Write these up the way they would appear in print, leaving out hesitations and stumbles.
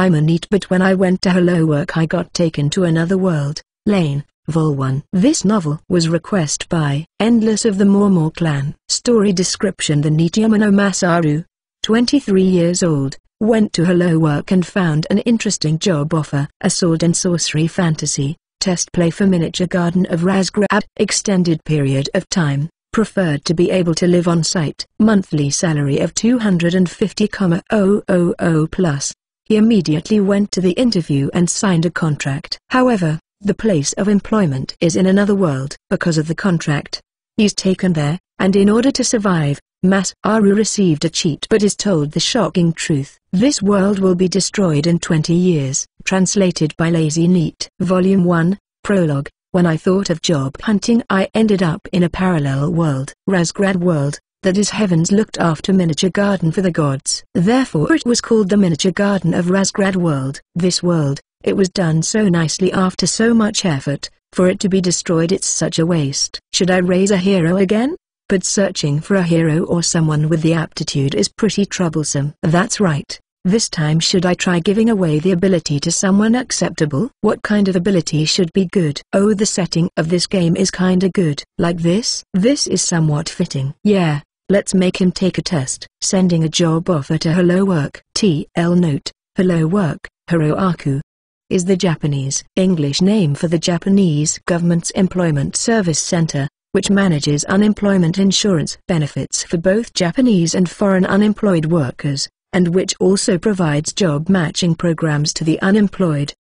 I'm a NEET, but when I went to Hello Work I got taken to another world. Lane, Vol 1. This novel was requested by Endless of the Mormor Clan. Story description: the NEET Yamano Masaru, 23 years old, went to Hello Work and found an interesting job offer. A sword and sorcery fantasy, test play for miniature garden of Razgrad. Extended period of time, preferred to be able to live on site. Monthly salary of 250,000 plus. He immediately went to the interview and signed a contract. However, the place of employment is in another world. Because of the contract, he's taken there, and in order to survive, Masaru received a cheat but is told the shocking truth. This world will be destroyed in 20 years. Translated by Lazy NEET. Volume 1, Prologue. When I thought of job hunting I ended up in a parallel world. Razgrad world, that is heaven's looked after miniature garden for the gods. Therefore it was called the miniature garden of Razgrad world. This world, it was done so nicely after so much effort. For it to be destroyed, it's such a waste. Should I raise a hero again? But searching for a hero or someone with the aptitude is pretty troublesome. That's right. This time should I try giving away the ability to someone acceptable? What kind of ability should be good? Oh, the setting of this game is kinda good. Like this? This is somewhat fitting. Yeah, let's make him take a test. Sending a job offer to Hello Work. TL note, Hello Work, Hiroaku, is the Japanese English name for the Japanese government's employment service center, which manages unemployment insurance benefits for both Japanese and foreign unemployed workers, and which also provides job matching programs to the unemployed.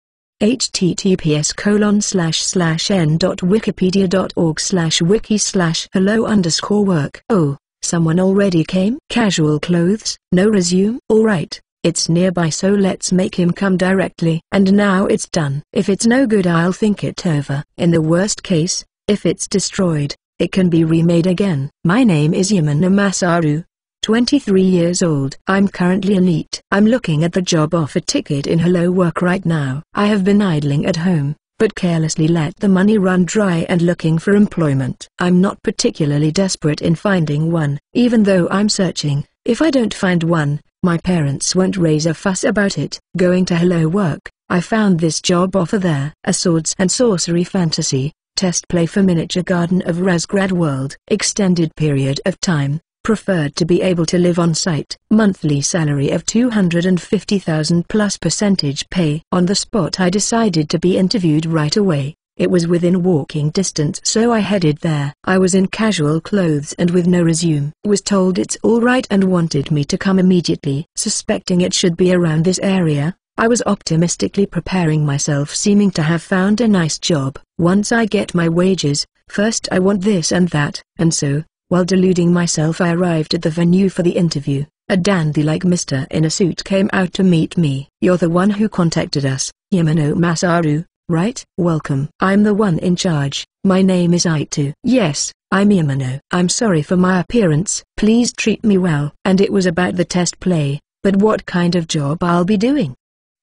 https://n.wikipedia.org/wiki/hello_work. Oh, someone already came? Casual clothes, no resume? Alright, it's nearby, so let's make him come directly. And now it's done. If it's no good I'll think it over. In the worst case, if it's destroyed, it can be remade again. My name is Yamano Masaru, 23 years old. I'm currently a NEET. I'm looking at the job offer ticket in Hello Work right now. I have been idling at home, but carelessly let the money run dry and looking for employment. I'm not particularly desperate in finding one, even though I'm searching. If I don't find one, my parents won't raise a fuss about it. Going to Hello Work, I found this job offer there. A swords and sorcery fantasy, test play for miniature garden of Razgrad world. Extended period of time, preferred to be able to live on site. Monthly salary of 250,000 plus percentage pay. On the spot I decided to be interviewed right away. It was within walking distance, so I headed there. I was in casual clothes and with no resume. Was told it's alright and wanted me to come immediately. Suspecting it should be around this area, I was optimistically preparing myself, seeming to have found a nice job. Once I get my wages, first I want this and that, and so, while deluding myself I arrived at the venue for the interview. A dandy-like mister in a suit came out to meet me. You're the one who contacted us, Yamano Masaru, right? Welcome. I'm the one in charge. My name is Ito. Yes, I'm Yamano. I'm sorry for my appearance. Please treat me well. And it was about the test play, but what kind of job I'll be doing?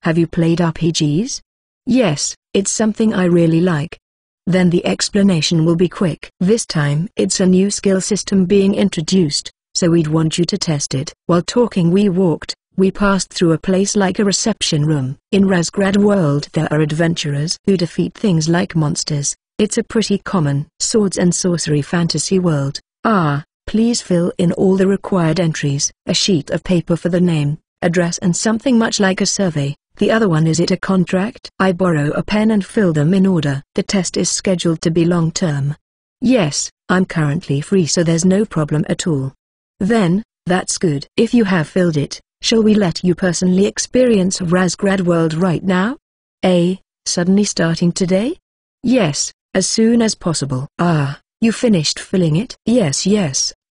Have you played RPGs? Yes, it's something I really like. Then the explanation will be quick. This time it's a new skill system being introduced, so we'd want you to test it. While talking we passed through a place like a reception room. In Razgrad world there are adventurers who defeat things like monsters. It's a pretty common swords and sorcery fantasy world. Please fill in all the required entries. A sheet of paper for the name, address and something much like a survey. The other one, is it a contract? I borrow a pen and fill them in order. The test is scheduled to be long term. Yes, I'm currently free, so there's no problem at all. Then, that's good. If you have filled it, shall we let you personally experience Razgrad world right now? Suddenly starting today? Yes, as soon as possible. You finished filling it? Yes,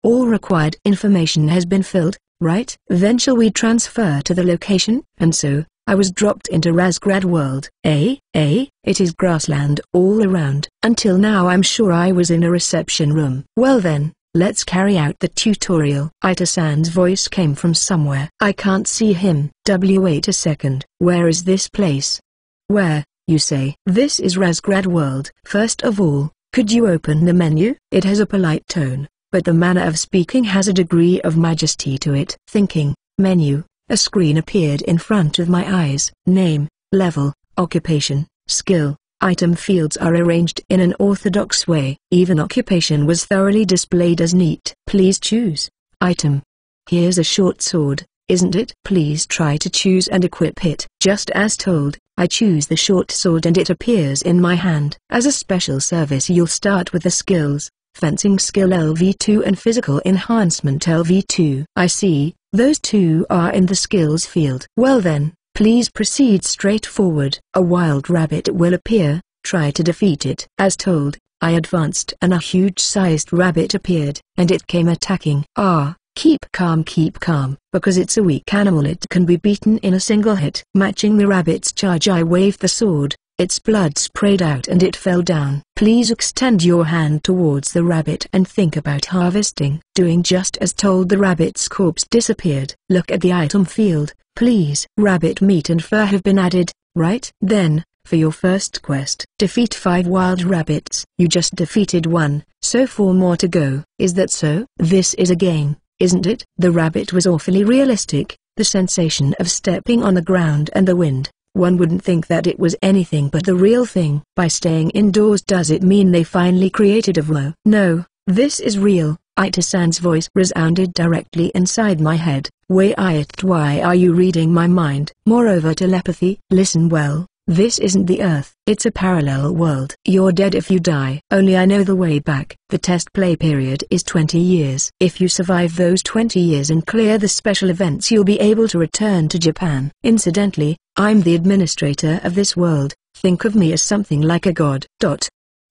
all required information has been filled, right? Then shall we transfer to the location? And so, I was dropped into Razgrad world. It is grassland all around. Until now I'm sure I was in a reception room. Well then, let's carry out the tutorial. Ita-san's voice came from somewhere. I can't see him. Wait a second. Where is this place? Where, you say? This is Razgrad world. First of all, could you open the menu? It has a polite tone, but the manner of speaking has a degree of majesty to it. Thinking, menu, A screen appeared in front of my eyes. Name, level, occupation, skill, item fields are arranged in an orthodox way. Even occupation was thoroughly displayed as NEET. Please choose. Item. Here's a short sword, isn't it? Please try to choose and equip it. Just as told, I choose the short sword and it appears in my hand. As a special service you'll start with the skills, fencing skill LV2 and physical enhancement LV2. I see, those two are in the skills field. Well then, please proceed straight forward. A wild rabbit will appear, try to defeat it. As told, I advanced and a huge-sized rabbit appeared, and it came attacking. Keep calm, because it's a weak animal it can be beaten in a single hit. Matching the rabbit's charge I waved the sword, its blood sprayed out and it fell down. Please extend your hand towards the rabbit and think about harvesting. Doing just as told, the rabbit's corpse disappeared. Look at the item field, please. Rabbit meat and fur have been added, right? Then, for your first quest, defeat 5 wild rabbits. You just defeated 1, so 4 more to go. Is that so? This is a game, isn't it? The rabbit was awfully realistic, the sensation of stepping on the ground and the wind. One wouldn't think that it was anything but the real thing. By staying indoors, does it mean they finally created a VO? No, this is real. Ita-san's voice resounded directly inside my head. Why are you reading my mind? Moreover, telepathy. Listen well. This isn't the Earth. It's a parallel world. You're dead if you die. Only I know the way back. The test play period is 20 years. If you survive those 20 years and clear the special events, you'll be able to return to Japan. Incidentally, I'm the administrator of this world. Think of me as something like a god.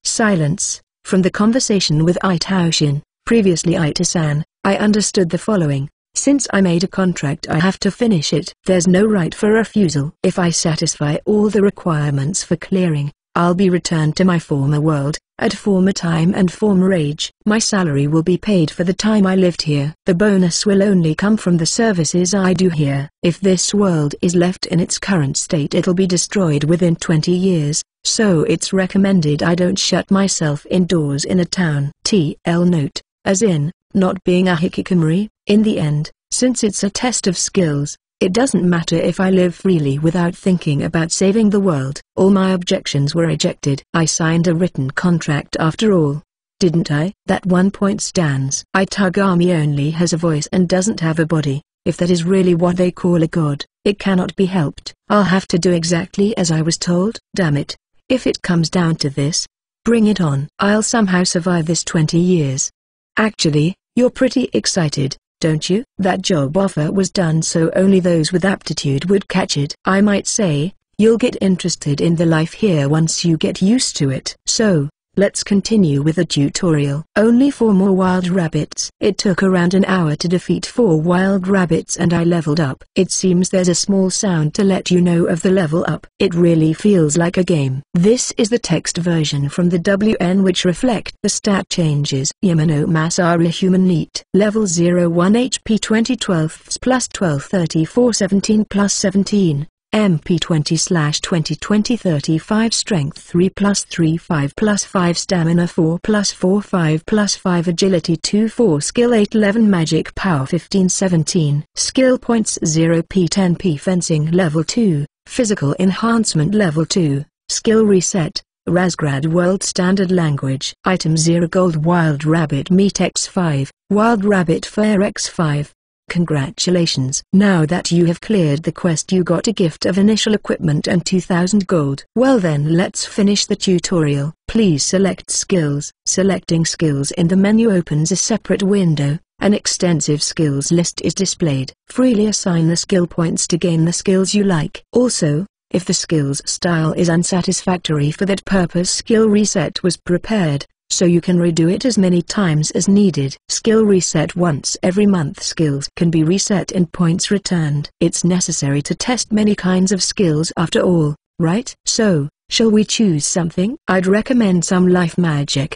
Silence. From the conversation with Itaoshin, previously Ita-san, I understood the following. Since I made a contract, I have to finish it. There's no right for refusal. If I satisfy all the requirements for clearing, I'll be returned to my former world, at former time and former age. My salary will be paid for the time I lived here. The bonus will only come from the services I do here. If this world is left in its current state, it'll be destroyed within 20 years, so it's recommended I don't shut myself indoors in a town. TL note, as in, not being a hikikomori. In the end, since it's a test of skills, it doesn't matter if I live freely without thinking about saving the world. All my objections were rejected. I signed a written contract after all. Didn't I? That one point stands. Itagami only has a voice and doesn't have a body. If that is really what they call a god, it cannot be helped. I'll have to do exactly as I was told. Damn it. If it comes down to this, bring it on. I'll somehow survive this 20 years. Actually, you're pretty excited, don't you? That job offer was done so only those with aptitude would catch it. I might say, you'll get interested in the life here once you get used to it. So, let's continue with the tutorial. Only 4 more wild rabbits. It took around an hour to defeat 4 wild rabbits and I leveled up. It seems there's a small sound to let you know of the level up. It really feels like a game. This is the text version from the WN which reflect the stat changes. Yamano Masaru Human NEET. Level 01 HP 2012 plus 12 34 17 plus 17. MP 20/20 20 35 Strength 3 plus 3 5 plus 5 Stamina 4 plus 4 5 plus 5 Agility 2 4 Skill 8 11 Magic Power 15 17 Skill Points 0 P 10 P Fencing Level 2, Physical Enhancement Level 2, Skill Reset, Razgrad World Standard Language. Item 0 Gold Wild Rabbit Meat X5, Wild Rabbit Fur X5. Congratulations! Now that you have cleared the quest, you got a gift of initial equipment and 2000 gold. Well then, let's finish the tutorial. Please select skills. Selecting skills in the menu opens a separate window. An extensive skills list is displayed. Freely assign the skill points to gain the skills you like. Also, if the skills style is unsatisfactory for that purpose, skill reset was prepared, so you can redo it as many times as needed. Skill reset once every month. Skills can be reset and points returned. It's necessary to test many kinds of skills after all, right? So, shall we choose something? I'd recommend some life magic.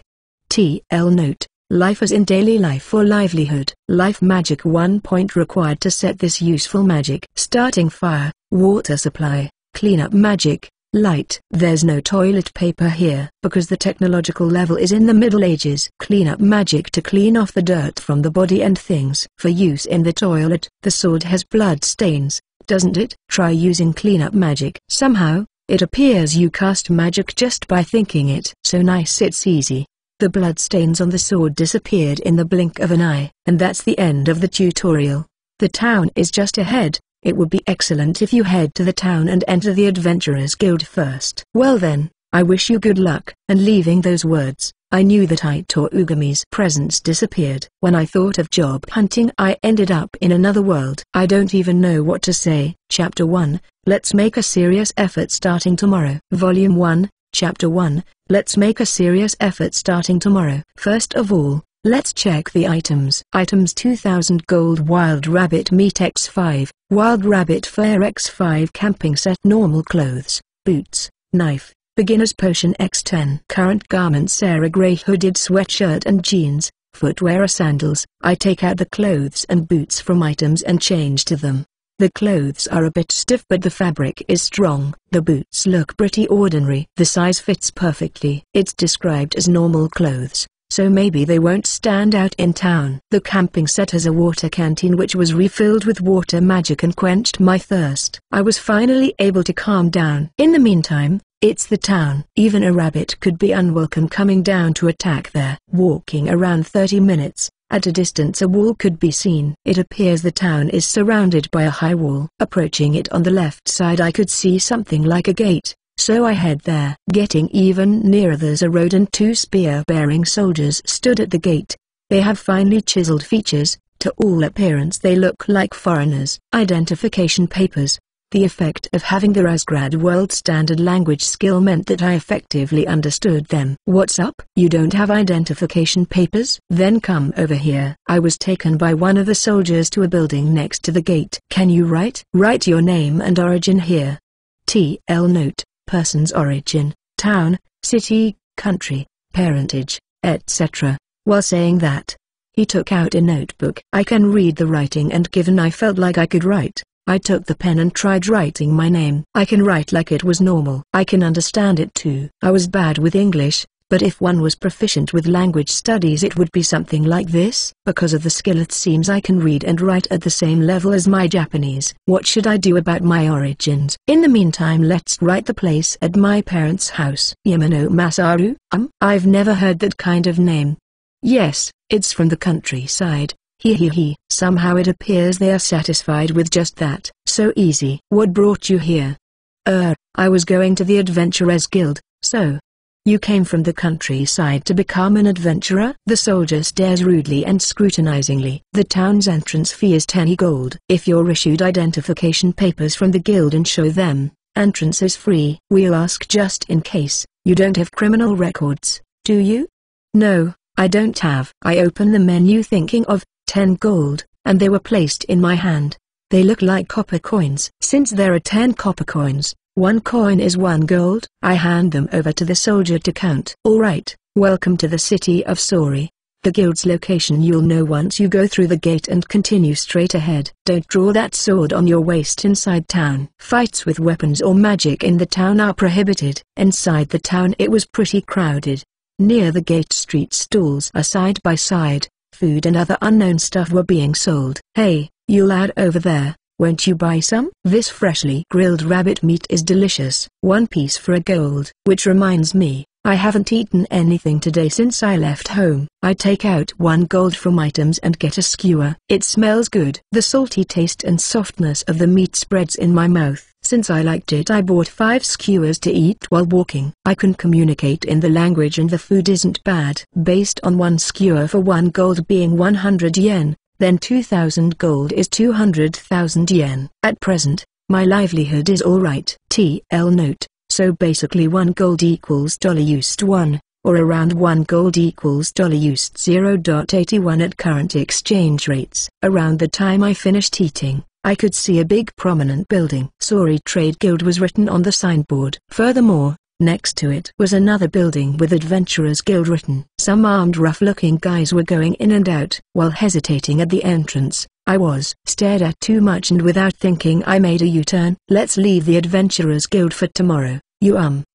TL note, life as in daily life or livelihood. Life magic 1 point required to set this useful magic. Starting fire, water supply, cleanup magic, Light. There's no toilet paper here because the technological level is in the Middle Ages. Clean up magic to clean off the dirt from the body and things. For use in the toilet. The sword has blood stains, doesn't it? Try using cleanup magic. Somehow, it appears you cast magic just by thinking it. So nice it's easy. The blood stains on the sword disappeared in the blink of an eye. And that's the end of the tutorial. The town is just ahead. It would be excellent if you head to the town and enter the Adventurers Guild first. Well then, I wish you good luck. And leaving those words, I knew that Ito Ugami's presence disappeared. When I thought of job hunting, I ended up in another world. I don't even know what to say. Chapter 1, Let's make a serious effort starting tomorrow. Volume 1, Chapter 1, Let's make a serious effort starting tomorrow. First of all, let's check the items. Items: 2000 gold Wild Rabbit Meat X5, Wild Rabbit Fur X5 Camping Set, Normal Clothes, Boots, Knife, Beginner's Potion X10. Current garments: Sarah Gray hooded sweatshirt and jeans. Footwear: sandals. I take out the clothes and boots from items and change to them. The clothes are a bit stiff but the fabric is strong. The boots look pretty ordinary. The size fits perfectly. It's described as normal clothes, so maybe they won't stand out in town. The camping set has a water canteen which was refilled with water magic and quenched my thirst. I was finally able to calm down. In the meantime, it's the town. Even a rabbit could be unwelcome coming down to attack there. Walking around 30 minutes, at a distance a wall could be seen. It appears the town is surrounded by a high wall. Approaching it on the left side I could see something like a gate. So I head there. Getting even nearer, there's a road and 2 spear-bearing soldiers stood at the gate. They have finely chiseled features. To all appearance they look like foreigners. Identification papers. The effect of having the Razgrad World Standard language skill meant that I effectively understood them. What's up? You don't have identification papers? Then come over here. I was taken by one of the soldiers to a building next to the gate. Can you write? Write your name and origin here. TL note. Person's origin, town, city, country, parentage, etc. While saying that, he took out a notebook. I can read the writing, and given I felt like I could write, I took the pen and tried writing my name. I can write like it was normal. I can understand it too. I was bad with English, but if one was proficient with language studies it would be something like this. Because of the skill it seems I can read and write at the same level as my Japanese. What should I do about my origins? In the meantime let's write the place at my parents' house. Yamano Masaru? I've never heard that kind of name. Yes, it's from the countryside. He. Somehow it appears they are satisfied with just that. So easy. What brought you here? I was going to the Adventurers Guild. So you came from the countryside to become an adventurer? The soldier stares rudely and scrutinizingly. The town's entrance fee is 10 gold. If you're issued identification papers from the guild and show them, entrance is free. We'll ask just in case. You don't have criminal records, do you? No, I don't have. I open the menu thinking of 10 gold, and they were placed in my hand. They look like copper coins. Since there are 10 copper coins, 1 coin is 1 gold. I hand them over to the soldier to count. Alright, welcome to the city of Sori. The guild's location you'll know once you go through the gate and continue straight ahead. Don't draw that sword on your waist inside town. Fights with weapons or magic in the town are prohibited. Inside the town it was pretty crowded. Near the gate street stalls are side by side. Food and other unknown stuff were being sold. Hey, you lad over there, won't you buy some? This freshly grilled rabbit meat is delicious. 1 piece for a gold. Which reminds me, I haven't eaten anything today since I left home. I take out 1 gold from items and get a skewer. It smells good. The salty taste and softness of the meat spreads in my mouth. Since I liked it I bought 5 skewers to eat while walking. I can communicate in the language and the food isn't bad. Based on 1 skewer for 1 gold being 100 yen, then 2000 gold is 200,000 yen. At present, my livelihood is alright. TL note, so basically 1 gold equals $1, or around 1 gold equals $0.81 at current exchange rates. Around the time I finished eating, I could see a big prominent building. Sori Trade Guild was written on the signboard. Furthermore, next to it was another building with Adventurers Guild written. Some armed rough-looking guys were going in and out. While hesitating at the entrance, I was stared at too much and without thinking I made a U-turn. Let's leave the Adventurers Guild for tomorrow.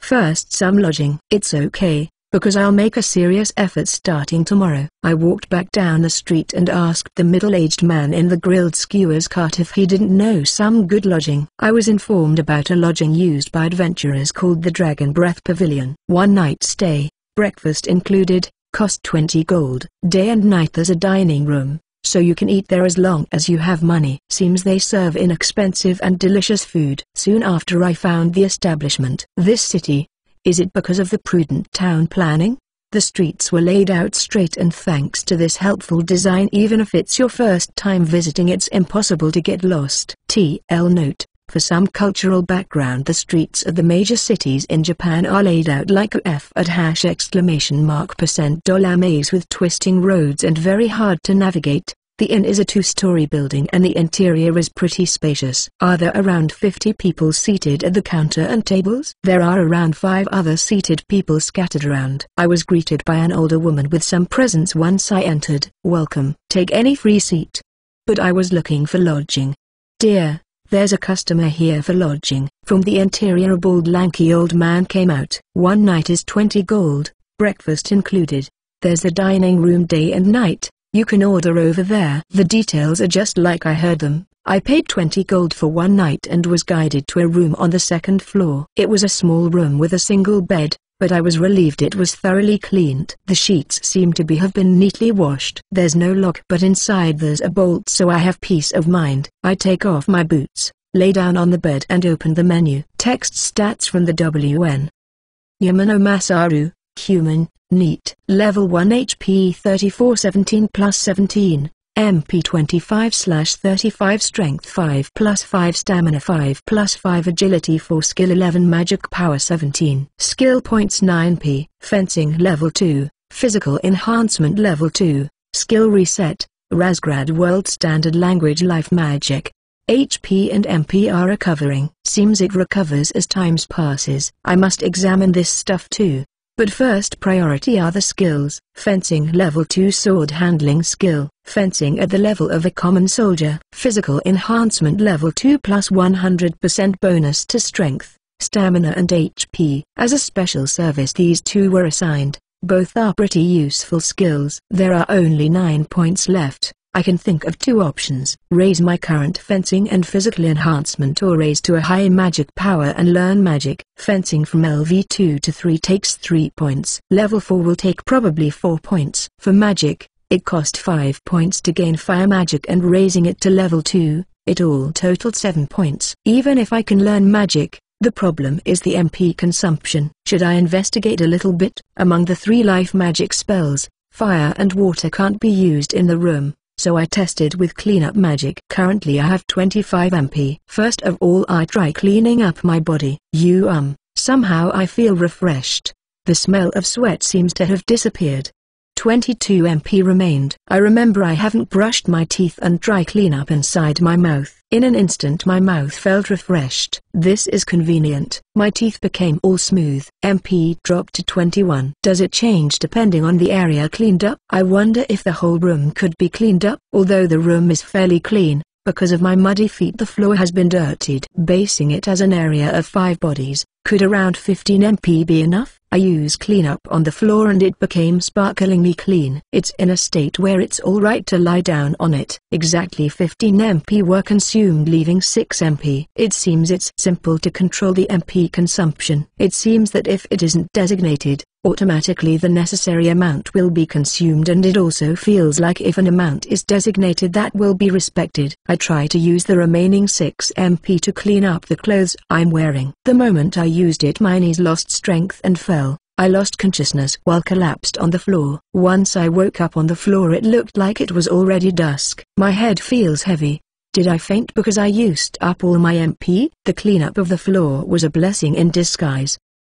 First some lodging. It's okay, because I'll make a serious effort starting tomorrow. I walked back down the street and asked the middle-aged man in the grilled skewers cart if he didn't know some good lodging. I was informed about a lodging used by adventurers called the Dragon Breath Pavilion. 1 night stay, breakfast included, cost 20 gold. Day and night there's a dining room, so you can eat there as long as you have money. Seems they serve inexpensive and delicious food. Soon after I found the establishment. This city, is it because of the prudent town planning? The streets were laid out straight, and thanks to this helpful design, even if it's your first time visiting, it's impossible to get lost. TL note: for some cultural background, the streets of the major cities in Japan are laid out like a F at $% maze with twisting roads and very hard to navigate. The inn is a 2-story building and the interior is pretty spacious. Are there around 50 people seated at the counter and tables? There are around 5 other seated people scattered around. I was greeted by an older woman with some presents once I entered. Welcome, take any free seat. But I was looking for lodging. Dear, there's a customer here for lodging. From the interior a bald lanky old man came out. 1 night is 20 gold, breakfast included. There's a dining room day and night. You can order over there. The details are just like I heard them. I paid 20 gold for 1 night and was guided to a room on the 2nd floor. It was a small room with a single bed, but I was relieved it was thoroughly cleaned. The sheets seem to have been neatly washed. There's no lock, but inside there's a bolt, so I have peace of mind. I take off my boots, lay down on the bed and open the menu. Text stats from the WN. Yamano Masaru, human, NEET. Level 1 HP 3417 plus 17, MP 25/35 Strength 5 plus 5 Stamina 5 plus 5 Agility 4 Skill 11 Magic Power 17 Skill Points 9p. Fencing Level 2, Physical Enhancement Level 2, Skill Reset, Razgrad World Standard Language Life Magic. HP and MP are recovering. Seems it recovers as times passes. I must examine this stuff too. But first priority are the skills. Fencing Level 2 Sword Handling Skill, fencing at the level of a common soldier. Physical Enhancement Level 2 plus 100% bonus to Strength, Stamina and HP. As a special service these two were assigned. Both are pretty useful skills. There are only 9 points left. I can think of 2 options. Raise my current fencing and physical enhancement, or raise to a high magic power and learn magic. Fencing from LV2 to 3 takes 3 points. Level 4 will take probably 4 points. For magic, it cost 5 points to gain fire magic, and raising it to level 2, it all totaled 7 points. Even if I can learn magic, the problem is the MP consumption. Should I investigate a little bit? Among the 3 life magic spells, fire and water can't be used in the room. So I tested with cleanup magic. Currently I have 25 MP. First of all I try cleaning up my body. Somehow I feel refreshed. The smell of sweat seems to have disappeared. 22 MP remained. I remember I haven't brushed my teeth and dry cleanup inside my mouth. In an instant my mouth felt refreshed. This is convenient. My teeth became all smooth. MP dropped to 21. Does it change depending on the area cleaned up? I wonder if the whole room could be cleaned up. Although the room is fairly clean, because of my muddy feet the floor has been dirtied. Basing it as an area of 5 bodies, could around 15 MP be enough? I used cleanup on the floor and it became sparklingly clean. It's in a state where it's alright to lie down on it. Exactly 15 MP were consumed, leaving 6 MP. It seems it's simple to control the MP consumption. It seems that if it isn't designated, automatically the necessary amount will be consumed, and it also feels like if an amount is designated that will be respected. I try to use the remaining 6 MP to clean up the clothes I'm wearing. The moment I used it my knees lost strength and fell. I lost consciousness while collapsed on the floor. Once I woke up on the floor it looked like it was already dusk. My head feels heavy. Did I faint because I used up all my MP? The cleanup of the floor was a blessing in disguise.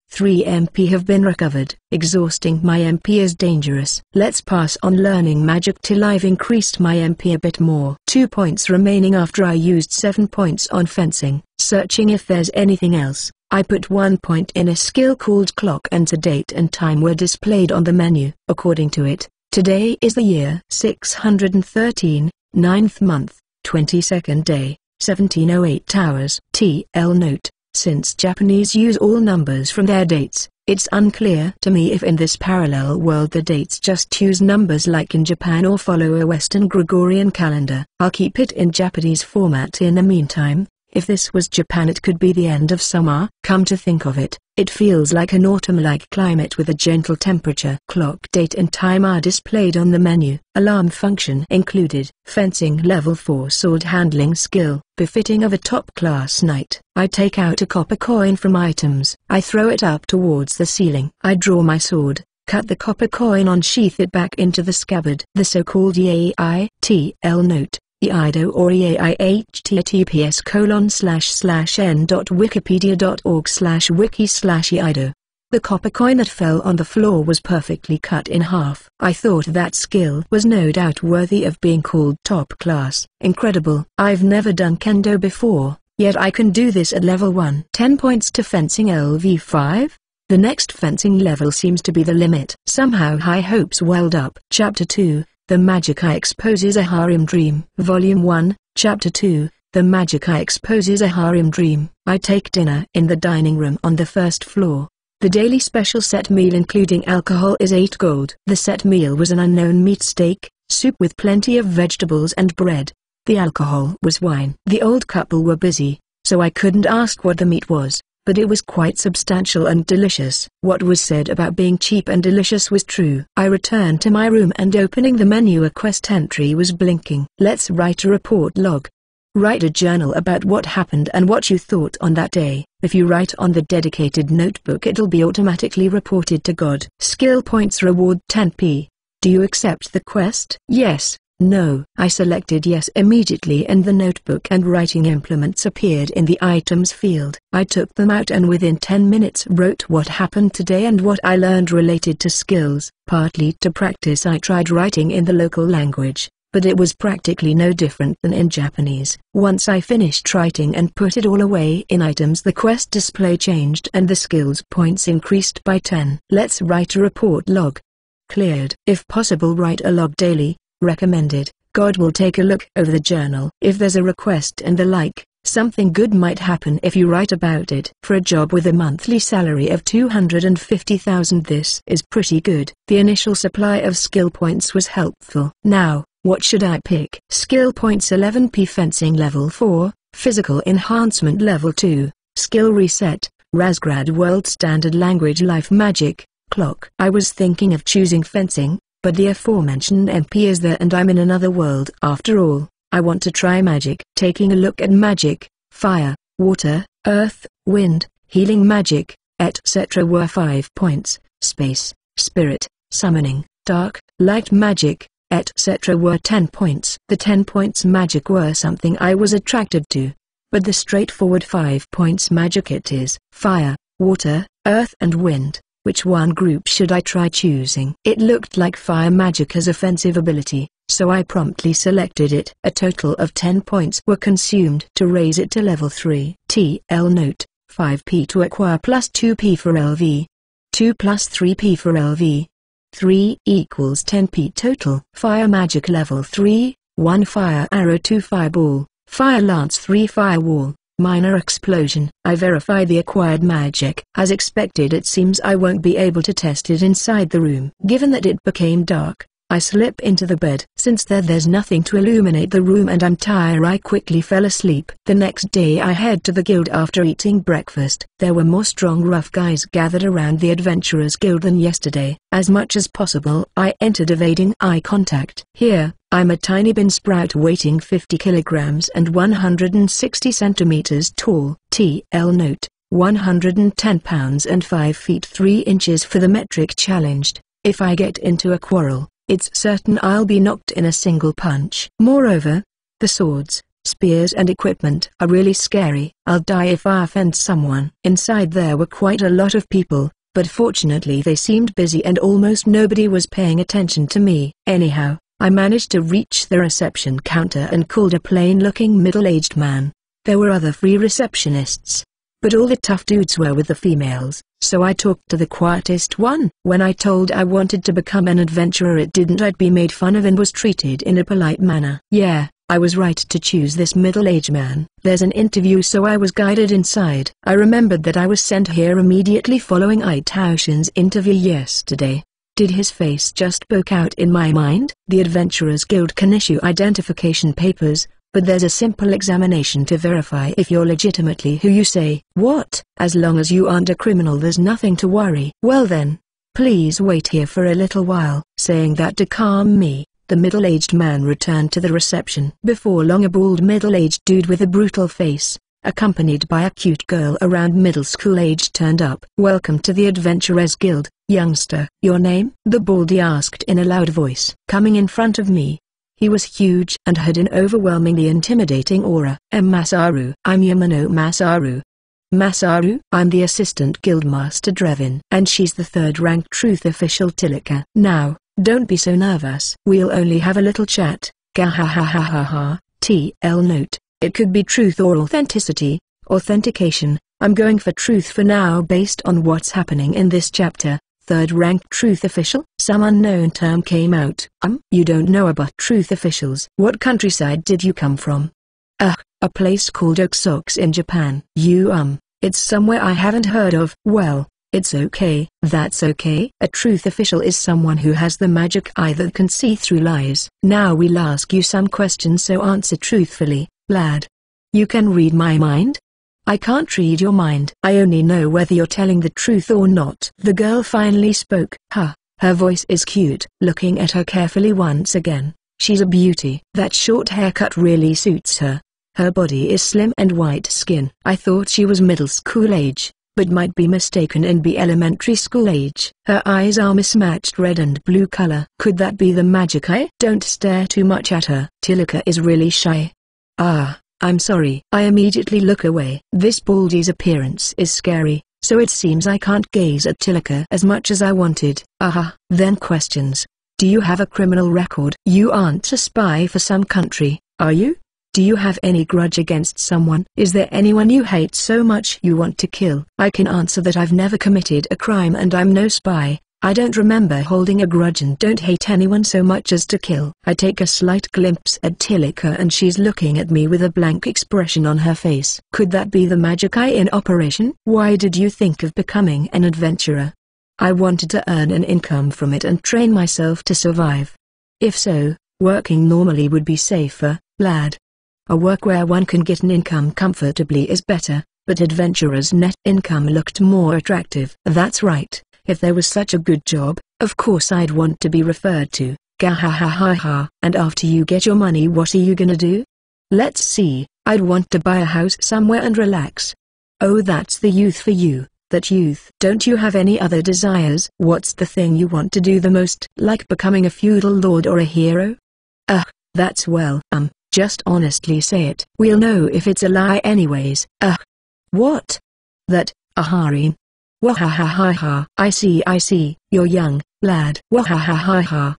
3 MP have been recovered. Exhausting my MP is dangerous. Let's pass on learning magic till I've increased my MP a bit more. 2 points remaining after I used 7 points on fencing. Searching if there's anything else. I put 1 point in a skill called clock, and the date and time were displayed on the menu. According to it, today is the year 613, 9th month, 22nd day, 1708 hours. TL note: Since Japanese use all numbers from their dates, it's unclear to me if in this parallel world the dates just use numbers like in Japan or follow a Western Gregorian calendar. I'll keep it in Japanese format in the meantime. If this was Japan, it could be the end of summer. Come to think of it, it feels like an autumn-like climate with a gentle temperature. Clock, date and time are displayed on the menu. Alarm function included. Fencing level 4 sword handling skill, befitting of a top-class knight. I take out a copper coin from items. I throw it up towards the ceiling. I draw my sword, cut the copper coin, unsheath it back into the scabbard. The so-called EAITL note. EIDO or EAIHTTPS://n.wikipedia.org/wiki/EIDO. The copper coin that fell on the floor was perfectly cut in half. I thought that skill was no doubt worthy of being called top class. Incredible. I've never done kendo before, yet I can do this at level 1. 10 points to fencing LV5? The next fencing level seems to be the limit. Somehow high hopes welled up. Chapter 2. The Magic Eye Exposes a Harem Dream. Volume 1, Chapter 2, The Magic Eye Exposes a Harem Dream. I take dinner in the dining room on the first floor. The daily special set meal including alcohol is 8 gold. The set meal was an unknown meat steak, soup with plenty of vegetables and bread. The alcohol was wine. The old couple were busy, so I couldn't ask what the meat was, but it was quite substantial and delicious. What was said about being cheap and delicious was true. I returned to my room and opening the menu, a quest entry was blinking. Let's write a report log. Write a journal about what happened and what you thought on that day. If you write on the dedicated notebook, it'll be automatically reported to God. Skill points reward 10p. Do you accept the quest? Yes. No. I selected yes immediately and the notebook and writing implements appeared in the items field. I took them out and within 10 minutes wrote what happened today and what I learned related to skills. Partly to practice I tried writing in the local language, but it was practically no different than in Japanese. Once I finished writing and put it all away in items, the quest display changed and the skills points increased by 10. Let's write a report log. Cleared. If possible, write a log daily. Recommended. God will take a look over the journal. If there's a request and the like, something good might happen if you write about it. For a job with a monthly salary of 250,000, this is pretty good. The initial supply of skill points was helpful. Now, what should I pick? Skill points 11p. Fencing level 4, physical enhancement level 2, skill reset, Razgrad World Standard Language Life Magic, clock. I was thinking of choosing fencing, but the aforementioned MP is there and I'm in another world. After all, I want to try magic. Taking a look at magic, fire, water, earth, wind, healing magic, etc. were 5 points, space, spirit, summoning, dark, light magic, etc. were 10 points. The 10 points magic were something I was attracted to, but the straightforward 5 points magic it is. Fire, water, earth and wind. Which one group should I try choosing? It looked like fire magic has offensive ability, so I promptly selected it. A total of 10 points were consumed to raise it to level 3. TL note, 5p to acquire plus 2p for LV. 2 plus 3p for LV. 3 equals 10p total. Fire magic level 3, 1 fire arrow, 2 fireball, fire lance, 3 firewall. Minor explosion. I verify the acquired magic. As expected, it seems I won't be able to test it inside the room. Given that it became dark, I slip into the bed. Since there's nothing to illuminate the room and I'm tired, I quickly fell asleep. The next day I head to the guild after eating breakfast. There were more strong rough guys gathered around the adventurers guild than yesterday. As much as possible I entered, evading eye contact. Here, I'm a tiny bean sprout weighing 50 kilograms and 160 centimeters tall. TL note, 110 pounds and 5 feet 3 inches for the metric challenged. If I get into a quarrel, it's certain I'll be knocked in a single punch. Moreover, the swords, spears and equipment are really scary. I'll die if I offend someone. Inside there were quite a lot of people, but fortunately they seemed busy and almost nobody was paying attention to me. Anyhow, I managed to reach the reception counter and called a plain-looking middle-aged man. There were other free receptionists, but all the tough dudes were with the females, so I talked to the quietest one. When I told I wanted to become an adventurer, it didn't. I'd be made fun of and was treated in a polite manner. Yeah, I was right to choose this middle-aged man. There's an interview, so I was guided inside. I remembered that I was sent here immediately following Itaushin's interview yesterday. Did his face just poke out in my mind? The Adventurers Guild can issue identification papers, but there's a simple examination to verify if you're legitimately who you say. What? As long as you aren't a criminal, there's nothing to worry. Well then, please wait here for a little while. Saying that to calm me, the middle-aged man returned to the reception. Before long, a bald middle-aged dude with a brutal face, accompanied by a cute girl around middle school age, turned up. Welcome to the Adventurers Guild, youngster. Your name? The baldy asked in a loud voice. Coming in front of me, he was huge and had an overwhelmingly intimidating aura. Masaru. I'm Yamano Masaru. Masaru? I'm the assistant guildmaster Drevin. And she's the third-ranked truth official Tilika. Now, don't be so nervous. We'll only have a little chat. Gahahahaha. TL note. It could be truth or authenticity. Authentication. I'm going for truth for now based on what's happening in this chapter. Third-ranked truth official? Some unknown term came out. You don't know about truth officials. What countryside did you come from? A place called Oxox in Japan. It's somewhere I haven't heard of. Well, it's okay. That's okay. A truth official is someone who has the magic eye that can see through lies. Now we'll ask you some questions, so answer truthfully, lad. You can read my mind? I can't read your mind. I only know whether you're telling the truth or not. The girl finally spoke. Her voice is cute. Looking at her carefully once again, she's a beauty. That short haircut really suits her. Her body is slim and white skin. I thought she was middle school age, but might be mistaken and be elementary school age. Her eyes are mismatched red and blue color. Could that be the magic eye? Don't stare too much at her. Tilika is really shy. I'm sorry. I immediately look away. This baldy's appearance is scary, so it seems I can't gaze at Tilika as much as I wanted. Then questions. Do you have a criminal record? You aren't a spy for some country, are you? Do you have any grudge against someone? Is there anyone you hate so much you want to kill? I can answer that I've never committed a crime and I'm no spy. I don't remember holding a grudge and don't hate anyone so much as to kill. I take a slight glimpse at Tilika and she's looking at me with a blank expression on her face. Could that be the magic eye in operation? Why did you think of becoming an adventurer? I wanted to earn an income from it and train myself to survive. If so, working normally would be safer, lad. A work where one can get an income comfortably is better, but adventurers' net income looked more attractive. That's right. If there was such a good job, of course I'd want to be referred to. Gahahahaha. And after you get your money, what are you gonna do? Let's see. I'd want to buy a house somewhere and relax. Oh, that's the youth for you. That youth. Don't you have any other desires? What's the thing you want to do the most? Like becoming a feudal lord or a hero? That's just honestly say it. We'll know if it's a lie anyways. What? That, Aharin. Wahahahaha. I see, you're young, lad. Wahahahaha.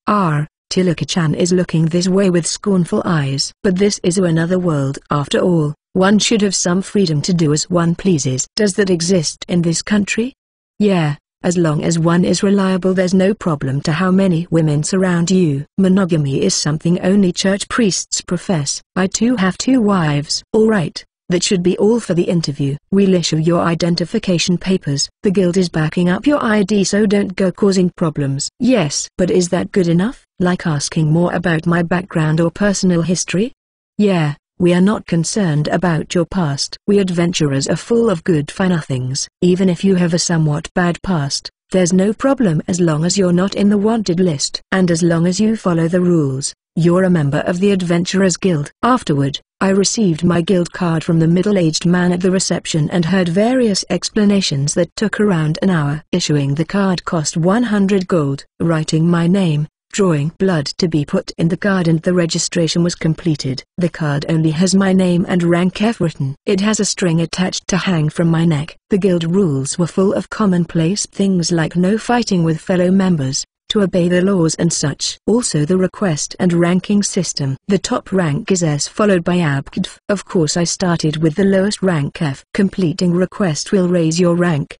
Tilika-chan is looking this way with scornful eyes. But this is another world. After all, one should have some freedom to do as one pleases. Does that exist in this country? Yeah. As long as one is reliable, there's no problem to how many women surround you. Monogamy is something only church priests profess. I too have 2 wives. Alright, that should be all for the interview. We'll issue your identification papers. The guild is backing up your ID, so don't go causing problems. Yes, but is that good enough? Like asking more about my background or personal history? Yeah. We are not concerned about your past. We adventurers are full of good for nothings. Even if you have a somewhat bad past, there's no problem as long as you're not in the wanted list. And as long as you follow the rules, you're a member of the Adventurers Guild. Afterward, I received my guild card from the middle-aged man at the reception and heard various explanations that took around an hour. Issuing the card cost 100 gold. Writing my name, drawing blood to be put in the card, and the registration was completed. The card only has my name and rank F written. It has a string attached to hang from my neck. The guild rules were full of commonplace things like no fighting with fellow members, to obey the laws and such. Also the request and ranking system. The top rank is S followed by ABKDF. Of course I started with the lowest rank F. Completing request will raise your rank.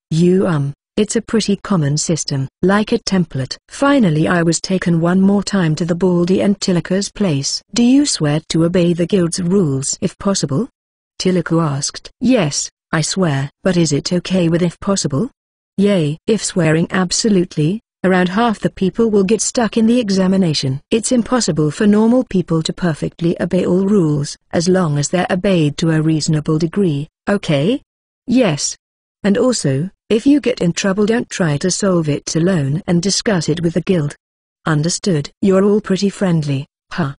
It's a pretty common system, like a template. Finally I was taken one more time to the Baldy and Tilika's place. Do you swear to obey the guild's rules if possible? Tilika asked. Yes, I swear. But is it okay with if possible? Yay. If swearing absolutely, around half the people will get stuck in the examination. It's impossible for normal people to perfectly obey all rules, as long as they're obeyed to a reasonable degree, okay? Yes. And also, if you get in trouble don't try to solve it alone and discuss it with the guild. Understood. You're all pretty friendly, huh?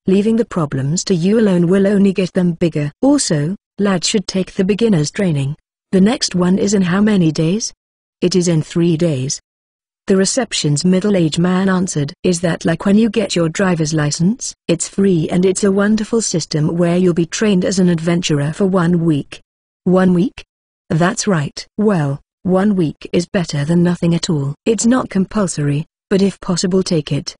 Leaving the problems to you alone will only get them bigger. Also, lads should take the beginner's training. The next one is in how many days? It is in 3 days. The reception's middle-aged man answered. Is that like when you get your driver's license? It's free and it's a wonderful system where you'll be trained as an adventurer for 1 week. 1 week? That's right. Well, 1 week is better than nothing at all. It's not compulsory, but if possible take it.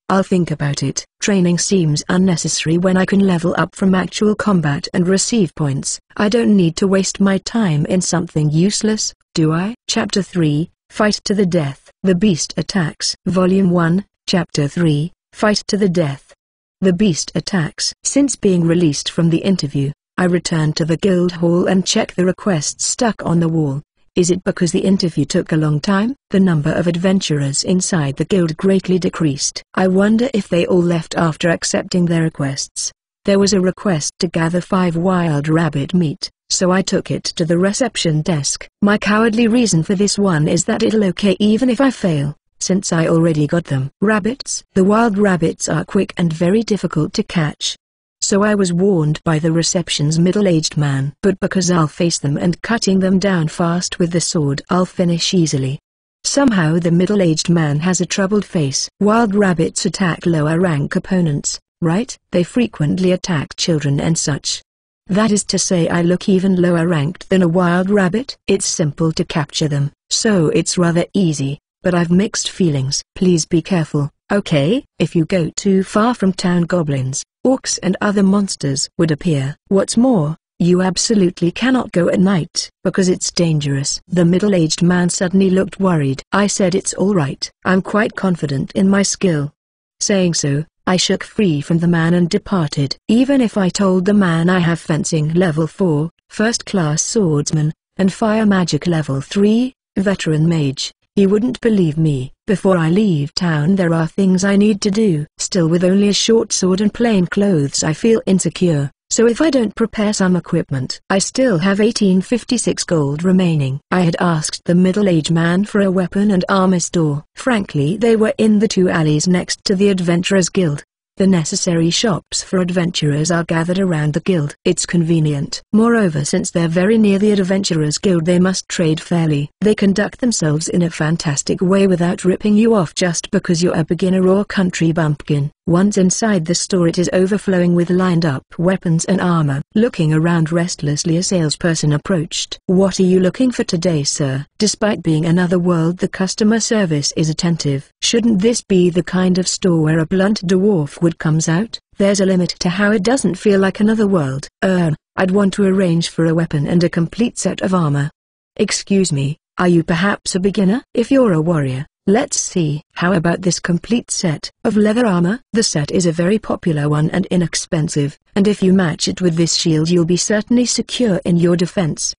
I'll think about it. Training seems unnecessary when I can level up from actual combat and receive points. I don't need to waste my time in something useless, do I? Chapter 3, Fight to the Death. The Beast Attacks. Volume 1, Chapter 3, Fight to the Death. The Beast Attacks. Since being released from the interview, I returned to the guild hall and checked the requests stuck on the wall. Is it because the interview took a long time? The number of adventurers inside the guild greatly decreased. I wonder if they all left after accepting their requests. There was a request to gather 5 wild rabbit meat, so I took it to the reception desk. My cowardly reason for this one is that it'll okay even if I fail, since I already got them. Rabbits? The wild rabbits are quick and very difficult to catch. So I was warned by the reception's middle-aged man. But because I'll face them and cutting them down fast with the sword I'll finish easily. Somehow the middle-aged man has a troubled face. Wild rabbits attack lower-rank opponents, right? They frequently attack children and such. That is to say I look even lower-ranked than a wild rabbit. It's simple to capture them, so it's rather easy, but I've mixed feelings. Please be careful, okay? If you go too far from town goblins, orcs and other monsters would appear. What's more, you absolutely cannot go at night, because it's dangerous. The middle-aged man suddenly looked worried. I said it's all right. I'm quite confident in my skill. Saying so, I shook free from the man and departed. Even if I told the man I have fencing level 4, first-class swordsman, and fire magic level 3, veteran mage, he wouldn't believe me. Before I leave town there are things I need to do. Still, with only a short sword and plain clothes I feel insecure, so if I don't prepare some equipment. I still have 1856 gold remaining. I had asked the middle-aged man for a weapon and armor store. Frankly, they were in the 2 alleys next to the Adventurers Guild. The necessary shops for adventurers are gathered around the guild. It's convenient. Moreover, since they're very near the Adventurers Guild they must trade fairly. They conduct themselves in a fantastic way without ripping you off just because you're a beginner or country bumpkin. Once inside the store it is overflowing with lined-up weapons and armor. Looking around restlessly a salesperson approached. What are you looking for today, sir? Despite being another world the customer service is attentive. Shouldn't this be the kind of store where a blunt dwarf wood comes out? There's a limit to how it doesn't feel like another world. I'd want to arrange for a weapon and a complete set of armor. Excuse me, are you perhaps a beginner? If you're a warrior, let's see. How about this complete set of leather armor? The set is a very popular one and inexpensive, and if you match it with this shield you'll be certainly secure in your defense.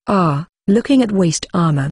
Looking at waist armor.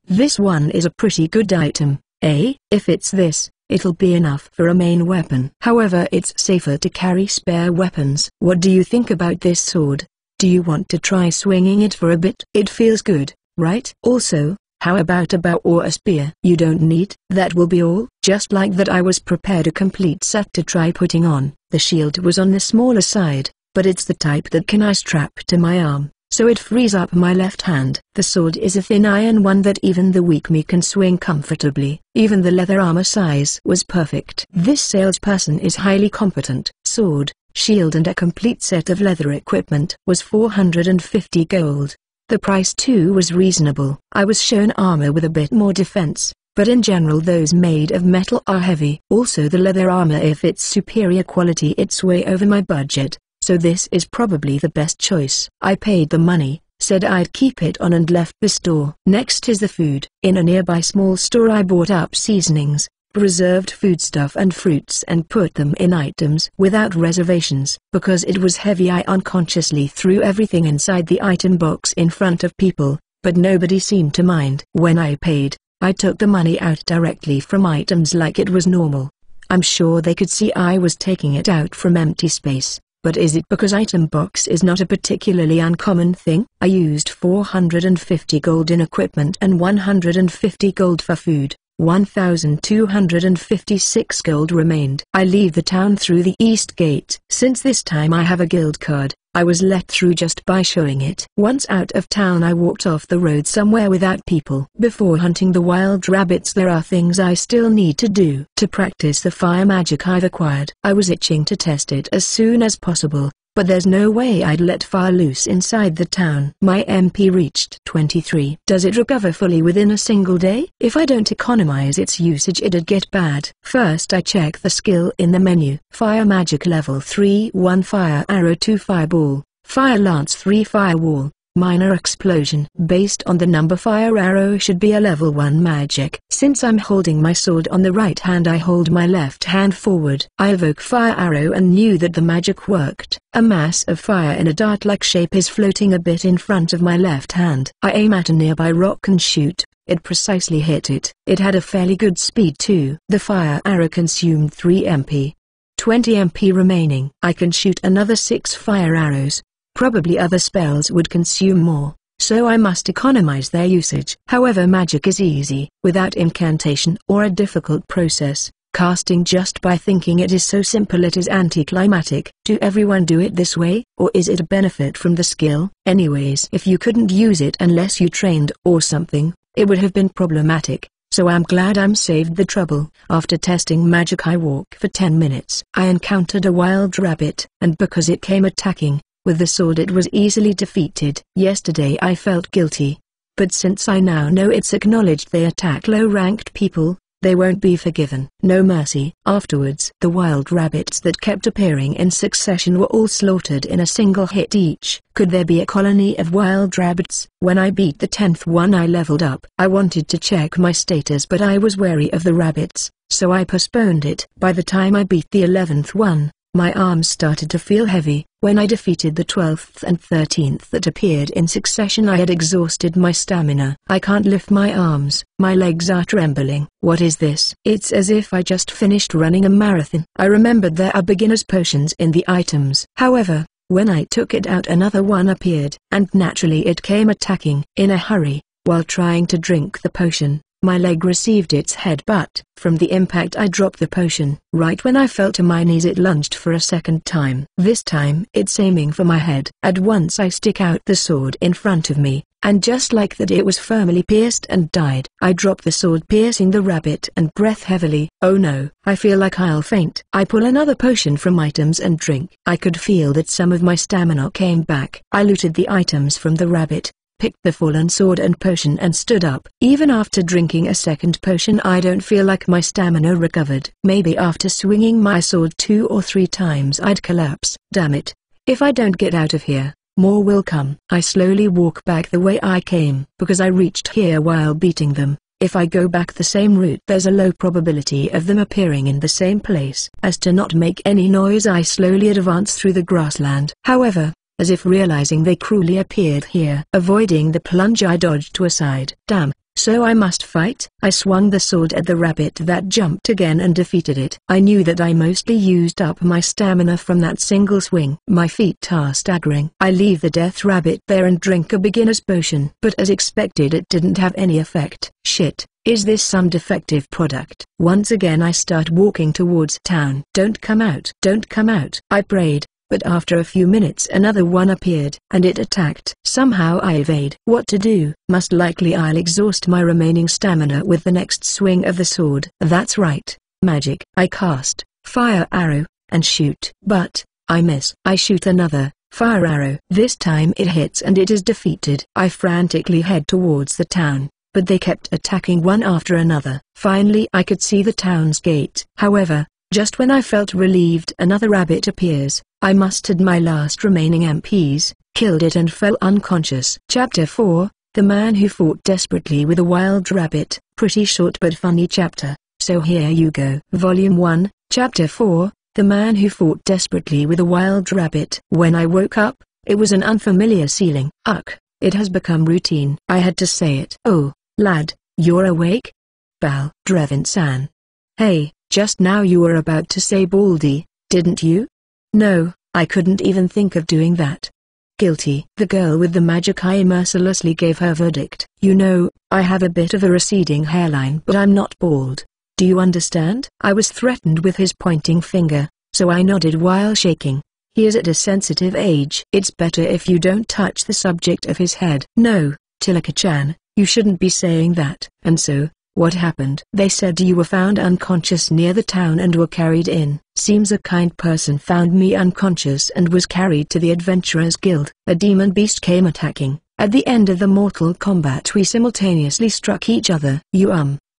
This one is a pretty good item, eh? If it's this, it'll be enough for a main weapon. However, it's safer to carry spare weapons. What do you think about this sword? Do you want to try swinging it for a bit? It feels good, right? Also, how about a bow or a spear? You don't need. That will be all. Just like that I was prepared a complete set to try putting on. The shield was on the smaller side, but it's the type that can I strap to my arm, so it frees up my left hand. The sword is a thin iron one that even the weak me can swing comfortably. Even the leather armor size was perfect. This salesperson is highly competent. Sword, shield and a complete set of leather equipment was 450 gold. The price too was reasonable. I was shown armor with a bit more defense, but in general those made of metal are heavy. Also the leather armor, if it's superior quality, it's way over my budget, so this is probably the best choice. I paid the money, said I'd keep it on and left the store. Next is the food. In a nearby small store I bought up seasonings, preserved foodstuff and fruits and put them in items without reservations. Because it was heavy I unconsciously threw everything inside the item box in front of people, but nobody seemed to mind. When I paid, I took the money out directly from items like it was normal. I'm sure they could see I was taking it out from empty space, but is it because item box is not a particularly uncommon thing? I used 450 gold in equipment and 150 gold for food. 1,256 gold remained. I leave the town through the east gate. Since this time I have a guild card, I was let through just by showing it. Once out of town I walked off the road somewhere without people. Before hunting the wild rabbits there are things I still need to do. To practice the fire magic I've acquired. I was itching to test it as soon as possible, but there's no way I'd let fire loose inside the town. My MP reached 23. Does it recover fully within a single day? If I don't economize its usage it'd get bad. First I check the skill in the menu. Fire magic level 3 1 fire arrow 2 fireball, fire lance 3 firewall, minor explosion. Based on the number fire arrow should be a level 1 magic. Since I'm holding my sword on the right hand I hold my left hand forward. I evoke fire arrow and knew that the magic worked. A mass of fire in a dart-like shape is floating a bit in front of my left hand. I aim at a nearby rock and shoot. It precisely hit it. It had a fairly good speed too. The fire arrow consumed 3 MP. 20 MP remaining. I can shoot another 6 fire arrows. Probably other spells would consume more, so I must economize their usage. However, magic is easy, without incantation or a difficult process. Casting just by thinking it is so simple it is anticlimactic. Do everyone do it this way, or is it a benefit from the skill? Anyways, if you couldn't use it unless you trained or something, it would have been problematic. So I'm glad I'm saved the trouble. After testing magic I walk for 10 minutes. I encountered a wild rabbit, and because it came attacking with the sword it was easily defeated. Yesterday I felt guilty, but since I now know it's acknowledged they attack low-ranked people, they won't be forgiven. No mercy. Afterwards, the wild rabbits that kept appearing in succession were all slaughtered in a single hit each. Could there be a colony of wild rabbits? When I beat the 10th one I leveled up. I wanted to check my status but I was wary of the rabbits, so I postponed it. By the time I beat the 11th one, my arms started to feel heavy. When I defeated the 12th and 13th that appeared in succession I had exhausted my stamina. I can't lift my arms, my legs are trembling. What is this? It's as if I just finished running a marathon. I remembered there are beginner's potions in the items. However, when I took it out another one appeared, and naturally it came attacking. In a hurry, while trying to drink the potion, my leg received its headbutt. From the impact I dropped the potion. Right when I fell to my knees it lunged for a second time. This time it's aiming for my head. At once I stick out the sword in front of me, and just like that it was firmly pierced and died. I drop the sword piercing the rabbit and breath heavily. Oh no, I feel like I'll faint. I pull another potion from items and drink. I could feel that some of my stamina came back. I looted the items from the rabbit, picked the fallen sword and potion and stood up. Even after drinking a second potion I don't feel like my stamina recovered. Maybe after swinging my sword 2 or 3 times I'd collapse. Damn it. If I don't get out of here, more will come. I slowly walk back the way I came. Because I reached here while beating them, if I go back the same route there's a low probability of them appearing in the same place. As to not make any noise I slowly advance through the grassland. However, as if realizing they cruelly appeared here. Avoiding the plunge I dodged to a side. Damn, so I must fight? I swung the sword at the rabbit that jumped again and defeated it. I knew that I mostly used up my stamina from that single swing. My feet are staggering. I leave the death rabbit there and drink a beginner's potion. But as expected it didn't have any effect. Shit, is this some defective product? Once again I start walking towards town. Don't come out. Don't come out. I prayed. But after a few minutes another one appeared, and it attacked. Somehow I evade. What to do? Most likely I'll exhaust my remaining stamina with the next swing of the sword. That's right, magic. I cast fire arrow, and shoot. But I miss. I shoot another fire arrow. This time it hits and it is defeated. I frantically head towards the town, but they kept attacking one after another. Finally I could see the town's gate. However, just when I felt relieved another rabbit appears. I mustered my last remaining MPs, killed it and fell unconscious. Chapter 4, The Man Who Fought Desperately with a Wild Rabbit. Pretty short but funny chapter, so here you go. Volume 1, Chapter 4, The Man Who Fought Desperately with a Wild Rabbit. When I woke up, it was an unfamiliar ceiling. Ugh, it has become routine. I had to say it. Oh, lad, you're awake? Bal. Drevin-san. Hey, just now you were about to say Baldy, didn't you? No, I couldn't even think of doing that. Guilty. The girl with the magic eye mercilessly gave her verdict. You know, I have a bit of a receding hairline but I'm not bald. Do you understand? I was threatened with his pointing finger, so I nodded while shaking. He is at a sensitive age. It's better if you don't touch the subject of his head. No, Tilaka-chan, you shouldn't be saying that. And so, what happened? They said you were found unconscious near the town and were carried in. Seems a kind person found me unconscious and was carried to the Adventurers Guild. A demon beast came attacking. At the end of the mortal combat we simultaneously struck each other.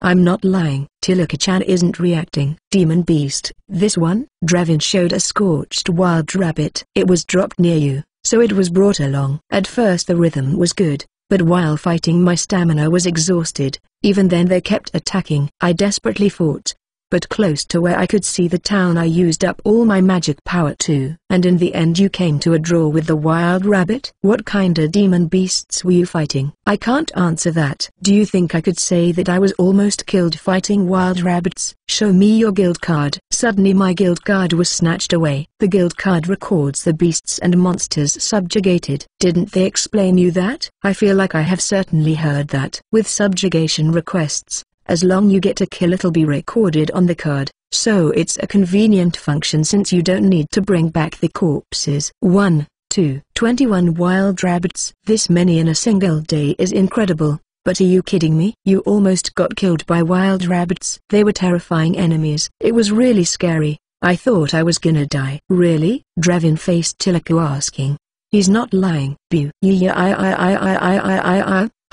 I'm not lying. Tilaka-chan isn't reacting. Demon beast. This one? Drevin showed a scorched wild rabbit. It was dropped near you, so it was brought along. At first the rhythm was good, but while fighting my stamina was exhausted. Even then they kept attacking. I desperately fought, but close to where I could see the town I used up all my magic power too. And in the end you came to a draw with the wild rabbit? What kinda demon beasts were you fighting? I can't answer that. Do you think I could say that I was almost killed fighting wild rabbits? Show me your guild card. Suddenly my guild card was snatched away. The guild card records the beasts and monsters subjugated. Didn't they explain you that? I feel like I have certainly heard that. With subjugation requests, as long you get a kill it'll be recorded on the card, so it's a convenient function since you don't need to bring back the corpses. 21 wild rabbits. This many in a single day is incredible, but are you kidding me? You almost got killed by wild rabbits. They were terrifying enemies. It was really scary. I thought I was gonna die. Really? Drevin faced Tilaka asking. He's not lying. Bew.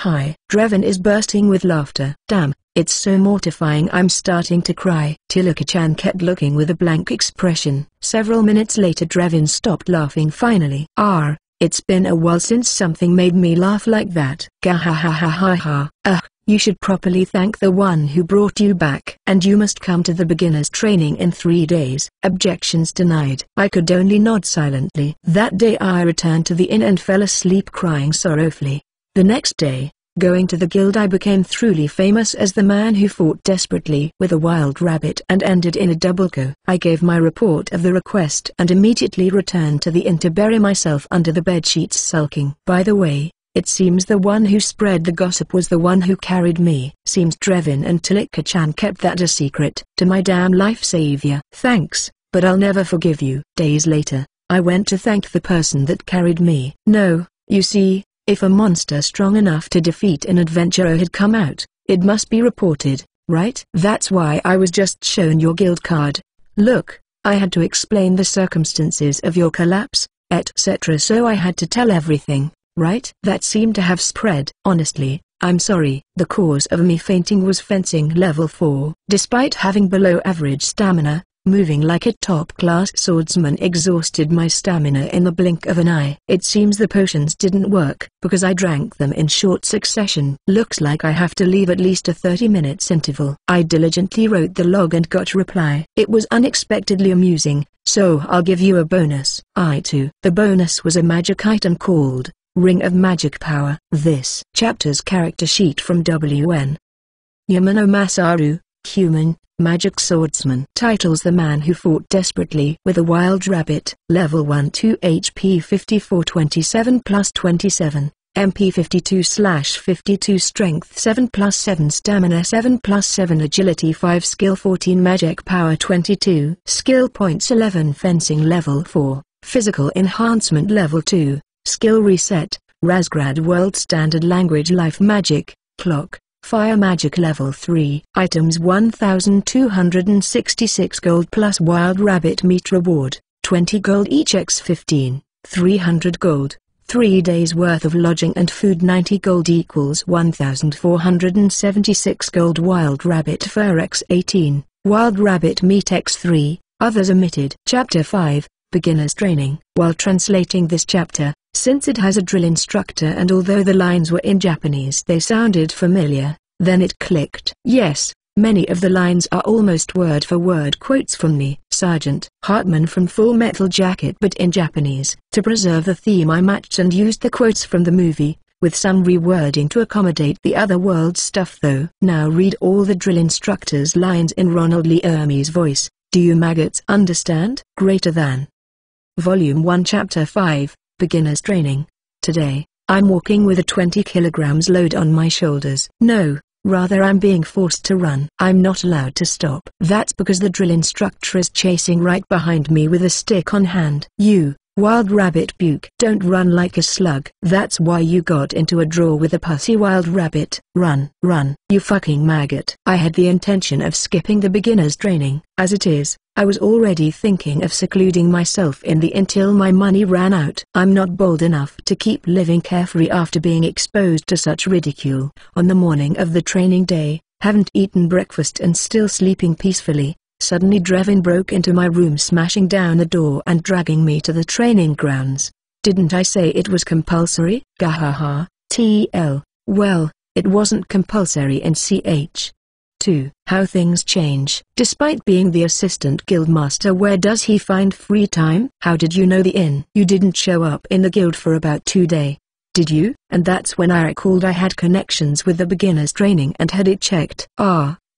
Hi. Drevin is bursting with laughter. Damn. It's so mortifying I'm starting to cry. Tilaka-chan kept looking with a blank expression. Several minutes later Drevin stopped laughing finally. It's been a while since something made me laugh like that. Gahahahaha. You should properly thank the one who brought you back. And you must come to the beginner's training in 3 days. Objections denied. I could only nod silently. That day I returned to the inn and fell asleep crying sorrowfully. The next day, going to the guild I became truly famous as the man who fought desperately with a wild rabbit and ended in a double KO. I gave my report of the request and immediately returned to the inn to bury myself under the bedsheets sulking. By the way, it seems the one who spread the gossip was the one who carried me. Seems Drevin and Tilaka-chan kept that a secret. To my damn life savior. Thanks, but I'll never forgive you. Days later, I went to thank the person that carried me. No, you see, if a monster strong enough to defeat an adventurer had come out, it must be reported, right? That's why I was just shown your guild card. Look, I had to explain the circumstances of your collapse, etc. So I had to tell everything, right? That seemed to have spread. Honestly, I'm sorry. The cause of me fainting was fencing level 4. Despite having below average stamina, moving like a top-class swordsman exhausted my stamina in the blink of an eye. It seems the potions didn't work, because I drank them in short succession. Looks like I have to leave at least a 30 minutes interval. I diligently wrote the log and got a reply. It was unexpectedly amusing, so I'll give you a bonus. The bonus was a magic item called Ring of Magic Power. This chapter's character sheet from WN. Yamano Masaru, human, magic swordsman. Titles: The Man Who Fought Desperately with a Wild Rabbit. Level 1 2 HP 54 27 plus 27, MP 52/52 Strength 7 plus 7 Stamina 7 plus 7 Agility 5 Skill 14 Magic Power 22 Skill Points 11 Fencing Level 4 Physical Enhancement Level 2 Skill Reset, Razgrad World Standard Language Life Magic, Clock, Fire Magic Level 3. Items 1266 gold plus Wild Rabbit Meat Reward, 20 gold each x 15, 300 gold, 3 days worth of lodging and food 90 gold equals 1476 gold Wild Rabbit Fur x 18, Wild Rabbit Meat x 3, others omitted. Chapter 5, Beginner's Training. While translating this chapter, since it has a drill instructor, and although the lines were in Japanese they sounded familiar. Then it clicked. Yes, many of the lines are almost word-for-word quotes from the Sergeant Hartman from Full Metal Jacket, but in Japanese. To preserve the theme I matched and used the quotes from the movie, with some rewording to accommodate the other world stuff though. Now read all the drill instructor's lines in Ronald Lee Ermey's voice. Do you maggots understand? Greater than. Volume 1 Chapter 5, Beginner's Training. Today, I'm walking with a 20 kilograms load on my shoulders. No, rather I'm being forced to run. I'm not allowed to stop. That's because the drill instructor is chasing right behind me with a stick on hand. You, wild rabbit buke. Don't run like a slug. That's why you got into a draw with a pussy wild rabbit. Run, run, you fucking maggot. I had the intention of skipping the beginner's training. As it is, I was already thinking of secluding myself in the until my money ran out. I'm not bold enough to keep living carefree after being exposed to such ridicule. On the morning of the training day, haven't eaten breakfast and still sleeping peacefully. Suddenly Drevin broke into my room, smashing down the door and dragging me to the training grounds. Didn't I say it was compulsory? Gahaha, TL. Well, it wasn't compulsory in CH. 2. How things change. Despite being the assistant guildmaster, where does he find free time? How did you know the inn? You didn't show up in the guild for about 2 days. Did you? And that's when I recalled I had connections with the beginner's training and had it checked.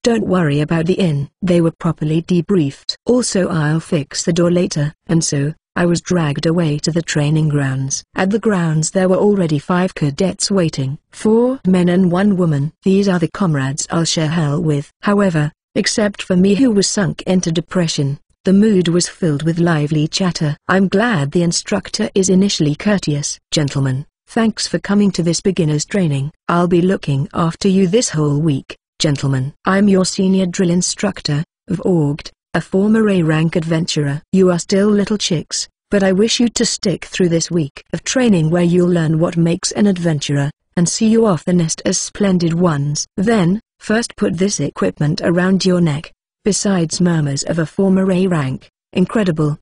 Don't worry about the inn. They were properly debriefed. Also I'll fix the door later. And so, I was dragged away to the training grounds. At the grounds there were already 5 cadets waiting. 4 men and 1 woman. These are the comrades I'll share hell with. However, except for me who was sunk into depression, the mood was filled with lively chatter. I'm glad the instructor is initially courteous. Gentlemen, thanks for coming to this beginner's training. I'll be looking after you this whole week. Gentlemen, I'm your senior drill instructor, Vorged, a former A-rank adventurer. You are still little chicks, but I wish you to stick through this week of training where you'll learn what makes an adventurer, and see you off the nest as splendid ones. Then, first put this equipment around your neck. Besides murmurs of a former A-rank, incredible.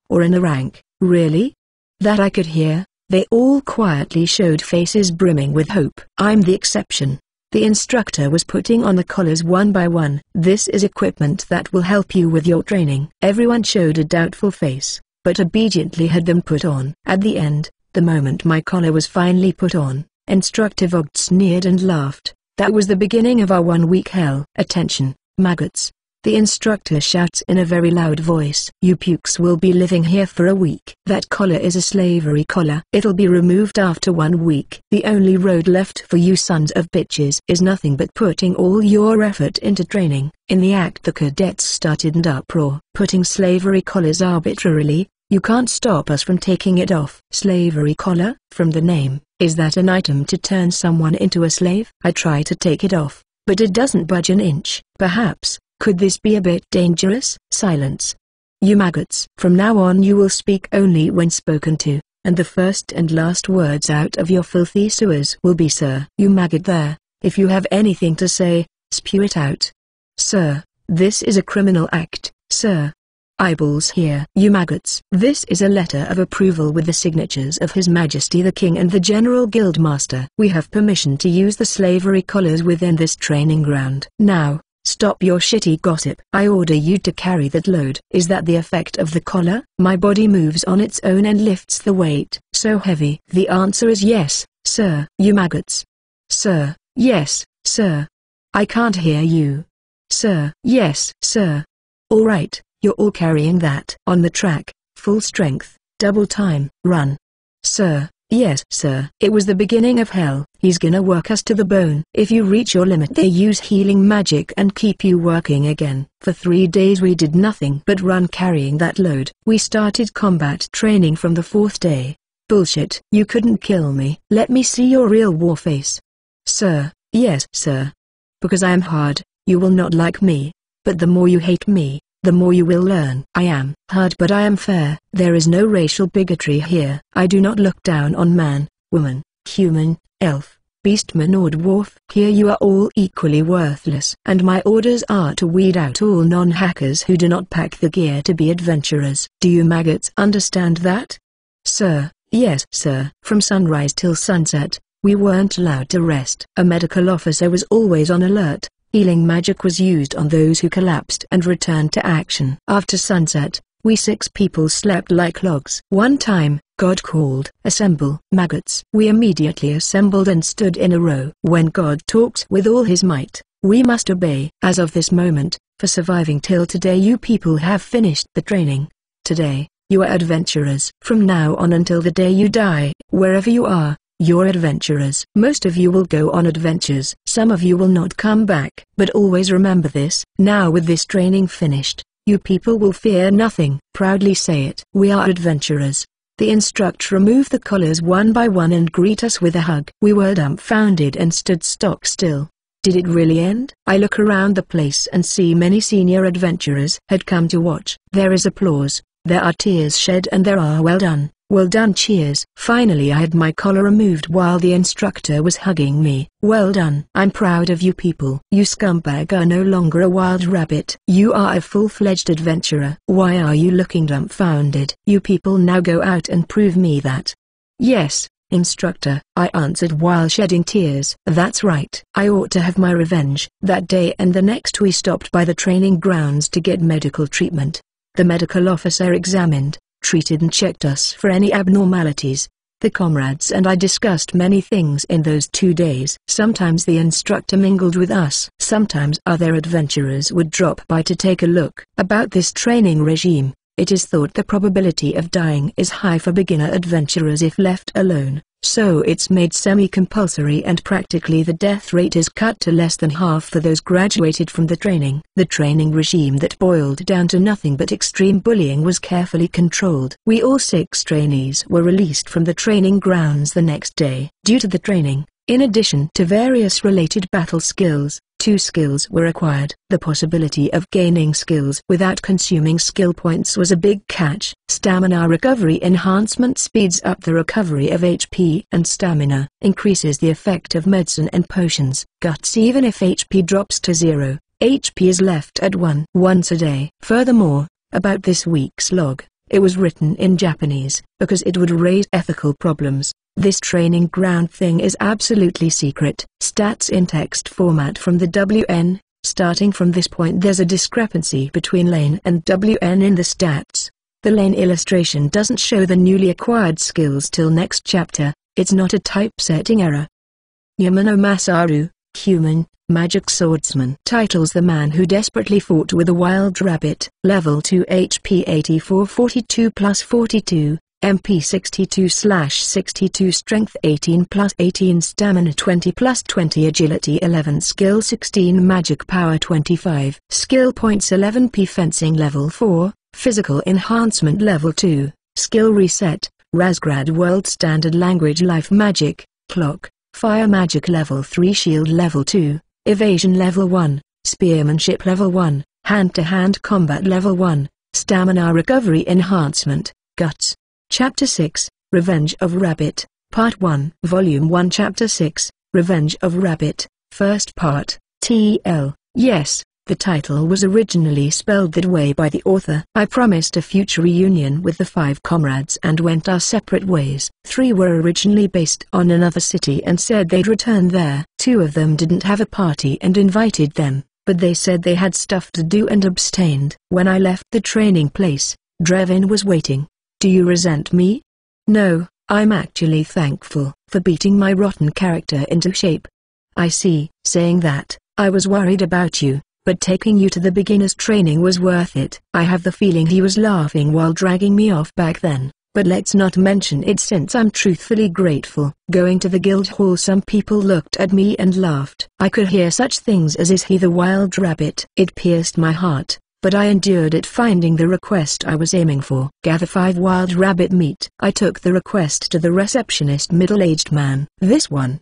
Or an A-rank, really? That I could hear, they all quietly showed faces brimming with hope. I'm the exception. The instructor was putting on the collars one by one. This is equipment that will help you with your training. Everyone showed a doubtful face, but obediently had them put on. At the end, the moment my collar was finally put on, Instructor Vogt sneered and laughed. That was the beginning of our 1-week hell. Attention, maggots. The instructor shouts in a very loud voice. You pukes will be living here for a week. That collar is a slavery collar. It'll be removed after 1 week. The only road left for you sons of bitches is nothing but putting all your effort into training. In the act the cadets started an uproar. Putting slavery collars arbitrarily? You can't stop us from taking it off. Slavery collar? From the name, is that an item to turn someone into a slave? I try to take it off, but it doesn't budge an inch. Perhaps. Could this be a bit dangerous? Silence. You maggots. From now on you will speak only when spoken to, and the first and last words out of your filthy sewers will be sir. You maggot there, if you have anything to say, spew it out. Sir, this is a criminal act, sir. Eyeballs here. You maggots. This is a letter of approval with the signatures of His Majesty the King and the General Guildmaster. We have permission to use the slavery collars within this training ground. Now, stop your shitty gossip. I order you to carry that load. Is that the effect of the collar? My body moves on its own and lifts the weight. So heavy. The answer is yes, sir. You maggots. Sir, yes, sir. I can't hear you. Sir, yes, sir. All right, you're all carrying that. On the track, full strength, double time, run. Sir. Yes, sir. It was the beginning of hell. He's gonna work us to the bone. If you reach your limit they use healing magic and keep you working again. For 3 days we did nothing but run carrying that load. We started combat training from the 4th day. Bullshit. You couldn't kill me. Let me see your real war face. Sir, yes, sir. Because I am hard, you will not like me. But the more you hate me, the more you will learn. I am hard but I am fair. There is no racial bigotry here. I do not look down on man, woman, human, elf, beastman or dwarf. Here you are all equally worthless. And my orders are to weed out all non-hackers who do not pack the gear to be adventurers. Do you maggots understand that? Sir, Yes, sir. From sunrise till sunset, we weren't allowed to rest. A medical officer was always on alert. Healing magic was used on those who collapsed and returned to action. After sunset, we 6 people slept like logs. One time, God called, "Assemble, maggots." We immediately assembled and stood in a row. When God talks with all his might, we must obey. As of this moment, for surviving till today, you people have finished the training. Today, you are adventurers. From now on until the day you die, wherever you are, you're adventurers. Most of you will go on adventures. Some of you will not come back. But always remember this. Now with this training finished, you people will fear nothing. Proudly say it. We are adventurers. The instructor removed the collars one by one and greet us with a hug. We were dumbfounded and stood stock still. Did it really end? I look around the place and see many senior adventurers had come to watch. There is applause, there are tears shed, and there are well done cheers. Finally I had my collar removed while the instructor was hugging me. Well done. I'm proud of you people. You scumbag are no longer a wild rabbit. You are a full-fledged adventurer. Why are you looking dumbfounded? You people now go out and prove me that. Yes, instructor, I answered while shedding tears. That's right. I ought to have my revenge. That day and the next we stopped by the training grounds to get medical treatment. The medical officer examined, treated and checked us for any abnormalities. The comrades and I discussed many things in those 2 days. Sometimes the instructor mingled with us. Sometimes other adventurers would drop by to take a look. About this training regime, it is thought the probability of dying is high for beginner adventurers if left alone. So it's made semi-compulsory and practically the death rate is cut to less than half for those graduated from the training. The training regime that boiled down to nothing but extreme bullying was carefully controlled. We all 6 trainees were released from the training grounds the next day. Due to the training, in addition to various related battle skills, 2 skills were acquired. The possibility of gaining skills without consuming skill points was a big catch. Stamina recovery enhancement speeds up the recovery of HP and stamina, increases the effect of medicine and potions. Guts. Even if HP drops to 0, HP is left at 1 once a day. Furthermore, about this week's log, it was written in Japanese, because it would raise ethical problems. This training ground thing is absolutely secret. Stats in text format from the WN. Starting from this point there's a discrepancy between lane and WN in the stats. The lane illustration doesn't show the newly acquired skills till next chapter. It's not a typesetting error. Yamano Masaru, human, magic swordsman. Titles: The Man Who Desperately Fought with a Wild Rabbit. Level 2 HP 84 42 plus 42. MP 62/62, Strength 18 plus 18, Stamina 20 plus 20, Agility 11, Skill 16, Magic Power 25, Skill Points 11p, Fencing Level 4, Physical Enhancement Level 2, Skill Reset, Razgrad World Standard Language, Life Magic, Clock, Fire Magic Level 3, Shield Level 2, Evasion Level 1, Spearmanship Level 1, Hand-to-Hand Combat Level 1, Stamina Recovery Enhancement, Guts. Chapter 6, Revenge of Rabbit, Part 1. Volume 1, Chapter 6, Revenge of Rabbit, First Part, TL. Yes, the title was originally spelled that way by the author. I promised a future reunion with the 5 comrades and went our separate ways. 3 were originally based on another city and said they'd return there. 2 of them didn't have a party and invited them, but they said they had stuff to do and abstained. When I left the training place, Drevin was waiting. Do you resent me? No, I'm actually thankful for beating my rotten character into shape. I see. Saying that, I was worried about you, but taking you to the beginner's training was worth it. I have the feeling he was laughing while dragging me off back then, but let's not mention it since I'm truthfully grateful. Going to the guild hall, some people looked at me and laughed. I could hear such things as, "Is he the wild rabbit?" It pierced my heart. But I endured it, finding the request I was aiming for. Gather 5 wild rabbit meat. I took the request to the receptionist, middle-aged man. This one.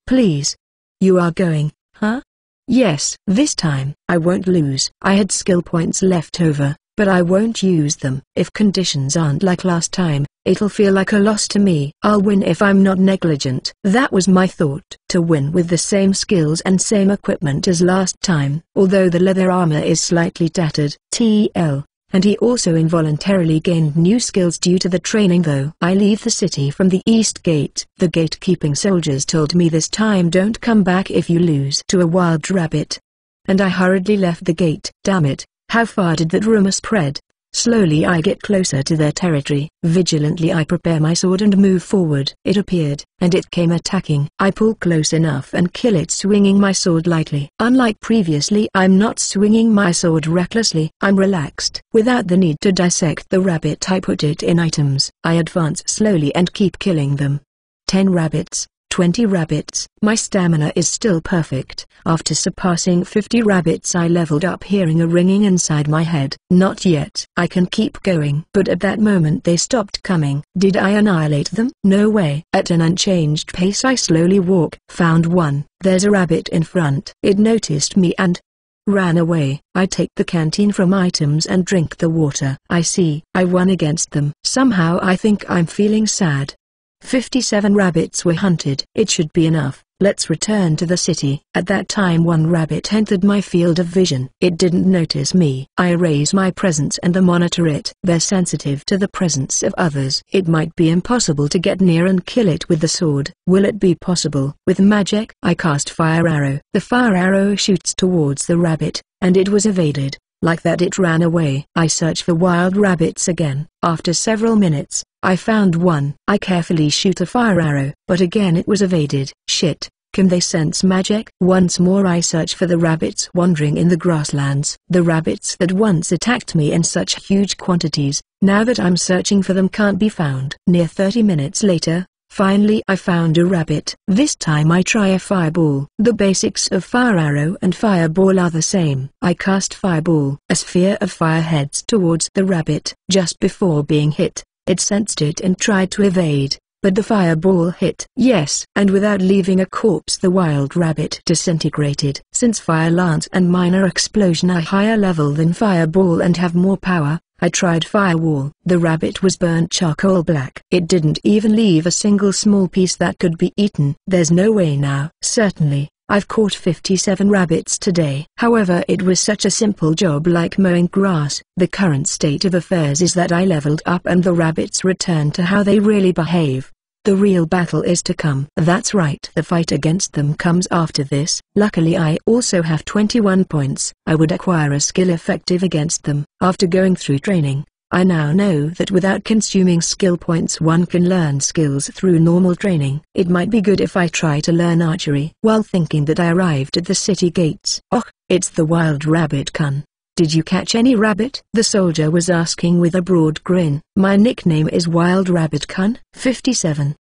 Please. You are going, huh? Yes. This time, I won't lose. I had skill points left over, but I won't use them. If conditions aren't like last time, it'll feel like a loss to me. I'll win if I'm not negligent. That was my thought. To win with the same skills and same equipment as last time. Although the leather armor is slightly tattered. TL. and he also involuntarily gained new skills due to the training though. I leave the city from the east gate. The gatekeeping soldiers told me this time don't come back if you lose to a wild rabbit. And I hurriedly left the gate. Damn it, how far did that rumor spread? Slowly I get closer to their territory. Vigilantly I prepare my sword and move forward. It appeared, and it came attacking. I pull close enough and kill it swinging my sword lightly. Unlike previously, I'm not swinging my sword recklessly. I'm relaxed. Without the need to dissect the rabbit, I put it in items. I advance slowly and keep killing them. 10 rabbits. 20 rabbits. My stamina is still perfect. After surpassing 50 rabbits I leveled up, hearing a ringing inside my head. Not yet. I can keep going. But at that moment they stopped coming. Did I annihilate them? No way. At an unchanged pace I slowly walk. Found one. There's a rabbit in front. It noticed me and ran away. I take the canteen from items and drink the water. I see. I won against them. Somehow I think I'm feeling sad. 57 rabbits were hunted. It should be enough. Let's return to the city. At that time one rabbit entered my field of vision. It didn't notice me. I erase my presence and the monitor it. They're sensitive to the presence of others. It might be impossible to get near and kill it with the sword. Will it be possible with magic? I cast fire arrow. The fire arrow shoots towards the rabbit, and it was evaded. Like that it ran away. I search for wild rabbits again. After several minutes, I found one. I carefully shoot a fire arrow, but again it was evaded. Shit, can they sense magic? Once more I search for the rabbits wandering in the grasslands. The rabbits that once attacked me in such huge quantities, now that I'm searching for them can't be found. Near 30 minutes later, finally I found a rabbit. This time I try a fireball. The basics of fire arrow and fireball are the same. I cast fireball. A sphere of fire heads towards the rabbit. Just before being hit, it sensed it and tried to evade, but the fireball hit. Yes, and without leaving a corpse the wild rabbit disintegrated. Since fire lance and minor explosion are higher level than fireball and have more power, I tried firewall. The rabbit was burnt charcoal black. It didn't even leave a single small piece that could be eaten. There's no way now. Certainly, I've caught 57 rabbits today. However, it was such a simple job like mowing grass. The current state of affairs is that I leveled up and the rabbits returned to how they really behave. The real battle is to come. That's right. The fight against them comes after this. Luckily I also have 21 points. I would acquire a skill effective against them. After going through training, I now know that without consuming skill points one can learn skills through normal training. It might be good if I try to learn archery. While thinking that I arrived at the city gates. Oh, it's the wild rabbit Kun. Did you catch any rabbit? The soldier was asking with a broad grin. My nickname is Wild Rabbit Kun. 57.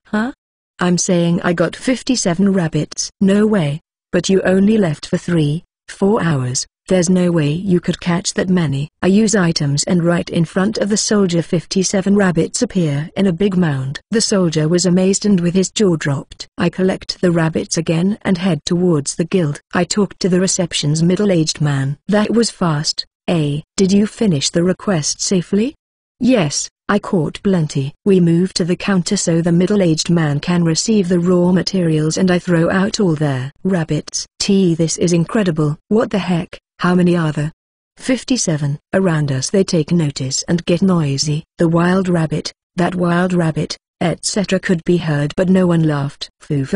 Huh? I'm saying I got 57 rabbits. No way. But you only left for 3-4 hours. There's no way you could catch that many. I use items and right in front of the soldier 57 rabbits appear in a big mound. The soldier was amazed and with his jaw dropped. I collect the rabbits again and head towards the guild. I talked to the reception's middle-aged man. That was fast. Did you finish the request safely? Yes, I caught plenty. We move to the counter so the middle-aged man can receive the raw materials and I throw out all their rabbits. This is incredible. What the heck? How many are there? 57. Around us they take notice and get noisy. The wild rabbit, that wild rabbit, etc. could be heard but no one laughed. Foo,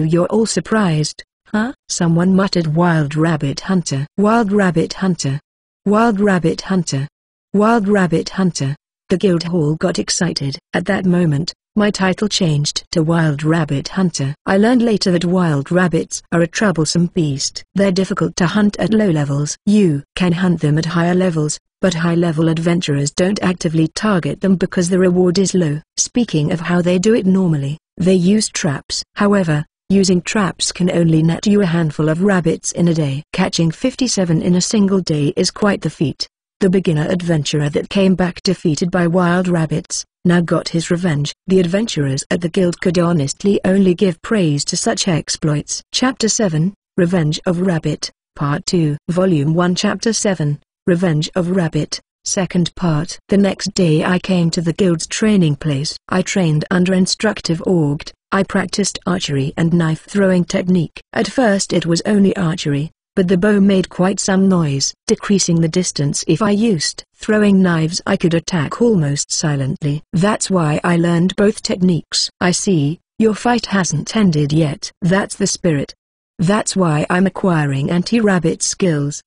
you're all surprised, huh? Someone muttered wild rabbit hunter. Wild rabbit hunter. Wild rabbit hunter. Wild rabbit hunter. The guild hall got excited. At that moment, my title changed to Wild Rabbit Hunter. I learned later that wild rabbits are a troublesome beast. They're difficult to hunt at low levels. You can hunt them at higher levels, but high-level adventurers don't actively target them because the reward is low. Speaking of how they do it normally, they use traps. However, using traps can only net you a handful of rabbits in a day. Catching 57 in a single day is quite the feat. The beginner adventurer that came back defeated by wild rabbits, now got his revenge. The adventurers at the guild could honestly only give praise to such exploits. Chapter 7, Revenge of Rabbit, Part 2. Volume 1 Chapter 7, Revenge of Rabbit, Second Part. The next day I came to the guild's training place. I trained under instructive Augt. I practiced archery and knife throwing technique. At first it was only archery, but the bow made quite some noise, decreasing the distance. If I used throwing knives I could attack almost silently. That's why I learned both techniques. I see, your fight hasn't ended yet. That's the spirit. That's why I'm acquiring anti-rabbit skills.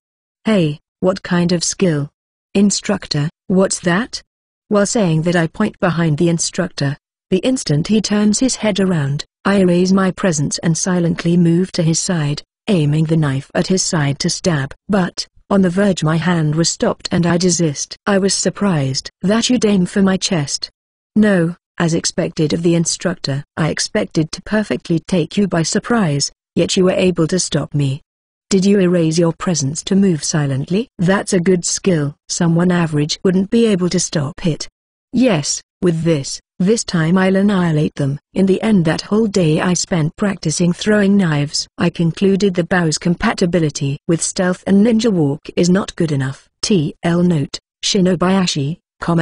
Hey, what kind of skill? Instructor, what's that? While saying that I point behind the instructor. The instant he turns his head around, I erase my presence and silently move to his side, aiming the knife at his side to stab. But, on the verge my hand was stopped and I desist. I was surprised that you'd aim for my chest. No, as expected of the instructor. I expected to perfectly take you by surprise, yet you were able to stop me. Did you erase your presence to move silently? That's a good skill. Someone average wouldn't be able to stop it. Yes, with this time I'll annihilate them. In the end, that whole day I spent practicing throwing knives. I concluded the bow's compatibility with stealth and ninja walk is not good enough. TL note, Shinobayashi,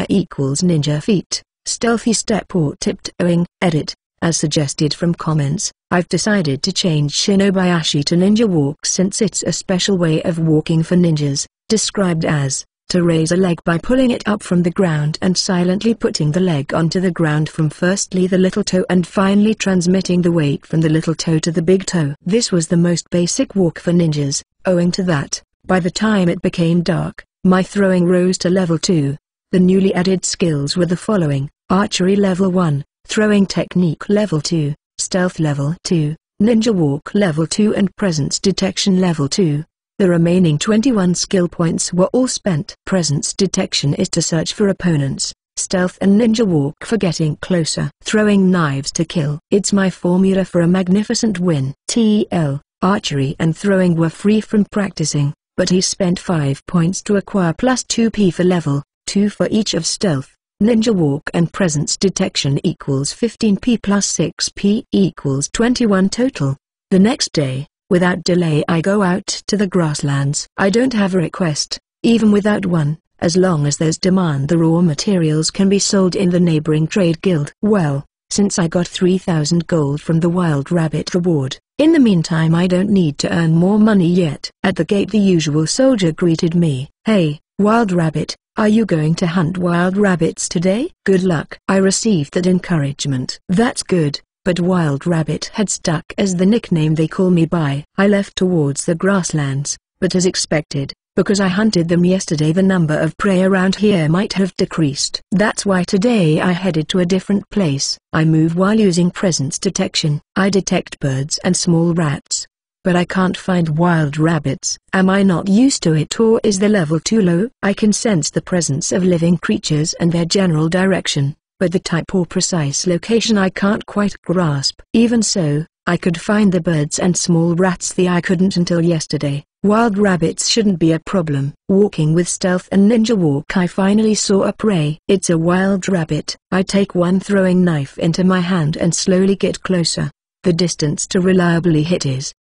equals ninja feet, stealthy step or tiptoeing. Edit, as suggested from comments, I've decided to change Shinobayashi to ninja walk since it's a special way of walking for ninjas, described as to raise a leg by pulling it up from the ground and silently putting the leg onto the ground from firstly the little toe and finally transmitting the weight from the little toe to the big toe. This was the most basic walk for ninjas. Owing to that, by the time it became dark, my throwing rose to level 2. The newly added skills were the following: archery level 1, throwing technique level 2, stealth level 2, ninja walk level 2 and presence detection level 2. The remaining 21 skill points were all spent. Presence detection is to search for opponents, stealth and ninja walk for getting closer. Throwing knives to kill. It's my formula for a magnificent win. TL, archery and throwing were free from practicing, but he spent 5 points to acquire plus 2p for level 2 for each of stealth, ninja walk and presence detection equals 15p plus 6p equals 21 total. The next day, without delay I go out to the grasslands. I don't have a request, even without one, as long as there's demand the raw materials can be sold in the neighboring trade guild. Well, since I got 3,000 gold from the wild rabbit reward, in the meantime I don't need to earn more money yet. At the gate the usual soldier greeted me. Hey, wild rabbit, are you going to hunt wild rabbits today? Good luck. I received that encouragement. That's good. But Wild Rabbit had stuck as the nickname they call me by. I left towards the grasslands, but as expected, because I hunted them yesterday the number of prey around here might have decreased. That's why today I headed to a different place. I move while using presence detection. I detect birds and small rats, but I can't find wild rabbits. Am I not used to it, or is the level too low? I can sense the presence of living creatures and their general direction, but the type or precise location I can't quite grasp. Even so, I could find the birds and small rats. The I couldn't until yesterday. Wild rabbits shouldn't be a problem. Walking with stealth and ninja walk I finally saw a prey. It's a wild rabbit. I take one throwing knife into my hand and slowly get closer. The distance to reliably hit is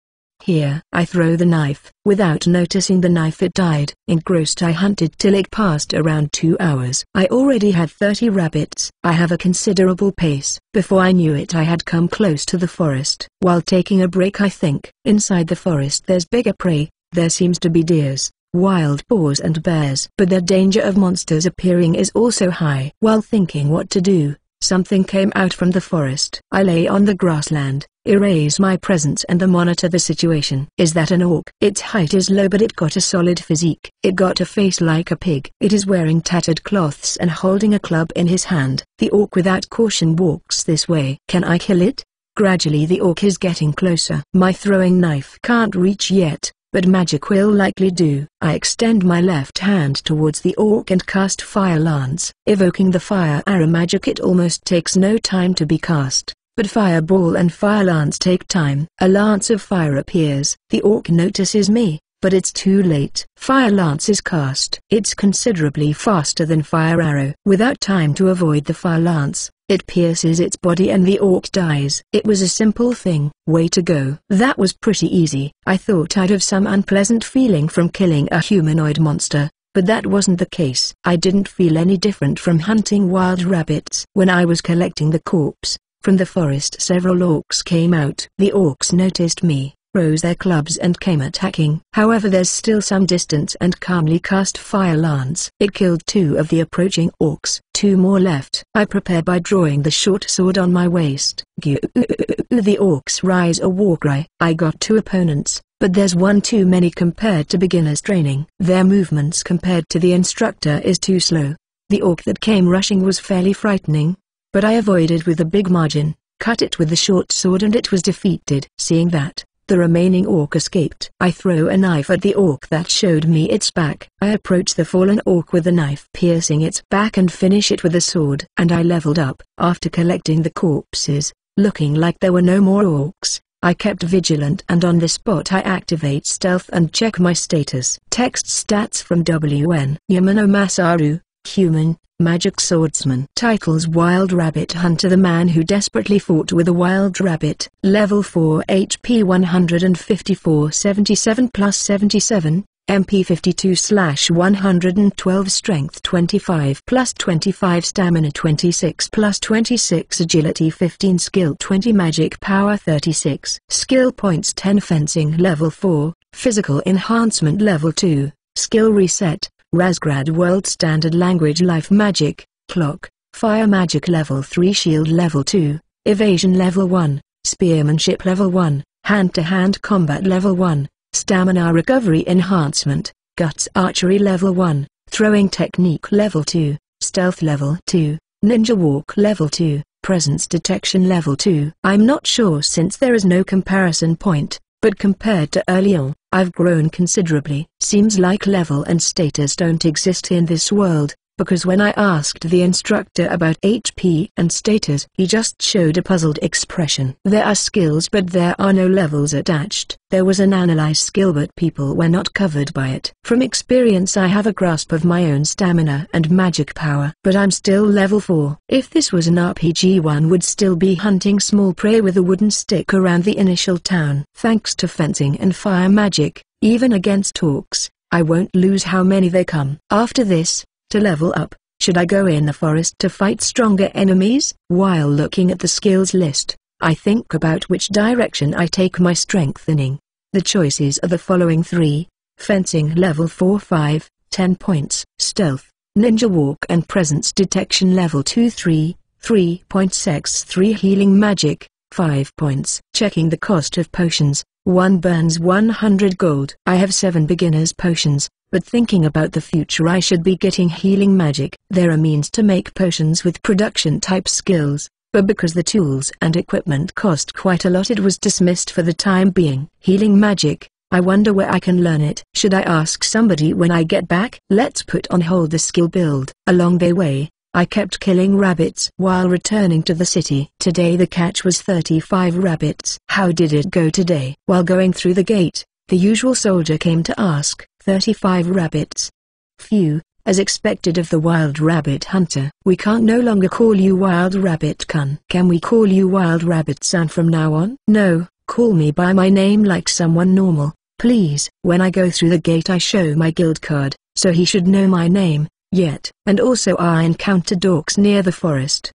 here. I throw the knife. Without noticing the knife it died. Engrossed I hunted till it passed around 2 hours. I already had 30 rabbits. I have a considerable pace. Before I knew it I had come close to the forest. While taking a break I think, inside the forest there's bigger prey. There seems to be deers, wild boars and bears. But the danger of monsters appearing is also high. While thinking what to do, something came out from the forest. I lay on the grassland, erase my presence and monitor the situation. Is that an orc? Its height is low but it got a solid physique. It got a face like a pig. It is wearing tattered cloths and holding a club in his hand. The orc without caution walks this way. Can I kill it? Gradually the orc is getting closer. My throwing knife can't reach yet, but magic will likely do. I extend my left hand towards the orc and cast Fire Lance. Evoking the fire arrow magic, it almost takes no time to be cast, but Fireball and Fire Lance take time. A lance of fire appears. The orc notices me, but it's too late. Fire Lance is cast. It's considerably faster than Fire Arrow. Without time to avoid the Fire Lance, it pierces its body and the orc dies. It was a simple thing. Way to go. That was pretty easy. I thought I'd have some unpleasant feeling from killing a humanoid monster, but that wasn't the case. I didn't feel any different from hunting wild rabbits. When I was collecting the corpse, from the forest several orcs came out. The orcs noticed me, rose their clubs and came attacking. However, there's still some distance and calmly cast Fire Lance. It killed 2 of the approaching orcs. 2 more left. I prepared by drawing the short sword on my waist. The orcs rise a war cry. I got 2 opponents, but there's one too many compared to beginners training. Their movements compared to the instructor is too slow. The orc that came rushing was fairly frightening, but I avoided with a big margin, cut it with the short sword and it was defeated. Seeing that, the remaining orc escaped. I throw a knife at the orc that showed me its back. I approach the fallen orc with a knife, piercing its back and finish it with a sword. And I leveled up. After collecting the corpses, looking like there were no more orcs, I kept vigilant and on the spot I activate stealth and check my status. Text stats from WN. Yamano Masaru, human, magic swordsman. Titles: Wild Rabbit Hunter, the man who desperately fought with a wild rabbit. Level 4 HP 154 77 plus 77, MP 52/112, Strength 25 plus 25, Stamina 26 plus 26, Agility 15, Skill 20, Magic Power 36. Skill points 10. Fencing Level 4, Physical Enhancement Level 2, Skill Reset, Razgrad World Standard Language Life Magic, Clock, Fire Magic Level 3, Shield Level 2, Evasion Level 1, Spearmanship Level 1, Hand-to-Hand Combat Level 1, Stamina Recovery Enhancement, Guts Archery Level 1, Throwing Technique Level 2, Stealth Level 2, Ninja Walk Level 2, Presence Detection Level 2. I'm not sure since there is no comparison point, but compared to earlier, I've grown considerably. Seems like level and status don't exist in this world, because when I asked the instructor about HP and status, he just showed a puzzled expression. There are skills but there are no levels attached. There was an analyze skill but people were not covered by it. From experience I have a grasp of my own stamina and magic power, but I'm still level 4. If this was an RPG, one would still be hunting small prey with a wooden stick around the initial town. Thanks to fencing and fire magic, even against orcs, I won't lose how many they come. After this, to level up, should I go in the forest to fight stronger enemies? While looking at the skills list, I think about which direction I take my strengthening. The choices are the following 3: Fencing Level 4 5, 10 points. Stealth, Ninja Walk and Presence Detection Level 2 3, 3 points. X3 Healing Magic, 5 points. Checking the cost of potions, 1 burns 100 gold. I have 7 beginners potions, but thinking about the future I should be getting healing magic. There are means to make potions with production type skills, but because the tools and equipment cost quite a lot it was dismissed for the time being. Healing magic, I wonder where I can learn it. Should I ask somebody when I get back? Let's put on hold the skill build. Along the way, I kept killing rabbits while returning to the city. Today the catch was 35 rabbits. How did it go today? While going through the gate, the usual soldier came to ask. 35 rabbits. Phew, as expected of the wild rabbit hunter. We can't no longer call you Wild Rabbit Kun. Can we call you Wild Rabbit San from now on? No, call me by my name like someone normal, please. When I go through the gate I show my guild card, so he should know my name, yet. And also I encountered orcs near the forest.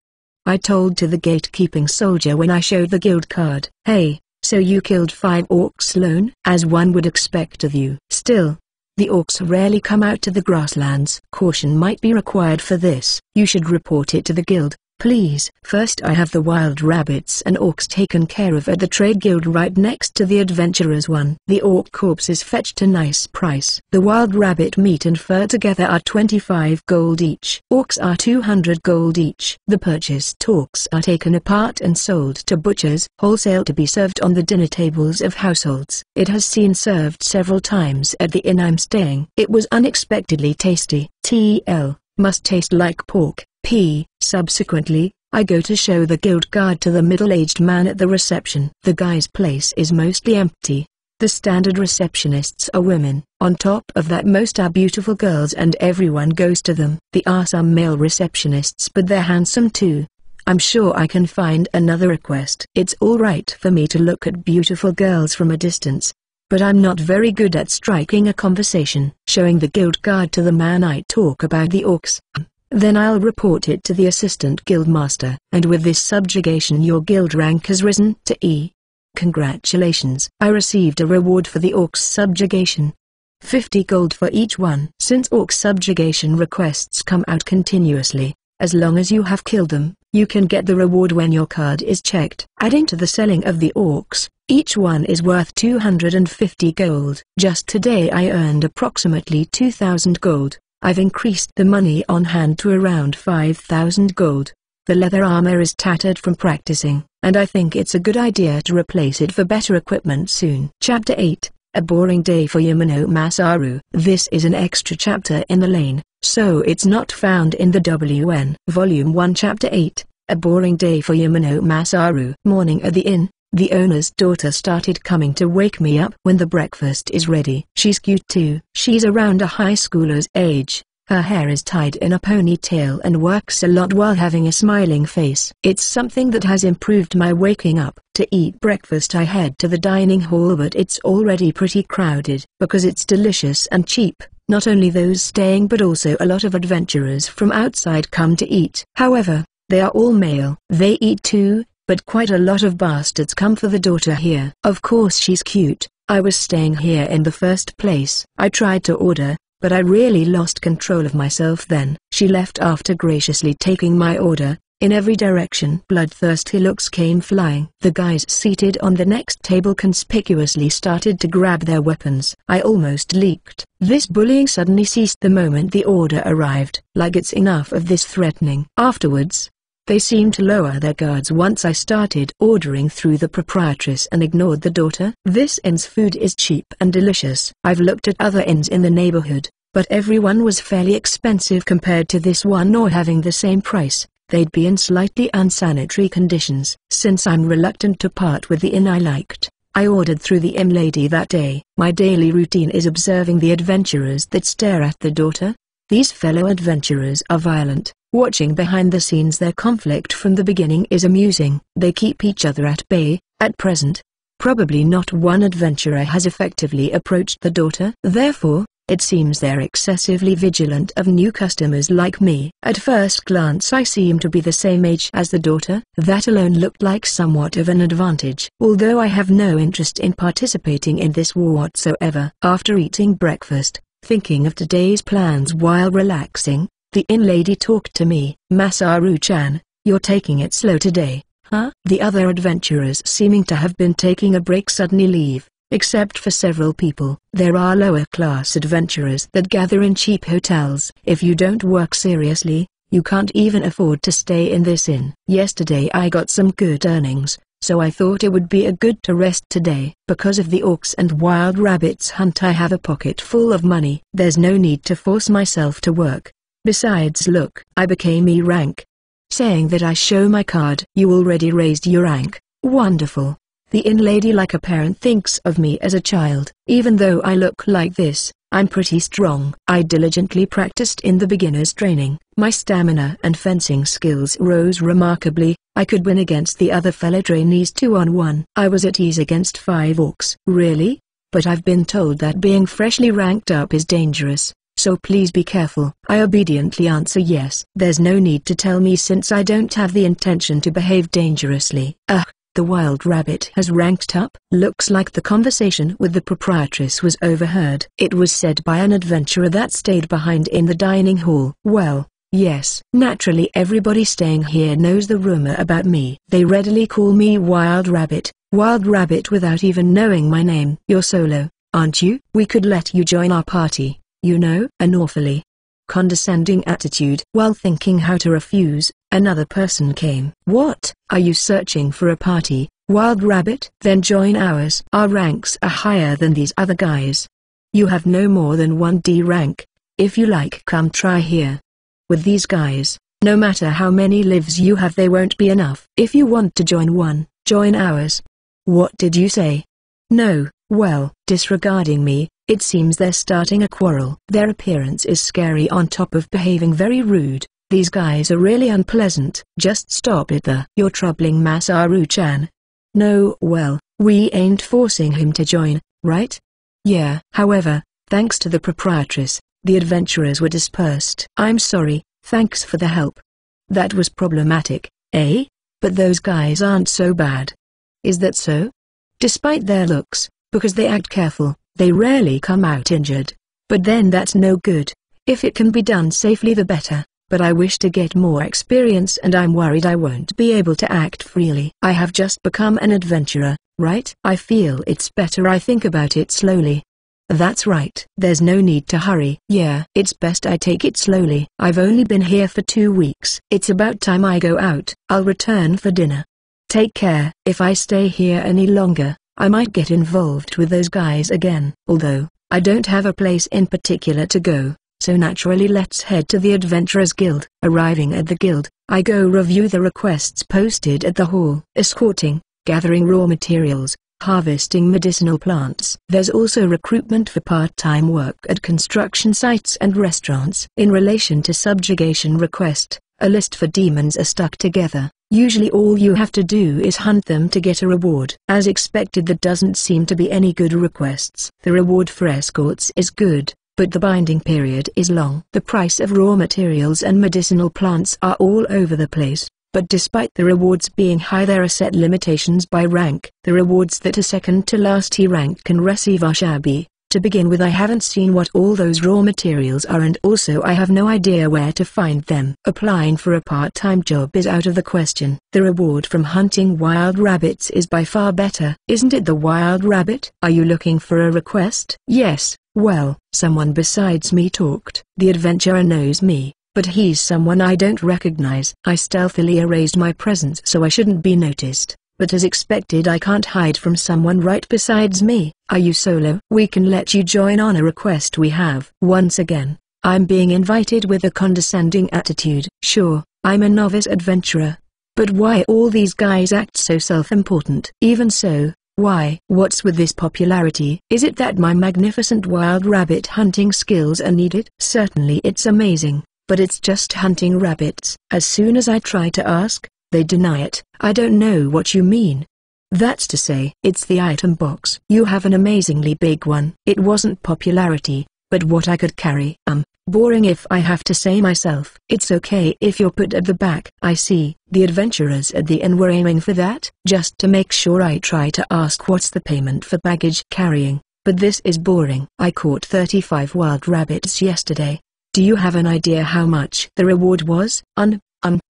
I told to the gatekeeping soldier when I showed the guild card. Hey, so you killed 5 orcs alone? As one would expect of you. Still, the orcs rarely come out to the grasslands. Caution might be required for this. You should report it to the guild, please. First I have the wild rabbits and orcs taken care of at the trade guild right next to the adventurers one. The orc corpses fetched a nice price. The wild rabbit meat and fur together are 25 gold each. Orcs are 200 gold each. The purchased orcs are taken apart and sold to butchers wholesale to be served on the dinner tables of households. It has seen served several times at the inn I'm staying. It was unexpectedly tasty. TL, must taste like pork. Subsequently, I go to show the guild card to the middle-aged man at the reception. The guy's place is mostly empty. The standard receptionists are women. On top of that most are beautiful girls and everyone goes to them. There are some male receptionists but they're handsome too. I'm sure I can find another request. It's alright for me to look at beautiful girls from a distance, but I'm not very good at striking a conversation. Showing the guild card to the man I talk about the orcs. Then I'll report it to the assistant guildmaster. And with this subjugation your guild rank has risen to E. Congratulations. I received a reward for the orc's subjugation. 50 gold for each one. Since orc subjugation requests come out continuously, as long as you have killed them, you can get the reward when your card is checked. Adding to the selling of the orcs, each one is worth 250 gold. Just today I earned approximately 2,000 gold. I've increased the money on hand to around 5,000 gold. The leather armor is tattered from practicing, and I think it's a good idea to replace it for better equipment soon. Chapter 8. A boring day for Yamano Masaru. This is an extra chapter in the lane, so it's not found in the WN. Volume 1 Chapter 8. A boring day for Yamano Masaru. Morning at the inn, the owner's daughter started coming to wake me up when the breakfast is ready. She's cute too. She's around a high schooler's age. Her hair is tied in a ponytail and works a lot while having a smiling face. It's something that has improved my waking up. To eat breakfast I head to the dining hall, but it's already pretty crowded. Because it's delicious and cheap, not only those staying but also a lot of adventurers from outside come to eat. However, they are all male. They eat too, but quite a lot of bastards come for the daughter here. Of course she's cute. I was staying here in the first place. I tried to order, but I really lost control of myself then. She left after graciously taking my order. In every direction bloodthirsty looks came flying. The guys seated on the next table conspicuously started to grab their weapons. I almost leaked. This bullying suddenly ceased the moment the order arrived. Like it's enough of this threatening. Afterwards, they seemed to lower their guards once I started ordering through the proprietress and ignored the daughter. This inn's food is cheap and delicious. I've looked at other inns in the neighborhood, but everyone was fairly expensive compared to this one, or having the same price, they'd be in slightly unsanitary conditions. Since I'm reluctant to part with the inn I liked, I ordered through the inn lady that day. My daily routine is observing the adventurers that stare at the daughter. These fellow adventurers are violent. Watching behind the scenes their conflict from the beginning is amusing. They keep each other at bay. At present, probably not one adventurer has effectively approached the daughter. Therefore, it seems they're excessively vigilant of new customers like me. At first glance I seem to be the same age as the daughter. That alone looked like somewhat of an advantage. Although I have no interest in participating in this war whatsoever. After eating breakfast, thinking of today's plans while relaxing, the inn lady talked to me. Masaru-chan, you're taking it slow today, huh? The other adventurers seeming to have been taking a break suddenly leave, except for several people. There are lower-class adventurers that gather in cheap hotels. If you don't work seriously, you can't even afford to stay in this inn. Yesterday I got some good earnings, so I thought it would be a good to rest today. Because of the orcs and wild rabbits hunt I have a pocket full of money. There's no need to force myself to work. Besides look, I became E rank. Saying that I show my card. You already raised your rank. Wonderful. The inn lady like a parent thinks of me as a child. Even though I look like this, I'm pretty strong. I diligently practiced in the beginner's training. My stamina and fencing skills rose remarkably. I could win against the other fellow trainees 2-on-1. I was at ease against 5 orcs. Really? But I've been told that being freshly ranked up is dangerous. So please be careful. I obediently answer yes. There's no need to tell me since I don't have the intention to behave dangerously. The wild rabbit has ranked up. Looks like the conversation with the proprietress was overheard. It was said by an adventurer that stayed behind in the dining hall. Well, yes. Naturally everybody staying here knows the rumor about me. They readily call me Wild Rabbit without even knowing my name. You're solo, aren't you? We could let you join our party. You know, an awfully condescending attitude. While thinking how to refuse, another person came. What? Are you searching for a party, Wild Rabbit? Then join ours. Our ranks are higher than these other guys. You have no more than 1D rank. If you like, come try here. With these guys, no matter how many lives you have, they won't be enough. If you want to join ours. What did you say? No. Well, disregarding me, it seems they're starting a quarrel. Their appearance is scary on top of behaving very rude. These guys are really unpleasant. Just stop it there. You're troubling Masaru-chan. No, well, we ain't forcing him to join, right? Yeah. However, thanks to the proprietress, the adventurers were dispersed. I'm sorry, thanks for the help. That was problematic, eh? But those guys aren't so bad. Is that so? despite their looks, because they act careful, they rarely come out injured. But then that's no good. If it can be done safely the better, but I wish to get more experience and I'm worried I won't be able to act freely. I have just become an adventurer, right? I feel it's better I think about it slowly. That's right. There's no need to hurry. Yeah, it's best I take it slowly. I've only been here for 2 weeks. It's about time I go out. I'll return for dinner. Take care. If I stay here any longer, I might get involved with those guys again. Although, I don't have a place in particular to go, so naturally let's head to the Adventurers Guild. Arriving at the guild, I go review the requests posted at the hall. Escorting, gathering raw materials, harvesting medicinal plants. There's also recruitment for part-time work at construction sites and restaurants. In relation to subjugation request, a list for demons are stuck together. Usually all you have to do is hunt them to get a reward. As expected, there doesn't seem to be any good requests. The reward for escorts is good, but the binding period is long. The price of raw materials and medicinal plants are all over the place. But despite the rewards being high, there are set limitations by rank. The rewards that a second to last T rank can receive are shabby. To begin with, I haven't seen what all those raw materials are, and also I have no idea where to find them. Applying for a part-time job is out of the question. The reward from hunting wild rabbits is by far better. Isn't it the wild rabbit? Are you looking for a request? Yes, well, someone besides me talked. The adventurer knows me, but he's someone I don't recognize. I stealthily erased my presence so I shouldn't be noticed, but as expected I can't hide from someone right besides me. Are you solo? We can let you join on a request we have. Once again, I'm being invited with a condescending attitude. Sure, I'm a novice adventurer. But why all these guys act so self-important? Even so, why? What's with this popularity? Is it that my magnificent wild rabbit hunting skills are needed? Certainly it's amazing, but it's just hunting rabbits. As soon as I try to ask, they deny it. I don't know what you mean. That's to say, it's the item box. You have an amazingly big one. It wasn't popularity, but what I could carry. Boring if I have to say myself. It's okay if you're put at the back. I see. The adventurers at the inn were aiming for that. Just to make sure, I try to ask what's the payment for baggage carrying, but this is boring. I caught 35 wild rabbits yesterday. Do you have an idea how much the reward was?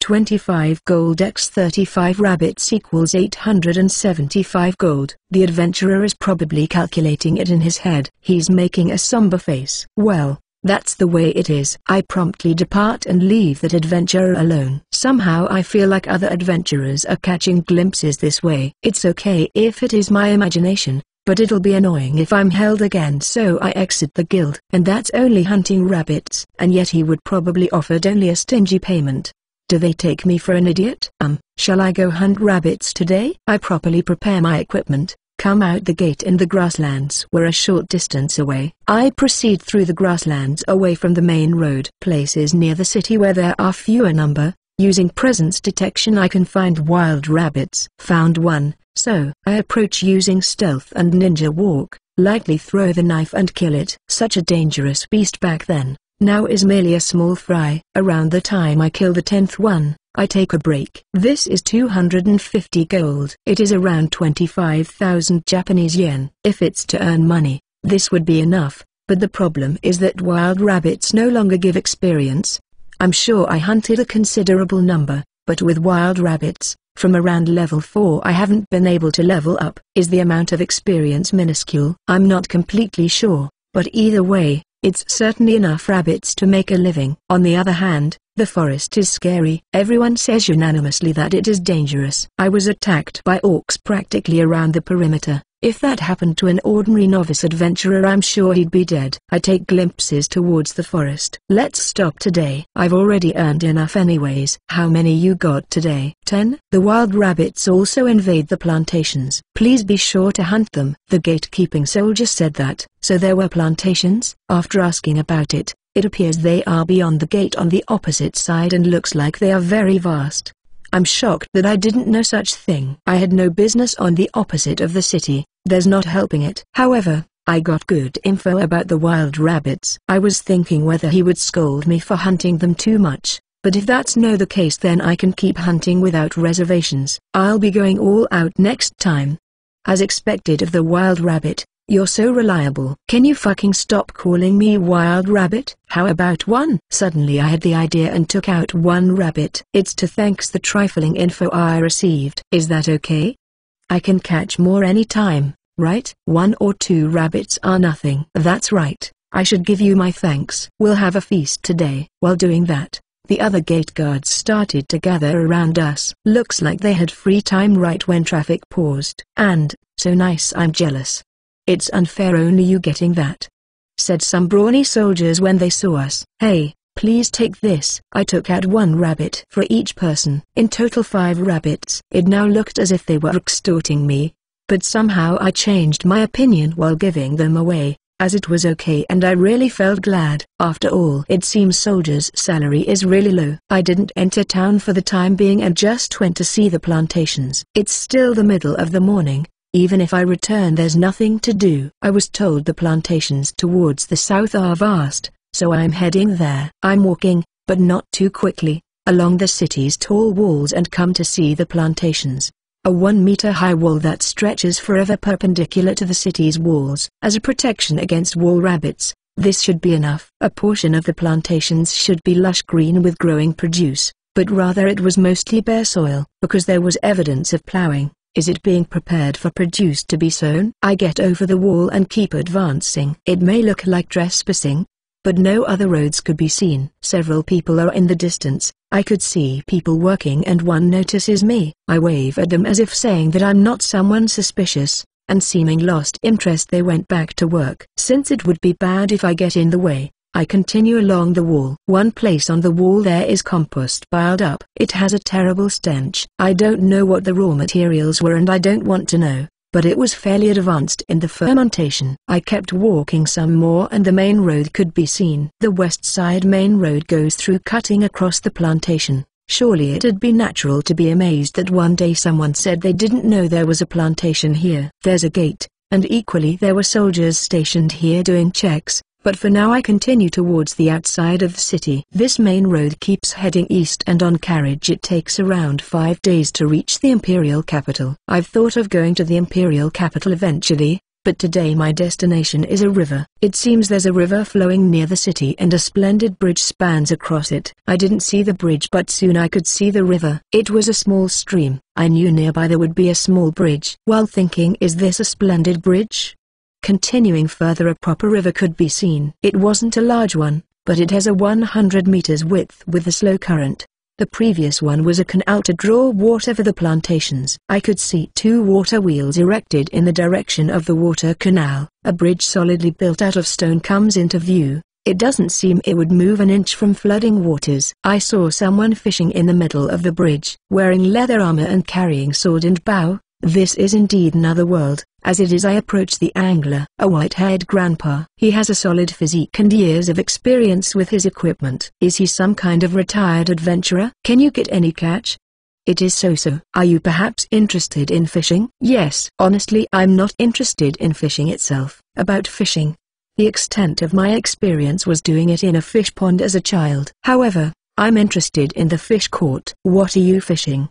25 gold x 35 rabbits equals 875 gold. The adventurer is probably calculating it in his head. He's making a somber face. Well, that's the way it is. I promptly depart and leave that adventurer alone. Somehow I feel like other adventurers are catching glimpses this way. It's okay if it is my imagination, but it'll be annoying if I'm held again, so I exit the guild. And that's only hunting rabbits. And yet he would probably offered only a stingy payment. Do they take me for an idiot? Shall I go hunt rabbits today? I properly prepare my equipment, come out the gate, and the grasslands were a short distance away. I proceed through the grasslands away from the main road. Places near the city where there are fewer number. Using presence detection I can find wild rabbits. Found one, so I approach using stealth and ninja walk, lightly throw the knife and kill it. Such a dangerous beast back then. Now is merely a small fry. Around the time I kill the 10th one, I take a break. This is 250 gold. It is around 25,000 Japanese yen. If it's to earn money, this would be enough, but the problem is that wild rabbits no longer give experience. I'm sure I hunted a considerable number, but with wild rabbits, from around level 4 I haven't been able to level up. Is the amount of experience minuscule? I'm not completely sure, but either way, it's certainly enough rabbits to make a living. On the other hand, the forest is scary. Everyone says unanimously that it is dangerous. I was attacked by orcs practically around the perimeter. If that happened to an ordinary novice adventurer, I'm sure he'd be dead. I take glimpses towards the forest. Let's stop today. I've already earned enough anyways. How many you got today? 10. The wild rabbits also invade the plantations. Please be sure to hunt them. The gatekeeping soldier said that, so there were plantations? After asking about it, it appears they are beyond the gate on the opposite side and looks like they are very vast. I'm shocked that I didn't know such thing. I had no business on the opposite of the city. There's not helping it. However, I got good info about the wild rabbits. I was thinking whether he would scold me for hunting them too much, but if that's no the case, then I can keep hunting without reservations. I'll be going all out next time. As expected of the wild rabbit, you're so reliable. Can you fucking stop calling me wild rabbit? How about one? Suddenly I had the idea and took out one rabbit. It's to thanks the trifling info I received. Is that okay? I can catch more any time, right? 1 or 2 rabbits are nothing. That's right. I should give you my thanks. We'll have a feast today. While doing that, the other gate guards started to gather around us. Looks like they had free time right when traffic paused. And, so nice, I'm jealous. It's unfair only you getting that, said some brawny soldiers when they saw us. Hey, please take this. I took out 1 rabbit for each person. In total 5 rabbits. It now looked as if they were extorting me, but somehow I changed my opinion while giving them away, as it was okay and I really felt glad. After all, it seems soldiers' salary is really low. I didn't enter town for the time being and just went to see the plantations. It's still the middle of the morning. Even if I return there's nothing to do. I was told the plantations towards the south are vast, so I'm heading there. I'm walking, but not too quickly, along the city's tall walls and come to see the plantations. A 1-meter-high wall that stretches forever perpendicular to the city's walls. As a protection against wall rabbits, this should be enough. A portion of the plantations should be lush green with growing produce, but rather it was mostly bare soil, because there was evidence of plowing. Is it being prepared for produce to be sown? I get over the wall and keep advancing. It may look like trespassing, but no other roads could be seen. Several people are in the distance. I could see people working and one notices me. I wave at them as if saying that I'm not someone suspicious, and seeming lost interest they went back to work. Since it would be bad if I get in the way, I continue along the wall. One place on the wall there is compost piled up. It has a terrible stench. I don't know what the raw materials were and I don't want to know, but it was fairly advanced in the fermentation. I kept walking some more and the main road could be seen. The west side main road goes through cutting across the plantation. Surely it'd be natural to be amazed that one day someone said they didn't know there was a plantation here. There's a gate, and equally there were soldiers stationed here doing checks. But for now I continue towards the outside of the city. This main road keeps heading east and on carriage it takes around 5 days to reach the imperial capital. I've thought of going to the imperial capital eventually, but today my destination is a river. It seems there's a river flowing near the city and a splendid bridge spans across it. I didn't see the bridge but soon I could see the river. It was a small stream. I knew nearby there would be a small bridge. While thinking, is this a splendid bridge? Continuing further a proper river could be seen. It wasn't a large one, but it has a 100 meters width with a slow current. The previous one was a canal to draw water for the plantations. I could see 2 water wheels erected in the direction of the water canal. A bridge solidly built out of stone comes into view. It doesn't seem it would move an inch from flooding waters. I saw someone fishing in the middle of the bridge, wearing leather armor and carrying sword and bow. This is indeed another world. As it is I approach the angler, a white-haired grandpa. He has a solid physique and years of experience with his equipment. Is he some kind of retired adventurer? Can you get any catch? It is so-so. Are you perhaps interested in fishing? Yes. Honestly, I'm not interested in fishing itself. About fishing, the extent of my experience was doing it in a fish pond as a child. However, I'm interested in the fish caught. What are you fishing?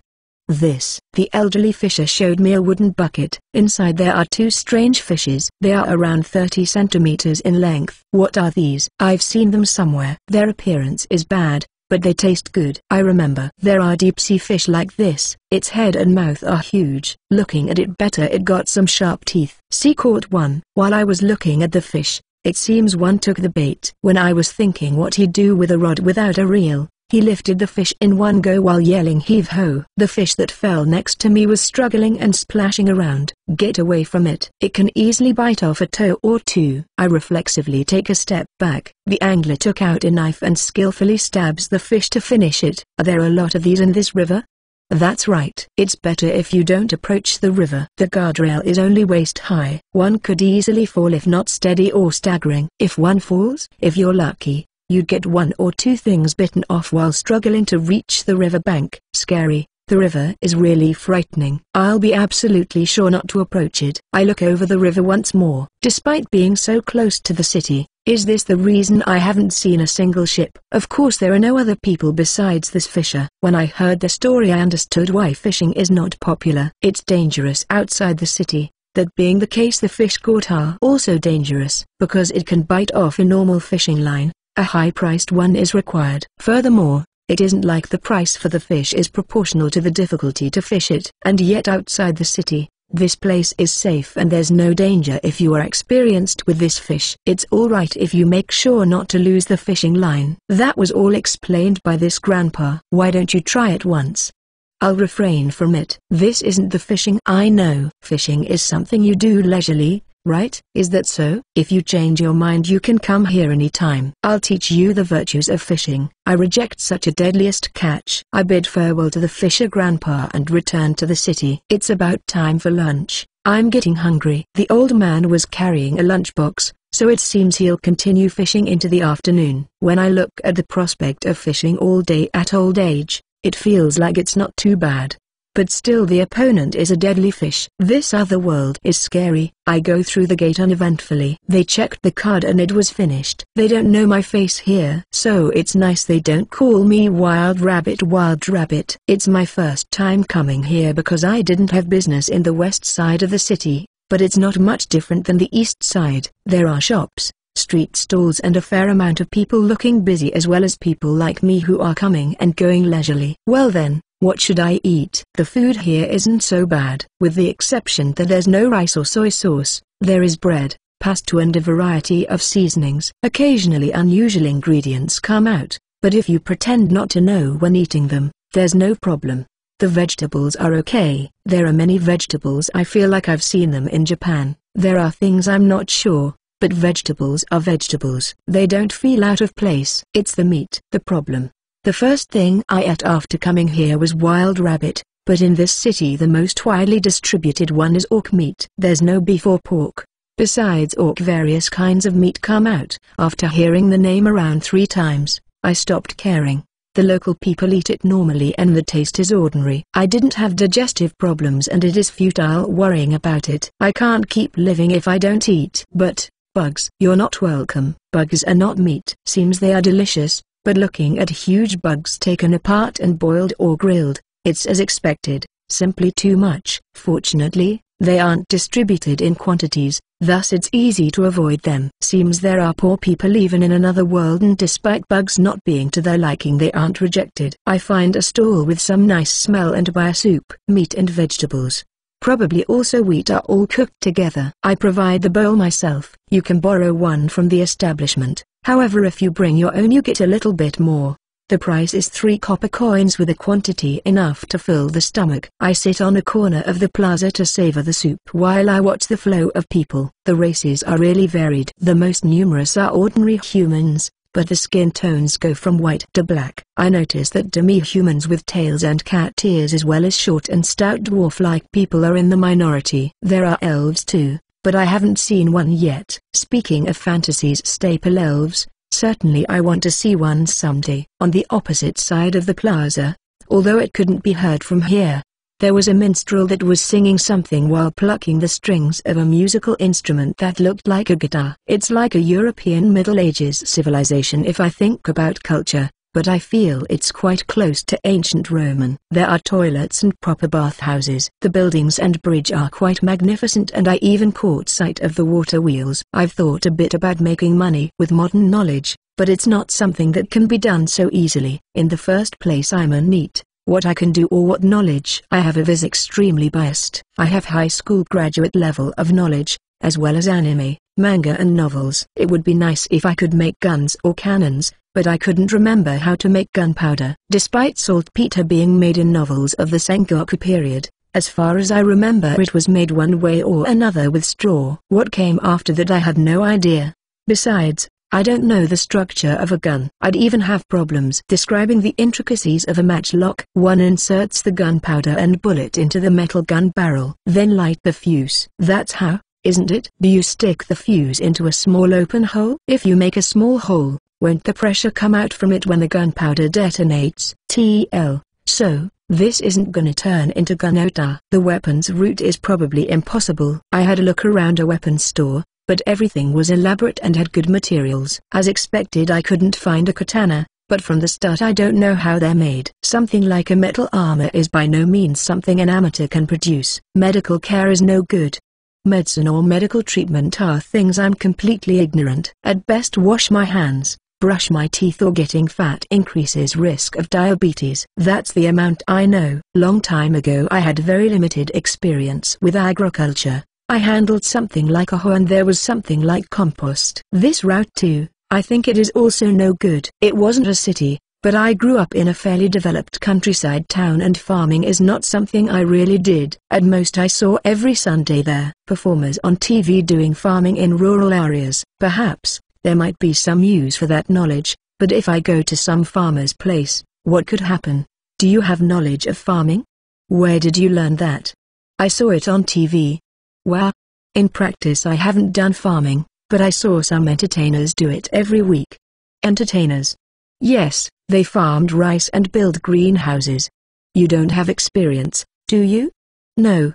The elderly fisher showed me a wooden bucket. Inside there are 2 strange fishes. They are around 30 centimeters in length. What are these? I've seen them somewhere. Their appearance is bad, but they taste good. I remember there are deep-sea fish like this. Its head and mouth are huge. Looking at it better, it got some sharp teeth. See, caught one. While I was looking at the fish, it seems one took the bait. When I was thinking what he'd do with a rod without a reel, he lifted the fish in one go while yelling heave-ho. The fish that fell next to me was struggling and splashing around. Get away from it. It can easily bite off a toe or 2. I reflexively take a step back. The angler took out a knife and skillfully stabs the fish to finish it. Are there a lot of these in this river? That's right. It's better if you don't approach the river. The guardrail is only waist high. One could easily fall if not steady or staggering. If one falls, if you're lucky, you'd get 1 or 2 things bitten off while struggling to reach the river bank. Scary. The river is really frightening. I'll be absolutely sure not to approach it. I look over the river once more. Despite being so close to the city, is this the reason I haven't seen a single ship? Of course there are no other people besides this fisher. When I heard the story I understood why fishing is not popular. It's dangerous outside the city. That being the case, the fish caught are also dangerous because it can bite off a normal fishing line. A high-priced one is required. Furthermore, it isn't like the price for the fish is proportional to the difficulty to fish it. And yet outside the city, this place is safe and there's no danger if you are experienced with this fish. It's alright if you make sure not to lose the fishing line. That was all explained by this grandpa. Why don't you try it once? I'll refrain from it. This isn't the fishing I know. Fishing is something you do leisurely, right? Is that so? If you change your mind you can come here anytime. I'll teach you the virtues of fishing. I reject such a deadliest catch. I bid farewell to the fisher grandpa and return to the city. It's about time for lunch. I'm getting hungry. The old man was carrying a lunchbox, so it seems he'll continue fishing into the afternoon. When I look at the prospect of fishing all day at old age, it feels like it's not too bad. But still the opponent is a deadly fish. This other world is scary. I go through the gate uneventfully. They checked the card and it was finished. They don't know my face here, so it's nice they don't call me Wild Rabbit. Wild Rabbit. It's my first time coming here because I didn't have business in the west side of the city, but it's not much different than the east side. There are shops, street stalls and a fair amount of people looking busy, as well as people like me who are coming and going leisurely. Well then, what should I eat? The food here isn't so bad. With the exception that there's no rice or soy sauce, there is bread, pasta and a variety of seasonings. Occasionally unusual ingredients come out, but if you pretend not to know when eating them, there's no problem. The vegetables are okay. There are many vegetables I feel like I've seen them in Japan. There are things I'm not sure, but vegetables are vegetables. They don't feel out of place. It's the meat. The problem. The first thing I ate after coming here was wild rabbit, but in this city the most widely distributed one is orc meat. There's no beef or pork. Besides orc, various kinds of meat come out. After hearing the name around 3 times, I stopped caring. The local people eat it normally and the taste is ordinary. I didn't have digestive problems and it is futile worrying about it. I can't keep living if I don't eat. But, bugs. You're not welcome. Bugs are not meat. Seems they are delicious. But looking at huge bugs taken apart and boiled or grilled, it's as expected, simply too much. Fortunately, they aren't distributed in quantities, thus it's easy to avoid them. Seems there are poor people even in another world, and despite bugs not being to their liking they aren't rejected. I find a stall with some nice smell and buy a soup. Meat and vegetables, probably also wheat, are all cooked together. I provide the bowl myself. You can borrow one from the establishment. However, if you bring your own you get a little bit more. The price is 3 copper coins with a quantity enough to fill the stomach. I sit on a corner of the plaza to savor the soup while I watch the flow of people. The races are really varied. The most numerous are ordinary humans, but the skin tones go from white to black. I notice that demi-humans with tails and cat ears, as well as short and stout dwarf-like people, are in the minority. There are elves too, but I haven't seen one yet. Speaking of fantasies, staple elves, certainly I want to see one someday. On the opposite side of the plaza, although it couldn't be heard from here, there was a minstrel that was singing something while plucking the strings of a musical instrument that looked like a guitar. It's like a European Middle Ages civilization if I think about culture, but I feel it's quite close to ancient Roman. There are toilets and proper bathhouses. The buildings and bridge are quite magnificent, and I even caught sight of the water wheels. I've thought a bit about making money with modern knowledge, but it's not something that can be done so easily. In the first place, I'm a NEET. What I can do or what knowledge I have of is extremely biased. I have high school graduate level of knowledge, as well as anime, manga and novels. It would be nice if I could make guns or cannons, but I couldn't remember how to make gunpowder. Despite saltpeter being made in novels of the Sengoku period, as far as I remember it was made one way or another with straw. What came after that I had no idea. Besides, I don't know the structure of a gun. I'd even have problems describing the intricacies of a matchlock. One inserts the gunpowder and bullet into the metal gun barrel, then light the fuse. That's how, isn't it? Do you stick the fuse into a small open hole? If you make a small hole, won't the pressure come out from it when the gunpowder detonates? TL. So, this isn't gonna turn into gunpowder. The weapons route is probably impossible. I had a look around a weapons store, but everything was elaborate and had good materials. As expected, I couldn't find a katana, but from the start I don't know how they're made. Something like a metal armor is by no means something an amateur can produce. Medical care is no good. Medicine or medical treatment are things I'm completely ignorant. At best, wash my hands, brush my teeth, or getting fat increases risk of diabetes. That's the amount I know. Long time ago I had very limited experience with agriculture. I handled something like a hoe and there was something like compost. This route too, I think it is also no good. It wasn't a city, but I grew up in a fairly developed countryside town and farming is not something I really did. At most I saw every Sunday there. Performers on TV doing farming in rural areas. Perhaps there might be some use for that knowledge, but if I go to some farmer's place, what could happen? Do you have knowledge of farming? Where did you learn that? I saw it on TV. Well, in practice I haven't done farming, but I saw some entertainers do it every week. Entertainers? Yes, they farmed rice and built greenhouses. You don't have experience, do you? No.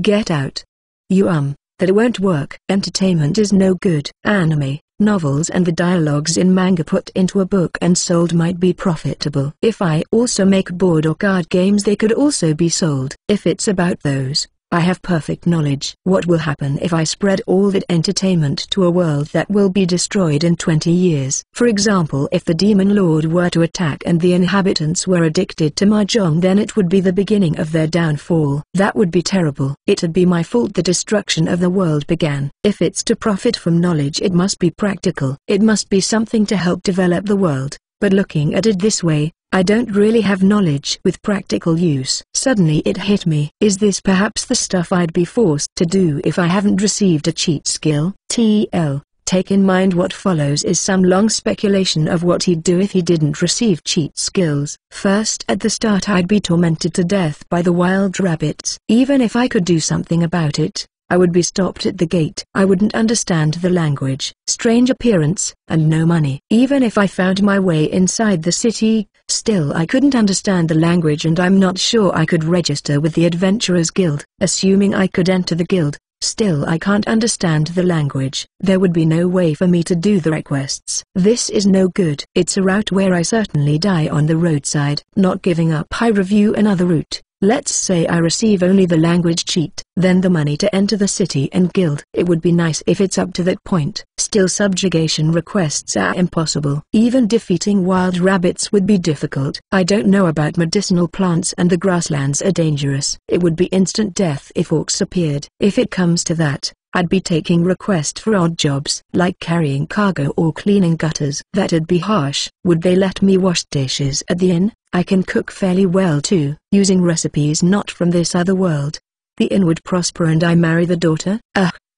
Get out. That won't work. Entertainment is no good. Anime, novels and the dialogues in manga put into a book and sold might be profitable. If I also make board or card games, they could also be sold. If it's about those, I have perfect knowledge. What will happen if I spread all that entertainment to a world that will be destroyed in 20 years? For example, if the demon lord were to attack and the inhabitants were addicted to mahjong, then it would be the beginning of their downfall. That would be terrible. It'd be my fault the destruction of the world began. If it's to profit from knowledge, it must be practical. It must be something to help develop the world. But looking at it this way, I don't really have knowledge with practical use. Suddenly it hit me. Is this perhaps the stuff I'd be forced to do if I haven't received a cheat skill? TL, take in mind what follows is some long speculation of what he'd do if he didn't receive cheat skills. First, at the start I'd be tormented to death by the wild rabbits. Even if I could do something about it, I would be stopped at the gate. I wouldn't understand the language, strange appearance, and no money. Even if I found my way inside the city, still I couldn't understand the language and I'm not sure I could register with the Adventurers Guild. Assuming I could enter the guild, still I can't understand the language. There would be no way for me to do the requests. This is no good. It's a route where I certainly die on the roadside. Not giving up. I review another route. Let's say I receive only the language cheat, then the money to enter the city and guild. It would be nice if it's up to that point. Still, subjugation requests are impossible. Even defeating wild rabbits would be difficult. I don't know about medicinal plants and the grasslands are dangerous. It would be instant death if orcs appeared. If it comes to that, I'd be taking requests for odd jobs, like carrying cargo or cleaning gutters. That'd be harsh. Would they let me wash dishes at the inn? I can cook fairly well too, using recipes not from this other world. The inn would prosper and I marry the daughter?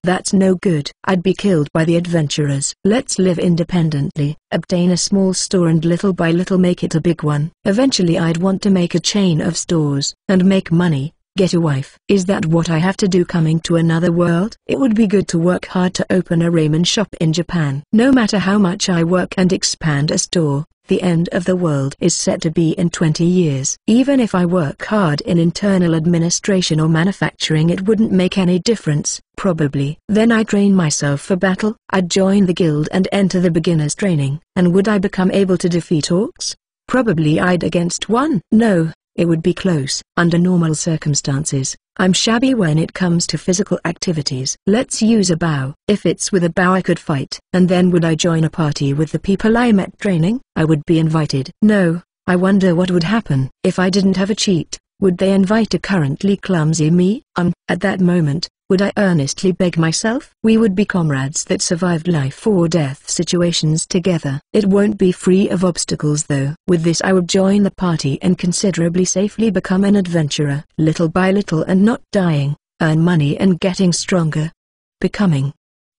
That's no good. I'd be killed by the adventurers. Let's live independently, obtain a small store and little by little make it a big one. Eventually I'd want to make a chain of stores, and make money. Get a wife. Is that what I have to do coming to another world? It would be good to work hard to open a ramen shop in Japan. No matter how much I work and expand a store, the end of the world is set to be in 20 years. Even if I work hard in internal administration or manufacturing, it wouldn't make any difference, probably. Then I train myself for battle. I'd join the guild and enter the beginner's training. And would I become able to defeat orcs? Probably I'd against one. No. It would be close. Under normal circumstances, I'm shabby when it comes to physical activities. Let's use a bow. If it's with a bow I could fight. And then would I join a party with the people I met training? I would be invited. No, I wonder what would happen. If I didn't have a cheat, would they invite a currently clumsy me? At that moment, would I earnestly beg myself? We would be comrades that survived life or death situations together. It won't be free of obstacles though. With this I would join the party and considerably safely become an adventurer. Little by little and not dying, earn money and getting stronger. Becoming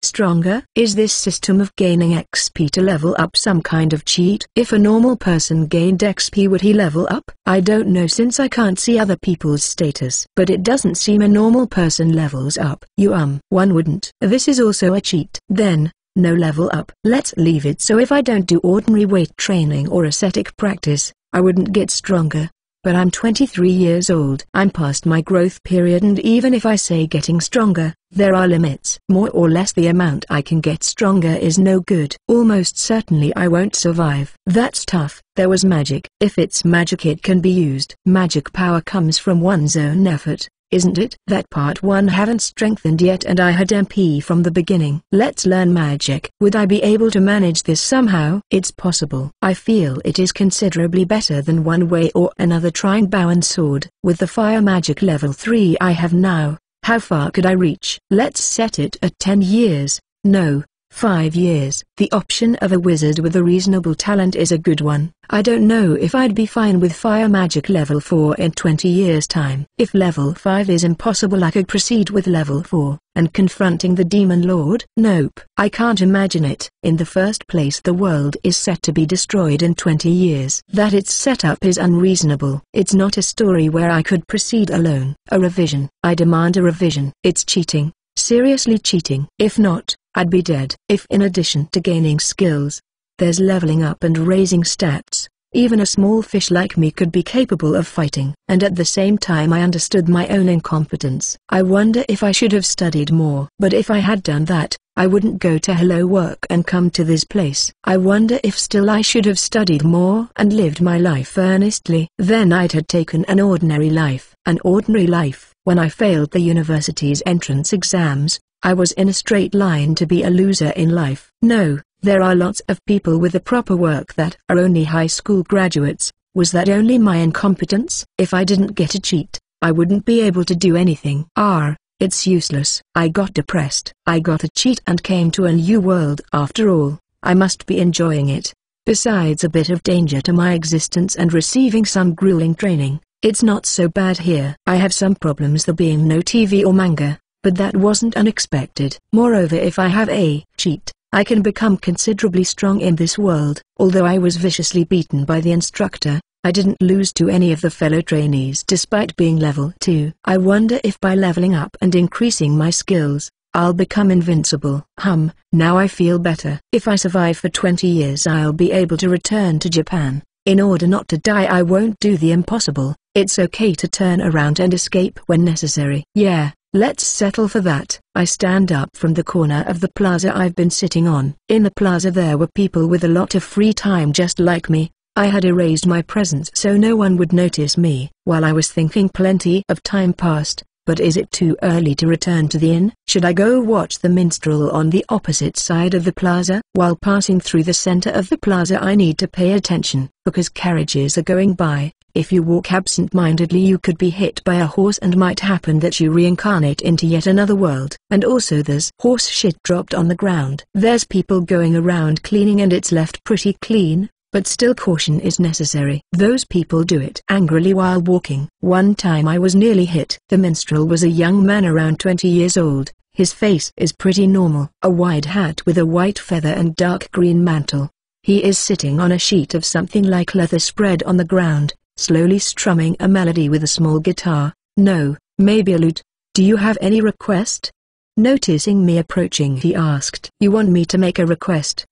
stronger? Is this system of gaining XP to level up some kind of cheat? If a normal person gained XP, would he level up? I don't know since I can't see other people's status. But it doesn't seem a normal person levels up. One wouldn't. This is also a cheat. Then, no level up. Let's leave it so if I don't do ordinary weight training or ascetic practice, I wouldn't get stronger. But I'm 23 years old. I'm past my growth period, and even if I say getting stronger, there are limits. More or less the amount I can get stronger is no good. Almost certainly I won't survive. That's tough. There was magic. If it's magic, it can be used. Magic power comes from one's own effort. isn't it? That part 1 haven't strengthened yet and I had MP from the beginning. Let's learn magic. Would I be able to manage this somehow? It's possible. I feel it is considerably better than one way or another trying bow and sword. With the fire magic level 3 I have now, how far could I reach? Let's set it at 10 years. No, 5 years. The option of a wizard with a reasonable talent is a good one. I don't know if I'd be fine with fire magic level 4 in 20 years time. If level 5 is impossible I could proceed with level 4, and confronting the demon lord? Nope. I can't imagine it. In the first place the world is set to be destroyed in 20 years. That its setup is unreasonable. It's not a story where I could proceed alone. A revision. I demand a revision. It's cheating. Seriously cheating. If not, I'd be dead. If in addition to gaining skills, there's leveling up and raising stats, even a small fish like me could be capable of fighting. And at the same time I understood my own incompetence. I wonder if I should have studied more. But if I had done that, I wouldn't go to hello work and come to this place. I wonder if still I should have studied more and lived my life earnestly. Then I'd have taken an ordinary life. An ordinary life. When I failed the university's entrance exams, I was in a straight line to be a loser in life. No, there are lots of people with the proper work that are only high school graduates. Was that only my incompetence? If I didn't get a cheat, I wouldn't be able to do anything. It's useless. I got depressed. I got a cheat and came to a new world. After all, I must be enjoying it. Besides a bit of danger to my existence and receiving some grueling training, it's not so bad here. I have some problems, there being no TV or manga, but that wasn't unexpected. Moreover, if I have a cheat, I can become considerably strong in this world. Although I was viciously beaten by the instructor, I didn't lose to any of the fellow trainees despite being level 2. I wonder if by leveling up and increasing my skills, I'll become invincible. Now I feel better. If I survive for 20 years I'll be able to return to Japan. In order not to die I won't do the impossible. It's okay to turn around and escape when necessary. Yeah, let's settle for that. I stand up from the corner of the plaza I've been sitting on. In the plaza there were people with a lot of free time just like me. I had erased my presence so no one would notice me. While I was thinking, plenty of time passed. But is it too early to return to the inn? Should I go watch the minstrel on the opposite side of the plaza? While passing through the center of the plaza I need to pay attention, because carriages are going by. If you walk absent-mindedly you could be hit by a horse and might happen that you reincarnate into yet another world. And also there's horse shit dropped on the ground. There's people going around cleaning and it's left pretty clean. But still caution is necessary. Those people do it angrily while walking. One time I was nearly hit. The minstrel was a young man around 20 years old. His face is pretty normal. A wide hat with a white feather and dark green mantle. He is sitting on a sheet of something like leather spread on the ground, slowly strumming a melody with a small guitar. No, maybe a lute. Do you have any request? Noticing me approaching he asked. You want me to make a request?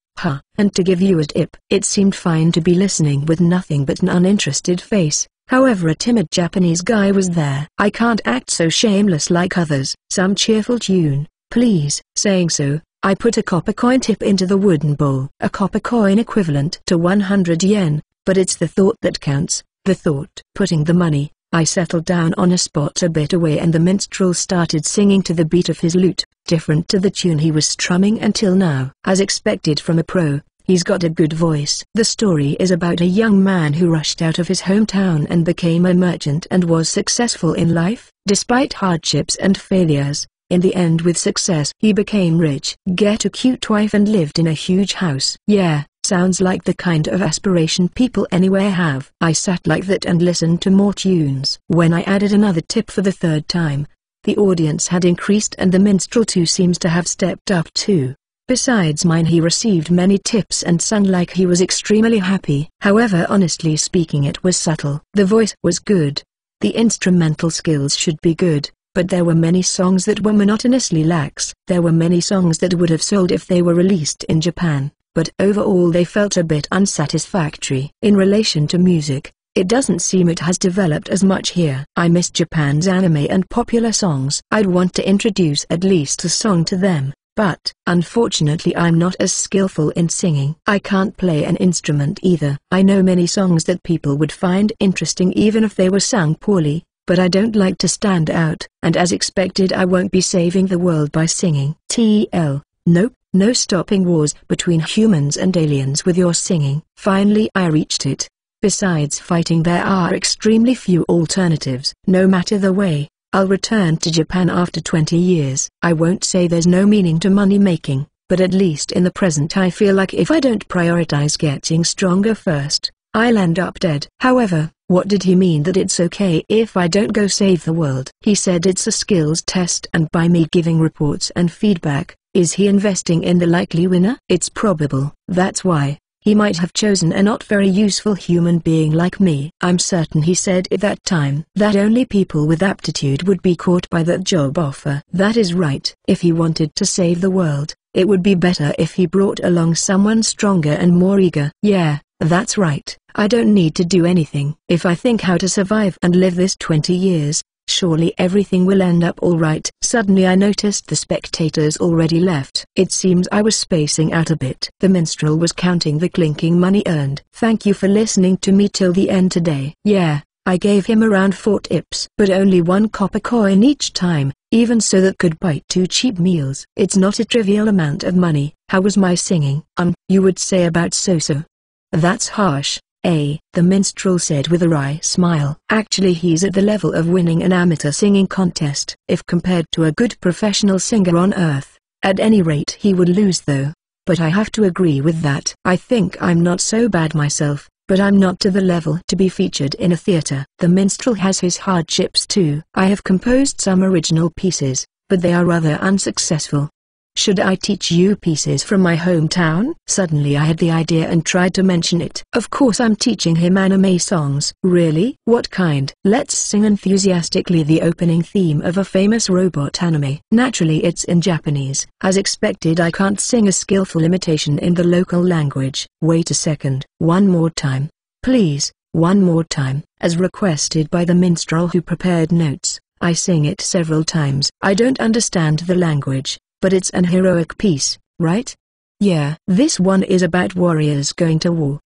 And to give you a tip. It seemed fine to be listening with nothing but an uninterested face. However, a timid Japanese guy was there. I can't act so shameless like others. Some cheerful tune, please. Saying so, I put a copper coin tip into the wooden bowl. A copper coin equivalent to 100 yen, but it's the thought that counts. The thought. Putting the money, I settled down on a spot a bit away and the minstrel started singing to the beat of his lute, different to the tune he was strumming until now. As expected from a pro, he's got a good voice. The story is about a young man who rushed out of his hometown and became a merchant and was successful in life, despite hardships and failures. In the end, with success, he became rich, get a cute wife and lived in a huge house. Yeah. Sounds like the kind of aspiration people anywhere have. I sat like that and listened to more tunes. When I added another tip for the third time, the audience had increased and the minstrel too seems to have stepped up too. Besides mine, he received many tips and sung like he was extremely happy. However, honestly speaking, it was subtle. The voice was good. The instrumental skills should be good. But there were many songs that were monotonously lax. There were many songs that would have sold if they were released in Japan. But overall they felt a bit unsatisfactory. In relation to music, it doesn't seem it has developed as much here. I miss Japan's anime and popular songs. I'd want to introduce at least a song to them, but unfortunately I'm not as skillful in singing. I can't play an instrument either. I know many songs that people would find interesting even if they were sung poorly, but I don't like to stand out, and as expected I won't be saving the world by singing. TL, nope, no stopping wars between humans and aliens with your singing. Finally I reached it. Besides fighting there are extremely few alternatives. No matter the way, I'll return to Japan after 20 years. I won't say there's no meaning to money making, but at least in the present I feel like if I don't prioritize getting stronger first, I'll end up dead. However, what did he mean that it's okay if I don't go save the world? He said it's a skills test, and by me giving reports and feedback, is he investing in the likely winner? It's probable. That's why he might have chosen a not very useful human being like me. I'm certain he said at that time that only people with aptitude would be caught by that job offer. That is right. If he wanted to save the world, it would be better if he brought along someone stronger and more eager. Yeah, that's right. I don't need to do anything. If I think how to survive and live this 20 years, surely everything will end up alright. Suddenly I noticed the spectators already left. It seems I was spacing out a bit. The minstrel was counting the clinking money earned. Thank you for listening to me till the end today. Yeah, I gave him around 4 tips, but only 1 copper coin each time, even so that could buy 2 cheap meals. It's not a trivial amount of money. How was my singing? You would say about so-so. That's harsh. The minstrel said with a wry smile. Actually he's at the level of winning an amateur singing contest. If compared to a good professional singer on earth, at any rate he would lose though. But I have to agree with that. I think I'm not so bad myself, but I'm not to the level to be featured in a theater. The minstrel has his hardships too. I have composed some original pieces, but they are rather unsuccessful. Should I teach you pieces from my hometown? Suddenly I had the idea and tried to mention it. Of course I'm teaching him anime songs. Really? What kind? Let's sing enthusiastically the opening theme of a famous robot anime. Naturally it's in Japanese. As expected I can't sing a skillful imitation in the local language. Wait a second. One more time. Please, one more time. As requested by the minstrel who prepared notes, I sing it several times. I don't understand the language, but it's an heroic piece, right? Yeah. This one is about warriors going to war.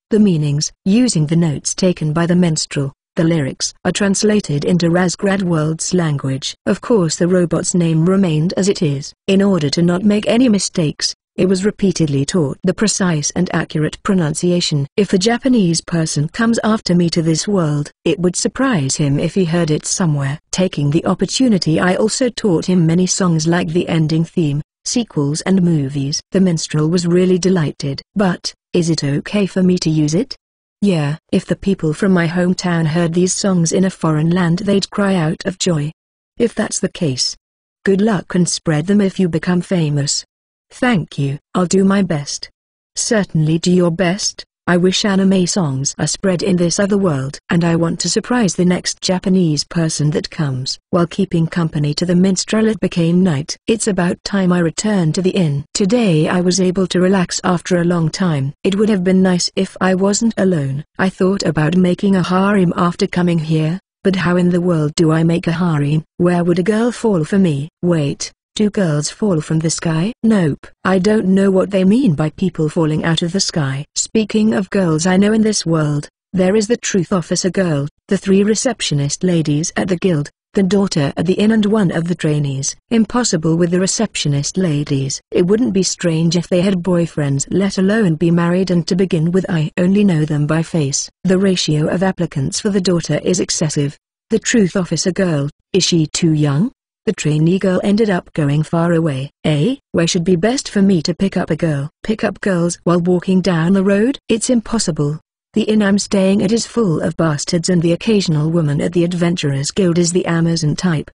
The meanings, using the notes taken by the minstrel, the lyrics are translated into Razgrad world's language. Of course the robot's name remained as it is. In order to not make any mistakes, it was repeatedly taught the precise and accurate pronunciation. If a Japanese person comes after me to this world, it would surprise him if he heard it somewhere. Taking the opportunity I also taught him many songs like the ending theme, sequels and movies. The minstrel was really delighted. But, is it okay for me to use it? Yeah. If the people from my hometown heard these songs in a foreign land they'd cry out of joy. If that's the case, good luck and spread them if you become famous. Thank you. I'll do my best. Certainly do your best. I wish anime songs are spread in this other world. And I want to surprise the next Japanese person that comes. While keeping company to the minstrel it became night. It's about time I returned to the inn. Today I was able to relax after a long time. It would have been nice if I wasn't alone. I thought about making a harem after coming here, but how in the world do I make a harem? Where would a girl fall for me? Wait. Do girls fall from the sky? Nope. I don't know what they mean by people falling out of the sky. Speaking of girls I know in this world, there is the truth officer girl, the 3 receptionist ladies at the guild, the daughter at the inn and one of the trainees. Impossible with the receptionist ladies. It wouldn't be strange if they had boyfriends let alone be married, and to begin with I only know them by face. The ratio of applicants for the daughter is excessive. The truth officer girl, is she too young? The trainee girl ended up going far away. Where should be best for me to pick up a girl? Pick up girls while walking down the road? It's impossible. The inn I'm staying at is full of bastards, and the occasional woman at the Adventurers Guild is the Amazon type.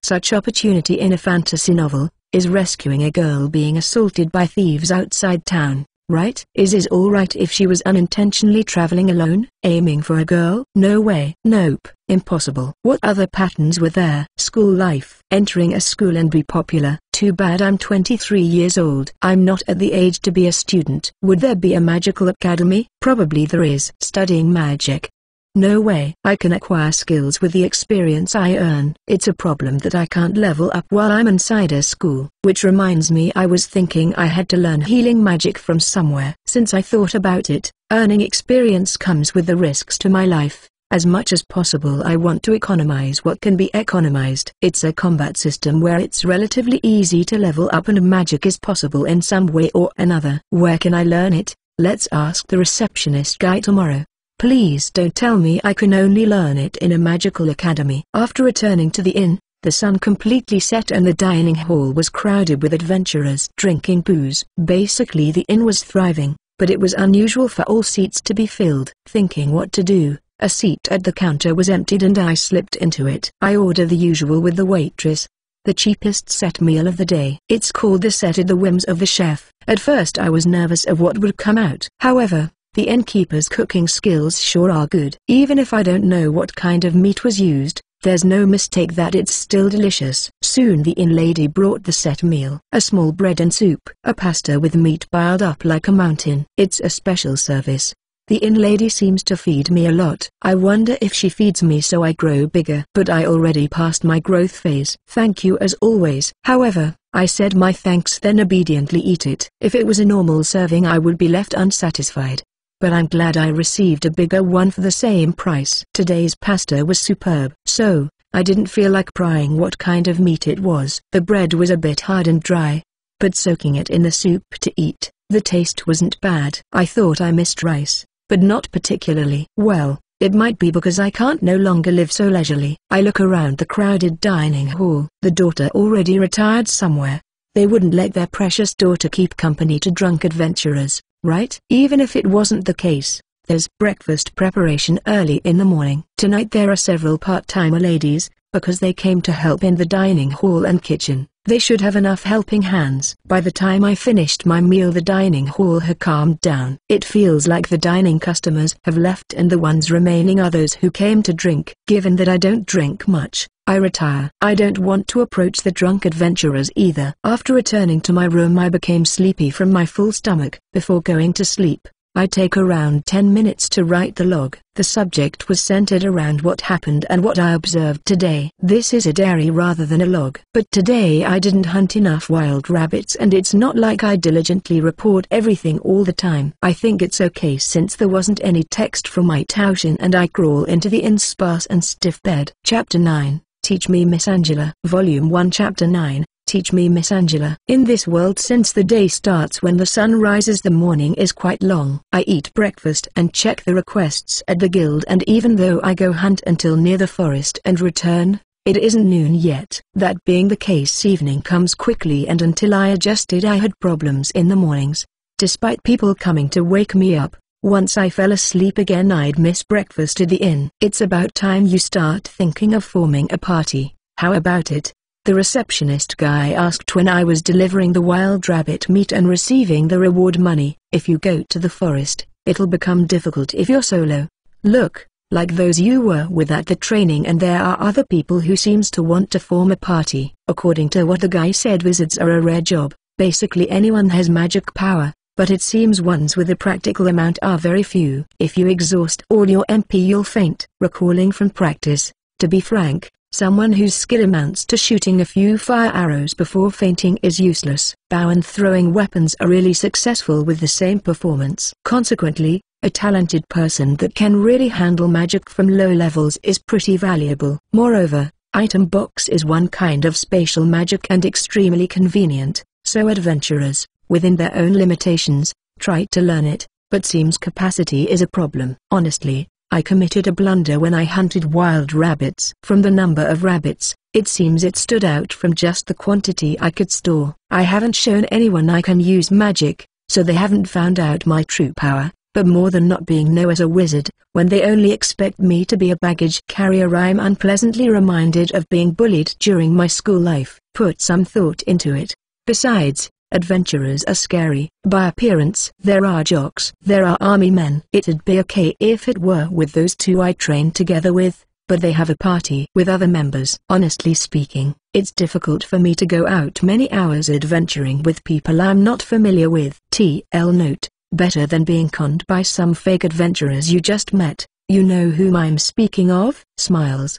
Such opportunity in a fantasy novel, is rescuing a girl being assaulted by thieves outside town, right? Is it alright if she was unintentionally traveling alone, aiming for a girl? No way. Nope. Impossible. What other patterns were there? School life. Entering a school and be popular. Too bad I'm 23 years old. I'm not at the age to be a student. Would there be a magical academy? Probably there is. Studying magic. No way. I can acquire skills with the experience I earn. It's a problem that I can't level up while I'm inside a school. Which reminds me, I was thinking I had to learn healing magic from somewhere. Since I thought about it, earning experience comes with the risks to my life, As much as possible I want to economize what can be economized. It's a combat system where it's relatively easy to level up and magic is possible in some way or another. Where can I learn it? Let's ask the receptionist guy tomorrow. Please don't tell me I can only learn it in a magical academy. After returning to the inn, the sun completely set and the dining hall was crowded with adventurers drinking booze. Basically the inn was thriving, but it was unusual for all seats to be filled. Thinking what to do, a seat at the counter was emptied and I slipped into it. I order the usual with the waitress. The cheapest set meal of the day. It's called the set at the whims of the chef. At first I was nervous of what would come out. However, the innkeeper's cooking skills sure are good. Even if I don't know what kind of meat was used, there's no mistake that it's still delicious. Soon the inn lady brought the set meal. A small bread and soup. A pasta with meat piled up like a mountain. It's a special service. The inn lady seems to feed me a lot. I wonder if she feeds me so I grow bigger. But I already passed my growth phase. Thank you as always. However, I said my thanks then obediently eat it. If it was a normal serving I would be left unsatisfied. But I'm glad I received a bigger one for the same price. Today's pasta was superb. So, I didn't feel like prying what kind of meat it was. The bread was a bit hard and dry. But soaking it in the soup to eat, the taste wasn't bad. I thought I missed rice, but not particularly. Well, it might be because I can't no longer live so leisurely. I look around the crowded dining hall. The daughter already retired somewhere. They wouldn't let their precious daughter keep company to drunk adventurers, right? Even if it wasn't the case, there's breakfast preparation early in the morning. Tonight there are several part-timer ladies, because they came to help in the dining hall and kitchen. They should have enough helping hands. By the time I finished my meal the dining hall had calmed down. It feels like the dining customers have left and the ones remaining are those who came to drink. Given that I don't drink much, I retire. I don't want to approach the drunk adventurers either. After returning to my room I became sleepy from my full stomach. Before going to sleep, I take around 10 minutes to write the log. The subject was centered around what happened and what I observed today. This is a diary rather than a log. But today I didn't hunt enough wild rabbits and it's not like I diligently report everything all the time. I think it's okay since there wasn't any text from my Tauschen and I crawl into the inn's sparse and stiff bed. Chapter 9. Teach me Miss Angela. Volume 1 Chapter 9. Teach me Miss Angela. In this world since the day starts when the sun rises the morning is quite long. I eat breakfast and check the requests at the guild and even though I go hunt until near the forest and return, it isn't noon yet. That being the case evening comes quickly and until I adjusted I had problems in the mornings. Despite people coming to wake me up, once I fell asleep again I'd miss breakfast at the inn. It's about time you start thinking of forming a party. How about it? The receptionist guy asked when I was delivering the wild rabbit meat and receiving the reward money. If you go to the forest, it'll become difficult if you're solo. Look, like those you were with at the training and there are other people who seems to want to form a party. According to what the guy said wizards are a rare job, basically anyone has magic power, but it seems ones with a practical amount are very few. If you exhaust all your MP you'll faint. Recalling from practice, to be frank, someone whose skill amounts to shooting a few fire arrows before fainting is useless. Bow and throwing weapons are really successful with the same performance. Consequently, a talented person that can really handle magic from low levels is pretty valuable. Moreover, item box is one kind of spatial magic and extremely convenient, so adventurers, within their own limitations, try to learn it, but seems capacity is a problem. Honestly, I committed a blunder when I hunted wild rabbits. From the number of rabbits, it seems it stood out from just the quantity I could store. I haven't shown anyone I can use magic, so they haven't found out my true power, but more than not being known as a wizard, when they only expect me to be a baggage carrier I'm unpleasantly reminded of being bullied during my school life. Put some thought into it. Besides, adventurers are scary. By appearance, there are jocks. There are army men. It'd be okay if it were with those two I trained together with, but they have a party with other members. Honestly speaking, it's difficult for me to go out many hours adventuring with people I'm not familiar with. TL note, better than being conned by some fake adventurers you just met. You know whom I'm speaking of? Smiles.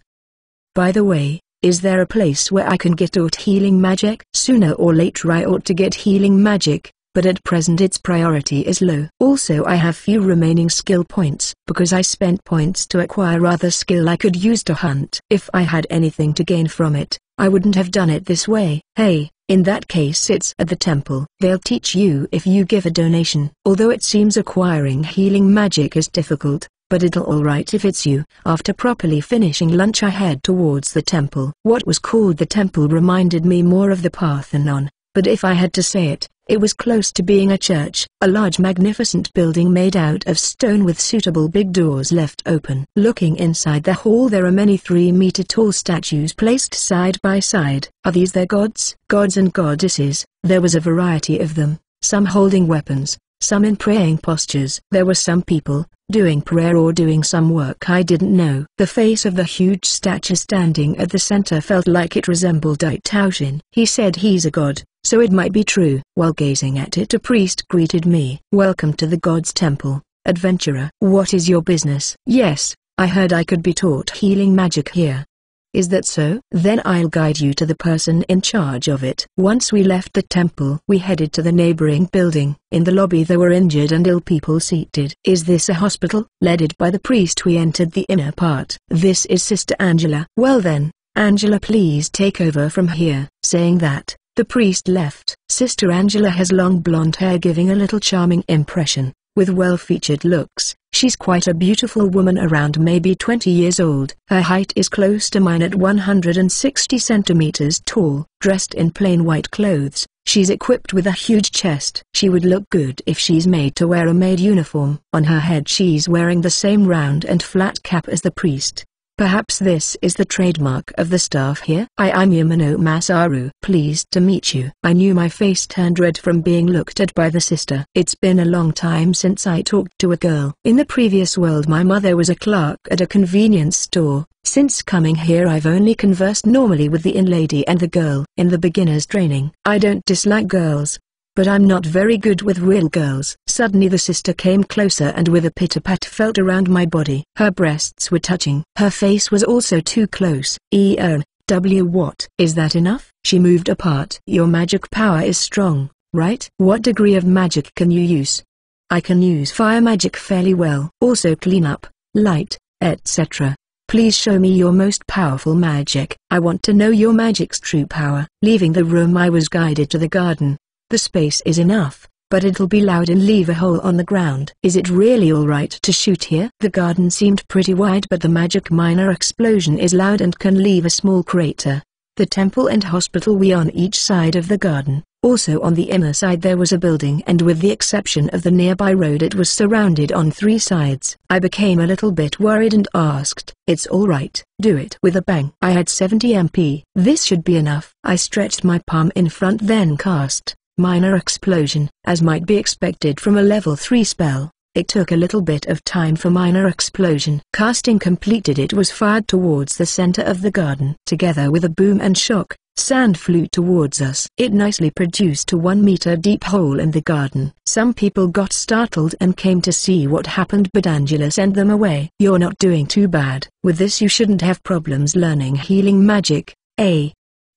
By the way, is there a place where I can get healing magic? Sooner or later I ought to get healing magic, but at present its priority is low. Also I have few remaining skill points because I spent points to acquire other skill I could use to hunt. If I had anything to gain from it, I wouldn't have done it this way. Hey, in that case it's at the temple. They'll teach you if you give a donation. Although it seems acquiring healing magic is difficult, but it'll alright if it's you. After properly finishing lunch I head towards the temple. What was called the temple reminded me more of the Parthenon, but if I had to say it, it was close to being a church, a large magnificent building made out of stone with suitable big doors left open. Looking inside the hall there are many 3-meter-tall statues placed side by side. Are these their gods? Gods and goddesses. There was a variety of them, some holding weapons, some in praying postures. There were some people, doing prayer or doing some work I didn't know. The face of the huge statue standing at the center felt like it resembled Taoshin. He said he's a god, so it might be true. While gazing at it a priest greeted me. Welcome to the god's temple, adventurer. What is your business? Yes, I heard I could be taught healing magic here. Is that so? Then I'll guide you to the person in charge of it. Once we left the temple we headed to the neighboring building. In the lobby there were injured and ill people seated. Is this a hospital? Led by the priest we entered the inner part. This is Sister Angela. Well then, Angela please take over from here. Saying that, the priest left. Sister Angela has long blonde hair giving a little charming impression. With well-featured looks, she's quite a beautiful woman around maybe 20 years old. Her height is close to mine at 160 centimeters tall. Dressed in plain white clothes, she's equipped with a huge chest. She would look good if she's made to wear a maid uniform. On her head she's wearing the same round and flat cap as the priest. Perhaps this is the trademark of the staff here? I'm Yamano Masaru. Pleased to meet you. I knew my face turned red from being looked at by the sister. It's been a long time since I talked to a girl. In the previous world my mother was a clerk at a convenience store. Since coming here I've only conversed normally with the in-lady and the girl. In the beginner's training, I don't dislike girls, but I'm not very good with real girls. Suddenly the sister came closer and with a pit-a-pat felt around my body. Her breasts were touching. Her face was also too close. What? Is that enough? She moved apart. Your magic power is strong, right? What degree of magic can you use? I can use fire magic fairly well. Also clean up, light, etc. Please show me your most powerful magic. I want to know your magic's true power. Leaving the room I was guided to the garden. The space is enough, but it'll be loud and leave a hole on the ground. Is it really alright to shoot here? The garden seemed pretty wide but the magic minor explosion is loud and can leave a small crater. The temple and hospital were on each side of the garden. Also on the inner side there was a building and with the exception of the nearby road it was surrounded on 3 sides. I became a little bit worried and asked, it's alright, do it with a bang. I had 70 MP. This should be enough. I stretched my palm in front then cast minor explosion. As might be expected from a level 3 spell, it took a little bit of time for minor explosion. Casting completed it was fired towards the center of the garden. Together with a boom and shock, sand flew towards us. It nicely produced a 1-meter deep hole in the garden. Some people got startled and came to see what happened but Angela sent them away. You're not doing too bad. With this you shouldn't have problems learning healing magic, eh?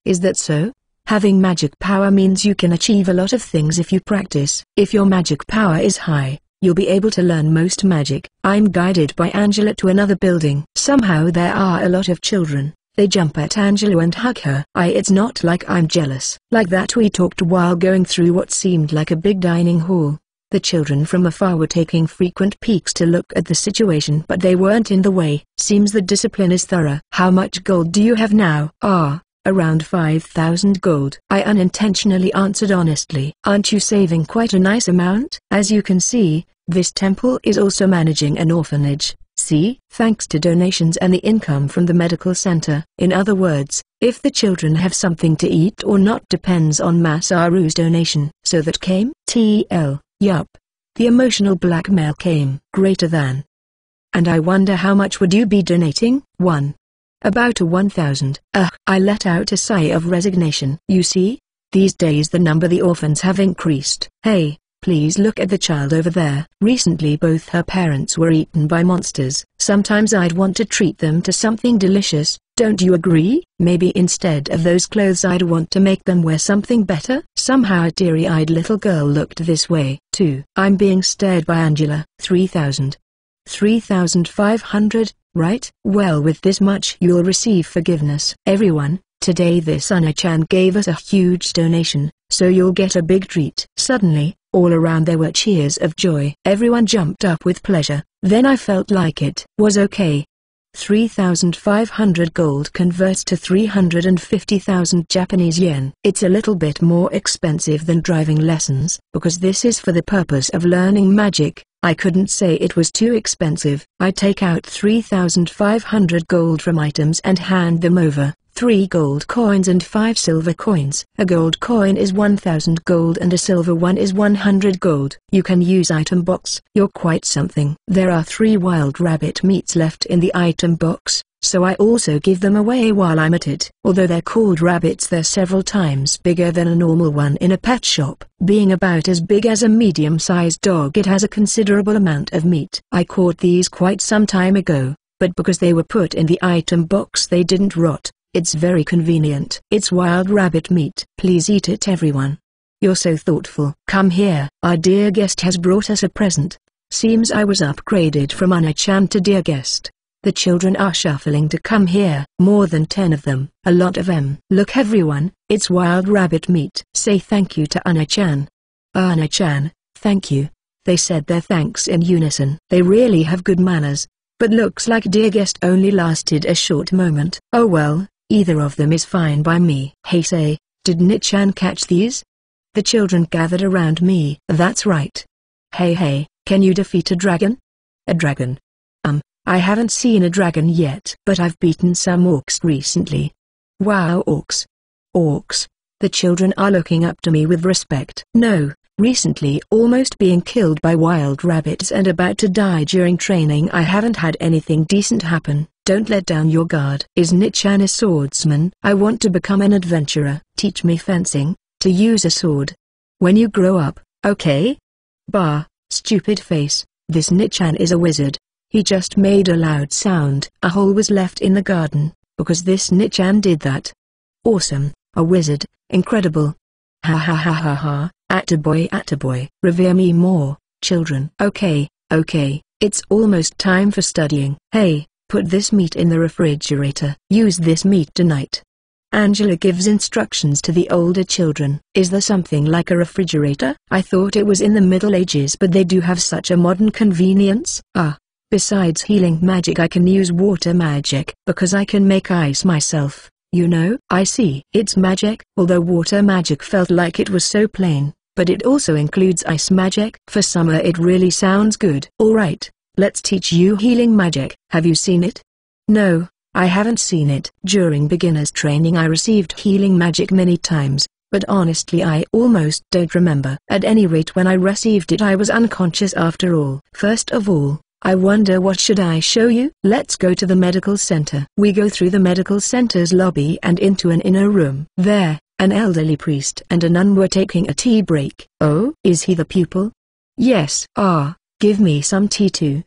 Is that so? Having magic power means you can achieve a lot of things if you practice. If your magic power is high, you'll be able to learn most magic. I'm guided by Angela to another building. Somehow there are a lot of children. They jump at Angela and hug her. It's not like I'm jealous. Like that we talked while going through what seemed like a big dining hall. The children from afar were taking frequent peeks to look at the situation but they weren't in the way. Seems the discipline is thorough. How much gold do you have now? Around 5,000 gold. I unintentionally answered honestly. Aren't you saving quite a nice amount? As you can see, this temple is also managing an orphanage. See? Thanks to donations and the income from the medical center. In other words, if the children have something to eat or not depends on Masaru's donation. So that came? Yup. The emotional blackmail came. Greater than. And I wonder how much would you be donating? About 1,000. I let out a sigh of resignation. You see? These days the number the orphans have increased. Hey, please look at the child over there. Recently both her parents were eaten by monsters. Sometimes I'd want to treat them to something delicious, Don't you agree? Maybe instead of those clothes I'd want to make them wear something better. Somehow a teary-eyed little girl looked this way too. I'm being stared by Angela. 3,000. 3,500, right? Well, with this much you'll receive forgiveness. Everyone, today this Anna-chan gave us a huge donation, so you'll get a big treat. Suddenly, all around there were cheers of joy. Everyone jumped up with pleasure. Then I felt like it was okay. 3,500 gold converts to 350,000 Japanese yen. It's a little bit more expensive than driving lessons, because this is for the purpose of learning magic. I couldn't say it was too expensive. I take out 3,500 gold from items and hand them over. 3 gold coins and 5 silver coins. A gold coin is 1,000 gold and a silver one is 100 gold. You can use item box. You're quite something. There are 3 wild rabbit meats left in the item box, so I also give them away while I'm at it. Although they're called rabbits, they're several times bigger than a normal one in a pet shop. Being about as big as a medium-sized dog, it has a considerable amount of meat. I caught these quite some time ago, but because they were put in the item box they didn't rot. It's very convenient. It's wild rabbit meat. Please eat it, everyone. You're so thoughtful. Come here. Our dear guest has brought us a present. Seems I was upgraded from Anna-chan to dear guest. The children are shuffling to come here. More than 10 of them. A lot of them. Look everyone, it's wild rabbit meat. Say thank you to Anna-chan. Anna-chan, thank you. They said their thanks in unison. They really have good manners. But looks like dear guest only lasted a short moment. Oh well. Either of them is fine by me. Hey say, did NEET-chan catch these? The children gathered around me. That's right. Hey, can you defeat a dragon? A dragon? I haven't seen a dragon yet, but I've beaten some orcs recently. Wow, orcs. Orcs. The children are looking up to me with respect. No, recently almost being killed by wild rabbits and about to die during training. I haven't had anything decent happen. Don't let down your guard. Is NEET-chan a swordsman? I want to become an adventurer. Teach me fencing, to use a sword. When you grow up, okay? Bah, stupid face. This NEET-chan is a wizard. He just made a loud sound. A hole was left in the garden, because this NEET-chan did that. Awesome, a wizard, incredible. Ha ha ha ha ha, attaboy. Revere me more, children. Okay, it's almost time for studying. Hey. Put this meat in the refrigerator. Use this meat tonight. Angela gives instructions to the older children. Is there something like a refrigerator? I thought it was in the Middle Ages, but they do have such a modern convenience. Besides healing magic, I can use water magic, because I can make ice myself, you know? I see. It's magic. Although water magic felt like it was so plain, but it also includes ice magic. For summer it really sounds good. Alright. Let's teach you healing magic. Have you seen it? No, I haven't seen it. During beginner's training I received healing magic many times, but honestly I almost don't remember. At any rate, when I received it I was unconscious after all. First of all, I wonder what should I show you? Let's go to the medical center. We go through the medical center's lobby and into an inner room. There, an elderly priest and a nun were taking a tea break. Oh, is he the pupil? Yes. Give me some tea too.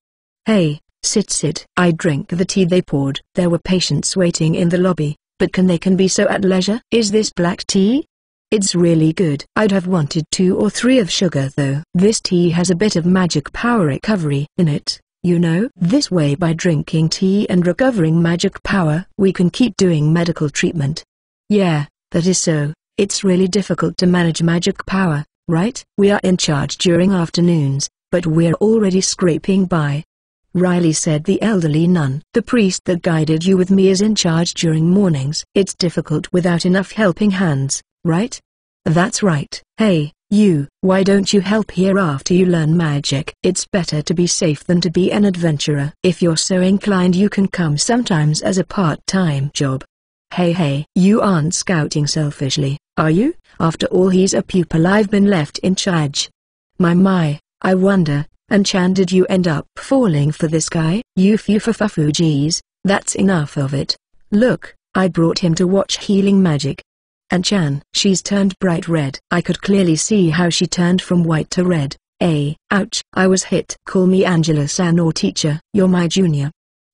Hey, sit. I drank the tea they poured. There were patients waiting in the lobby, but can be so at leisure? Is this black tea? It's really good. I'd have wanted 2 or 3 of sugar though. This tea has a bit of magic power recovery in it, you know? This way, by drinking tea and recovering magic power, we can keep doing medical treatment. Yeah, that is so. It's really difficult to manage magic power, right? We are in charge during afternoons, but we're already scraping by. Riley said the elderly nun. The priest that guided you with me is in charge during mornings. It's difficult without enough helping hands, right? That's right. Hey, you, why don't you help here after you learn magic? It's better to be safe than to be an adventurer. If you're so inclined you can come sometimes as a part-time job. Hey, you aren't scouting selfishly, are you? After all, he's a pupil. I've been left in charge. My, I wonder, An-chan, did you end up falling for this guy? You fufu geez, that's enough of it. Look, I brought him to watch healing magic. An-chan, she's turned bright red. I could clearly see how she turned from white to red. Ouch, I was hit. Call me Angela-san or teacher. You're my junior.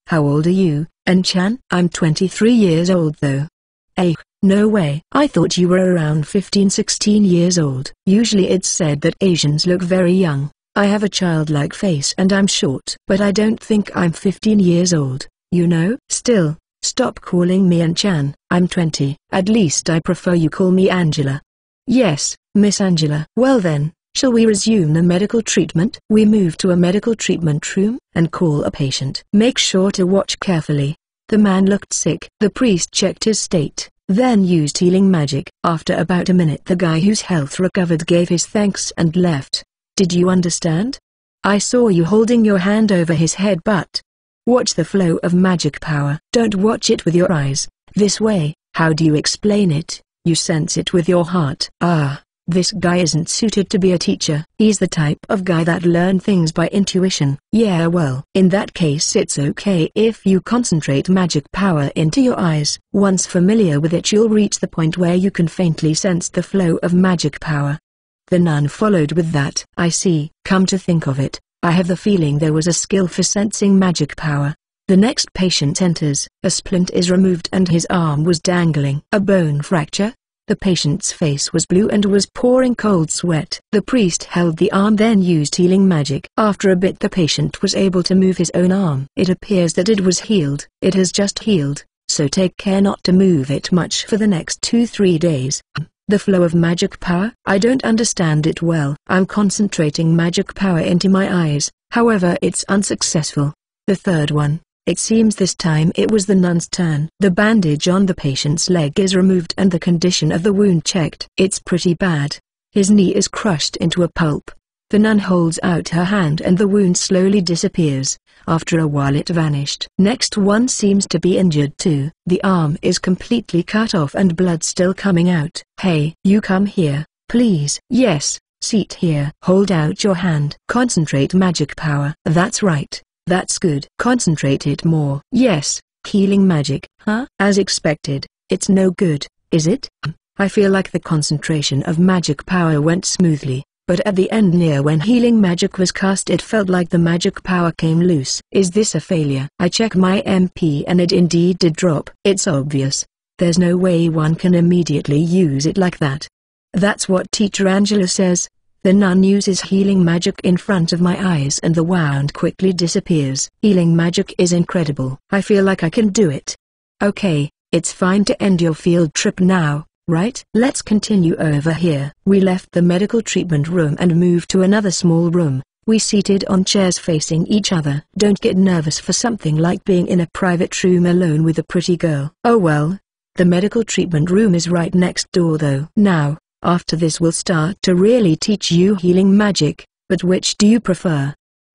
How old are you? Chan? I'm 23 years old though. Eh, no way. I thought you were around 15-16 years old. Usually it's said that Asians look very young. I have a childlike face and I'm short. But I don't think I'm 15 years old, you know? Still, stop calling me Chan. I'm 20. At least I prefer you call me Angela. Yes, Miss Angela. Well then, shall we resume the medical treatment? We move to a medical treatment room and call a patient. Make sure to watch carefully. The man looked sick. The priest checked his state, then used healing magic. After about a minute the guy whose health recovered gave his thanks and left. Did you understand? I saw you holding your hand over his head, but watch the flow of magic power. Don't watch it with your eyes. This way. How do you explain it? You sense it with your heart. Ah, this guy isn't suited to be a teacher. He's the type of guy that learn things by intuition. Yeah, well, in that case it's okay if you concentrate magic power into your eyes. Once familiar with it you'll reach the point where you can faintly sense the flow of magic power. The nun followed with that. I see. Come to think of it, I have the feeling there was a skill for sensing magic power. The next patient enters. A splint is removed and his arm was dangling. A bone fracture? The patient's face was blue and was pouring cold sweat. The priest held the arm then used healing magic. After a bit the patient was able to move his own arm. It appears that it was healed. It has just healed, so take care not to move it much for the next 2-3 days. The flow of magic power? I don't understand it well. I'm concentrating magic power into my eyes, however it's unsuccessful. The third one. It seems this time it was the nun's turn. The bandage on the patient's leg is removed and the condition of the wound checked. It's pretty bad. His knee is crushed into a pulp. The nun holds out her hand and the wound slowly disappears. After a while it vanished. Next one seems to be injured too. The arm is completely cut off and blood still coming out. Hey, you come here, please. Yes, sit here. Hold out your hand. Concentrate magic power. That's right. That's good. Concentrate it more. Yes, healing magic. Huh? As expected, it's no good, is it? I feel like the concentration of magic power went smoothly, but at the end near when healing magic was cast it felt like the magic power came loose. Is this a failure? I check my MP and it indeed did drop. It's obvious. There's no way one can immediately use it like that. That's what Teacher Angela says. The nun uses healing magic in front of my eyes and the wound quickly disappears. Healing magic is incredible. I feel like I can do it. Okay, it's fine to end your field trip now, right? Let's continue over here. We left the medical treatment room and moved to another small room. We seated on chairs facing each other. Don't get nervous for something like being in a private room alone with a pretty girl. Oh well. The medical treatment room is right next door though. Now, after this we'll start to really teach you healing magic, but which do you prefer?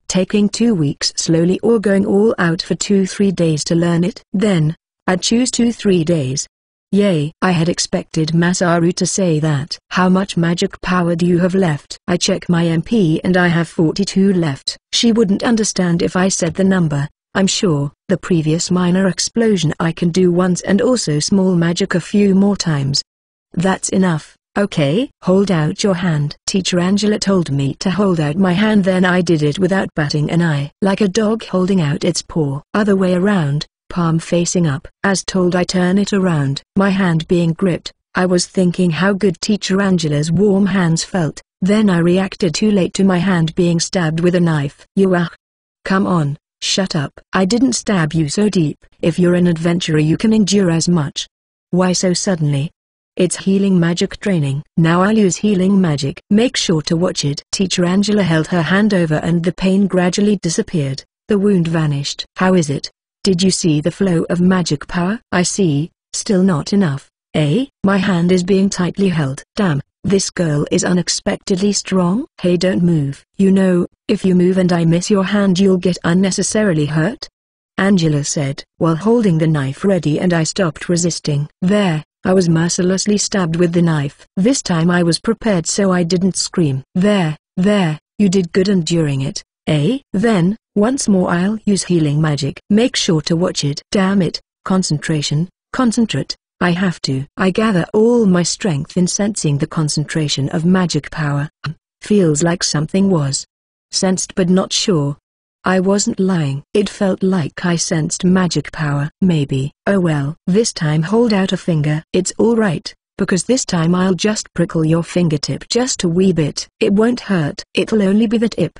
Taking 2 weeks slowly or going all out for 2-3 days to learn it? Then, I'd choose 2-3 days. Yay! I had expected Masaru to say that. How much magic power do you have left? I check my MP and I have 42 left. She wouldn't understand if I said the number, I'm sure. The previous minor explosion I can do once and also small magic a few more times. That's enough. Okay, hold out your hand. Teacher Angela told me to hold out my hand, then I did it without batting an eye. Like a dog holding out its paw. Other way around, palm facing up. As told I turn it around. My hand being gripped, I was thinking how good Teacher Angela's warm hands felt, then I reacted too late to my hand being stabbed with a knife. Yuah! Come on, shut up. I didn't stab you so deep. If you're an adventurer you can endure as much. Why so suddenly? It's healing magic training. Now I'll use healing magic. Make sure to watch it. Teacher Angela held her hand over and the pain gradually disappeared. The wound vanished. How is it? Did you see the flow of magic power? I see. Still not enough. Eh? My hand is being tightly held. Damn, this girl is unexpectedly strong. Hey, don't move. You know, if you move and I miss your hand you'll get unnecessarily hurt. Angela said, while holding the knife ready, and I stopped resisting. There. I was mercilessly stabbed with the knife. This time I was prepared so I didn't scream. There, you did good enduring it, eh? Then, once more I'll use healing magic. Make sure to watch it. Damn it, concentration, concentrate, I have to. I gather all my strength in sensing the concentration of magic power. Feels like something was sensed but not sure. I wasn't lying. It felt like I sensed magic power. Maybe. Oh well. This time hold out a finger. It's alright, because this time I'll just prickle your fingertip just a wee bit. It won't hurt. It'll only be the tip.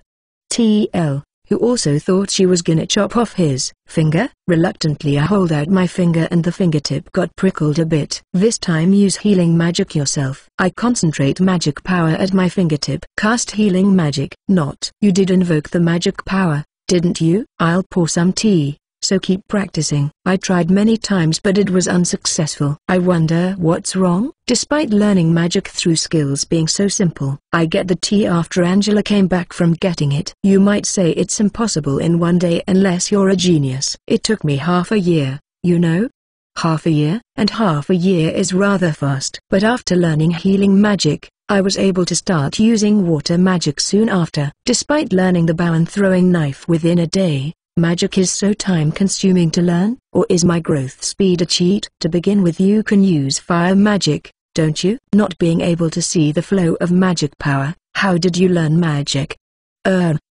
TL, who also thought she was gonna chop off his finger. Reluctantly I hold out my finger and the fingertip got prickled a bit. This time use healing magic yourself. I concentrate magic power at my fingertip. Cast healing magic. Not. You did invoke the magic power, didn't you? I'll pour some tea, so keep practicing. I tried many times but it was unsuccessful. I wonder what's wrong? Despite learning magic through skills being so simple, I get the tea after Angela came back from getting it. You might say it's impossible in one day unless you're a genius. It took me half a year, you know? Half a year? And half a year is rather fast. But after learning healing magic, I was able to start using water magic soon after. Despite learning the bow and throwing knife within a day, magic is so time-consuming to learn, or is my growth speed a cheat? To begin with, you can use fire magic, don't you? Not being able to see the flow of magic power, how did you learn magic?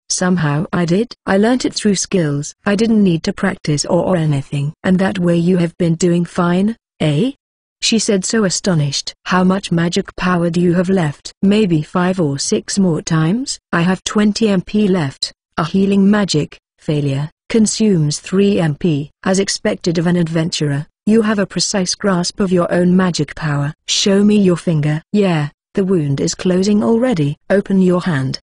Somehow I did. I learnt it through skills. I didn't need to practice or anything. And that way you have been doing fine, eh? She said, so astonished. How much magic power do you have left? Maybe 5 or 6 more times? I have 20 MP left. A healing magic failure consumes 3 MP. As expected of an adventurer, you have a precise grasp of your own magic power. Show me your finger. Yeah, the wound is closing already. Open your hand.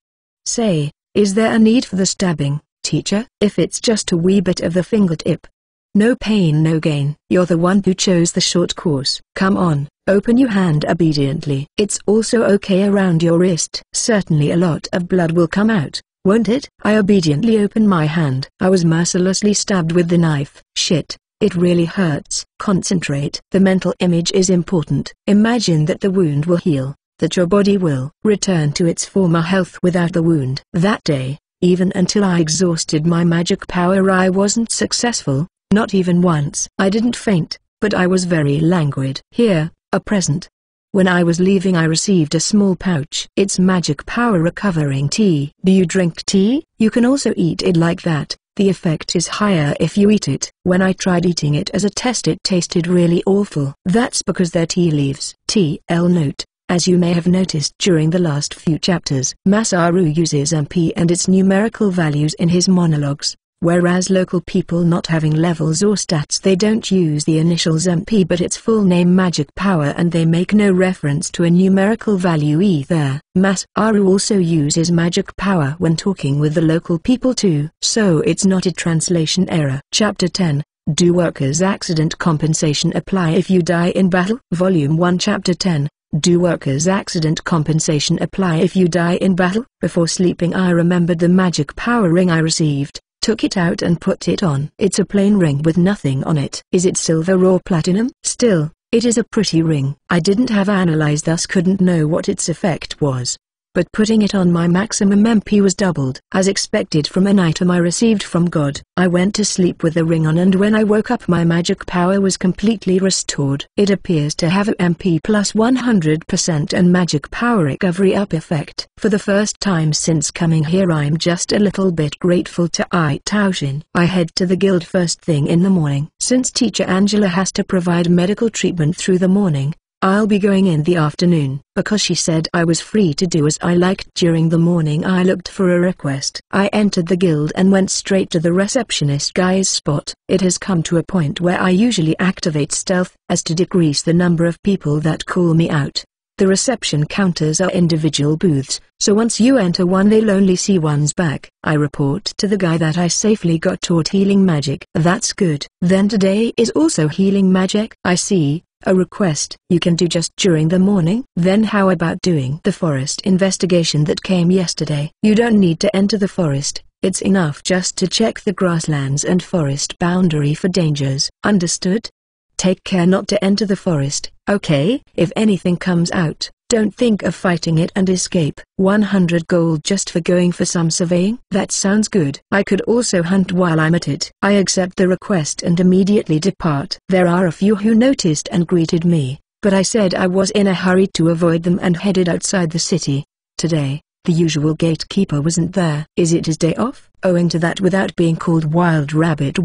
Say, is there a need for the stabbing, teacher? If it's just a wee bit of the fingertip. No pain no gain. You're the one who chose the short course. Come on, open your hand obediently. It's also okay around your wrist. Certainly a lot of blood will come out, won't it? I obediently open my hand. I was mercilessly stabbed with the knife. Shit, it really hurts. Concentrate. The mental image is important. Imagine that the wound will heal, that your body will return to its former health without the wound. That day, even until I exhausted my magic power, I wasn't successful. Not even once. I didn't faint, but I was very languid. Here, a present. When I was leaving I received a small pouch. It's magic power recovering tea. Do you drink tea? You can also eat it like that. The effect is higher if you eat it. When I tried eating it as a test it tasted really awful. That's because they're tea leaves. TL note. As you may have noticed during the last few chapters, Masaru uses MP and its numerical values in his monologues. Whereas local people not having levels or stats, they don't use the initials MP but its full name magic power, and they make no reference to a numerical value either. Masaru also uses magic power when talking with the local people too, so it's not a translation error. Chapter 10. Do workers' accident compensation apply if you die in battle? Volume 1 Chapter 10. Do workers' accident compensation apply if you die in battle? Before sleeping I remembered the magic power ring I received. Took it out and put it on. It's a plain ring with nothing on it. Is it silver or platinum? Still, it is a pretty ring. I didn't have analyzed, thus couldn't know what its effect was. But putting it on, my maximum MP was doubled. As expected from an item I received from God, I went to sleep with the ring on, and when I woke up my magic power was completely restored. It appears to have a MP plus 100% and magic power recovery up effect. For the first time since coming here I'm just a little bit grateful to Taoshin. I head to the guild first thing in the morning. Since teacher Angela has to provide medical treatment through the morning, I'll be going in the afternoon. Because she said I was free to do as I liked during the morning, I looked for a request. I entered the guild and went straight to the receptionist guy's spot. It has come to a point where I usually activate stealth, as to decrease the number of people that call me out. The reception counters are individual booths, so once you enter one they'll only see one's back. I report to the guy that I safely got taught healing magic. That's good. Then today is also healing magic? I see. A request you can do just during the morning? Then how about doing the forest investigation that came yesterday? You don't need to enter the forest, it's enough just to check the grasslands and forest boundary for dangers. Understood? Take care not to enter the forest, okay? If anything comes out, don't think of fighting it and escape. 100 gold just for going for some surveying? That sounds good. I could also hunt while I'm at it. I accept the request and immediately depart. There are a few who noticed and greeted me, but I said I was in a hurry to avoid them and headed outside the city. Today, the usual gatekeeper wasn't there. Is it his day off? Owing to that, without being called Wild Rabbit,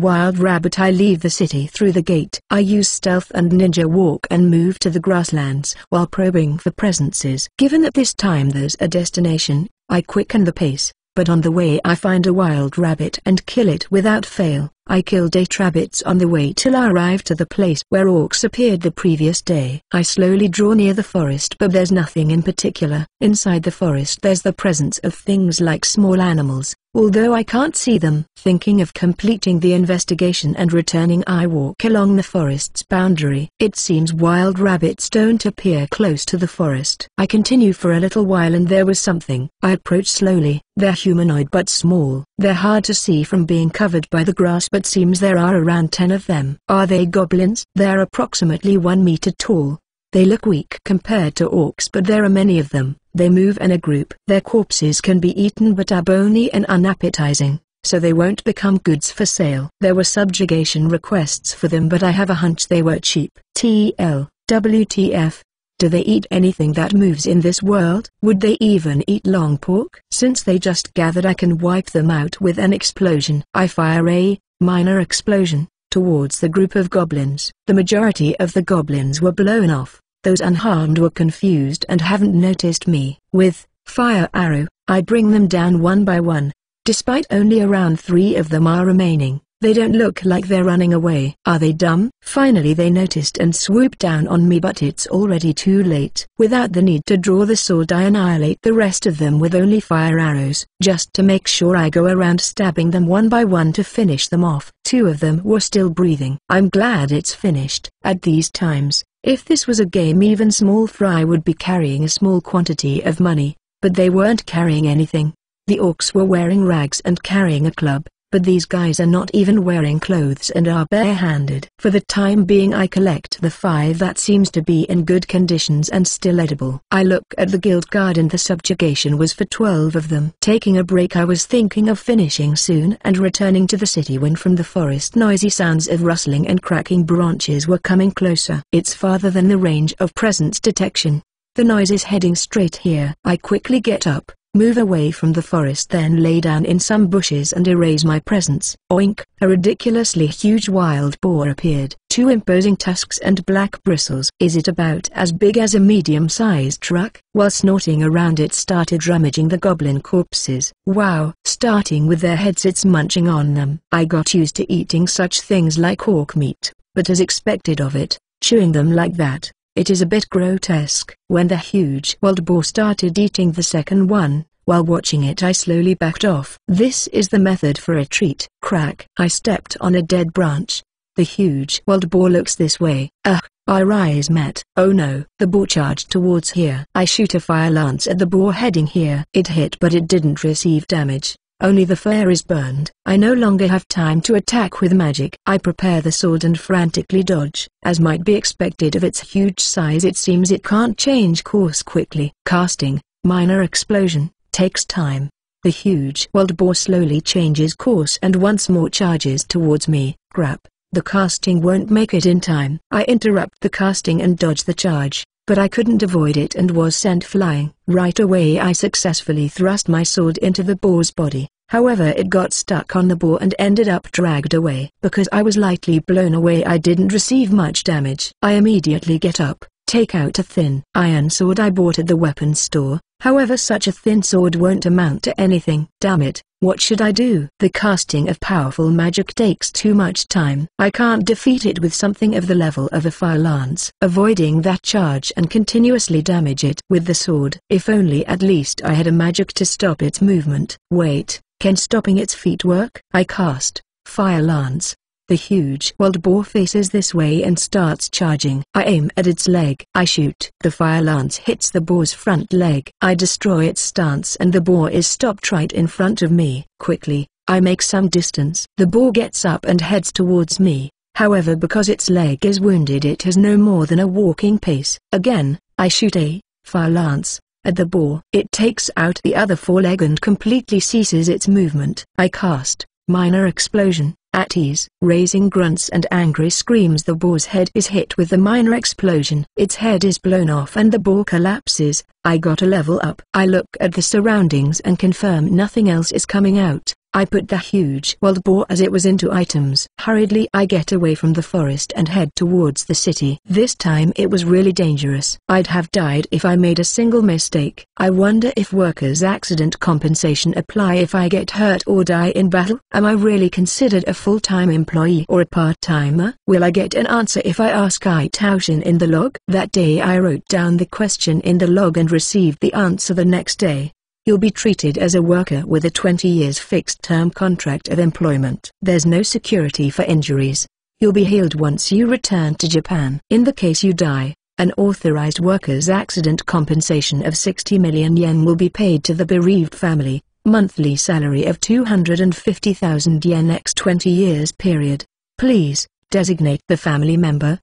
I leave the city through the gate. I use stealth and ninja walk and move to the grasslands while probing for presences. Given that this time there's a destination, I quicken the pace, but on the way I find a wild rabbit and kill it without fail. I killed 8 rabbits on the way till I arrived to the place where orcs appeared the previous day. I slowly draw near the forest, but there's nothing in particular. Inside the forest there's the presence of things like small animals, although I can't see them. Thinking of completing the investigation and returning, I walk along the forest's boundary. It seems wild rabbits don't appear close to the forest. I continue for a little while and there was something. I approach slowly. They're humanoid but small. They're hard to see from being covered by the grass, but seems there are around 10 of them. Are they goblins? They're approximately 1 meter tall. They look weak compared to orcs, but there are many of them. They move in a group. Their corpses can be eaten but are bony and unappetizing, so they won't become goods for sale. There were subjugation requests for them, but I have a hunch they were cheap. WTF? Do they eat anything that moves in this world? Would they even eat long pork? Since they just gathered, I can wipe them out with an explosion. I fire a minor explosion towards the group of goblins. The majority of the goblins were blown off. Those unharmed were confused and haven't noticed me. With fire arrow, I bring them down one by one. Despite only around 3 of them are remaining, they don't look like they're running away. Are they dumb? Finally they noticed and swooped down on me, but it's already too late. Without the need to draw the sword, I annihilate the rest of them with only fire arrows. Just to make sure, I go around stabbing them one by one to finish them off. 2 of them were still breathing. I'm glad it's finished. At these times, if this was a game, even small fry would be carrying a small quantity of money, but they weren't carrying anything. The orcs were wearing rags and carrying a club, but these guys are not even wearing clothes and are barehanded. For the time being I collect the 5 that seems to be in good conditions and still edible. I look at the guild guard and the subjugation was for 12 of them. Taking a break, I was thinking of finishing soon and returning to the city when from the forest noisy sounds of rustling and cracking branches were coming closer. It's farther than the range of presence detection. The noise is heading straight here. I quickly get up, move away from the forest, then lay down in some bushes and erase my presence. Oink! A ridiculously huge wild boar appeared. 2 imposing tusks and black bristles. Is it about as big as a medium-sized truck? While snorting around it started rummaging the goblin corpses. Wow! Starting with their heads, it's munching on them. I got used to eating such things like orc meat, but as expected of it, chewing them like that, it is a bit grotesque. When the huge wild boar started eating the second one, while watching it I slowly backed off. This is the method for a treat. Crack! I stepped on a dead branch. The huge wild boar looks this way. Our eyes met. Oh no! The boar charged towards here. I shoot a fire lance at the boar heading here. It hit, but it didn't receive damage. Only the fur is burned. I no longer have time to attack with magic. I prepare the sword and frantically dodge. As might be expected of its huge size, it seems it can't change course quickly. Casting, minor explosion, takes time. The huge wild boar slowly changes course and once more charges towards me. Crap, the casting won't make it in time. I interrupt the casting and dodge the charge, but I couldn't avoid it and was sent flying. Right away I successfully thrust my sword into the boar's body. However, it got stuck on the boar and ended up dragged away. Because I was lightly blown away, I didn't receive much damage. I immediately get up, take out a thin iron sword I bought at the weapons store. However, such a thin sword won't amount to anything. Damn it, what should I do? The casting of powerful magic takes too much time. I can't defeat it with something of the level of a fire lance. Avoiding that charge and continuously damage it with the sword. If only at least I had a magic to stop its movement. Wait, can stopping its feet work? I cast fire lance. The huge wild boar faces this way and starts charging. I aim at its leg. I shoot. The fire lance hits the boar's front leg. I destroy its stance and the boar is stopped right in front of me. Quickly, I make some distance. The boar gets up and heads towards me. However, because its leg is wounded, it has no more than a walking pace. Again, I shoot a fire lance at the boar. It takes out the other foreleg and completely ceases its movement. I cast minor explosion. At ease, raising grunts and angry screams, the boar's head is hit with the minor explosion. Its head is blown off and the boar collapses. I got a level up. I look at the surroundings and confirm nothing else is coming out. I put the huge wild boar as it was into items. Hurriedly I get away from the forest and head towards the city. This time it was really dangerous. I'd have died if I made a single mistake. I wonder if workers' accident compensation apply if I get hurt or die in battle. Am I really considered a full-time employee or a part-timer? Will I get an answer if I ask Taushin in the log? That day I wrote down the question in the log and received the answer the next day. You'll be treated as a worker with a 20 years fixed-term contract of employment. There's no security for injuries. You'll be healed once you return to Japan. In the case you die, an authorized workers' accident compensation of 60 million yen will be paid to the bereaved family, monthly salary of 250,000 yen x 20 years period. Please, designate the family member,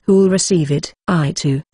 who'll receive it. I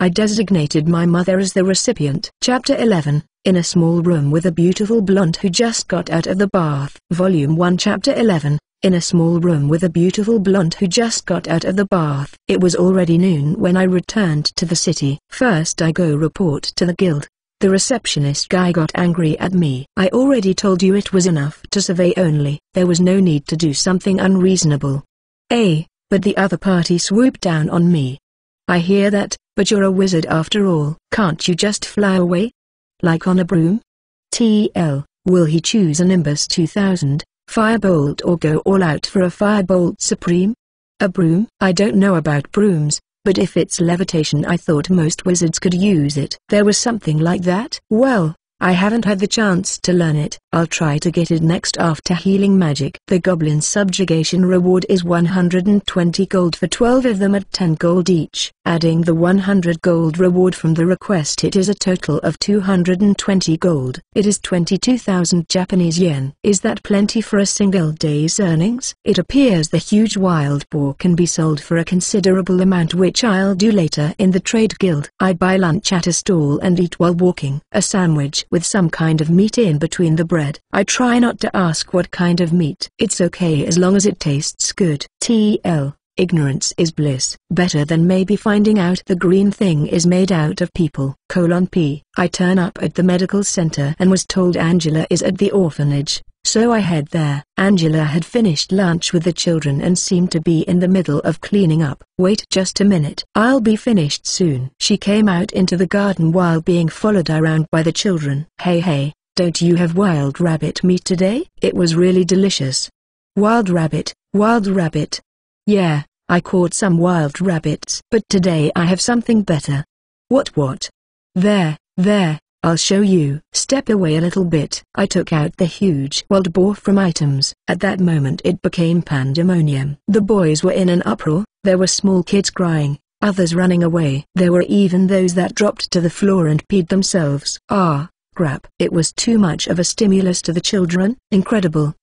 designated my mother as the recipient. Chapter 11. In a small room with a beautiful blonde who just got out of the bath. Volume 1 Chapter 11. In a small room with a beautiful blonde who just got out of the bath. It was already noon when I returned to the city. First I go report to the guild. The receptionist guy got angry at me. I already told you it was enough to survey only. There was no need to do something unreasonable. But the other party swooped down on me. I hear that, but you're a wizard after all. Can't you just fly away? Like on a broom? Will he choose a Nimbus 2000, Firebolt or go all out for a Firebolt Supreme? A broom? I don't know about brooms, but if it's levitation I thought most wizards could use it. There was something like that? Well, I haven't had the chance to learn it. I'll try to get it next after healing magic. The goblin subjugation reward is 120 gold for 12 of them at 10 gold each. Adding the 100 gold reward from the request, it is a total of 220 gold. It is 22,000 Japanese yen. Is that plenty for a single day's earnings? It appears the huge wild boar can be sold for a considerable amount, which I'll do later in the trade guild. I buy lunch at a stall and eat while walking. A sandwich with some kind of meat in between the bread. I try not to ask what kind of meat. It's okay as long as it tastes good. Ignorance is bliss. Better than maybe finding out the green thing is made out of people. P. I turn up at the medical center and was told Angela is at the orphanage, so I head there. Angela had finished lunch with the children and seemed to be in the middle of cleaning up. Wait just a minute. I'll be finished soon. She came out into the garden while being followed around by the children. Hey, don't you have wild rabbit meat today? It was really delicious. Wild rabbit. Yeah, I caught some wild rabbits. But today I have something better. What? There, I'll show you. Step away a little bit. I took out the huge wild boar from items. At that moment it became pandemonium. The boys were in an uproar. There were small kids crying, others running away. There were even those that dropped to the floor and peed themselves. Crap. It was too much of a stimulus to the children. Incredible.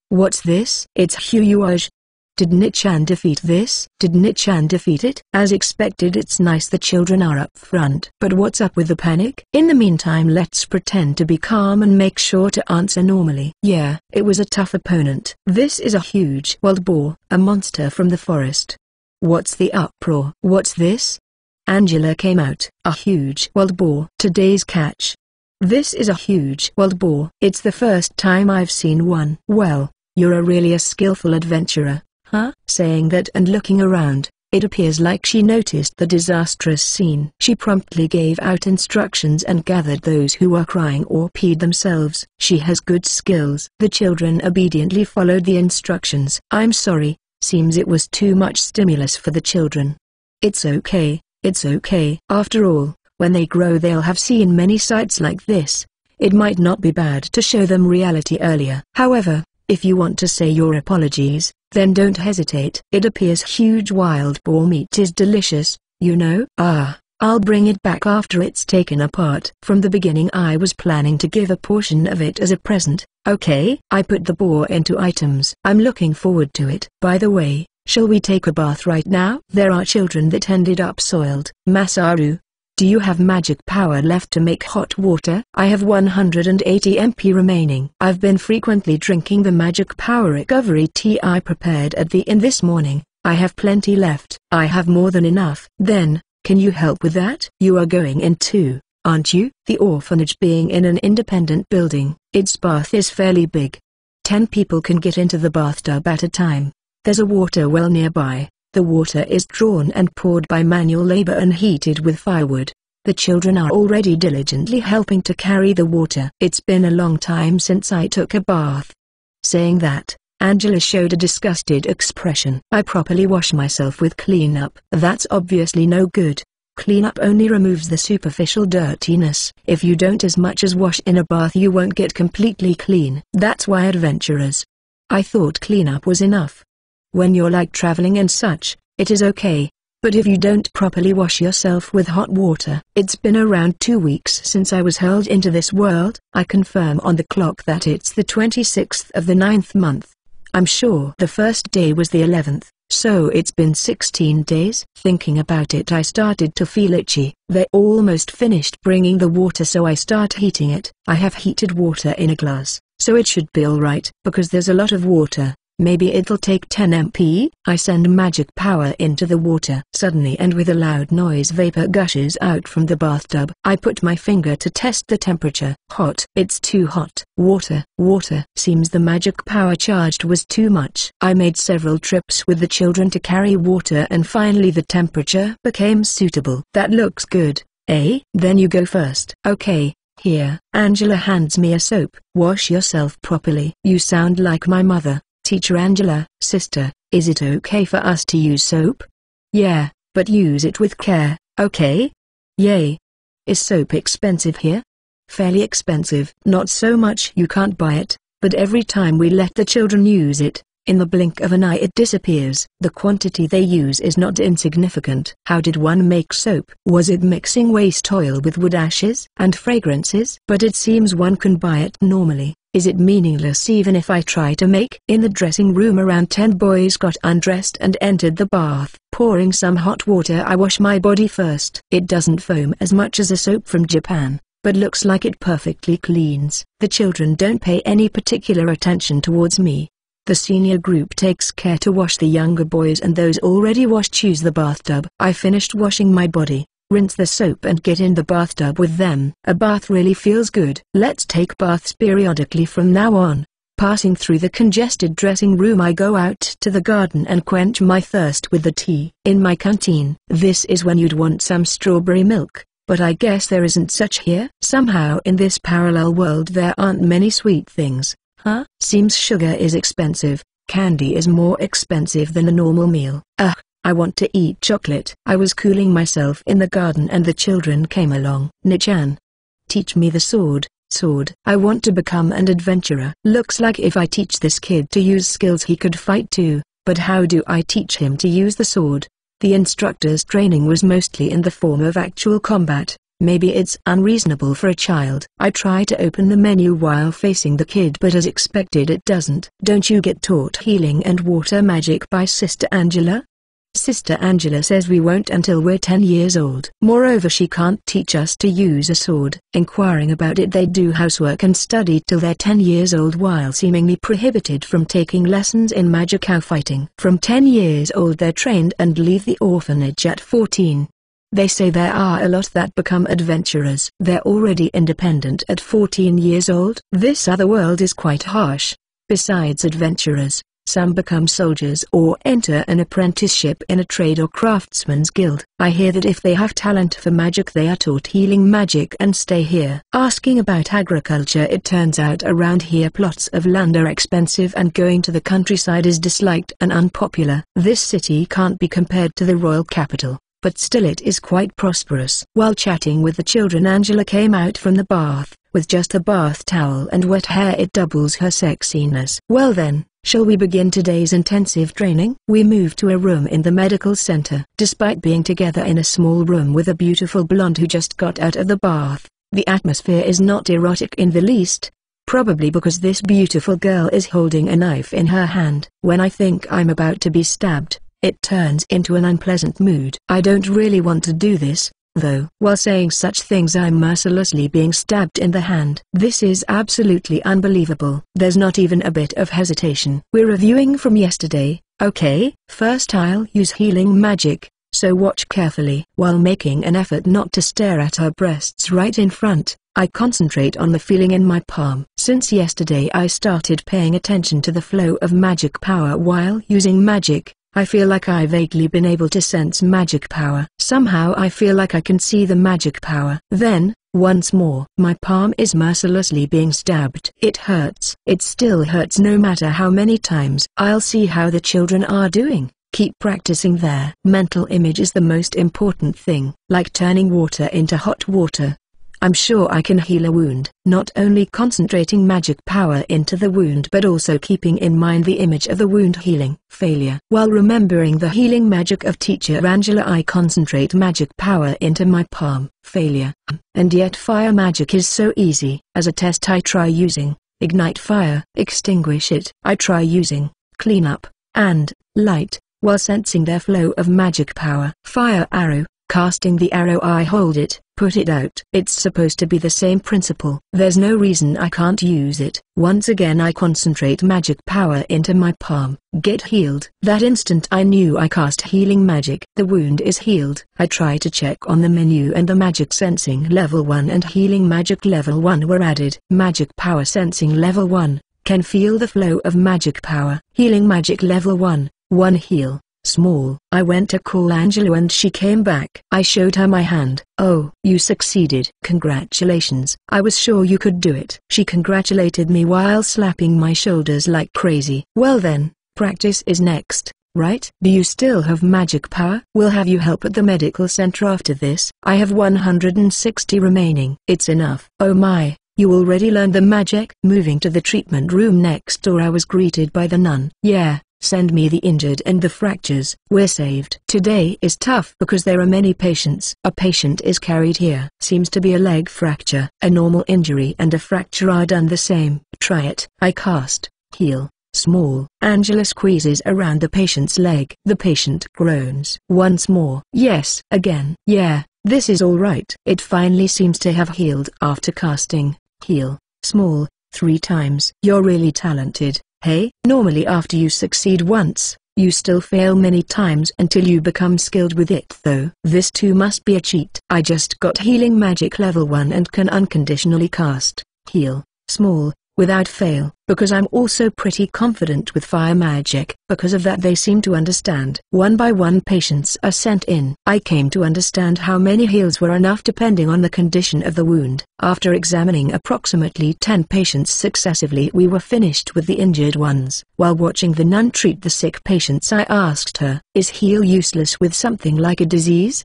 What's this? It's Huyuage. Did Nichan defeat this? Did Nichan defeat it? As expected, it's nice the children are up front. But what's up with the panic? In the meantime, let's pretend to be calm and make sure to answer normally. Yeah, it was a tough opponent. This is a huge wild boar, a monster from the forest. What's the uproar? What's this? Angela came out. A huge wild boar. Today's catch. This is a huge wild boar. It's the first time I've seen one. Well, you're really a skillful adventurer. Huh? Saying that and looking around, it appears like she noticed the disastrous scene. She promptly gave out instructions and gathered those who were crying or peed themselves. She has good skills. The children obediently followed the instructions. I'm sorry, seems it was too much stimulus for the children. It's okay. After all, when they grow they'll have seen many sights like this. It might not be bad to show them reality earlier. However, if you want to say your apologies, then don't hesitate. It appears huge wild boar meat is delicious, you know. I'll bring it back after it's taken apart. From the beginning I was planning to give a portion of it as a present. Okay. I put the boar into items. I'm looking forward to it. By the way, shall we take a bath right now? There are children that ended up soiled. Masaru, do you have magic power left to make hot water? I have 180 MP remaining. I've been frequently drinking the magic power recovery tea I prepared at the inn this morning. I have plenty left. I have more than enough. Then, can you help with that? You are going in too, aren't you? The orphanage being in an independent building, its bath is fairly big. 10 people can get into the bathtub at a time. There's a water well nearby. The water is drawn and poured by manual labor and heated with firewood. The children are already diligently helping to carry the water. It's been a long time since I took a bath. Saying that, Angela showed a disgusted expression. I properly wash myself with cleanup. That's obviously no good. Cleanup only removes the superficial dirtiness. If you don't as much as wash in a bath, you won't get completely clean. That's why adventurers. I thought cleanup was enough. When you're like traveling and such, it is okay. But if you don't properly wash yourself with hot water. It's been around 2 weeks since I was hurled into this world. I confirm on the clock that it's the 26th of the 9th month. I'm sure the first day was the 11th, so it's been 16 days. Thinking about it, I started to feel itchy. They almost finished bringing the water, so I start heating it. I have heated water in a glass, so it should be alright. Because there's a lot of water, maybe it'll take 10 MP. I send magic power into the water. Suddenly, and with a loud noise, vapor gushes out from the bathtub. I put my finger to test the temperature. Hot. It's too hot. Water. Seems the magic power charged was too much. I made several trips with the children to carry water, and finally the temperature became suitable. That looks good, eh? Then you go first. Okay. Here. Angela hands me a soap. Wash yourself properly. You sound like my mother. Teacher Angela. Sister, is it okay for us to use soap? Yeah, but use it with care, okay? Yay. Is soap expensive here? Fairly expensive. Not so much you can't buy it, but every time we let the children use it, in the blink of an eye it disappears. The quantity they use is not insignificant. How did one make soap? Was it mixing waste oil with wood ashes and fragrances? But it seems one can buy it normally. Is it meaningless even if I try to make? In the dressing room, around 10 boys got undressed and entered the bath. Pouring some hot water, I wash my body first. It doesn't foam as much as a soap from Japan, but looks like it perfectly cleans. The children don't pay any particular attention towards me. The senior group takes care to wash the younger boys, and those already washed use the bathtub. I finished washing my body, rinse the soap and get in the bathtub with them. A bath really feels good. Let's take baths periodically from now on. Passing through the congested dressing room, I go out to the garden and quench my thirst with the tea. In my canteen, this is when you'd want some strawberry milk, but I guess there isn't such here. Somehow in this parallel world there aren't many sweet things. Huh? Seems sugar is expensive. Candy is more expensive than a normal meal. Ugh, I want to eat chocolate. I was cooling myself in the garden and the children came along. Nichan, teach me the sword. I want to become an adventurer. Looks like if I teach this kid to use skills he could fight too, but how do I teach him to use the sword? The instructor's training was mostly in the form of actual combat. Maybe it's unreasonable for a child. I try to open the menu while facing the kid, but as expected it doesn't. Don't you get taught healing and water magic by Sister Angela? Sister Angela says we won't until we're 10 years old. Moreover, she can't teach us to use a sword. Inquiring about it, they do housework and study till they're 10 years old while seemingly prohibited from taking lessons in magic fighting. From 10 years old they're trained and leave the orphanage at 14. They say there are a lot that become adventurers. They're already independent at 14 years old. This other world is quite harsh. Besides adventurers, some become soldiers or enter an apprenticeship in a trade or craftsman's guild. I hear that if they have talent for magic they are taught healing magic and stay here. Asking about agriculture, it turns out around here plots of land are expensive and going to the countryside is disliked and unpopular. This city can't be compared to the royal capital, but still it is quite prosperous. While chatting with the children, Angela came out from the bath. With just a bath towel and wet hair it doubles her sexiness. Well then, shall we begin today's intensive training? We move to a room in the medical center. Despite being together in a small room with a beautiful blonde who just got out of the bath, the atmosphere is not erotic in the least. Probably because this beautiful girl is holding a knife in her hand. When I think I'm about to be stabbed, it turns into an unpleasant mood. I don't really want to do this, though. While saying such things I'm mercilessly being stabbed in the hand. This is absolutely unbelievable. There's not even a bit of hesitation. We're reviewing from yesterday, okay? First I'll use healing magic, so watch carefully. While making an effort not to stare at her breasts right in front, I concentrate on the feeling in my palm. Since yesterday I started paying attention to the flow of magic power while using magic. I feel like I've vaguely been able to sense magic power. Somehow I feel like I can see the magic power. Then, once more, my palm is mercilessly being stabbed. It hurts. It still hurts no matter how many times. I'll see how the children are doing. Keep practicing there. Mental image is the most important thing. Like turning water into hot water. I'm sure I can heal a wound. Not only concentrating magic power into the wound but also keeping in mind the image of the wound healing. Failure. While remembering the healing magic of Teacher Angela, I concentrate magic power into my palm. Failure. And yet fire magic is so easy. As a test I try using ignite fire, extinguish it. I try using clean up and light while sensing their flow of magic power. Fire arrow. Casting the arrow, I hold it, put it out. It's supposed to be the same principle. There's no reason I can't use it. Once again I concentrate magic power into my palm. Get healed. That instant I knew I cast healing magic. The wound is healed. I try to check on the menu and the magic sensing level 1 and healing magic level 1 were added. Magic power sensing level 1. Can feel the flow of magic power. Healing magic level 1. 1 heal. Small. I went to call Angela and she came back. I showed her my hand. Oh, you succeeded. Congratulations. I was sure you could do it. She congratulated me while slapping my shoulders like crazy. Well then, practice is next, right? Do you still have magic power? We'll have you help at the medical center after this. I have 160 remaining. It's enough. Oh my. You already learned the magic? Moving to the treatment room next door, I was greeted by the nun. Yeah. Send me the injured and the fractures. We're saved. Today is tough because there are many patients. A patient is carried here. Seems to be a leg fracture. A normal injury and a fracture are done the same. Try it. I cast. Heal. Small. Angela squeezes around the patient's leg. The patient groans. Once more. Yes. Again. Yeah. This is all right. It finally seems to have healed after casting. Heal. Small. 3 times. You're really talented. Hey, normally after you succeed once, you still fail many times until you become skilled with it though. This too must be a cheat. I just got healing magic level 1 and can unconditionally cast, heal, small, without fail, because I'm also pretty confident with fire magic. Because of that they seem to understand. One by one patients are sent in. I came to understand how many heals were enough depending on the condition of the wound. After examining approximately 10 patients successively, we were finished with the injured ones. While watching the nun treat the sick patients, I asked her, is heal useless with something like a disease?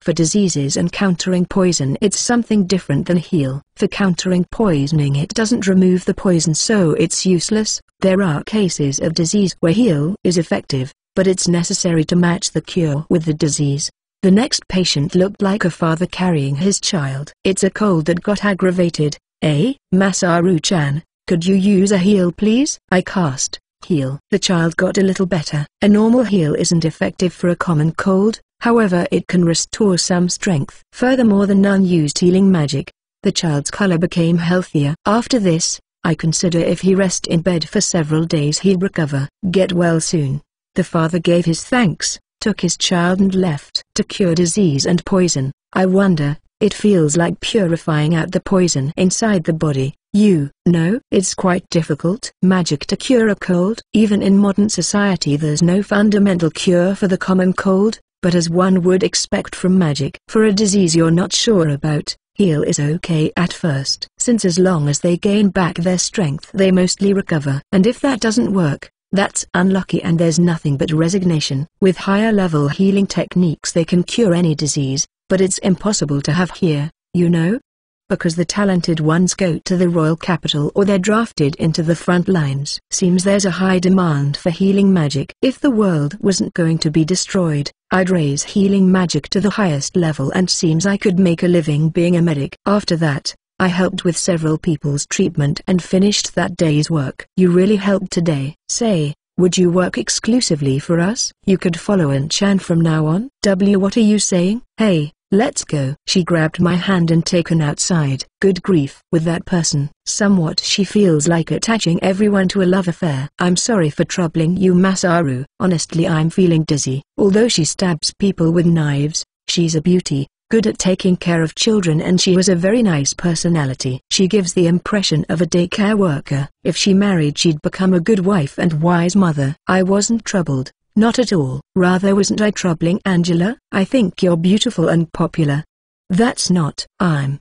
For diseases and countering poison it's something different than heal. For countering poisoning it doesn't remove the poison so it's useless. There are cases of disease where heal is effective, but it's necessary to match the cure with the disease. The next patient looked like a father carrying his child. It's a cold that got aggravated. Masaru-chan, could you use a heal please? I cast. Heal. The child got a little better. A normal heal isn't effective for a common cold. However, it can restore some strength. Furthermore, the nun used healing magic. The child's color became healthier. After this, I consider if he rest in bed for several days he'll recover. Get well soon. The father gave his thanks, took his child and left. To cure disease and poison, I wonder, it feels like purifying out the poison inside the body. You know, it's quite difficult. Magic to cure a cold. Even in modern society there's no fundamental cure for the common cold. But as one would expect from magic, for a disease you're not sure about, heal is okay at first. Since as long as they gain back their strength they mostly recover. And if that doesn't work, that's unlucky and there's nothing but resignation. With higher level healing techniques they can cure any disease, but it's impossible to have here, you know? Because the talented ones go to the royal capital or they're drafted into the front lines. Seems there's a high demand for healing magic. If the world wasn't going to be destroyed, I'd raise healing magic to the highest level and seems I could make a living being a medic. After that, I helped with several people's treatment and finished that day's work. You really helped today. Say, would you work exclusively for us? You could follow An-chan from now on. What are you saying? Hey. Let's go. She grabbed my hand and taken outside. Good grief. With that person, somewhat she feels like attaching everyone to a love affair. I'm sorry for troubling you Masaru. Honestly I'm feeling dizzy. Although she stabs people with knives, she's a beauty. good at taking care of children, and she was a very nice personality. She gives the impression of a daycare worker. If she married, she'd become a good wife and wise mother. I wasn't troubled, not at all. Rather, wasn't I troubling Angela? I think you're beautiful and popular. That's not.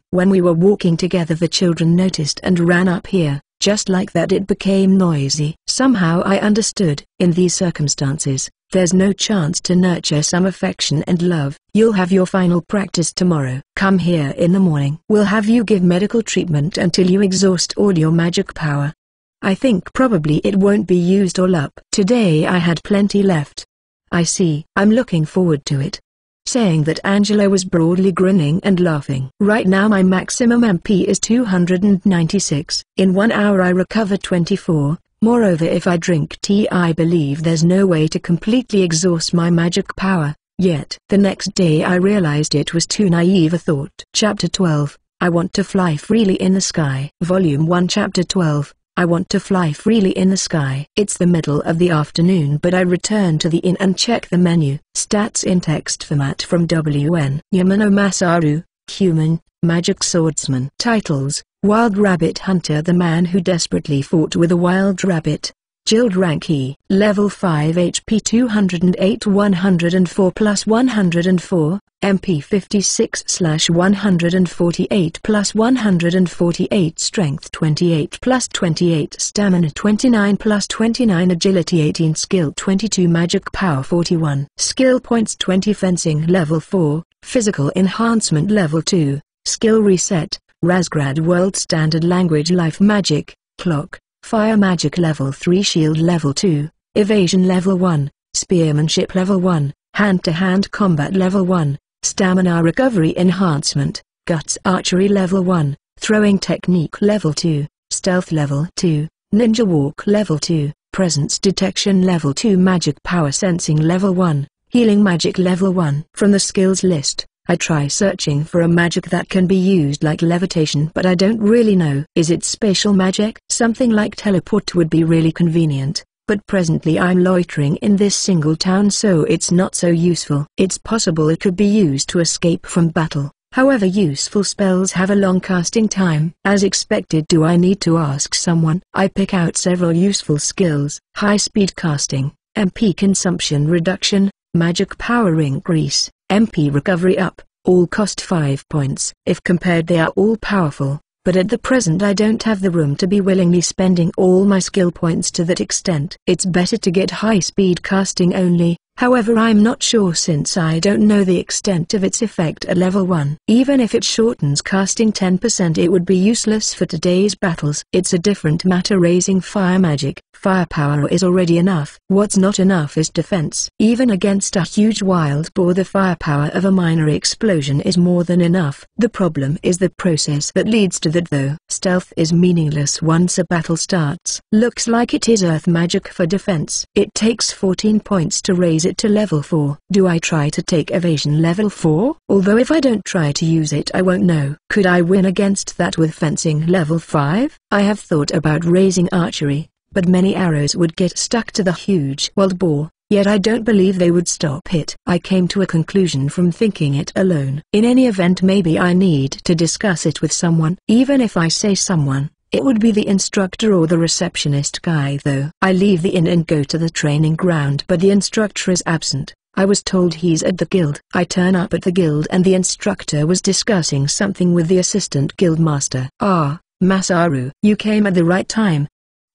When we were walking together, the children noticed and ran up here. Just like that it became noisy. Somehow I understood, in these circumstances, there's no chance to nurture some affection and love. You'll have your final practice tomorrow. Come here in the morning. We'll have you give medical treatment until you exhaust all your magic power. I think probably it won't be used all up. Today I had plenty left. I see. I'm looking forward to it. Saying that, Angela was broadly grinning and laughing. Right now my maximum MP is 296. In 1 hour I recover 24. Moreover, if I drink tea, I believe there's no way to completely exhaust my magic power. Yet, the next day I realized it was too naive a thought. Chapter 12, I Want to Fly Freely in the Sky. Volume 1, Chapter 12. I want to fly freely in the sky. It's the middle of the afternoon, but I return to the inn and check the menu. Stats in text format from WN. Yamano Masaru, Human, Magic Swordsman. Titles: Wild Rabbit Hunter, the man who desperately fought with a wild rabbit. Guild rank E. Level 5 HP 208 104 plus 104, MP 56/148 plus 148 Strength 28 plus 28 Stamina 29 plus 29 Agility 18 Skill 22 Magic Power 41 Skill Points 20 Fencing Level 4, Physical Enhancement Level 2, Skill Reset, Razgrad World Standard Language Life Magic, Clock. Fire Magic Level 3 Shield Level 2, Evasion Level 1, Spearmanship Level 1, Hand-to-Hand Combat Level 1, Stamina Recovery Enhancement, Guts Archery Level 1, Throwing Technique Level 2, Stealth Level 2, Ninja Walk Level 2, Presence Detection Level 2, Magic Power Sensing Level 1, Healing Magic Level 1. From the skills list, I try searching for a magic that can be used like levitation, but I don't really know. Is it spatial magic? Something like teleport would be really convenient, but presently I'm loitering in this single town, so it's not so useful. It's possible it could be used to escape from battle. However, useful spells have a long casting time. As expected, do I need to ask someone? I pick out several useful skills: high-speed casting, MP consumption reduction, magic power increase, MP recovery up, all cost 5 points. If compared, they are all powerful, but at the present I don't have the room to be willingly spending all my skill points to that extent. It's better to get high-speed casting only. However, I'm not sure since I don't know the extent of its effect at level 1. Even if it shortens casting 10%, it would be useless for today's battles. It's a different matter raising fire magic. Firepower is already enough. What's not enough is defense. Even against a huge wild boar, the firepower of a minor explosion is more than enough. The problem is the process that leads to that, though. Stealth is meaningless once a battle starts. Looks like it is earth magic for defense. It takes 14 points to raise it to level 4. Do I try to take evasion level 4? Although if I don't try to use it, I won't know. Could I win against that with fencing level 5? I have thought about raising archery, but many arrows would get stuck to the huge wild boar, yet I don't believe they would stop it. I came to a conclusion from thinking it alone. In any event, maybe I need to discuss it with someone. Even if I say someone, it would be the instructor or the receptionist guy, though. I leave the inn and go to the training ground, but the instructor is absent. I was told he's at the guild. I turn up at the guild and the instructor was discussing something with the assistant guild master. Ah, Masaru, you came at the right time.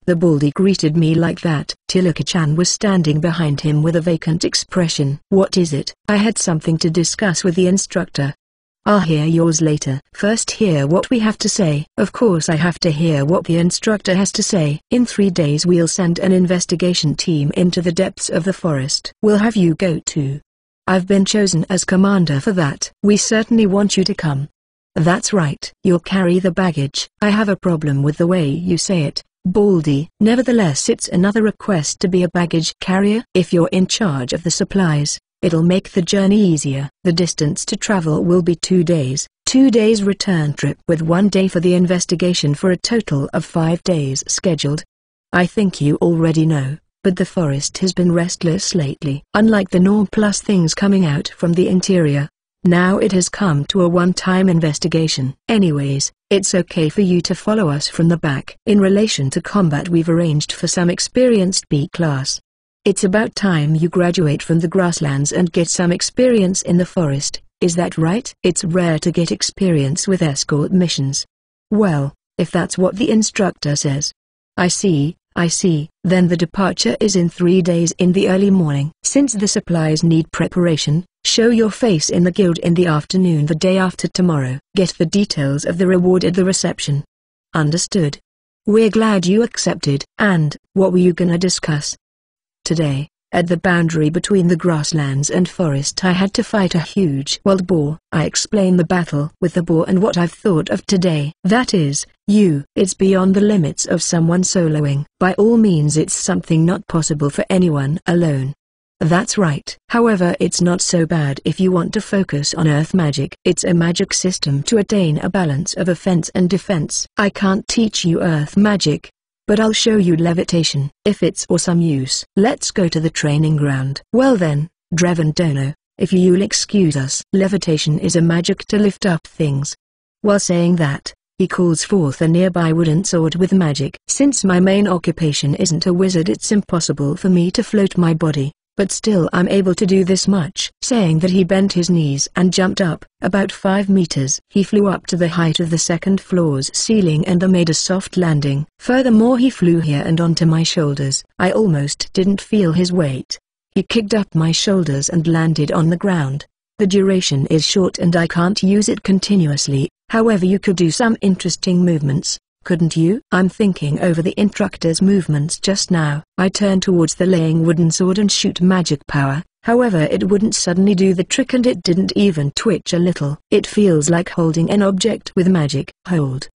The baldy greeted me like that. Tilaka-chan was standing behind him with a vacant expression. What is it? I had something to discuss with the instructor. I'll hear yours later. First hear what we have to say. Of course I have to hear what the instructor has to say. In 3 days we'll send an investigation team into the depths of the forest. We'll have you go too. I've been chosen as commander for that. We certainly want you to come. That's right. You'll carry the baggage. I have a problem with the way you say it, Baldy. Nevertheless, it's another request to be a baggage carrier. If you're in charge of the supplies, it'll make the journey easier. The distance to travel will be 2 days, 2 days return trip with 1 day for the investigation, for a total of 5 days scheduled. I think you already know, but the forest has been restless lately. Unlike the norm, plus things coming out from the interior, Now it has come to a one-time investigation. Anyways, it's okay for you to follow us from the back. In relation to combat, we've arranged for some experienced B class. It's about time you graduate from the grasslands and get some experience in the forest, is that right? It's rare to get experience with escort missions. Well, if that's what the instructor says. I see, then the departure is in 3 days in the early morning. Since the supplies need preparation, show your face in the guild in the afternoon the day after tomorrow. Get the details of the reward at the reception. Understood. We're glad you accepted. And, what were you gonna discuss? Today, at the boundary between the grasslands and forest, I had to fight a huge wild boar. I explain the battle with the boar and what I've thought of today. That is, it's beyond the limits of someone soloing. By all means, it's something not possible for anyone alone. That's right. However, it's not so bad if you want to focus on earth magic. It's a magic system to attain a balance of offense and defense. I can't teach you earth magic, but I'll show you levitation, if it's of some use. Let's go to the training ground. Well then, Dreven Dono, if you'll excuse us. Levitation is a magic to lift up things. While saying that, he calls forth a nearby wooden sword with magic. Since my main occupation isn't a wizard, it's impossible for me to float my body, but still I'm able to do this much. Saying that, he bent his knees and jumped up, about 5 meters. He flew up to the height of the second floor's ceiling and made a soft landing. Furthermore, he flew here and onto my shoulders. I almost didn't feel his weight. He kicked up my shoulders and landed on the ground. The duration is short and I can't use it continuously, however you could do some interesting movements, couldn't you? I'm thinking over the instructor's movements just now. I turn towards the laying wooden sword and shoot magic power, however it wouldn't suddenly do the trick and it didn't even twitch a little. It feels like holding an object with magic. Hold.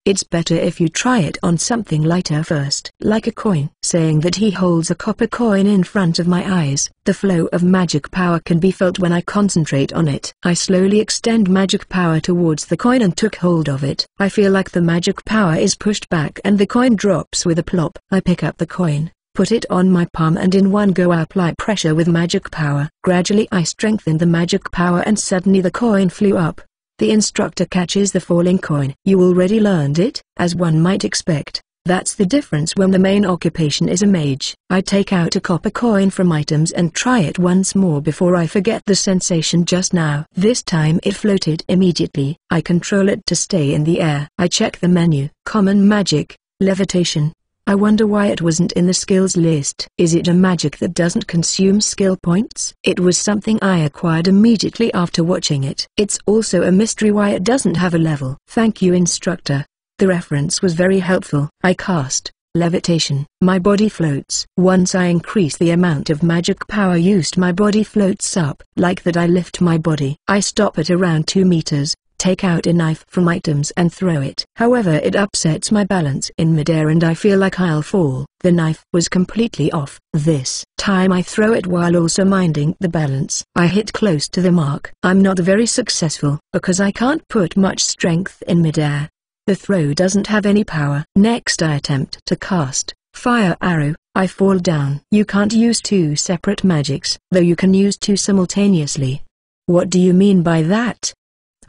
It's better if you try it on something lighter first. Like a coin. Saying that, he holds a copper coin in front of my eyes. The flow of magic power can be felt when I concentrate on it. I slowly extend magic power towards the coin and took hold of it. I feel like the magic power is pushed back and the coin drops with a plop. I pick up the coin, put it on my palm and in one go I apply pressure with magic power. Gradually I strengthened the magic power and suddenly the coin flew up. The instructor catches the falling coin. You already learned it, as one might expect. That's the difference when the main occupation is a mage. I take out a copper coin from items and try it once more before I forget the sensation just now. This time it floated immediately. I control it to stay in the air. I check the menu. Common magic, levitation. I wonder why it wasn't in the skills list. Is it a magic that doesn't consume skill points? It was something I acquired immediately after watching it. It's also a mystery why it doesn't have a level. Thank you, instructor. The reference was very helpful. I cast levitation. My body floats. Once I increase the amount of magic power used, my body floats up. Like that, I lift my body. I stop at around 2 meters. Take out a knife from items and throw it. However, it upsets my balance in midair and I feel like I'll fall. The knife was completely off. This time I throw it while also minding the balance. I hit close to the mark. I'm not very successful, because I can't put much strength in midair. The throw doesn't have any power. Next I attempt to cast fire arrow. I fall down. You can't use 2 separate magics, though you can use 2 simultaneously. What do you mean by that?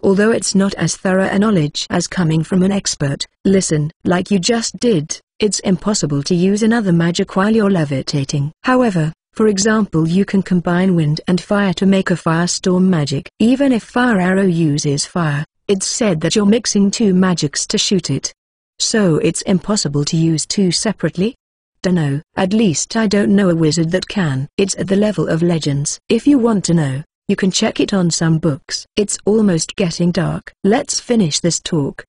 Although it's not as thorough a knowledge as coming from an expert, listen, like you just did, it's impossible to use another magic while you're levitating. However, for example, you can combine wind and fire to make a firestorm magic. Even if fire arrow uses fire, it's said that you're mixing 2 magics to shoot it. So it's impossible to use 2 separately? Dunno, at least I don't know a wizard that can. It's at the level of legends. If you want to know, you can check it on some books. It's almost getting dark. Let's finish this talk.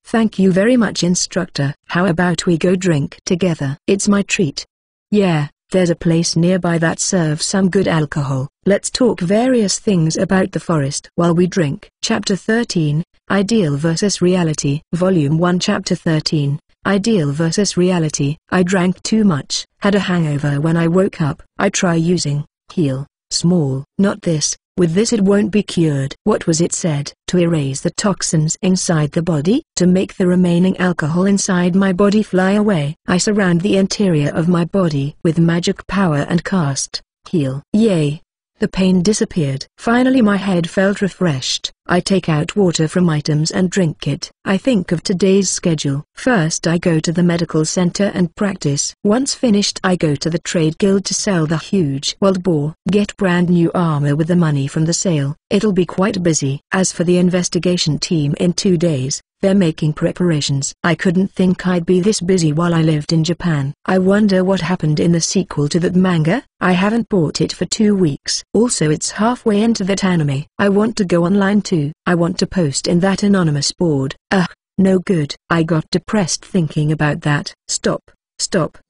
Thank you very much, instructor. How about we go drink together? It's my treat. Yeah, there's a place nearby that serves some good alcohol. Let's talk various things about the forest while we drink. Chapter 13, Ideal versus Reality. Volume 1, Chapter 13, Ideal versus Reality. I drank too much. Had a hangover when I woke up. I try using heal. Small. Not this. With this it won't be cured. What was it said? To erase the toxins inside the body? To make the remaining alcohol inside my body fly away. I surround the interior of my body with magic power and cast heal. Yay. The pain disappeared. Finally my head felt refreshed. I take out water from items and drink it. I think of today's schedule. First I go to the medical center and practice. Once finished I go to the trade guild to sell the huge wild boar. Get brand new armor with the money from the sale. It'll be quite busy. As for the investigation team, in 2 days, they're making preparations. I couldn't think I'd be this busy while I lived in Japan. I wonder what happened in the sequel to that manga. I haven't bought it for 2 weeks. Also it's halfway into that anime. I want to go online too. I want to post in that anonymous board. Ugh, no good. I got depressed thinking about that. Stop.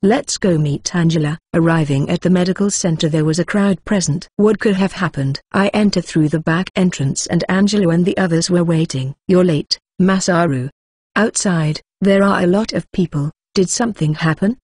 Let's go meet Angela. Arriving at the medical center there was a crowd present. What could have happened? I enter through the back entrance and Angela and the others were waiting. You're late, Masaru. Outside, there are a lot of people. Did something happen?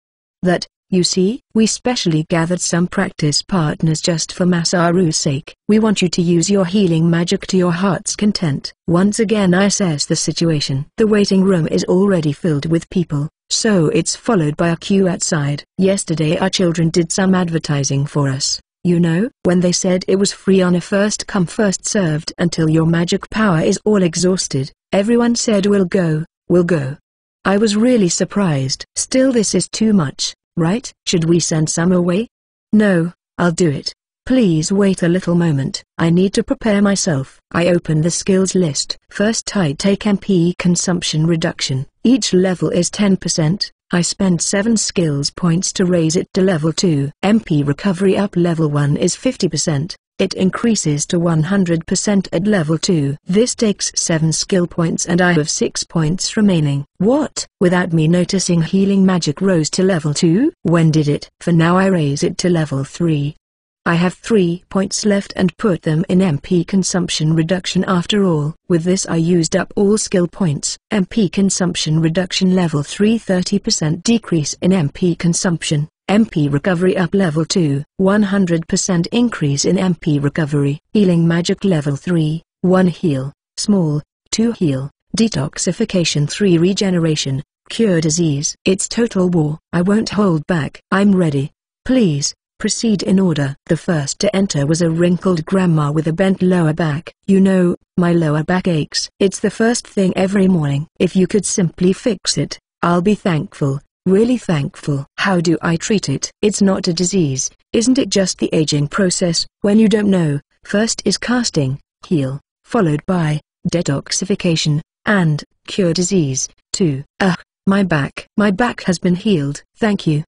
That, you see, we specially gathered some practice partners just for Masaru's sake. We want you to use your healing magic to your heart's content. Once again I assess the situation. The waiting room is already filled with people, so it's followed by a queue outside. Yesterday our children did some advertising for us. You know, when they said it was free on a first come first served until your magic power is all exhausted, everyone said we'll go. I was really surprised. Still this is too much, right? Should we send some away? No, I'll do it. Please wait a little moment. I need to prepare myself. I open the skills list. First I take MP consumption reduction. Each level is 10%. I spend 7 skills points to raise it to level 2. MP recovery up level 1 is 50%. It increases to 100% at level 2. This takes 7 skill points and I have 6 points remaining. What? Without me noticing, healing magic rose to level 2? When did it? For now I raise it to level 3. I have 3 points left and put them in MP consumption reduction after all. With this I used up all skill points. MP consumption reduction level 3, 30% decrease in MP consumption. MP recovery up level 2, 100% increase in MP recovery. Healing magic level 3, 1 heal, small, 2 heal, detoxification 3 regeneration, cure disease. It's total war. I won't hold back. I'm ready. Please, proceed in order. The first to enter was a wrinkled grandma with a bent lower back. You know, my lower back aches. It's the first thing every morning. If you could simply fix it, I'll be thankful. Really thankful. How do I treat it? It's not a disease, isn't it just the aging process? When you don't know, first is casting, heal, followed by detoxification, and cure disease. 2. My back. My back has been healed. Thank you.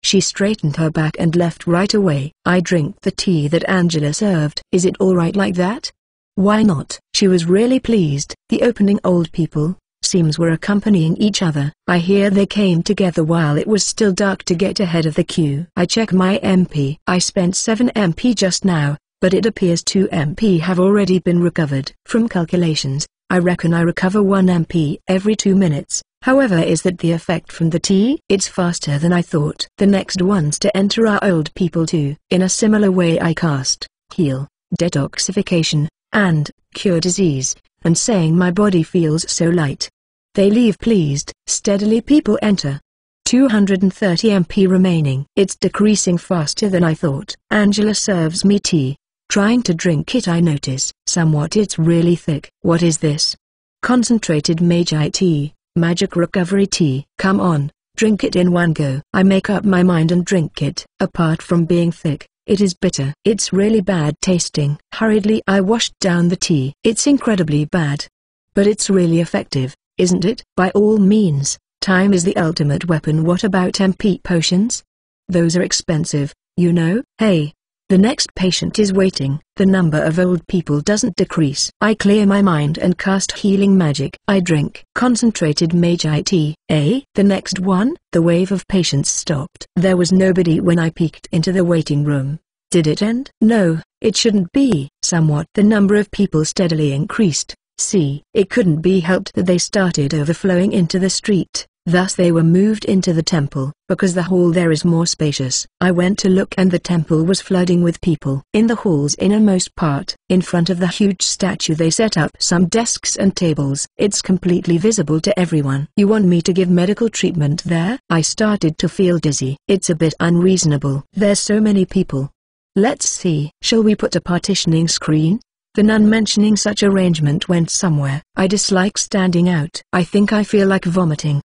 She straightened her back and left right away. I drink the tea that Angela served. Is it alright like that? Why not? She was really pleased. The opening old people, seems, were accompanying each other. I hear they came together while it was still dark to get ahead of the queue. I check my MP. I spent 7 MP just now, but it appears 2 MP have already been recovered. From calculations, I reckon I recover 1 MP every 2 minutes. However, is that the effect from the tea? It's faster than I thought. The next ones to enter are old people too. In a similar way I cast, heal, detoxification, and cure disease, and saying my body feels so light. They leave pleased. Steadily people enter. 230 MP remaining. It's decreasing faster than I thought. Angela serves me tea. Trying to drink it I notice, somewhat it's really thick. What is this? Concentrated Magi tea. Magic recovery tea. Come on, drink it in one go. I make up my mind and drink it. Apart from being thick, it is bitter. It's really bad tasting. Hurriedly I washed down the tea. It's incredibly bad. But it's really effective, isn't it? By all means, time is the ultimate weapon. What about MP potions? Those are expensive, you know. Hey, the next patient is waiting. The number of old people doesn't decrease. I clear my mind and cast healing magic. I drink concentrated Magi tea. The next one? The wave of patients stopped. There was nobody when I peeked into the waiting room. Did it end? No, it shouldn't be. Somewhat the number of people steadily increased. See, it couldn't be helped that they started overflowing into the street. Thus they were moved into the temple, because the hall there is more spacious. I went to look and the temple was flooding with people. In the hall's innermost part, in front of the huge statue, they set up some desks and tables. It's completely visible to everyone. You want me to give medical treatment there? I started to feel dizzy. It's a bit unreasonable. There's so many people. Let's see. Shall we put a partitioning screen? The nun mentioning such arrangement went somewhere. I dislike standing out. I think I feel like vomiting.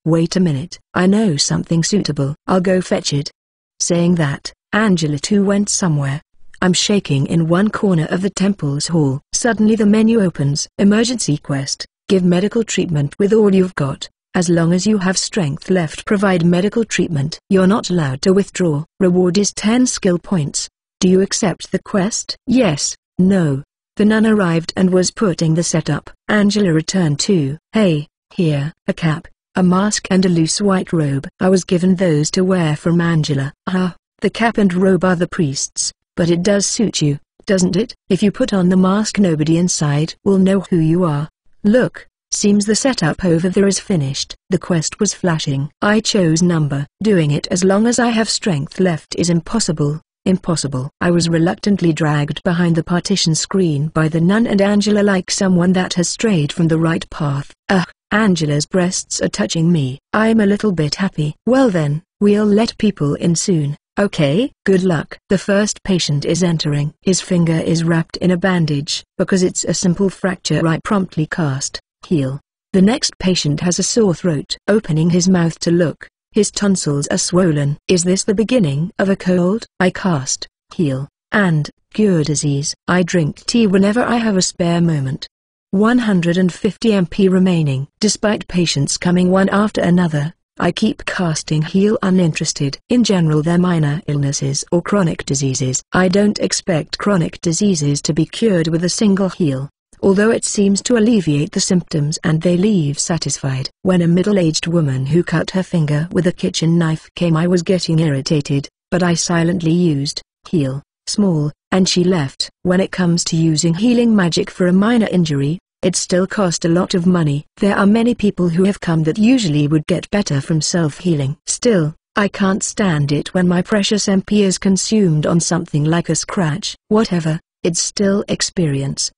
Wait a minute. I know something suitable. I'll go fetch it. Saying that, Angela too went somewhere. I'm shaking in one corner of the temple's hall. Suddenly the menu opens. Emergency quest. Give medical treatment with all you've got. As long as you have strength left, provide medical treatment. You're not allowed to withdraw. Reward is 10 skill points. Do you accept the quest? Yes. No. The nun arrived and was putting the setup. Angela returned too. Hey, here, a cap, a mask and a loose white robe. I was given those to wear from Angela. The cap and robe are the priest's, but it does suit you, doesn't it? If you put on the mask, nobody inside will know who you are. Look, seems the setup over there is finished. The quest was flashing. I chose number. Doing it as long as I have strength left is impossible. Impossible. I was reluctantly dragged behind the partition screen by the nun and Angela like someone that has strayed from the right path. Angela's breasts are touching me. I'm a little bit happy. Well then, we'll let people in soon. Okay, good luck. The first patient is entering. His finger is wrapped in a bandage. Because it's a simple fracture, I promptly cast heal. The next patient has a sore throat. Opening his mouth to look, his tonsils are swollen. Is this the beginning of a cold? I cast heal and cure disease. I drink tea whenever I have a spare moment. 150 MP remaining. Despite patients coming one after another, I keep casting heal uninterested. In general, they're minor illnesses or chronic diseases. I don't expect chronic diseases to be cured with a single heal, although it seems to alleviate the symptoms and they leave satisfied. When a middle-aged woman who cut her finger with a kitchen knife came, I was getting irritated, but I silently used heal small, and she left. When it comes to using healing magic for a minor injury, it still cost a lot of money. There are many people who have come that usually would get better from self-healing. Still, I can't stand it when my precious MP is consumed on something like a scratch. Whatever, it's still experience.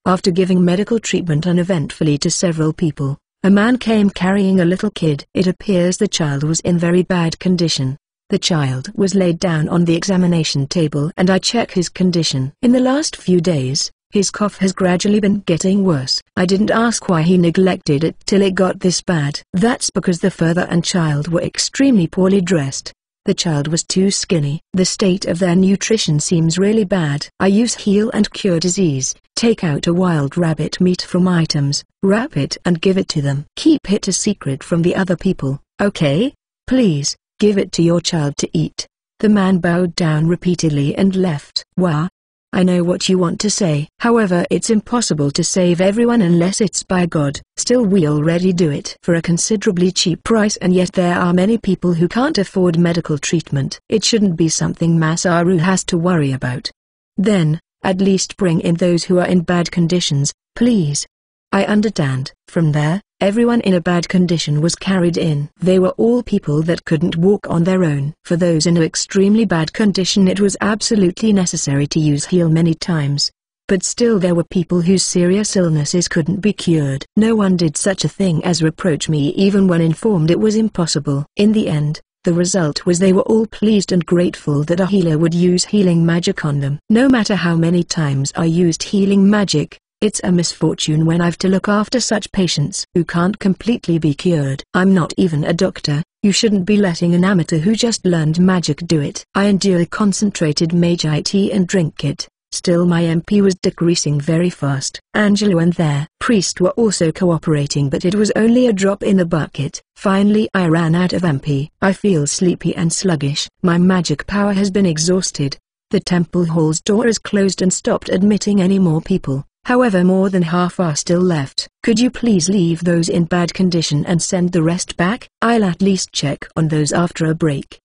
After giving medical treatment uneventfully to several people, a man came carrying a little kid. It appears the child was in very bad condition. The child was laid down on the examination table and I check his condition. In the last few days, his cough has gradually been getting worse. I didn't ask why he neglected it till it got this bad. That's because the father and child were extremely poorly dressed. The child was too skinny. The state of their nutrition seems really bad. I use heal and cure disease. Take out a wild rabbit meat from items, wrap it and give it to them. Keep it a secret from the other people, okay? Please, give it to your child to eat. The man bowed down repeatedly and left. Wow. I know what you want to say. However, it's impossible to save everyone unless it's by God. Still, we already do it for a considerably cheap price, and yet there are many people who can't afford medical treatment. It shouldn't be something Masaru has to worry about. Then, at least bring in those who are in bad conditions, please. I understand. From there, everyone in a bad condition was carried in. They were all people that couldn't walk on their own. For those in an extremely bad condition, it was absolutely necessary to use heal many times. But still there were people whose serious illnesses couldn't be cured. No one did such a thing as reproach me even when informed it was impossible. In the end, the result was they were all pleased and grateful that a healer would use healing magic on them. No matter how many times I used healing magic, it's a misfortune when I've to look after such patients who can't completely be cured. I'm not even a doctor. You shouldn't be letting an amateur who just learned magic do it. I endure concentrated magi tea and drink it. Still, my MP was decreasing very fast. Angela and their priest were also cooperating, but it was only a drop in the bucket. Finally I ran out of MP. I feel sleepy and sluggish. My magic power has been exhausted. The temple hall's door is closed and stopped admitting any more people. However, more than half are still left. Could you please leave those in bad condition and send the rest back? I'll at least check on those after a break.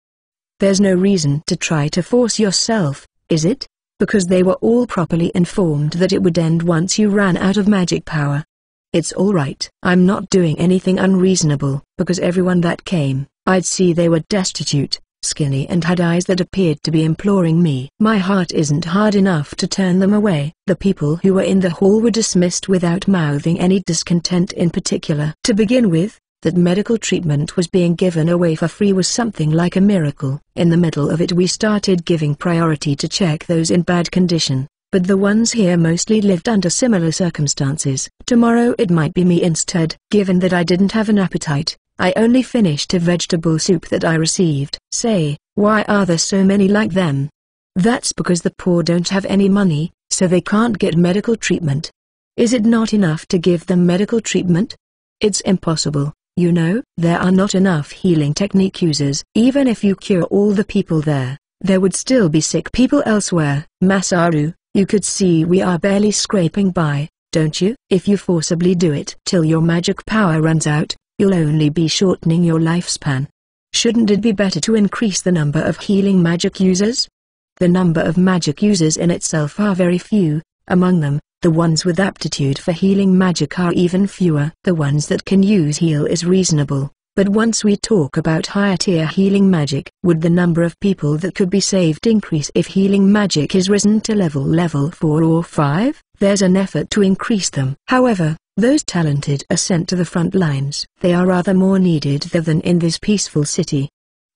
There's no reason to try to force yourself, is it? Because they were all properly informed that it would end once you ran out of magic power. It's alright. I'm not doing anything unreasonable, because everyone that came, I'd see they were destitute, skinny and had eyes that appeared to be imploring me. My heart isn't hard enough to turn them away. The people who were in the hall were dismissed without mouthing any discontent in particular. To begin with, That medical treatment was being given away for free was something like a miracle. In the middle of it we started giving priority to check those in bad condition, but the ones here mostly lived under similar circumstances. Tomorrow it might be me instead. Given that I didn't have an appetite, I only finished a vegetable soup that I received. Say, why are there so many like them? That's because the poor don't have any money, so they can't get medical treatment. Is it not enough to give them medical treatment? It's impossible. You know, there are not enough healing technique users. Even if you cure all the people there would still be sick people elsewhere. Masaru, you could see we are barely scraping by, don't you? If you forcibly do it till your magic power runs out, you'll only be shortening your lifespan. Shouldn't it be better to increase the number of healing magic users? The number of magic users in itself are very few. Among them, the ones with aptitude for healing magic are even fewer. The ones that can use heal is reasonable, but once we talk about higher tier healing magic, would the number of people that could be saved increase if healing magic is risen to level 4 or 5? There's an effort to increase them. However, those talented are sent to the front lines. They are rather more needed there than in this peaceful city.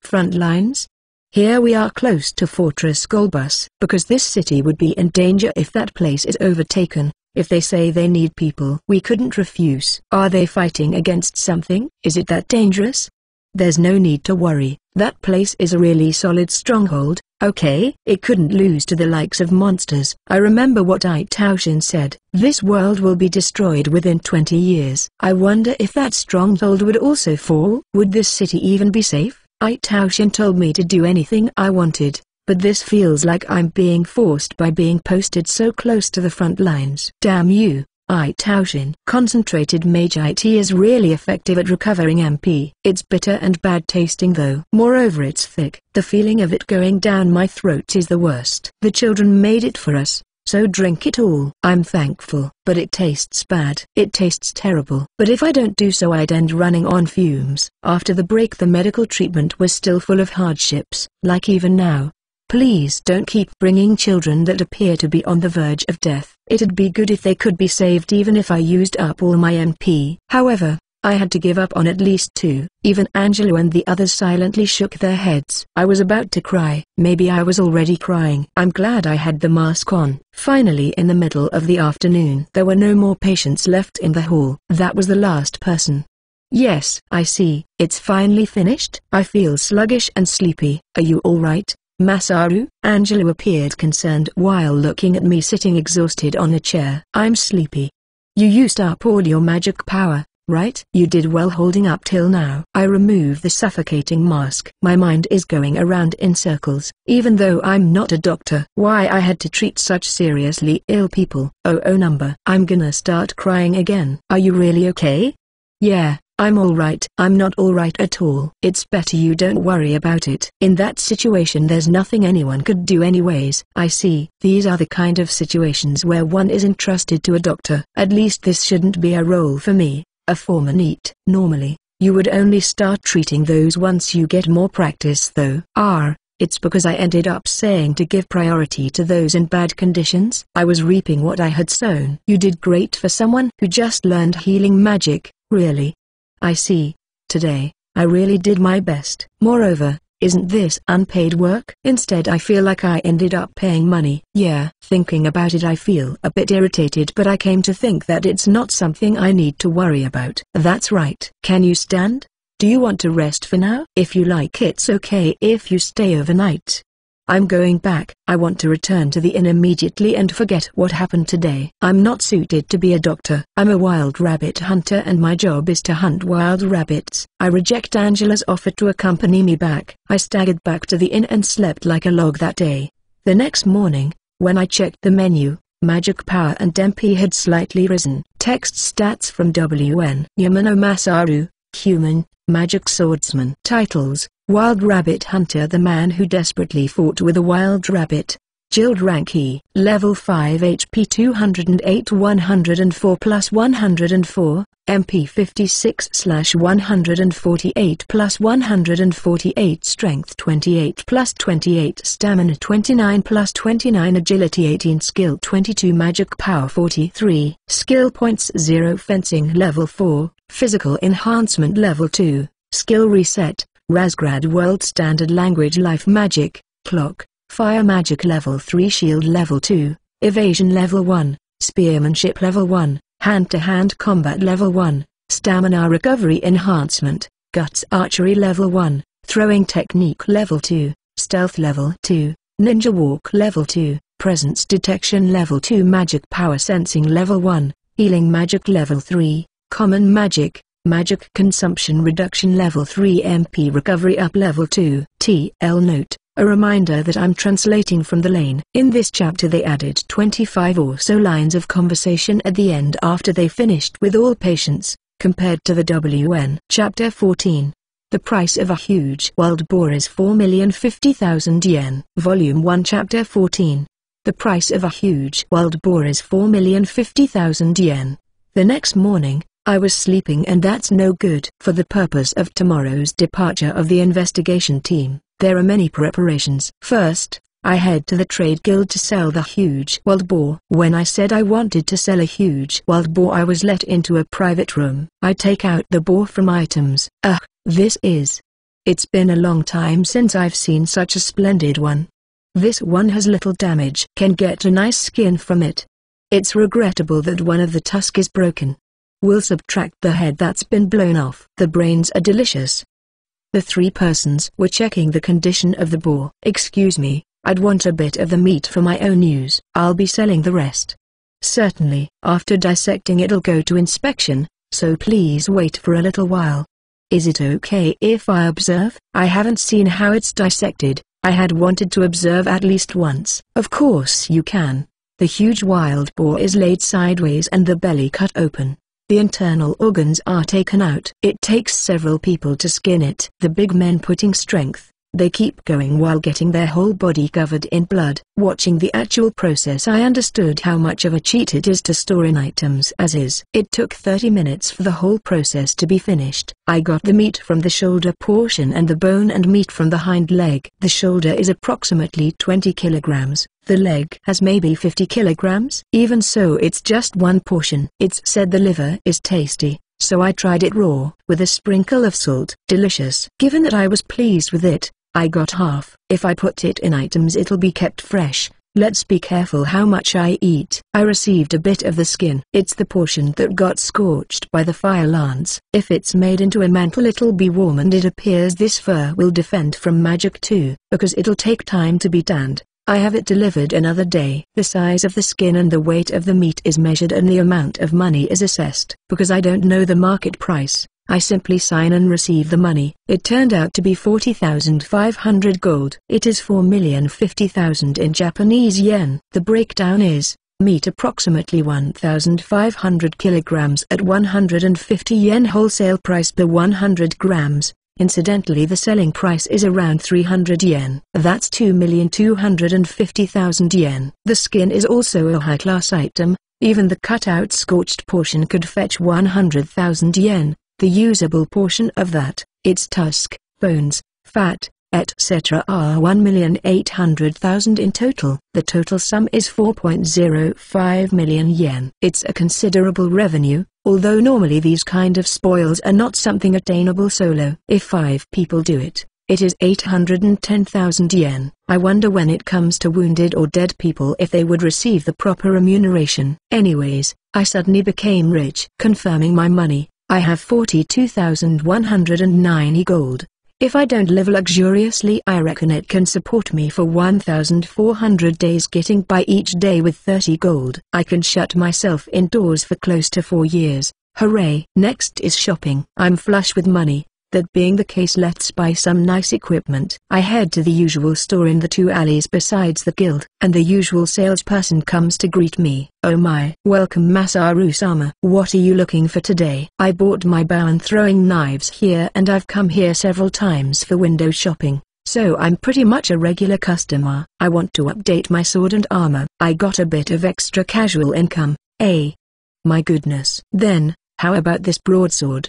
Front lines? Here we are close to Fortress Golbus, because this city would be in danger if that place is overtaken. If they say they need people, we couldn't refuse. Are they fighting against something? Is it that dangerous? There's no need to worry. That place is a really solid stronghold. Okay, it couldn't lose to the likes of monsters. I remember what Taoshin said. This world will be destroyed within 20 years. I wonder if that stronghold would also fall. Would this city even be safe? Taoshin told me to do anything I wanted, but this feels like I'm being forced by being posted so close to the front lines. Damn you, Taoshin. Concentrated Mage IT is really effective at recovering MP. It's bitter and bad tasting though. Moreover it's thick. The feeling of it going down my throat is the worst. The children made it for us, so drink it all. I'm thankful, but it tastes bad. It tastes terrible. But if I don't do so I'd end running on fumes. After the break the medical treatment was still full of hardships, like even now. Please don't keep bringing children that appear to be on the verge of death. It'd be good if they could be saved even if I used up all my MP. However, I had to give up on at least 2. Even Angelo and the others silently shook their heads. I was about to cry. Maybe I was already crying. I'm glad I had the mask on. Finally in the middle of the afternoon there were no more patients left in the hall. That was the last person. Yes, I see. It's finally finished? I feel sluggish and sleepy. Are you alright, Masaru? Angelo appeared concerned while looking at me sitting exhausted on a chair. I'm sleepy. You used up all your magic power, right? You did well holding up till now. I remove the suffocating mask. My mind is going around in circles, even though I'm not a doctor. Why I had to treat such seriously ill people. Oh number. I'm gonna start crying again. Are you really okay? Yeah, I'm alright. I'm not alright at all. It's better you don't worry about it. In that situation there's nothing anyone could do anyways. I see. These are the kind of situations where one is entrusted to a doctor. At least this shouldn't be a role for me, a former NEET. Normally, you would only start treating those once you get more practice though. It's because I ended up saying to give priority to those in bad conditions. I was reaping what I had sown. You did great for someone who just learned healing magic, really. I see. Today, I really did my best. Moreover, isn't this unpaid work? Instead I feel like I ended up paying money. Yeah, thinking about it I feel a bit irritated, but I came to think that it's not something I need to worry about. That's right. Can you stand? Do you want to rest for now? If you like it's okay if you stay overnight. I'm going back. I want to return to the inn immediately and forget what happened today. I'm not suited to be a doctor. I'm a wild rabbit hunter and my job is to hunt wild rabbits. I reject Angela's offer to accompany me back. I staggered back to the inn and slept like a log that day. The next morning, when I checked the menu, magic power and MP had slightly risen. Text stats from WN. Yamano Masaru, human, magic swordsman. Titles: Wild Rabbit Hunter, the man who desperately fought with a wild rabbit. Guild rank E. Level 5 HP 208 104 plus 104, MP 56/148 plus 148 Strength 28 plus 28 Stamina 29 plus 29 Agility 18 Skill 22 Magic Power 43 Skill Points 0 Fencing Level 4, Physical Enhancement Level 2, Skill Reset, Razgrad World Standard Language Life Magic, Clock, Fire Magic Level 3 Shield Level 2, Evasion Level 1, Spearmanship Level 1, Hand-to-Hand Combat Level 1, Stamina Recovery Enhancement, Guts Archery Level 1, Throwing Technique Level 2, Stealth Level 2, Ninja Walk Level 2, Presence Detection Level 2 Magic Power Sensing Level 1, Healing Magic Level 3, Common Magic, Magic Consumption Reduction Level 3 MP Recovery Up Level 2. TL Note: a reminder that I'm translating from the lane. In this chapter they added 25 or so lines of conversation at the end after they finished with all patients, compared to the WN. Chapter 14. The price of a huge wild boar is 4,050,000 yen. Volume 1 Chapter 14. The price of a huge wild boar is 4,050,000 yen. The next morning, I was sleeping, and that's no good. For the purpose of tomorrow's departure of the investigation team, there are many preparations. First, I head to the trade guild to sell the huge wild boar. When I said I wanted to sell a huge wild boar, I was let into a private room. I take out the boar from items. It's been a long time since I've seen such a splendid one. This one has little damage. Can get a nice skin from it. It's regrettable that one of the tusks is broken. We'll subtract the head that's been blown off. The brains are delicious. The three persons were checking the condition of the boar. Excuse me, I'd want a bit of the meat for my own use. I'll be selling the rest. Certainly. After dissecting it'll go to inspection, so please wait for a little while. Is it okay if I observe? I haven't seen how it's dissected. I had wanted to observe at least once. Of course you can. The huge wild boar is laid sideways and the belly cut open. The internal organs are taken out. It takes several people to skin it. The big men putting strength, they keep going while getting their whole body covered in blood. Watching the actual process, I understood how much of a cheat it is to store in items as is. It took 30 minutes for the whole process to be finished. I got the meat from the shoulder portion and the bone and meat from the hind leg. The shoulder is approximately 20 kilograms. The leg has maybe 50 kilograms. Even so, it's just one portion. It's said the liver is tasty, so I tried it raw with a sprinkle of salt. Delicious. Given that I was pleased with it, I got half. If I put it in items it'll be kept fresh. Let's be careful how much I eat. I received a bit of the skin. It's the portion that got scorched by the fire lance. If it's made into a mantle it'll be warm, and it appears this fur will defend from magic too, because it'll take time to be tanned. I have it delivered another day. The size of the skin and the weight of the meat is measured and the amount of money is assessed. Because I don't know the market price, I simply sign and receive the money. It turned out to be 40,500 gold. It is 4,050,000 in Japanese yen. The breakdown is: meat approximately 1,500 kilograms at 150 yen wholesale price per 100 grams. Incidentally, the selling price is around 300 yen. That's 2,250,000 yen. The skin is also a high-class item. Even the cut-out scorched portion could fetch 100,000 yen. The usable portion of that, its tusk, bones, fat, etc. are 1,800,000 in total. The total sum is 4.05 million yen. It's a considerable revenue, although normally these kind of spoils are not something attainable solo. If 5 people do it, it is 810,000 yen. I wonder when it comes to wounded or dead people if they would receive the proper remuneration. Anyways, I suddenly became rich. Confirming my money, I have 42,190 gold. If I don't live luxuriously, I reckon it can support me for 1,400 days, getting by each day with 30 gold. I can shut myself indoors for close to 4 years. Hooray! Next is shopping. I'm flush with money. That being the case, let's buy some nice equipment. I head to the usual store in the 2 alleys besides the guild, and the usual salesperson comes to greet me. Oh my! Welcome Masaru-sama. What are you looking for today? I bought my bow and throwing knives here, and I've come here several times for window shopping. So I'm pretty much a regular customer. I want to update my sword and armor. I got a bit of extra casual income, eh? My goodness. Then, how about this broadsword?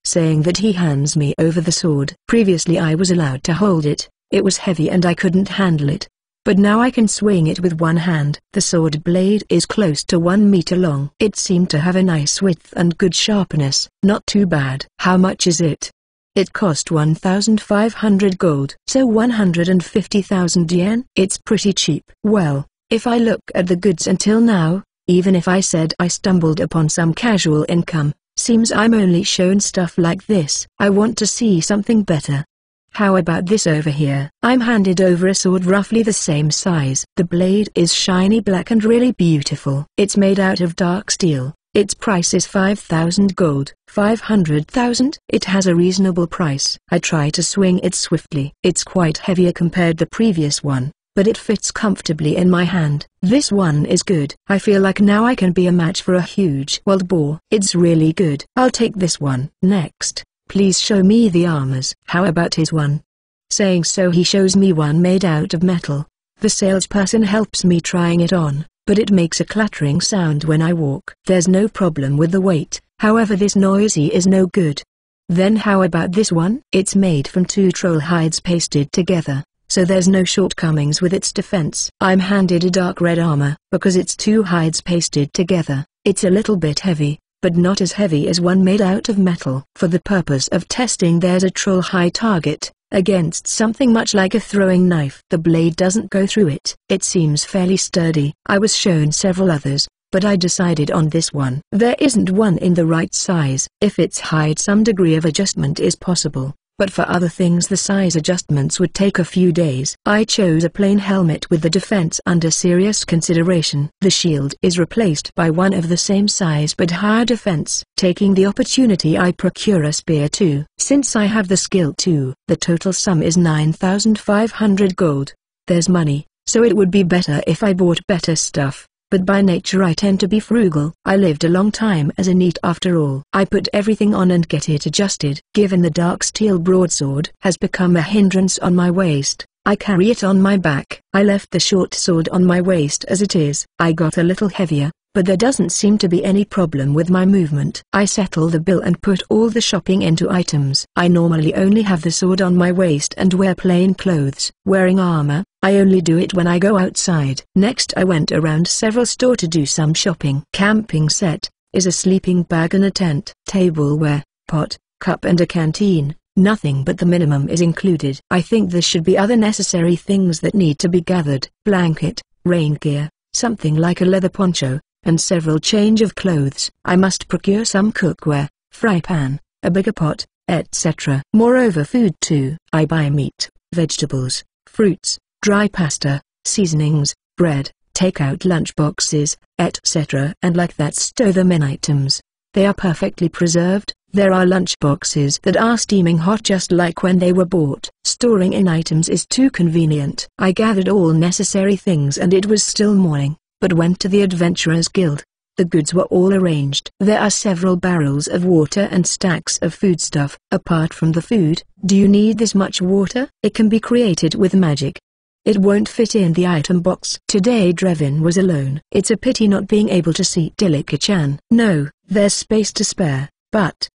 Saying that he hands me over the sword. Previously I was allowed to hold it, it was heavy and I couldn't handle it. But now I can swing it with one hand. The sword blade is close to 1 meter long. It seemed to have a nice width and good sharpness. Not too bad. How much is it? It cost 1,500 gold. So 150,000 yen? It's pretty cheap. Well, if I look at the goods until now, even if I said I stumbled upon some casual income, seems I'm only shown stuff like this. I want to see something better. How about this over here? I'm handed over a sword roughly the same size. The blade is shiny black and really beautiful. It's made out of dark steel. Its price is 5,000 gold. 500,000? It has a reasonable price. I try to swing it swiftly. It's quite heavier compared to the previous one, but it fits comfortably in my hand. This one is good. I feel like now I can be a match for a huge wild boar. It's really good. I'll take this one. Next, please show me the armors. How about his one? Saying so he shows me one made out of metal. The salesperson helps me trying it on, but it makes a clattering sound when I walk. There's no problem with the weight, however this noisy is no good. Then how about this one? It's made from 2 troll hides pasted together, so there's no shortcomings with its defense. I'm handed a dark red armor, because it's 2 hides pasted together. It's a little bit heavy, but not as heavy as one made out of metal. For the purpose of testing there's a troll hide target, against something much like a throwing knife. The blade doesn't go through it. It seems fairly sturdy. I was shown several others, but I decided on this one. There isn't one in the right size. If it's hide some degree of adjustment is possible, but for other things the size adjustments would take a few days. I chose a plain helmet with the defense under serious consideration. The shield is replaced by one of the same size but higher defense. Taking the opportunity I procure a spear too. Since I have the skill too, the total sum is 9,500 gold. There's money, so it would be better if I bought better stuff. But by nature I tend to be frugal. I lived a long time as a NEET after all. I put everything on and get it adjusted. Given the dark steel broadsword has become a hindrance on my waist, I carry it on my back. I left the short sword on my waist as it is. I got a little heavier, but there doesn't seem to be any problem with my movement. I settle the bill and put all the shopping into items. I normally only have the sword on my waist and wear plain clothes. Wearing armor, I only do it when I go outside. Next I went around several stores to do some shopping. Camping set, is a sleeping bag and a tent. Tableware, pot, cup and a canteen. Nothing but the minimum is included. I think there should be other necessary things that need to be gathered. Blanket, rain gear, something like a leather poncho, and several change of clothes. I must procure some cookware, fry pan, a bigger pot, etc. Moreover food too. I buy meat, vegetables, fruits, dry pasta, seasonings, bread, take out lunch boxes, etc. and like that stow them in items. They are perfectly preserved. There are lunch boxes that are steaming hot just like when they were bought. Storing in items is too convenient. I gathered all necessary things and it was still morning, but went to the Adventurers Guild. The goods were all arranged. There are several barrels of water and stacks of foodstuff. Apart from the food, do you need this much water? It can be created with magic. It won't fit in the item box. Today Drevin was alone. It's a pity not being able to see Dilika-chan. No, there's space to spare, but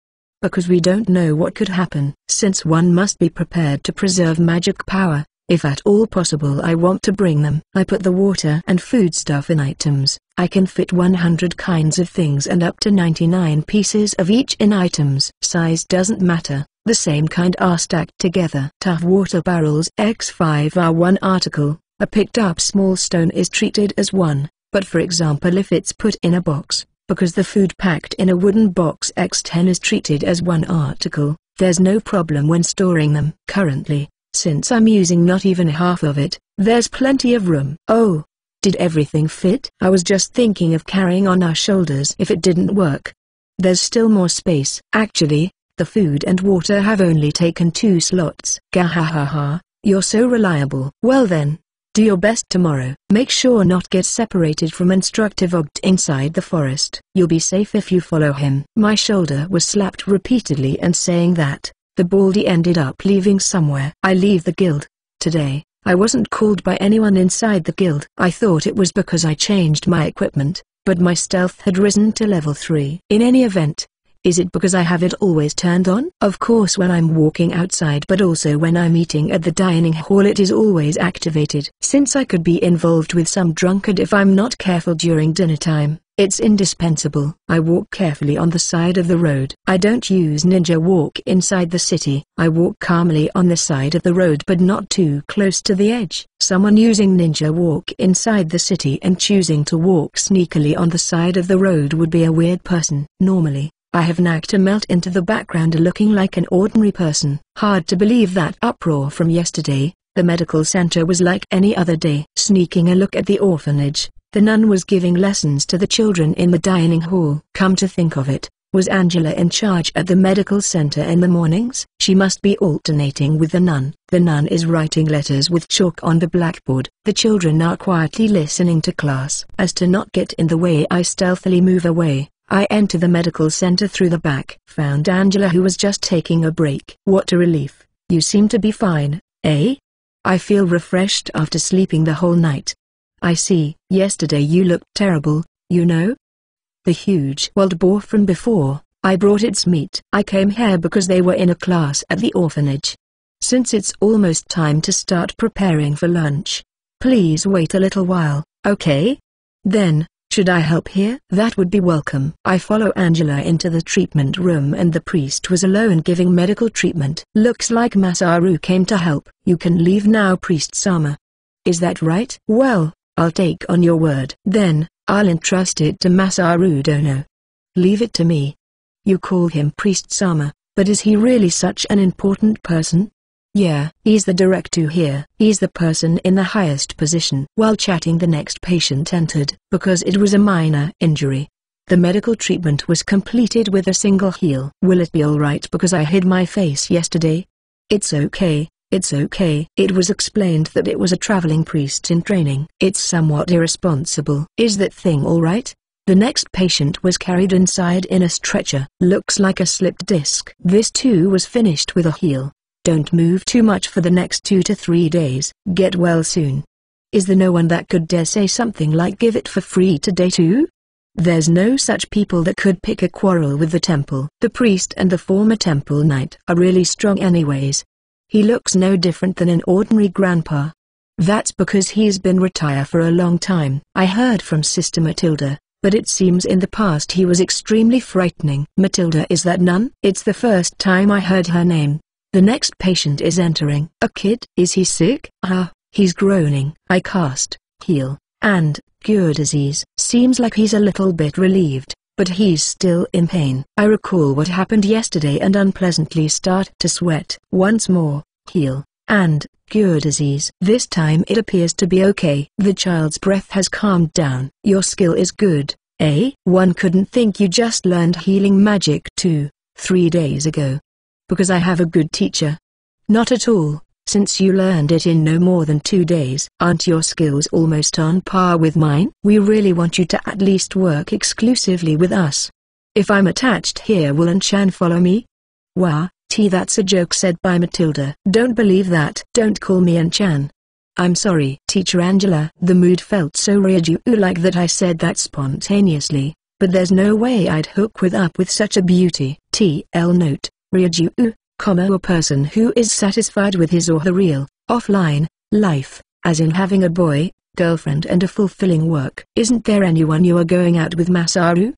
because we don't know what could happen. Since one must be prepared to preserve magic power, if at all possible I want to bring them. I put the water and food stuff in items. I can fit 100 kinds of things and up to 99 pieces of each in items. Size doesn't matter. The same kind are stacked together. Tough water barrels X5 are one article. A picked up small stone is treated as one, but for example if it's put in a box, because the food packed in a wooden box X10 is treated as one article, there's no problem when storing them. Currently, since I'm using not even half of it, there's plenty of room. Oh, did everything fit? I was just thinking of carrying on our shoulders if it didn't work. There's still more space. Actually, the food and water have only taken 2 slots. Gahahaha, you're so reliable. Well then, do your best tomorrow. Make sure not get separated from Instructor Vogt inside the forest. You'll be safe if you follow him. My shoulder was slapped repeatedly and saying that, the baldy ended up leaving somewhere. I leave the guild. yesterday, I wasn't called by anyone inside the guild. I thought it was because I changed my equipment, but my stealth had risen to level 3. In any event, is it because I have it always turned on? Of course when I'm walking outside, but also when I'm eating at the dining hall it is always activated. Since I could be involved with some drunkard if I'm not careful during dinner time, it's indispensable. I walk carefully on the side of the road. I don't use ninja walk inside the city. I walk calmly on the side of the road but not too close to the edge. Someone using ninja walk inside the city and choosing to walk sneakily on the side of the road would be a weird person. Normally, I have knack to melt into the background looking like an ordinary person. Hard to believe that uproar from yesterday. The medical center was like any other day. Sneaking a look at the orphanage, the nun was giving lessons to the children in the dining hall. Come to think of it, was Angela in charge at the medical center in the mornings? She must be alternating with the nun. The nun is writing letters with chalk on the blackboard. The children are quietly listening to class. As to not get in the way, I stealthily move away. I enter the medical center through the back. Found Angela, who was just taking a break. What a relief. You seem to be fine, eh? I feel refreshed after sleeping the whole night. I see. Yesterday you looked terrible, you know? The huge wild boar from before, I brought its meat. I came here because they were in a class at the orphanage. Since it's almost time to start preparing for lunch, please wait a little while, okay? Then, should I help here? That would be welcome. I follow Angela into the treatment room and the priest was alone giving medical treatment. Looks like Masaru came to help. You can leave now, Priest Sama. Is that right? Well, I'll take on your word. Then, I'll entrust it to Masaru Dono. Leave it to me. You call him Priest Sama, but is he really such an important person? Yeah, he's the director here. He's the person in the highest position. While chatting, the next patient entered. Because it was a minor injury, the medical treatment was completed with a single heal. Will it be alright because I hid my face yesterday? It's okay. It's okay. It was explained that it was a traveling priest in training. It's somewhat irresponsible. Is that thing alright? The next patient was carried inside in a stretcher. Looks like a slipped disc. This too was finished with a heal. Don't move too much for the next 2 to 3 days. Get well soon. Is there no one that could dare say something like give it for free today too? There's no such people that could pick a quarrel with the temple. The priest and the former temple knight are really strong anyways. He looks no different than an ordinary grandpa. That's because he's been retired for a long time. I heard from Sister Matilda, but it seems in the past he was extremely frightening. Matilda, is that nun? It's the first time I heard her name. The next patient is entering. A kid? Is he sick? He's groaning. I cast heal and cure disease. Seems like he's a little bit relieved, but he's still in pain. I recall what happened yesterday and unpleasantly start to sweat. Once more, heal and cure disease. This time it appears to be okay. The child's breath has calmed down. Your skill is good, eh? One couldn't think you just learned healing magic 2-3 days ago. Because I have a good teacher. Not at all, since you learned it in no more than 2 days. Aren't your skills almost on par with mine? We really want you to at least work exclusively with us. If I'm attached here, will An-chan follow me? Wah, that's a joke said by Matilda. Don't believe that. Don't call me An-chan. I'm sorry, Teacher Angela. The mood felt so Ryujuu-like that I said that spontaneously, but there's no way I'd hook up with such a beauty. TL note. Ryujuu, a person who is satisfied with his or her real, offline, life, as in having a boy, girlfriend and a fulfilling work. Isn't there anyone you are going out with, Masaru?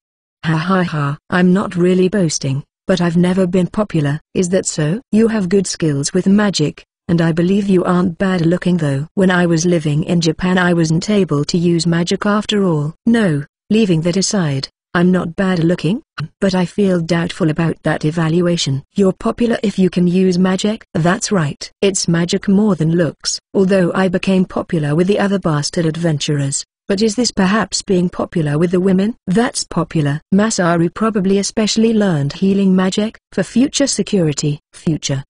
Ha ha ha. I'm not really boasting, but I've never been popular. Is that so? You have good skills with magic, and I believe you aren't bad looking though. When I was living in Japan I wasn't able to use magic after all. No, leaving that aside, I'm not bad looking, but I feel doubtful about that evaluation. You're popular if you can use magic? That's right. It's magic more than looks. Although I became popular with the other bastard adventurers, but is this perhaps being popular with the women? That's popular. Masaru probably especially learned healing magic for future security.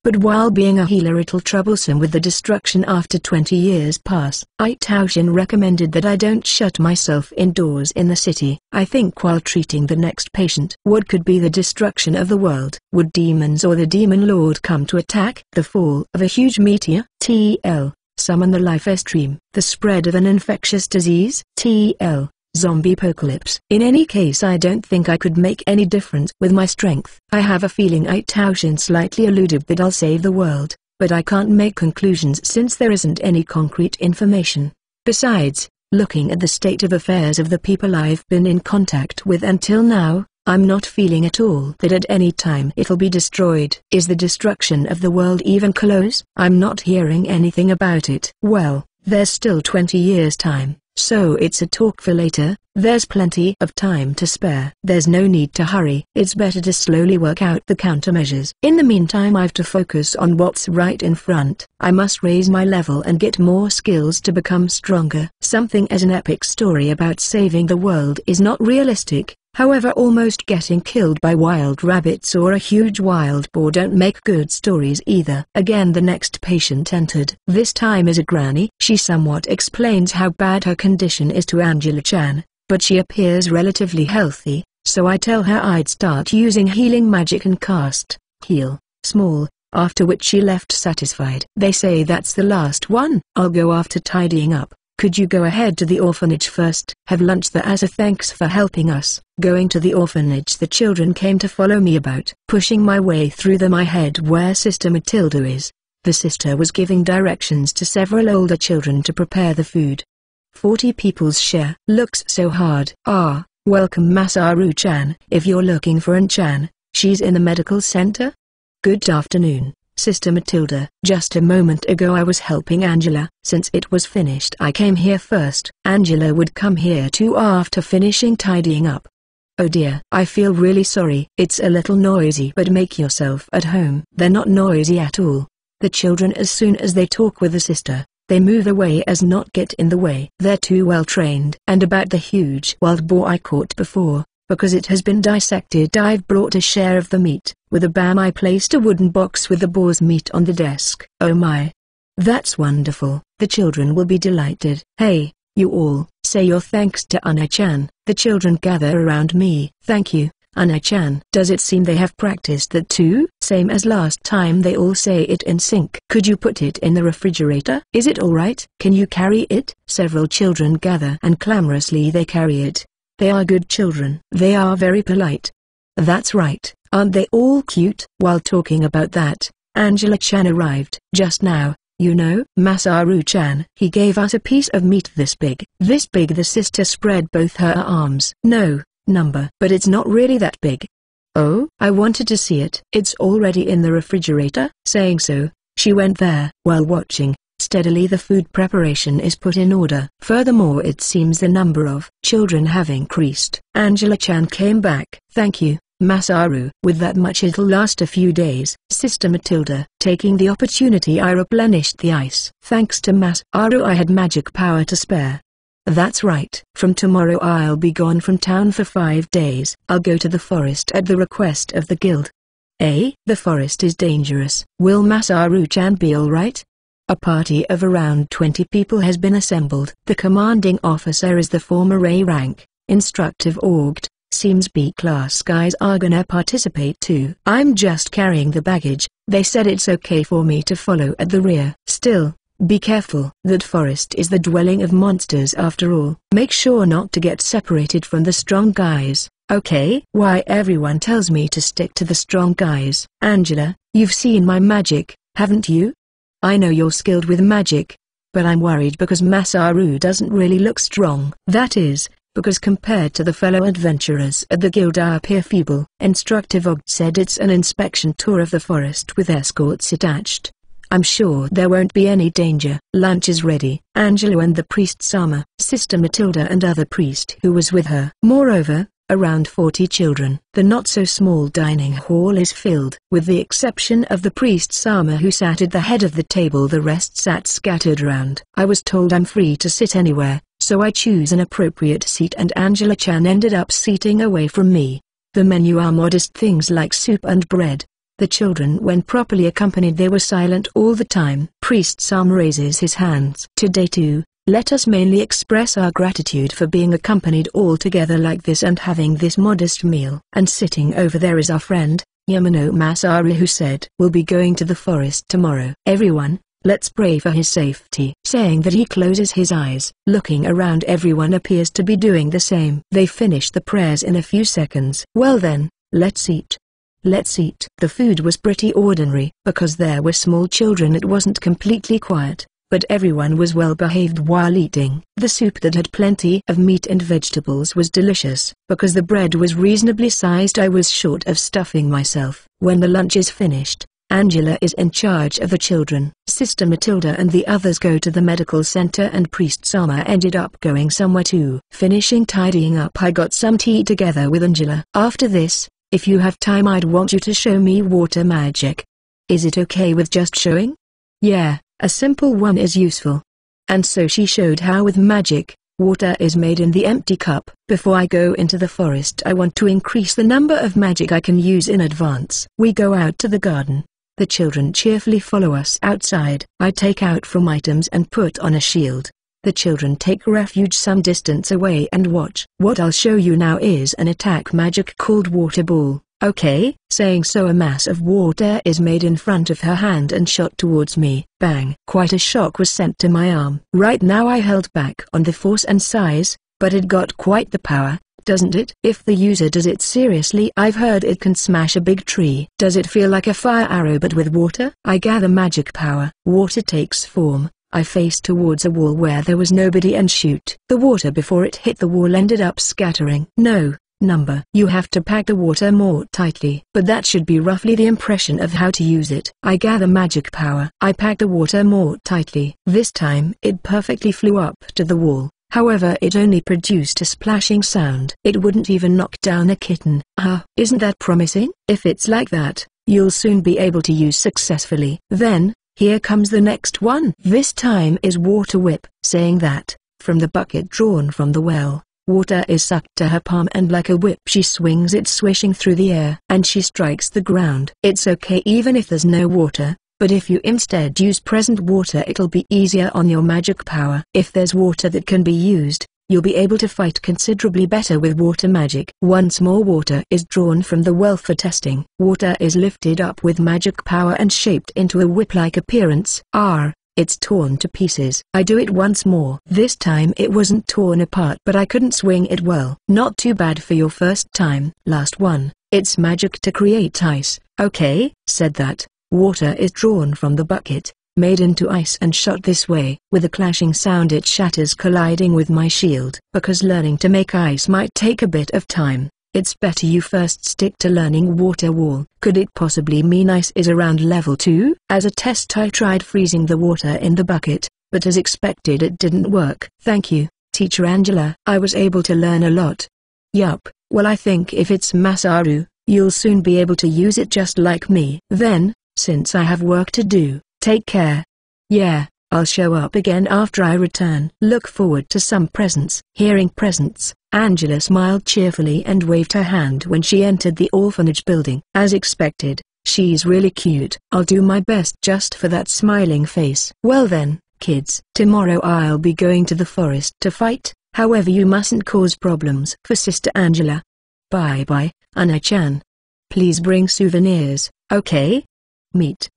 But while being a healer it'll troublesome with the destruction after 20 years pass. Taoshin recommended that I don't shut myself indoors in the city. I think while treating the next patient. What could be the destruction of the world? Would demons or the demon lord come to attack? The fall of a huge meteor? TL. summon the life stream. The spread of an infectious disease? TL. Zombie apocalypse. In any case, I don't think I could make any difference with my strength. I have a feeling Taushin slightly alluded that I'll save the world, but I can't make conclusions since there isn't any concrete information. Besides, looking at the state of affairs of the people I've been in contact with until now, I'm not feeling at all that at any time it'll be destroyed. Is the destruction of the world even close? I'm not hearing anything about it. Well, there's still 20 years' time, so it's a talk for later. There's plenty of time to spare. There's no need to hurry. It's better to slowly work out the countermeasures. In the meantime, I've to focus on what's right in front. I must raise my level and get more skills to become stronger. Something as an epic story about saving the world is not realistic. However, almost getting killed by wild rabbits or a huge wild boar don't make good stories either. Again, the next patient entered. This time is a granny. She somewhat explains how bad her condition is to Angela-chan, but she appears relatively healthy, so I tell her I'd start using healing magic and cast Heal Small, after which she left satisfied. They say that's the last one. I'll go after tidying up. Could you go ahead to the orphanage first? Have lunch there as a thanks for helping us. Going to the orphanage, the children came to follow me about. Pushing my way through them, I head where Sister Matilda is. The sister was giving directions to several older children to prepare the food. 40 people's share. Looks so hard. Ah, welcome Masaru-chan. If you're looking for An-chan, she's in the medical center? Good afternoon, Sister Matilda. Just a moment ago I was helping Angela. Since it was finished, I came here first. Angela would come here too after finishing tidying up. Oh dear, I feel really sorry. It's a little noisy, but make yourself at home. They're not noisy at all. The children, as soon as they talk with the sister, they move away as not get in the way. They're too well trained. And about the huge wild boar I caught before, because it has been dissected, I've brought a share of the meat. With a bam, I placed a wooden box with the boar's meat on the desk. Oh my. That's wonderful. The children will be delighted. Hey, you all, say your thanks to Anna-chan. The children gather around me. Thank you, Anna-chan. Does it seem they have practiced that too? Same as last time, they all say it in sync. Could you put it in the refrigerator? Is it alright? Can you carry it? Several children gather and clamorously they carry it. They are good children. They are very polite. That's right, aren't they all cute? While talking about that, Angela-chan arrived just now. You know, Masaru-chan. He gave us a piece of meat this big. This big. The sister spread both her arms. No, number. But it's not really that big. Oh, I wanted to see it. It's already in the refrigerator. Saying so, she went there. While watching, steadily the food preparation is put in order. Furthermore, it seems the number of children have increased. Angela-chan came back. Thank you, Masaru. With that much it'll last a few days. Sister Matilda. Taking the opportunity, I replenished the ice. Thanks to Masaru, I had magic power to spare. That's right. From tomorrow I'll be gone from town for 5 days. I'll go to the forest at the request of the guild. The forest is dangerous. Will Masaru-chan be alright? A party of around 20 people has been assembled. The commanding officer is the former A rank, instructive orged. Seems B-class guys are gonna participate too. I'm just carrying the baggage. They said it's okay for me to follow at the rear. Still, be careful. That forest is the dwelling of monsters after all. Make sure not to get separated from the strong guys, okay? Why everyone tells me to stick to the strong guys. Angela, you've seen my magic, haven't you? I know you're skilled with magic, but I'm worried because Masaru doesn't really look strong. That is, because compared to the fellow adventurers at the guild I appear feeble. Instructive Og said it's an inspection tour of the forest with escorts attached. I'm sure there won't be any danger. Lunch is ready. Angela and the priest Sama, Sister Matilda and other priest who was with her. Moreover, around 40 children. The not-so-small dining hall is filled. With the exception of the priest Sama who sat at the head of the table, the rest sat scattered around. I was told I'm free to sit anywhere, so I choose an appropriate seat and Angela-chan ended up seating away from me. The menu are modest things like soup and bread. The children, when properly accompanied, they were silent all the time. Priest Sama raises his hands. Today too, let us mainly express our gratitude for being accompanied all together like this and having this modest meal. And sitting over there is our friend, Yamano Masaru, who said we'll be going to the forest tomorrow. Everyone, Let's pray for his safety." Saying that, he closes his eyes. Looking around, everyone appears to be doing the same. They finish the prayers in a few seconds. "Well then, let's eat. Let's eat." The food was pretty ordinary. Because there were small children, it wasn't completely quiet, but everyone was well behaved while eating. The soup that had plenty of meat and vegetables was delicious. Because the bread was reasonably sized, I was short of stuffing myself. When the lunch is finished, Angela is in charge of the children. Sister Matilda and the others go to the medical center, and Priest Sama ended up going somewhere too. Finishing tidying up, I got some tea together with Angela. "After this, if you have time, I'd want you to show me water magic. Is it okay with just showing?" "Yeah, a simple one is useful." And so she showed how with magic, water is made in the empty cup. "Before I go into the forest, I want to increase the number of magic I can use in advance." We go out to the garden. The children cheerfully follow us outside. I take out from items and put on a shield. The children take refuge some distance away and watch. "What I'll show you now is an attack magic called Water Ball." "Okay." Saying so, a mass of water is made in front of her hand and shot towards me. Bang! Quite a shock was sent to my arm. Right now I held back on the force and size, but it got quite the power, doesn't it? If the user does it seriously, I've heard it can smash a big tree. Does it feel like a fire arrow but with water? I gather magic power. Water takes form. I faced towards a wall where there was nobody and shoot. The water before it hit the wall ended up scattering. "No, number. You have to pack the water more tightly." But that should be roughly the impression of how to use it. I gather magic power. I packed the water more tightly. This time it perfectly flew up to the wall. However, it only produced a splashing sound. It wouldn't even knock down a kitten. Isn't that promising? If it's like that, you'll soon be able to use successfully. Then, here comes the next one. This time is Water Whip. Saying that, from the bucket drawn from the well, water is sucked to her palm, and like a whip she swings it, swishing through the air, and she strikes the ground. It's okay even if there's no water, but if you instead use present water, it'll be easier on your magic power. If there's water that can be used, you'll be able to fight considerably better with water magic. Once more water is drawn from the well for testing. Water is lifted up with magic power and shaped into a whip-like appearance. It's torn to pieces. I do it once more. This time it wasn't torn apart, but I couldn't swing it well. Not too bad for your first time. Last one. It's magic to create ice. Okay, said that. Water is drawn from the bucket, made into ice and shot this way. With a clashing sound it shatters, colliding with my shield. Because learning to make ice might take a bit of time, it's better you first stick to learning water wall. Could it possibly mean ice is around level 2? As a test I tried freezing the water in the bucket, but as expected it didn't work. Thank you, Teacher Angela. I was able to learn a lot. Yup, well I think if it's Masaru, you'll soon be able to use it just like me. Then, since I have work to do, take care. Yeah, I'll show up again after I return. Look forward to some presents. Hearing presents, Angela smiled cheerfully and waved her hand when she entered the orphanage building. As expected, she's really cute. I'll do my best just for that smiling face. Well then, kids, tomorrow I'll be going to the forest to fight, however you mustn't cause problems for Sister Angela. Bye-bye, Anna-chan. Please bring souvenirs, okay? Meet.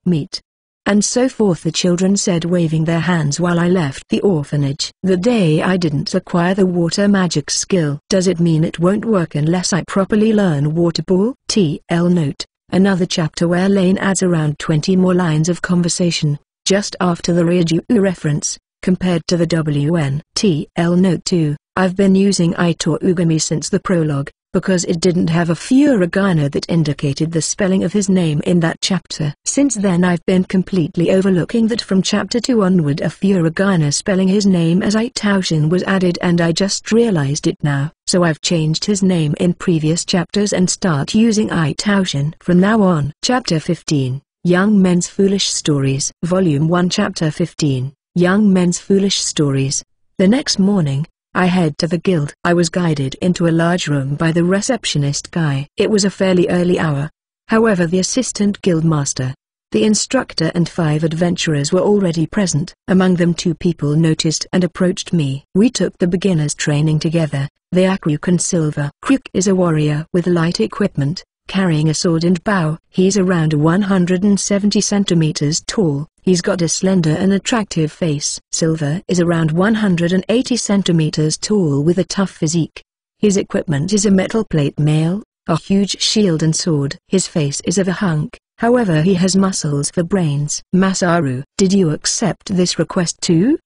And so forth the children said, waving their hands while I left the orphanage. The day I didn't acquire the water magic skill. Does it mean it won't work unless I properly learn Water Ball? TL note, another chapter where Lane adds around 20 more lines of conversation, just after the Ryuju reference, compared to the WN. TL note 2, I've been using Ito Ugami since the prologue, because it didn't have a furigana that indicated the spelling of his name in that chapter. Since then I've been completely overlooking that from chapter 2 onward a furigana spelling his name as Itaushin was added, and I just realized it now, so I've changed his name in previous chapters and start using Itaushin from now on. Chapter 15, Young Men's Foolish Stories. Volume 1 Chapter 15, Young Men's Foolish Stories. The next morning, I head to the guild. I was guided into a large room by the receptionist guy. It was a fairly early hour. However, the assistant guild master, the instructor and 5 adventurers were already present. Among them 2 people noticed and approached me. We took the beginner's training together. They are Kruk and Silver. Kruk is a warrior with light equipment, carrying a sword and bow. He's around 170 centimeters tall. He's got a slender and attractive face. Silver is around 180 centimeters tall with a tough physique. His equipment is a metal plate mail, a huge shield and sword. His face is of a hunk, however he has muscles for brains. Masaru, did you accept this request too?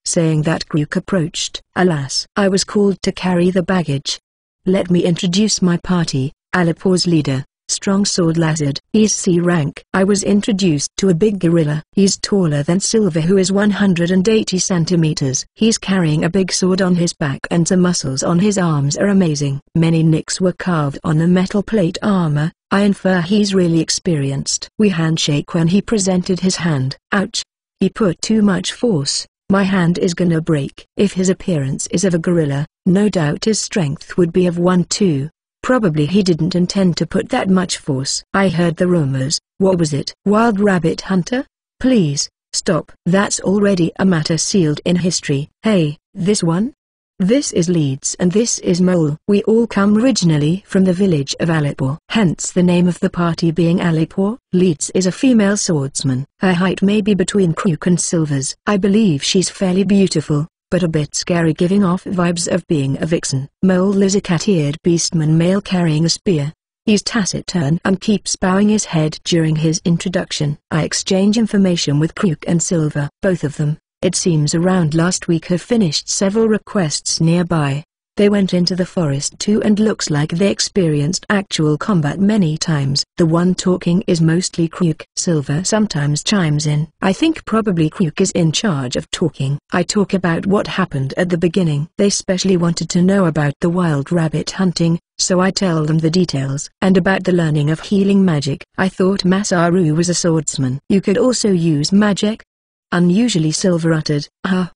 Saying that, Kryuk approached. Alas, I was called to carry the baggage. Let me introduce my party, Alipor's leader, Strong Sword Lazard. He's C rank. I was introduced to a big gorilla. He's taller than Silver, who is 180 centimeters. He's carrying a big sword on his back and the muscles on his arms are amazing. Many nicks were carved on the metal plate armor. I infer he's really experienced. We handshake when he presented his hand. Ouch. He put too much force. My hand is gonna break. If his appearance is of a gorilla, no doubt his strength would be of one too. Probably he didn't intend to put that much force. I heard the rumors. What was it? Wild rabbit hunter? Please, stop. That's already a matter sealed in history. Hey, this one? This is Leeds and this is Mole. We all come originally from the village of Alipur. Hence the name of the party being Alipur. Leeds is a female swordsman. Her height may be between Kryuk and Silver's. I believe she's fairly beautiful, but a bit scary, giving off vibes of being a vixen. Mole is a cat-eared beastman male carrying a spear. He's taciturn and keeps bowing his head during his introduction. I exchange information with Kryuk and Silver. Both of them, it seems around last week, have finished several requests nearby. They went into the forest too and looks like they experienced actual combat many times. The one talking is mostly Kryuk. Silver sometimes chimes in. I think probably Kryuk is in charge of talking. I talk about what happened at the beginning. They specially wanted to know about the wild rabbit hunting, so I tell them the details. And about the learning of healing magic. I thought Masaru was a swordsman. You could also use magic? Unusually, Silver uttered.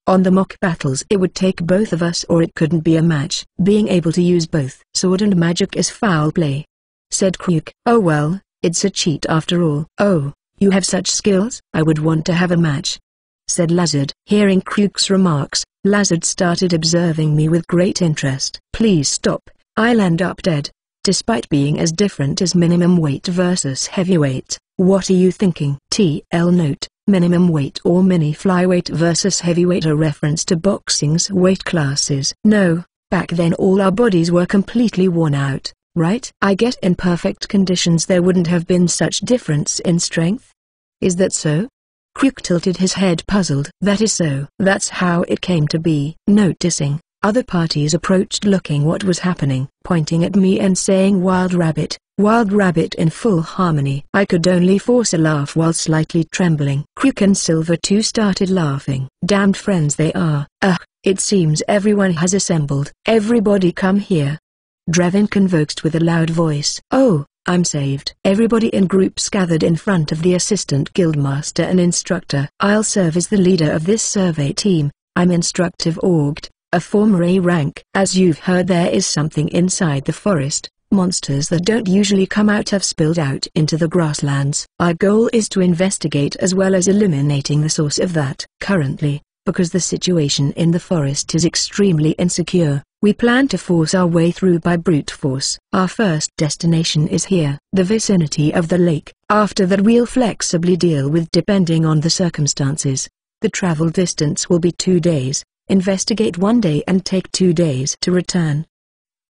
On the mock battles it would take both of us or it couldn't be a match. Being able to use both sword and magic is foul play, said Kryuk. Oh well, it's a cheat after all. Oh, you have such skills? I would want to have a match, said Lazard. Hearing Kryuk's remarks, Lazard started observing me with great interest. Please stop, I'll end up dead. Despite being as different as minimum weight versus heavyweight, what are you thinking? TL note. Minimum weight or mini flyweight versus heavyweight, a reference to boxing's weight classes. No, back then all our bodies were completely worn out, right? I guess in perfect conditions there wouldn't have been such difference in strength. Is that so? Kryuk tilted his head, puzzled. That is so. That's how it came to be. Noticing, other parties approached, looking what was happening, pointing at me and saying Wild Rabbit in full harmony. I could only force a laugh while slightly trembling. Kryuk and Silver too started laughing. Damned friends they are. It seems everyone has assembled. Everybody come here, Drevin convoked with a loud voice. Oh, I'm saved. Everybody in groups gathered in front of the assistant guildmaster and instructor. I'll serve as the leader of this survey team. I'm Instructive Orgd, a former A rank. As you've heard, there is something inside the forest. Monsters that don't usually come out have spilled out into the grasslands. Our goal is to investigate as well as eliminating the source of that. Currently, because the situation in the forest is extremely insecure, we plan to force our way through by brute force. Our first destination is here, the vicinity of the lake. After that we'll flexibly deal with depending on the circumstances. The travel distance will be 2 days, investigate 1 day and take 2 days to return.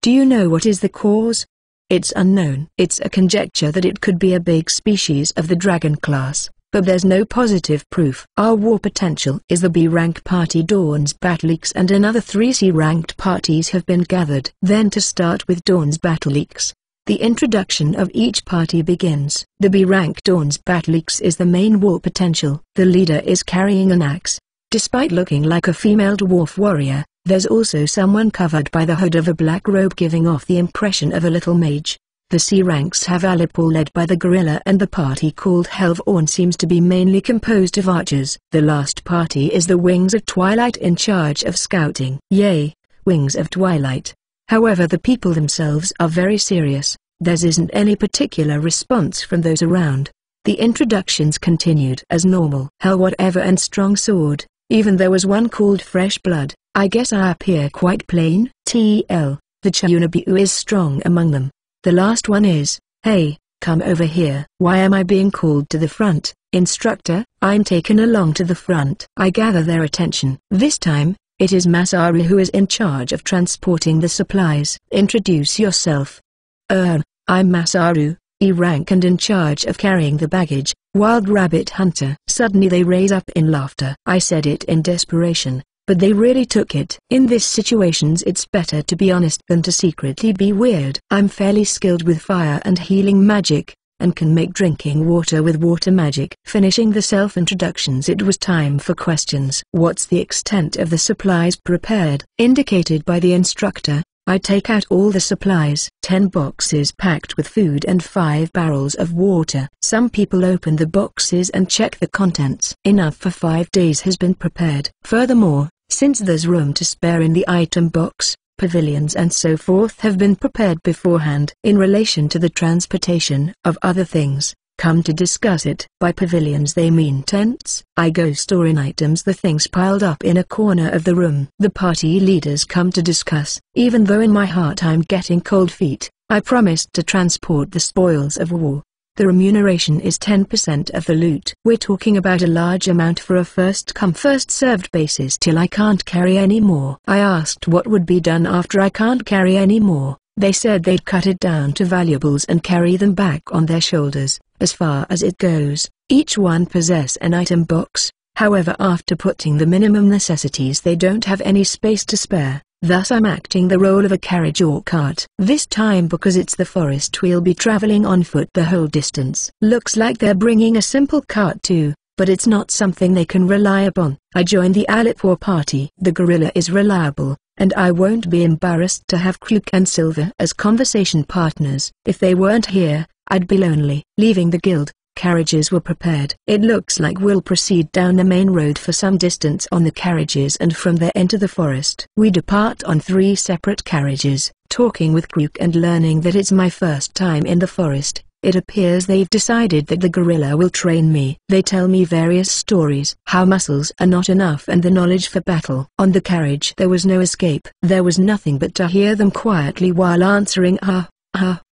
Do you know what is the cause? It's unknown. It's a conjecture that it could be a big species of the dragon class, but there's no positive proof. Our war potential is the B-rank party. Dawn's Battleaxe and another 3 C-ranked parties have been gathered. Then to start with Dawn's Battleaxe, the introduction of each party begins. The B-rank Dawn's Battleaxe is the main war potential. The leader is carrying an axe. Despite looking like a female dwarf warrior, there's also someone covered by the hood of a black robe giving off the impression of a little mage. The C ranks have Alipur led by the gorilla, and the party called Helvorn seems to be mainly composed of archers. The last party is the Wings of Twilight in charge of scouting. Yay, Wings of Twilight. However, the people themselves are very serious. There isn't any particular response from those around. The introductions continued as normal. Hell whatever and Strong Sword. Even there was one called Fresh Blood. I guess I appear quite plain. TL, the Chunabu is strong among them. The last one is, hey, come over here. Why am I being called to the front? Instructor, I'm taken along to the front. I gather their attention. This time, it is Masaru who is in charge of transporting the supplies. Introduce yourself. I'm Masaru, E rank and in charge of carrying the baggage, Wild Rabbit Hunter. Suddenly they raise up in laughter. I said it in desperation, but they really took it. In this situations it's better to be honest than to secretly be weird. I'm fairly skilled with fire and healing magic, and can make drinking water with water magic. Finishing the self-introductions, it was time for questions. What's the extent of the supplies prepared? Indicated by the instructor, I take out all the supplies. 10 boxes packed with food and 5 barrels of water. Some people open the boxes and check the contents. Enough for 5 days has been prepared. Furthermore, since there's room to spare in the item box, pavilions and so forth have been prepared beforehand. In relation to the transportation of other things, come to discuss it. By pavilions they mean tents. I go store in items, the things piled up in a corner of the room. The party leaders come to discuss. Even though in my heart I'm getting cold feet, I promised to transport the spoils of war. The remuneration is 10% of the loot. We're talking about a large amount for a first-come first-served basis till I can't carry any more. I asked what would be done after I can't carry any more. They said they'd cut it down to valuables and carry them back on their shoulders. As far as it goes, each one possess an item box. However, after putting the minimum necessities they don't have any space to spare. Thus I'm acting the role of a carriage or cart. This time because it's the forest we'll be traveling on foot the whole distance. Looks like they're bringing a simple cart too, but it's not something they can rely upon. I join the Alipur party. The gorilla is reliable, and I won't be embarrassed to have Crook and Silver as conversation partners. If they weren't here, I'd be lonely. Leaving the guild, carriages were prepared. It looks like we'll proceed down the main road for some distance on the carriages and from there enter the forest. We depart on 3 separate carriages. Talking with Crook and learning that it's my first time in the forest, it appears they've decided that the gorilla will train me. They tell me various stories, how muscles are not enough and the knowledge for battle. On the carriage there was no escape. There was nothing but to hear them quietly while answering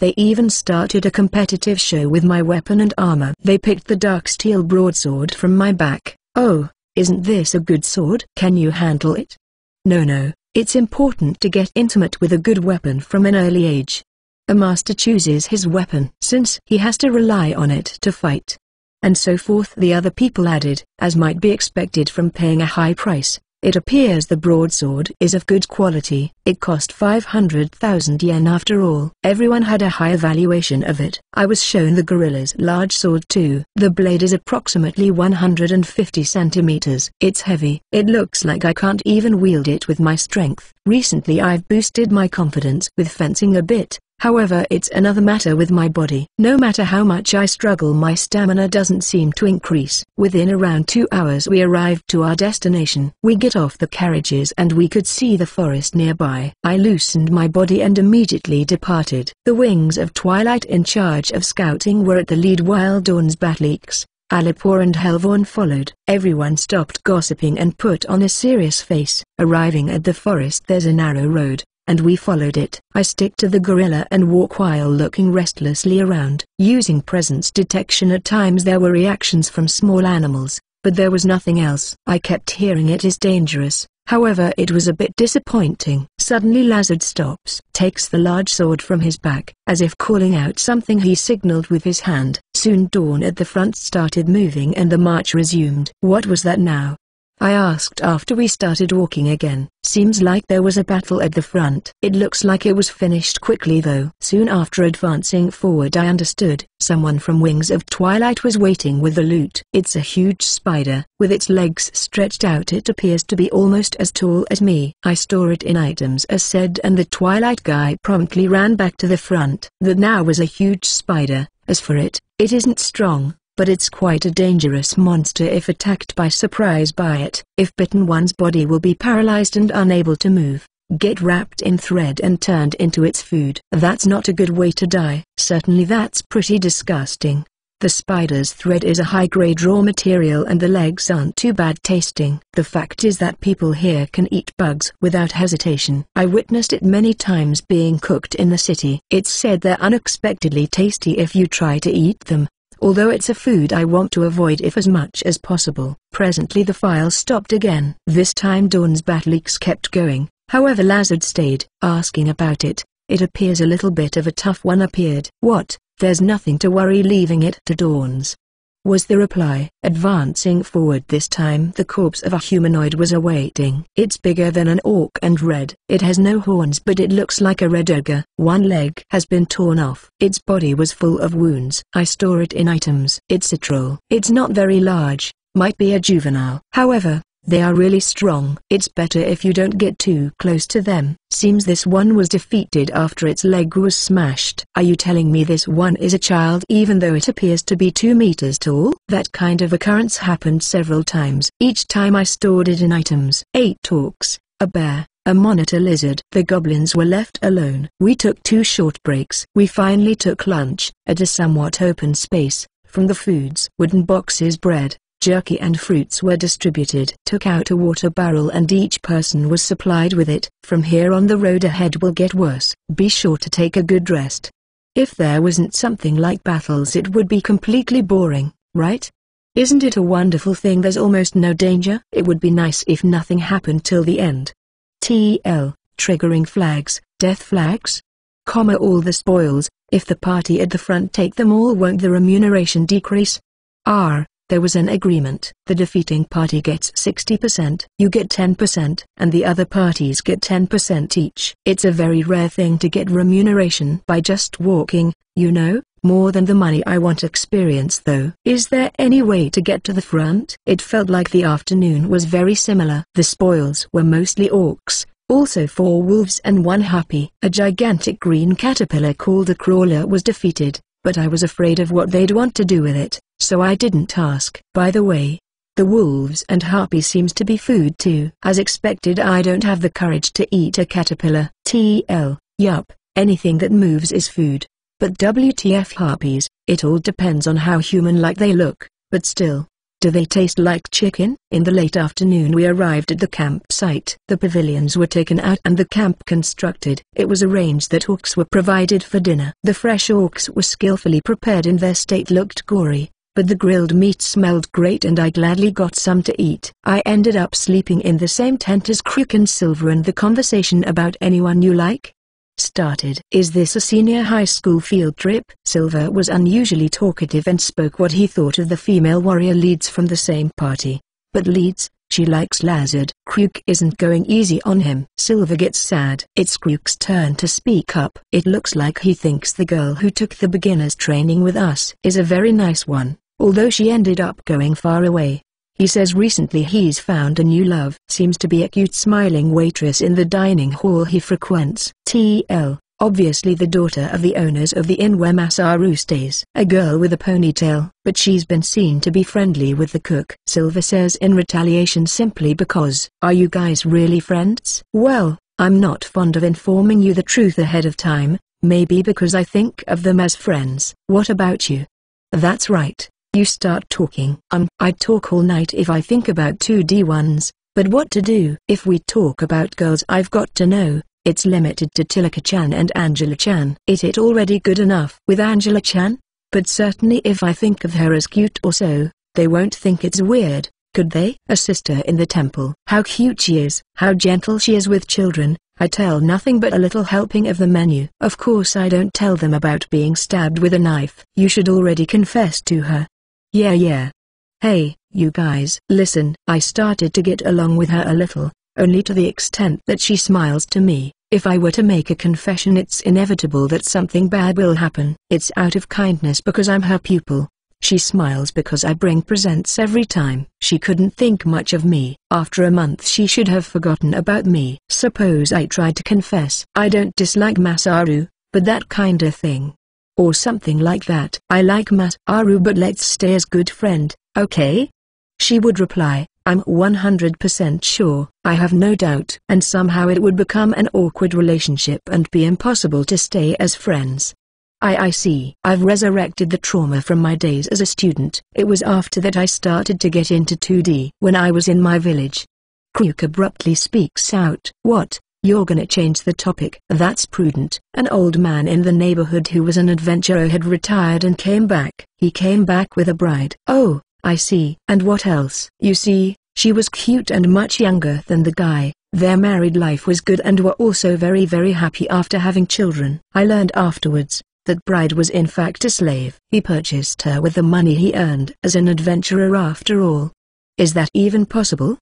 They even started a competitive show with my weapon and armor. They picked the dark steel broadsword from my back. Oh, isn't this a good sword? Can you handle it? No, it's important to get intimate with a good weapon from an early age. A master chooses his weapon since he has to rely on it to fight. And so forth. The other people added, as might be expected from paying a high price. It appears the broadsword is of good quality. It cost 500,000 yen after all. Everyone had a high evaluation of it. I was shown the gorilla's large sword too. The blade is approximately 150 centimeters. It's heavy. It looks like I can't even wield it with my strength. Recently I've boosted my confidence with fencing a bit. However, it's another matter with my body. No matter how much I struggle, my stamina doesn't seem to increase. Within around 2 hours we arrived to our destination. We get off the carriages and we could see the forest nearby. I loosened my body and immediately departed. The Wings of Twilight in charge of scouting were at the lead while Dawn's Batleeks, Alipur and Helvorn followed. Everyone stopped gossiping and put on a serious face. Arriving at the forest there's a narrow road, and we followed it. I stick to the gorilla and walk while looking restlessly around. Using presence detection at times there were reactions from small animals, but there was nothing else. I kept hearing it is dangerous, however it was a bit disappointing. Suddenly Lazard stops, takes the large sword from his back. As if calling out something he signaled with his hand. Soon Dawn at the front started moving and the march resumed. What was that now? I asked after we started walking again. Seems like there was a battle at the front. It looks like it was finished quickly though. Soon after advancing forward I understood, someone from Wings of Twilight was waiting with the loot. It's a huge spider, with its legs stretched out. It appears to be almost as tall as me. I store it in items as said and the Twilight guy promptly ran back to the front. That now was a huge spider. As for it, it isn't strong, but it's quite a dangerous monster if attacked by surprise by it. If bitten one's body will be paralyzed and unable to move, get wrapped in thread and turned into its food. That's not a good way to die. Certainly that's pretty disgusting. The spider's thread is a high-grade raw material and the legs aren't too bad tasting. The fact is that people here can eat bugs without hesitation. I witnessed it many times being cooked in the city. It's said they're unexpectedly tasty if you try to eat them. although it's a food I want to avoid if as much as possible. Presently the file stopped again. This time Dawn's bat leaks kept going, however Lazard stayed, asking about it. It appears a little bit of a tough one appeared. What? There's nothing to worry, leaving it to Dawn's, was the reply. Advancing forward this time the corpse of a humanoid was awaiting. It's bigger than an orc and red. It has no horns but it looks like a red ogre. One leg has been torn off. Its body was full of wounds. I store it in items. It's a troll. It's not very large, might be a juvenile. However, they are really strong. It's better if you don't get too close to them. Seems this one was defeated after its leg was smashed. Are you telling me this one is a child even though it appears to be 2 meters tall? That kind of occurrence happened several times. Each time I stored it in items. 8 orcs, a bear, a monitor lizard. The goblins were left alone. We took 2 short breaks. We finally took lunch, at a somewhat open space. From the foods, wooden boxes, bread, jerky and fruits were distributed. Took out a water barrel and each person was supplied with it. From here on the road ahead will get worse. Be sure to take a good rest. If there wasn't something like battles it would be completely boring, right? Isn't it a wonderful thing there's almost no danger? It would be nice if nothing happened till the end. TL, triggering flags, death flags? All the spoils, if the party at the front take them all, won't the remuneration decrease? There was an agreement. The defeating party gets 60%, you get 10%, and the other parties get 10% each. It's a very rare thing to get remuneration by just walking, you know, more than the money I want experience though. Is there any way to get to the front? It felt like the afternoon was very similar. The spoils were mostly orcs, also 4 wolves and 1 harpy. A gigantic green caterpillar called a crawler was defeated, but I was afraid of what they'd want to do with it, so I didn't ask. By the way, the wolves and harpy seems to be food too. As expected, I don't have the courage to eat a caterpillar. TL, yup, anything that moves is food. But WTF harpies, it all depends on how human-like they look, but still. Do they taste like chicken? In the late afternoon we arrived at the campsite. The pavilions were taken out and the camp constructed. It was arranged that orcs were provided for dinner. The fresh orcs were skillfully prepared and their state looked gory, but the grilled meat smelled great and I gladly got some to eat. I ended up sleeping in the same tent as Crook and Silver, and the conversation about anyone you like started. Is this a senior high school field trip? Silver was unusually talkative and spoke what he thought of the female warrior leads from the same party. But Leeds, she likes Lazard. Crook isn't going easy on him. Silver gets sad. It's Crook's turn to speak up. It looks like he thinks the girl who took the beginner's training with us is a very nice one, although she ended up going far away. He says recently he's found a new love. Seems to be a cute smiling waitress in the dining hall he frequents. TL, obviously the daughter of the owners of the inn where Masaru stays. A girl with a ponytail, but she's been seen to be friendly with the cook. Silver says in retaliation simply because. Are you guys really friends? Well, I'm not fond of informing you the truth ahead of time, maybe because I think of them as friends. What about you? That's right. You start talking. I'd talk all night if I think about 2D ones, but what to do? If we talk about girls I've got to know, it's limited to Tilaka-chan and Angela-chan. Is it already good enough with Angela-chan? But certainly if I think of her as cute or so, they won't think it's weird, could they? A sister in the temple. How cute she is, how gentle she is with children. I tell nothing but a little helping of the menu. Of course I don't tell them about being stabbed with a knife. You should already confess to her. Yeah. Hey, you guys. Listen, I started to get along with her a little, only to the extent that she smiles to me. If I were to make a confession, it's inevitable that something bad will happen. It's out of kindness because I'm her pupil. She smiles because I bring presents every time. She couldn't think much of me. After a month she should have forgotten about me. Suppose I tried to confess. I don't dislike Masaru, but that kinda thing. Or something like that. I like Masaru, but let's stay as good friend, okay? She would reply, I'm 100% sure. I have no doubt. And somehow it would become an awkward relationship and be impossible to stay as friends. I see. I've resurrected the trauma from my days as a student. It was after that I started to get into 2D. When I was in my village. Crook abruptly speaks out. What? You're gonna change the topic. That's prudent. An old man in the neighborhood who was an adventurer had retired and came back. He came back with a bride. Oh, I see. And what else? You see, she was cute and much younger than the guy. Their married life was good and were also very happy after having children. I learned afterwards that bride was in fact a slave. He purchased her with the money he earned as an adventurer after all. Is that even possible?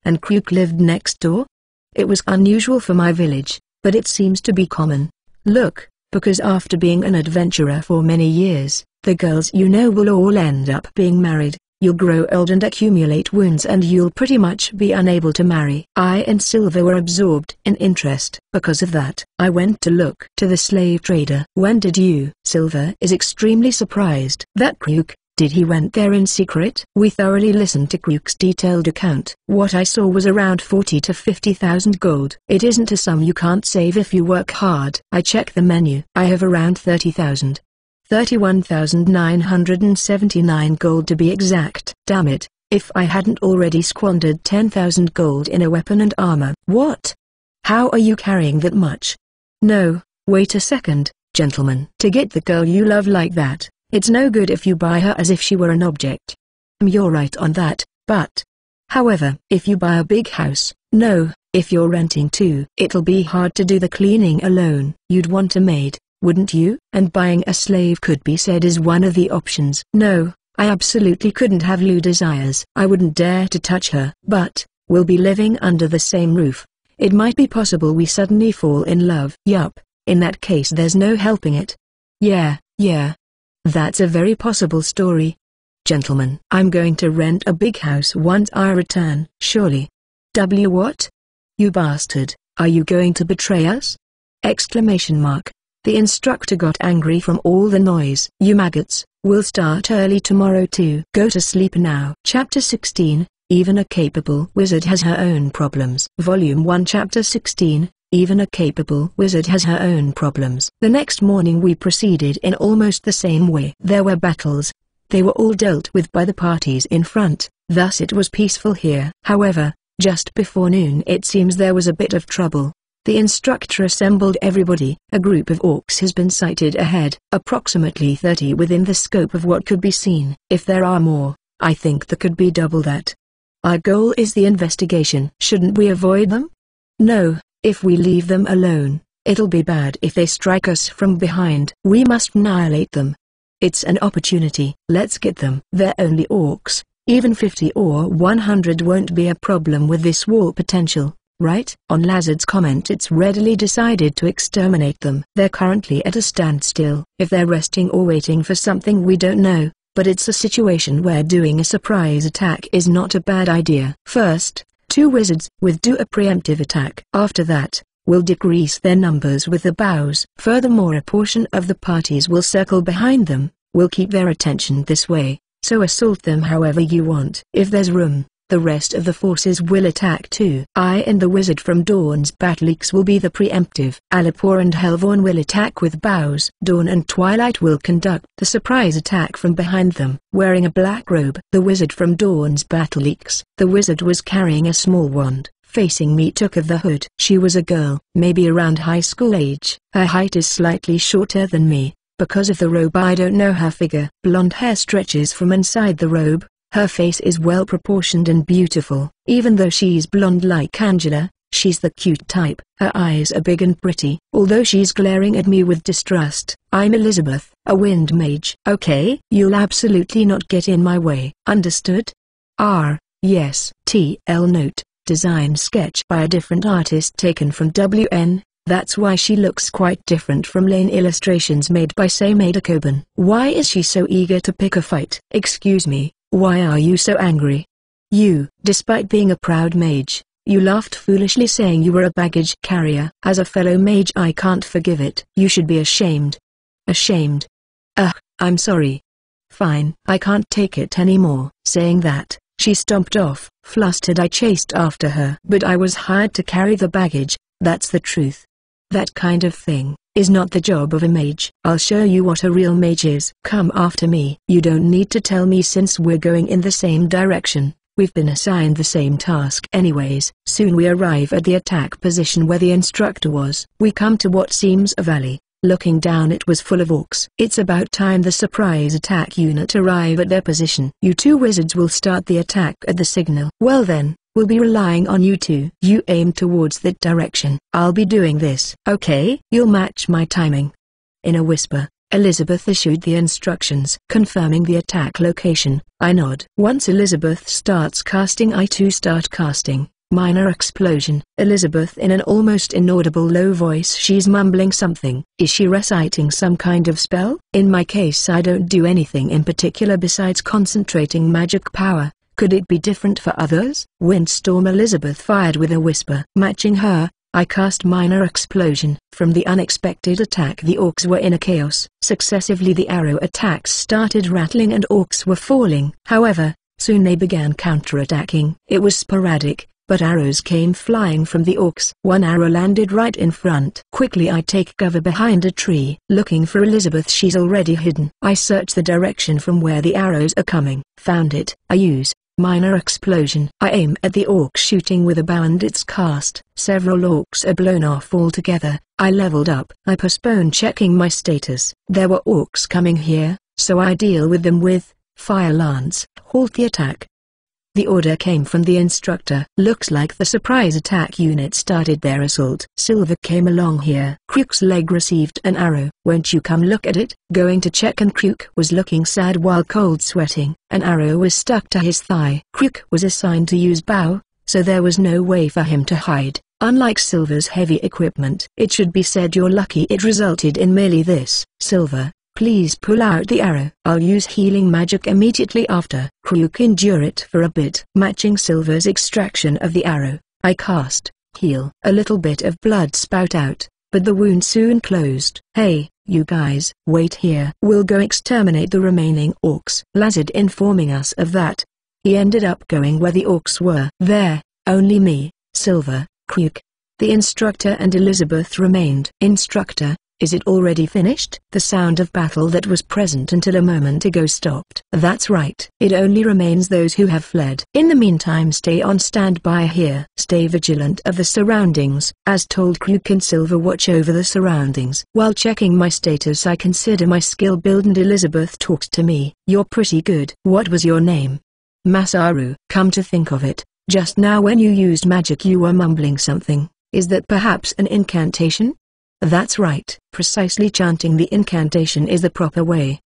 And Kruk lived next door? It was unusual for my village, but it seems to be common. Look, because after being an adventurer for many years, the girls you know will all end up being married. You'll grow old and accumulate wounds and you'll pretty much be unable to marry. I and Silver were absorbed in interest. Because of that, I went to look to the slave trader. When did you? Silver is extremely surprised. That Kruk, did he went there in secret? We thoroughly listened to Kruk's detailed account. What I saw was around 40 to 50,000 gold. It isn't a sum you can't save if you work hard. I check the menu. I have around 30,000. 31,979 gold to be exact. Damn it, if I hadn't already squandered 10,000 gold in a weapon and armor. What? How are you carrying that much? No, wait a second, gentlemen. To get the girl you love like that, it's no good if you buy her as if she were an object. You're right on that, but... However, if you buy a big house, no, if you're renting too, it'll be hard to do the cleaning alone. You'd want a maid, wouldn't you? And buying a slave could be said is one of the options. No, I absolutely couldn't have Lou desires. I wouldn't dare to touch her. But, we'll be living under the same roof. It might be possible we suddenly fall in love. Yup, in that case there's no helping it. Yeah. That's a very possible story. Gentlemen, I'm going to rent a big house once I return. Surely. What? You bastard, are you going to betray us? Exclamation mark. The instructor got angry from all the noise. You maggots, we'll start early tomorrow too. Go to sleep now. Chapter 16, Even a Capable Wizard Has Her Own Problems. Volume 1 Chapter 16, Even a Capable Wizard Has Her Own Problems. The next morning we proceeded in almost the same way. There were battles. They were all dealt with by the parties in front, thus it was peaceful here. However, just before noon it seems there was a bit of trouble. The instructor assembled everybody. A group of orcs has been sighted ahead, approximately 30 within the scope of what could be seen. If there are more, I think there could be double that. Our goal is the investigation. Shouldn't we avoid them? No, if we leave them alone, it'll be bad if they strike us from behind. We must annihilate them. It's an opportunity. Let's get them. They're only orcs. Even 50 or 100 won't be a problem with this war potential. Right? On Lazard's comment, it's readily decided to exterminate them. They're currently at a standstill. If they're resting or waiting for something we don't know, but it's a situation where doing a surprise attack is not a bad idea. First, 2 wizards will do a preemptive attack. After that, we'll decrease their numbers with the bows. Furthermore, a portion of the parties will circle behind them. We'll keep their attention this way, so assault them however you want. If there's room, the rest of the forces will attack too. I and the wizard from Dawn's Battleaxe will be the preemptive. Alipor and Helvorn will attack with bows. Dawn and Twilight will conduct the surprise attack from behind them, wearing a black robe. The wizard from Dawn's Battleaxe. The wizard was carrying a small wand. Facing me took of the hood. She was a girl, maybe around high school age. Her height is slightly shorter than me. Because of the robe I don't know her figure. Blonde hair stretches from inside the robe. Her face is well proportioned and beautiful. Even though she's blonde like Angela, she's the cute type. Her eyes are big and pretty. Although she's glaring at me with distrust. I'm Elizabeth, a wind mage. Okay? You'll absolutely not get in my way. Understood? Yes. TL note, design sketch by a different artist taken from WN. That's why she looks quite different from Lane illustrations made by Ada Coben. Why is she so eager to pick a fight? Excuse me. Why are you so angry? You, despite being a proud mage, you laughed foolishly saying you were a baggage carrier. As a fellow mage I can't forgive it. You should be ashamed. Ashamed? Ugh, I'm sorry. Fine. I can't take it anymore. Saying that, she stomped off. Flustered I chased after her. But I was hired to carry the baggage, that's the truth. That kind of thing is not the job of a mage. I'll show you what a real mage is. Come after me. You don't need to tell me since we're going in the same direction. We've been assigned the same task anyways. Soon we arrive at the attack position where the instructor was. We come to what seems a valley. Looking down, it was full of orcs. It's about time the surprise attack unit arrive at their position. You two wizards will start the attack at the signal. Well then, we'll be relying on you two. You aim towards that direction. I'll be doing this. Okay? You'll match my timing. In a whisper, Elizabeth issued the instructions. Confirming the attack location, I nod. Once Elizabeth starts casting, I too start casting. Minor explosion. Elizabeth in an almost inaudible low voice, she's mumbling something. Is she reciting some kind of spell? In my case, I don't do anything in particular besides concentrating magic power. Could it be different for others? Windstorm. Elizabeth fired with a whisper. Matching her, I cast minor explosion. From the unexpected attack, the orcs were in a chaos. Successively the arrow attacks started rattling and orcs were falling. However, soon they began counterattacking. It was sporadic, but arrows came flying from the orcs. One arrow landed right in front. Quickly I take cover behind a tree. Looking for Elizabeth, she's already hidden. I search the direction from where the arrows are coming. Found it. I use minor explosion. I aim at the orc, shooting with a bow, and it's cast. Several orcs are blown off altogether. I leveled up. I postponed checking my status. There were orcs coming here, so I deal with them with fire lance. Halt the attack. The order came from the instructor. Looks like the surprise attack unit started their assault. Silver came along here. Crook's leg received an arrow. Won't you come look at it? Going to check, and Crook was looking sad while cold sweating. An arrow was stuck to his thigh. Crook was assigned to use bow, so there was no way for him to hide. Unlike Silver's heavy equipment, it should be said you're lucky it resulted in merely this. Silver, please pull out the arrow. I'll use healing magic immediately after. Crook, endure it for a bit. Matching Silver's extraction of the arrow, I cast heal. A little bit of blood spout out, but the wound soon closed. Hey, you guys, wait here. We'll go exterminate the remaining orcs. Lazard informing us of that. He ended up going where the orcs were. There, only me, Silver, Crook, the instructor and Elizabeth remained. Instructor, is it already finished? The sound of battle that was present until a moment ago stopped. That's right. It only remains those who have fled. In the meantime, stay on standby here. Stay vigilant of the surroundings. As told, Crook and Silver watch over the surroundings. While checking my status, I consider my skill build, and Elizabeth talks to me. You're pretty good. What was your name? Masaru. Come to think of it, just now when you used magic you were mumbling something. Is that perhaps an incantation? That's right. Precisely, chanting the incantation is the proper way.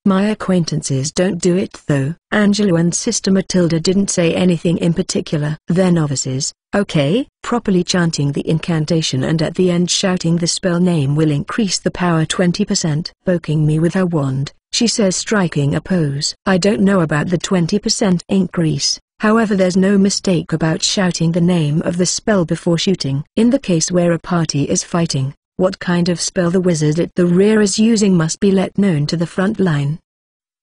My acquaintances don't do it though. Angelo and Sister Matilda didn't say anything in particular. They're novices. Okay. Properly chanting the incantation and at the end shouting the spell name will increase the power 20%. Poking me with her wand, she says, striking a pose. I don't know about the 20% increase. However, there's no mistake about shouting the name of the spell before shooting. In the case where a party is fighting, what kind of spell the wizard at the rear is using must be let known to the front line.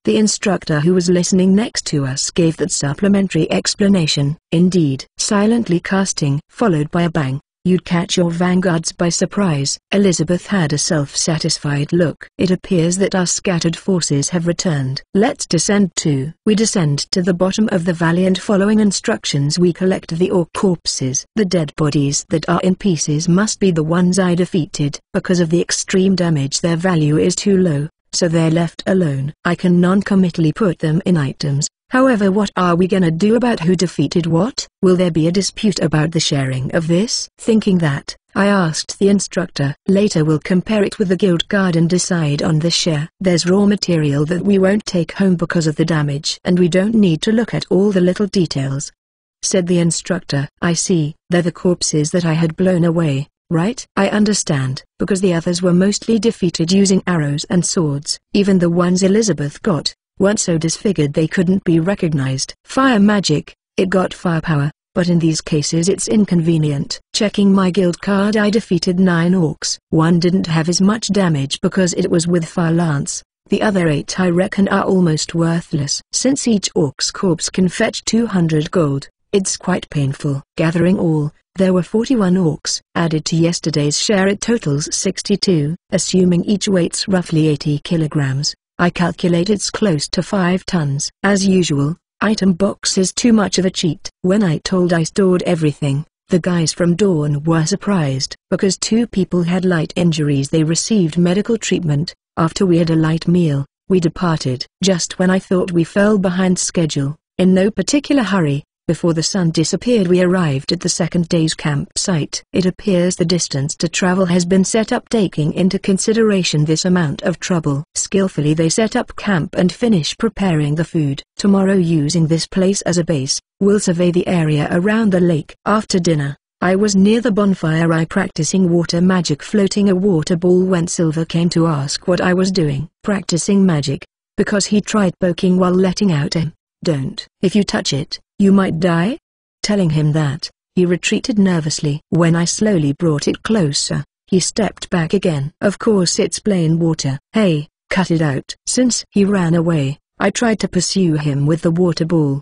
The instructor who was listening next to us gave that supplementary explanation. Indeed, silently casting, followed by a bang, you'd catch your vanguards by surprise. Elizabeth had a self-satisfied look. It appears that our scattered forces have returned. Let's descend too. We descend to the bottom of the valley and following instructions we collect the orc corpses. The dead bodies that are in pieces must be the ones I defeated. Because of the extreme damage, their value is too low, so they're left alone. I can non-committally put them in items. However, what are we gonna do about who defeated what? Will there be a dispute about the sharing of this? Thinking that, I asked the instructor. Later we'll compare it with the guild guard and decide on the share. There's raw material that we won't take home because of the damage, and we don't need to look at all the little details, said the instructor. I see. They're the corpses that I had blown away, right? I understand, because the others were mostly defeated using arrows and swords. Even the ones Elizabeth got weren't so disfigured they couldn't be recognized. Fire magic, it got firepower, but in these cases it's inconvenient. Checking my guild card, I defeated 9 orcs. One didn't have as much damage because it was with fire lance. The other 8 I reckon are almost worthless. Since each orc's corpse can fetch 200 gold, it's quite painful. Gathering all, there were 41 orcs. Added to yesterday's share it totals 62, assuming each weighs roughly 80 kilograms. I calculate it's close to 5 tons. As usual, Item box is too much of a cheat. When I told I stored everything, the guys from Dawn were surprised. Because 2 people had light injuries, they received medical treatment. After we had a light meal, we departed. Just when I thought we fell behind schedule, in no particular hurry, before the sun disappeared we arrived at the second day's campsite. It appears the distance to travel has been set up taking into consideration this amount of trouble. Skillfully they set up camp and finish preparing the food. Tomorrow, using this place as a base, we'll survey the area around the lake. After dinner, I was near the bonfire practicing water magic, floating a water ball when Silver came to ask what I was doing. Practicing magic, because he tried poking while letting out a "Don't. If you touch it, you might die?" Telling him that, he retreated nervously. When I slowly brought it closer, he stepped back again. Of course it's plain water. Hey, cut it out. Since he ran away, I tried to pursue him with the water ball.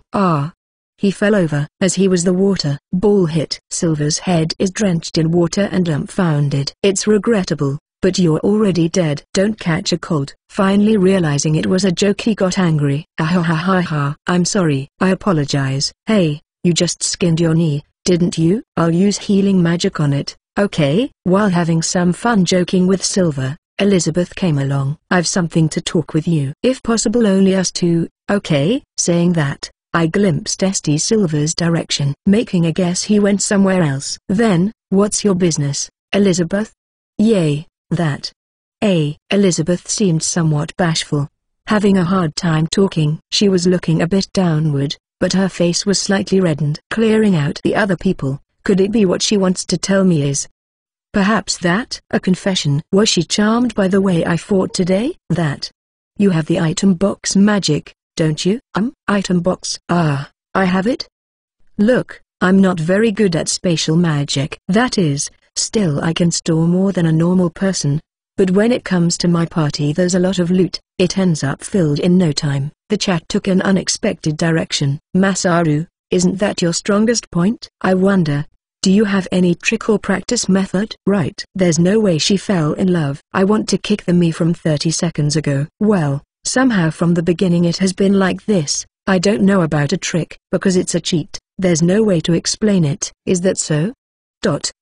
He fell over. As he was, the water ball hit. Silver's head is drenched in water and dumbfounded. It's regrettable, but you're already dead. Don't catch a cold. Finally realizing it was a joke, he got angry. Ha. I'm sorry. I apologize. Hey, you just skinned your knee, didn't you? I'll use healing magic on it, okay? While having some fun joking with Silver, Elizabeth came along. I've something to talk with you. If possible only us two, okay? Saying that, I glimpsed St. Silver's direction, making a guess he went somewhere else. Then, what's your business, Elizabeth? Yay, that. Elizabeth seemed somewhat bashful, having a hard time talking. She was looking a bit downward, but her face was slightly reddened. Clearing out the other people, could it be what she wants to tell me is perhaps that a confession? Was she charmed by the way I fought today? That. You have the item box magic, don't you? Item box? I have it? Look, I'm not very good at spatial magic. That is, still I can store more than a normal person. But when it comes to my party, there's a lot of loot. It ends up filled in no time. The chat took an unexpected direction. Masaru, isn't that your strongest point? I wonder, do you have any trick or practice method? Right. There's no way she fell in love. I want to kick the me from 30 seconds ago. Well, somehow from the beginning it has been like this. I don't know about a trick, because it's a cheat. There's no way to explain it. Is that so?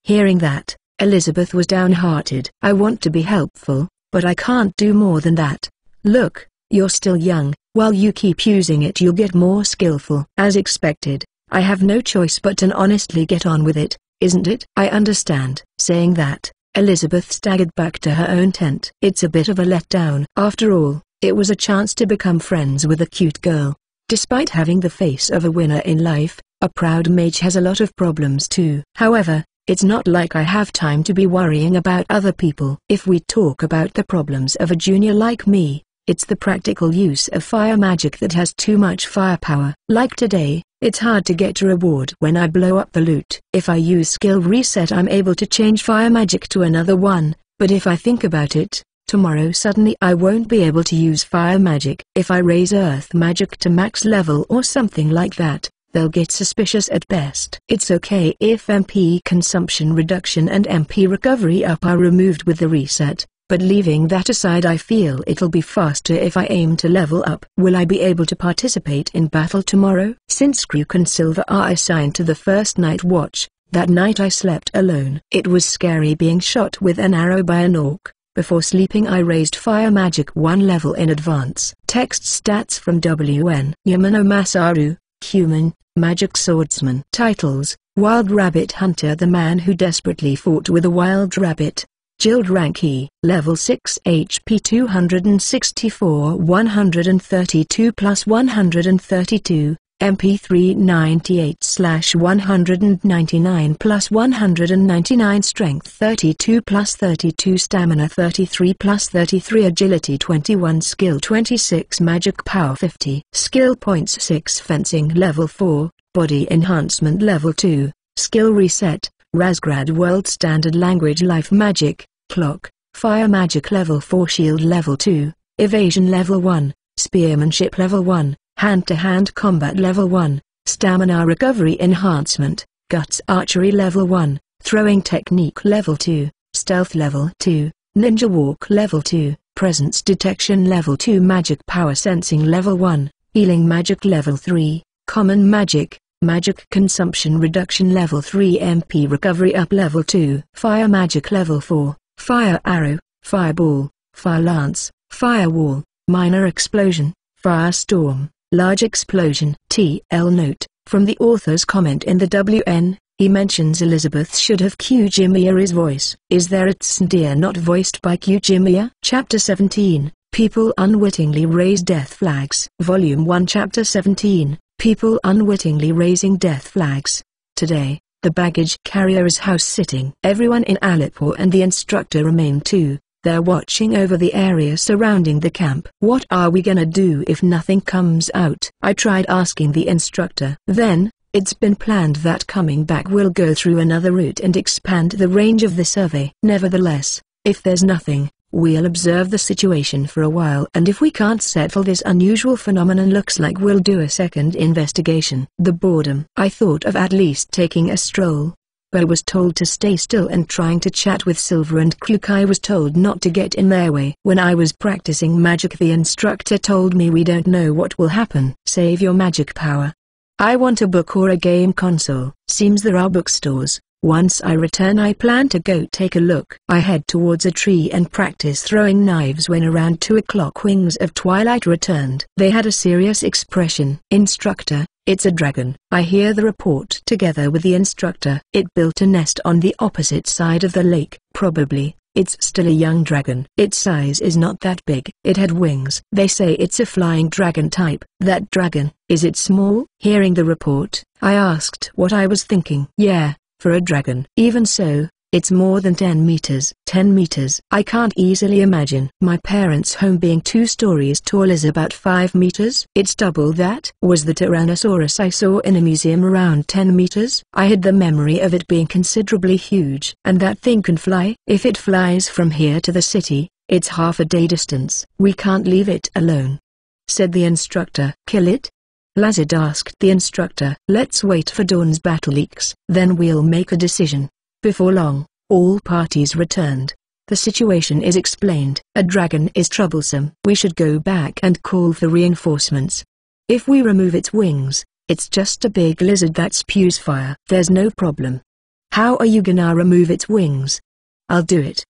Hearing that, Elizabeth was downhearted. I want to be helpful, but I can't do more than that. Look, you're still young. While you keep using it you'll get more skillful. As expected, I have no choice but to honestly get on with it, isn't it? I understand. Saying that, Elizabeth staggered back to her own tent. It's a bit of a letdown. After all, it was a chance to become friends with a cute girl. Despite having the face of a winner in life, a proud mage has a lot of problems too. However, it's not like I have time to be worrying about other people. If we talk about the problems of a junior like me, it's the practical use of fire magic that has too much firepower. Like today, it's hard to get a reward when I blow up the loot. If I use skill reset I'm able to change fire magic to another one, but if I think about it, tomorrow suddenly I won't be able to use fire magic. If I raise earth magic to max level or something like that, they'll get suspicious at best. It's okay if MP consumption reduction and MP recovery up are removed with the reset, but leaving that aside I feel it'll be faster if I aim to level up. Will I be able to participate in battle tomorrow? Since Kruk and Silver are assigned to the first night watch, that night I slept alone. It was scary being shot with an arrow by an orc. Before sleeping I raised fire magic 1 level in advance. Text stats from WN Yamano Masaru, Human, Magic Swordsman. Titles: Wild Rabbit Hunter, the man who desperately fought with a wild rabbit. Guild rank E. Level 6 HP 264 132 plus 132, MP 398/199 plus 199 Strength 32 plus 32 Stamina 33 plus 33 Agility 21 Skill 26 Magic Power 50 Skill Points 6 Fencing Level 4, Body Enhancement Level 2, Skill Reset, Razgrad World Standard Language Life Magic, Clock, Fire Magic Level 4 Shield Level 2, Evasion Level 1, Spearmanship Level 1, Hand-to-hand Combat Level 1, Stamina Recovery Enhancement, Guts Archery Level 1, Throwing Technique Level 2, Stealth Level 2, Ninja Walk Level 2, Presence Detection Level 2 Magic Power Sensing Level 1, Healing Magic Level 3, Common magic. Magic consumption reduction level 3 MP recovery up level 2. Fire magic level 4. Fire arrow, fireball, fire lance, firewall, minor explosion, firestorm, large explosion. TL note, from the author's comment in the WN, he mentions Elizabeth should have Kujimiya's voice. Is there a tsndia not voiced by Kujimiya? Chapter 17, People unwittingly raise death flags. Volume 1 Chapter 17, People unwittingly raising death flags. Today, the baggage carrier is house-sitting. Everyone in Alipur and the instructor remain too. They're watching over the area surrounding the camp. What are we gonna do if nothing comes out? I tried asking the instructor. Then, it's been planned that coming back we'll go through another route and expand the range of the survey. Nevertheless, if there's nothing, we'll observe the situation for a while, and if we can't settle this unusual phenomenon, looks like we'll do a second investigation. The boredom. I thought of at least taking a stroll, but I was told to stay still and trying to chat with Silver and Crook. I was told not to get in their way. When I was practicing magic, the instructor told me we don't know what will happen. Save your magic power. I want a book or a game console. Seems there are bookstores. Once I return I plan to go take a look. I head towards a tree and practice throwing knives when around 2 o'clock Wings of Twilight returned. They had a serious expression. Instructor, it's a dragon. I hear the report together with the instructor. It built a nest on the opposite side of the lake. Probably, it's still a young dragon. Its size is not that big. It had wings. They say it's a flying dragon type. That dragon, is it small? Hearing the report, I asked what I was thinking. Yeah, for a dragon. Even so, it's more than 10 meters. 10 meters. I can't easily imagine my parents' home being 2 stories tall is about 5 meters. It's double that. Was the Tyrannosaurus I saw in a museum around 10 meters? I had the memory of it being considerably huge. And that thing can fly? If it flies from here to the city, it's half a day distance. We can't leave it alone, said the instructor. Kill it? Lazard asked the instructor. Let's wait for Dawn's battle leaks, then we'll make a decision. Before long, all parties returned. The situation is explained. A dragon is troublesome. We should go back and call for reinforcements. If we remove its wings, it's just a big lizard that spews fire. There's no problem. How are you gonna remove its wings? I'll do it.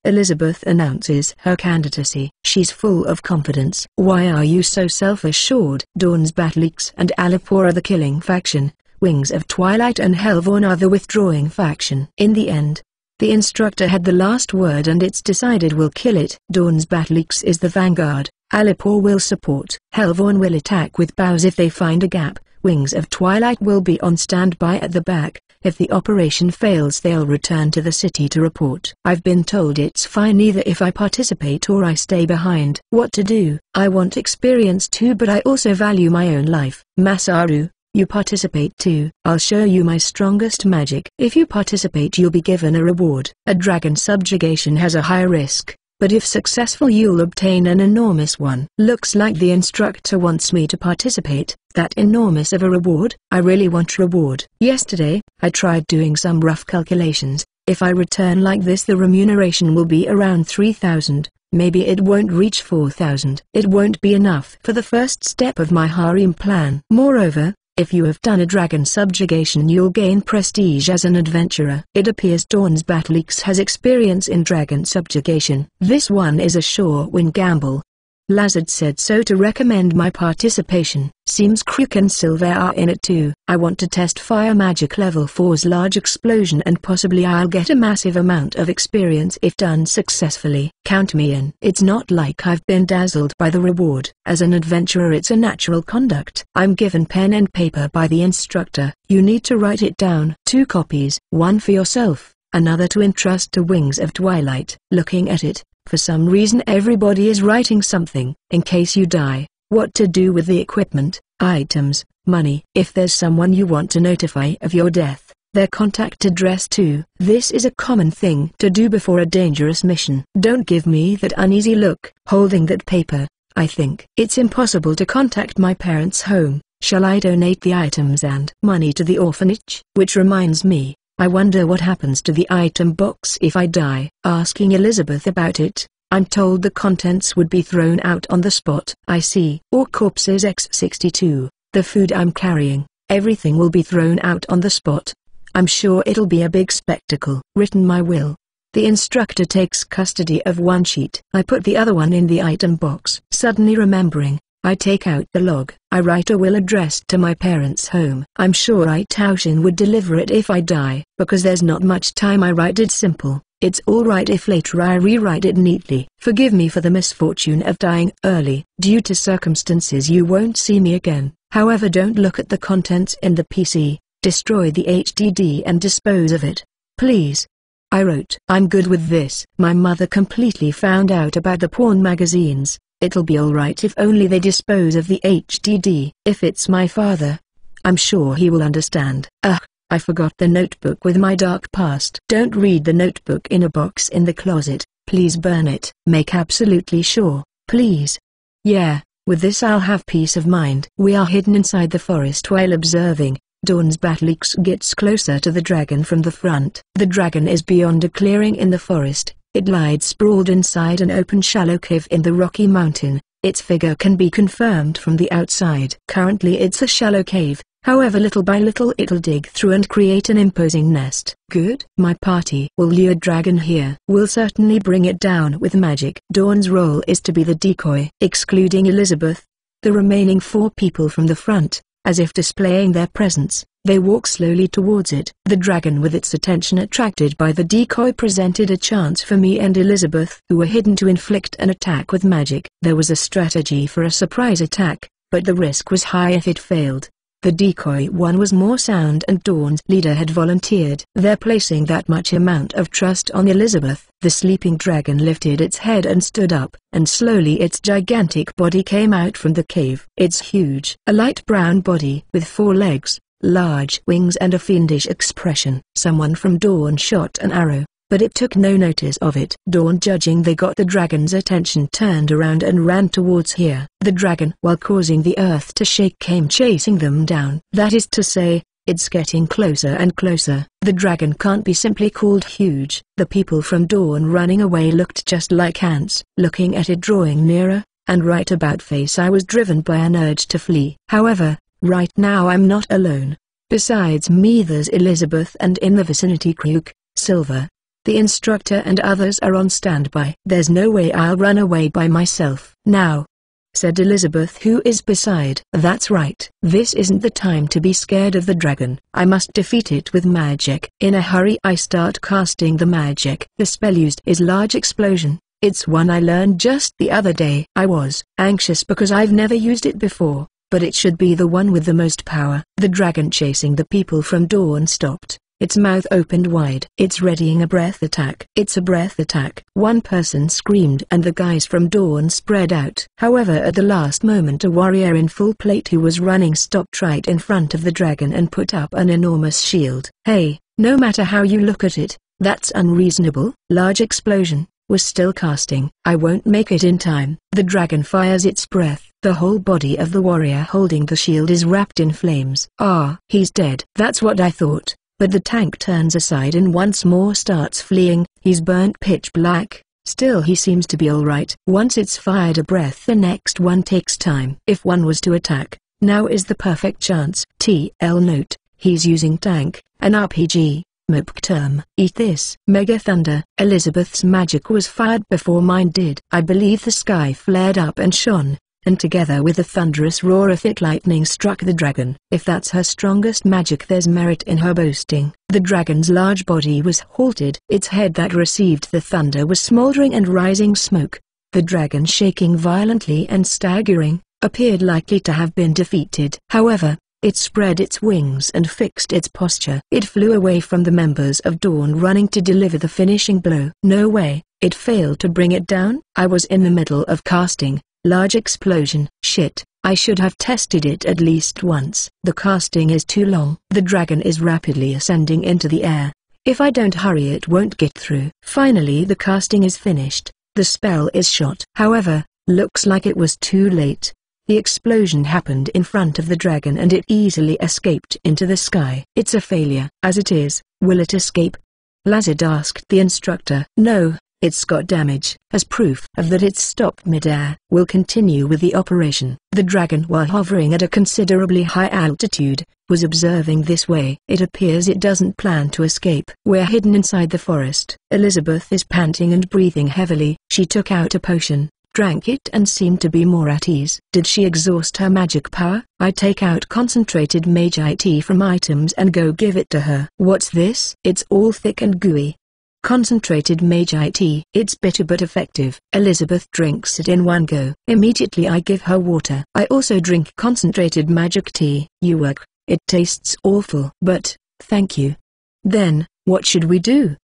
Elizabeth announces her candidacy. She's full of confidence. Why are you so self-assured? Dawn's Battlix and Alipur are the killing faction. Wings of Twilight and Hellvorn are the withdrawing faction. In the end, the instructor had the last word and it's decided we'll kill it. Dawn's Battlix is the vanguard. Alipur will support. Hellvorn will attack with bows if they find a gap. Wings of Twilight will be on standby at the back. If the operation fails they'll return to the city to report. I've been told it's fine either if I participate or I stay behind. What to do? I want experience too, but I also value my own life. Masaru, you participate too. I'll show you my strongest magic. If you participate you'll be given a reward. A dragon subjugation has a high risk, but if successful you'll obtain an enormous one. Looks like the instructor wants me to participate. That enormous of a reward? I really want reward. Yesterday, I tried doing some rough calculations. If I return like this the remuneration will be around 3,000. Maybe it won't reach 4,000. It won't be enough for the first step of my harem plan. Moreover, if you have done a dragon subjugation you'll gain prestige as an adventurer. It appears Dawn's Battlix has experience in dragon subjugation. This one is a sure win gamble. Lazard said so to recommend my participation. Seems Crook and Silver are in it too. I want to test fire magic level 4's large explosion and possibly I'll get a massive amount of experience if done successfully. Count me in. It's not like I've been dazzled by the reward. As an adventurer it's a natural conduct. I'm given pen and paper by the instructor. You need to write it down. 2 copies. One for yourself, another to entrust to Wings of Twilight. Looking at it, for some reason everybody is writing something. In case you die, what to do with the equipment, items, money. If there's someone you want to notify of your death, their contact address too. This is a common thing to do before a dangerous mission. Don't give me that uneasy look. Holding that paper, I think it's impossible to contact my parents' home. Shall I donate the items and money to the orphanage? Which reminds me, I wonder what happens to the item box if I die. Asking Elizabeth about it, I'm told the contents would be thrown out on the spot. I see. Or corpses X62. the food I'm carrying, everything will be thrown out on the spot. I'm sure it'll be a big spectacle. Written my will. The instructor takes custody of one sheet. I put the other one in the item box. Suddenly remembering, I take out the log. I write a will addressed to my parents' home. I'm sure Taoshin would deliver it if I die. Because there's not much time, I write it simple. It's alright if later I rewrite it neatly. Forgive me for the misfortune of dying early. Due to circumstances you won't see me again. However, don't look at the contents in the PC. Destroy the HDD and dispose of it. Please. I wrote. I'm good with this. My mother completely found out about the porn magazines. It'll be alright if only they dispose of the HDD. If it's my father, I'm sure he will understand. Ugh, I forgot the notebook with my dark past. Don't read the notebook in a box in the closet. Please burn it. Make absolutely sure, please. Yeah, with this I'll have peace of mind. We are hidden inside the forest while observing. Dawn's Battlix gets closer to the dragon from the front. The dragon is beyond a clearing in the forest. It lied sprawled inside an open shallow cave in the rocky mountain. Its figure can be confirmed from the outside. Currently it's a shallow cave, however little by little it'll dig through and create an imposing nest. Good. My party will lure dragon here. We'll certainly bring it down with magic. Dawn's role is to be the decoy. Excluding Elizabeth, the remaining 4 people from the front, as if displaying their presence, they walk slowly towards it. The dragon, with its attention attracted by the decoy, presented a chance for me and Elizabeth, who were hidden, to inflict an attack with magic. There was a strategy for a surprise attack, but the risk was high if it failed. The decoy one was more sound and Dawn's leader had volunteered. They're placing that much amount of trust on Elizabeth. The sleeping dragon lifted its head and stood up, and slowly its gigantic body came out from the cave. It's huge. A light brown body with 4 legs, large wings and a fiendish expression. Someone from Dawn shot an arrow, but it took no notice of it. Dawn, judging they got the dragon's attention, turned around and ran towards here. The dragon, while causing the earth to shake, came chasing them down. That is to say, it's getting closer and closer. The dragon can't be simply called huge. The people from Dawn running away looked just like ants. Looking at it drawing nearer, and right about face, I was driven by an urge to flee. However, right now I'm not alone. Besides me there's Elizabeth, and in the vicinity Kruk, Silver, the instructor and others are on standby. There's no way I'll run away by myself. Now, said Elizabeth, who is beside. That's right. This isn't the time to be scared of the dragon. I must defeat it with magic. In a hurry I start casting the magic. The spell used is Large Explosion. It's one I learned just the other day. I was anxious because I've never used it before, but it should be the one with the most power. The dragon chasing the people from Dawn stopped. Its mouth opened wide. It's readying a breath attack. It's a breath attack. One person screamed and the guys from Dawn spread out. However, at the last moment a warrior in full plate who was running stopped right in front of the dragon and put up an enormous shield. Hey, no matter how you look at it, that's unreasonable. Large Explosion was still casting. I won't make it in time. The dragon fires its breath. The whole body of the warrior holding the shield is wrapped in flames. Ah, he's dead. That's what I thought. But the tank turns aside and once more starts fleeing. He's burnt pitch black. Still he seems to be alright. Once it's fired a breath, the next one takes time. If one was to attack, now is the perfect chance. TL note, he's using tank, an RPG. Mopk term. Eat this. Mega Thunder. Elizabeth's magic was fired before mine did. I believe the sky flared up and shone, and together with a thunderous roar a thick lightning struck the dragon. If that's her strongest magic, there's merit in her boasting. The dragon's large body was halted. Its head that received the thunder was smoldering and rising smoke. The dragon, shaking violently and staggering, appeared likely to have been defeated. However, it spread its wings and fixed its posture. It flew away from the members of Dawn running to deliver the finishing blow. No way, it failed to bring it down. I was in the middle of casting Large Explosion. Shit, I should have tested it at least once. The casting is too long. The dragon is rapidly ascending into the air. If I don't hurry it won't get through. Finally the casting is finished. The spell is shot. However, looks like it was too late. The explosion happened in front of the dragon and it easily escaped into the sky. It's a failure. As it is, will it escape? Lazard asked the instructor. No, It's got damage. As proof of that it's stopped mid-air. We'll continue with the operation. The dragon, while hovering at a considerably high altitude, was observing this way. It appears it doesn't plan to escape. We're hidden inside the forest. Elizabeth is panting and breathing heavily. She took out a potion, drank it and seemed to be more at ease. Did she exhaust her magic power? I take out concentrated magi tea from items and go give it to her. What's this? It's all thick and gooey. Concentrated magi tea. It's bitter but effective. Elizabeth drinks it in one go. Immediately I give her water. I also drink concentrated magic tea. Yuck, it tastes awful. But, thank you. Then, what should we do?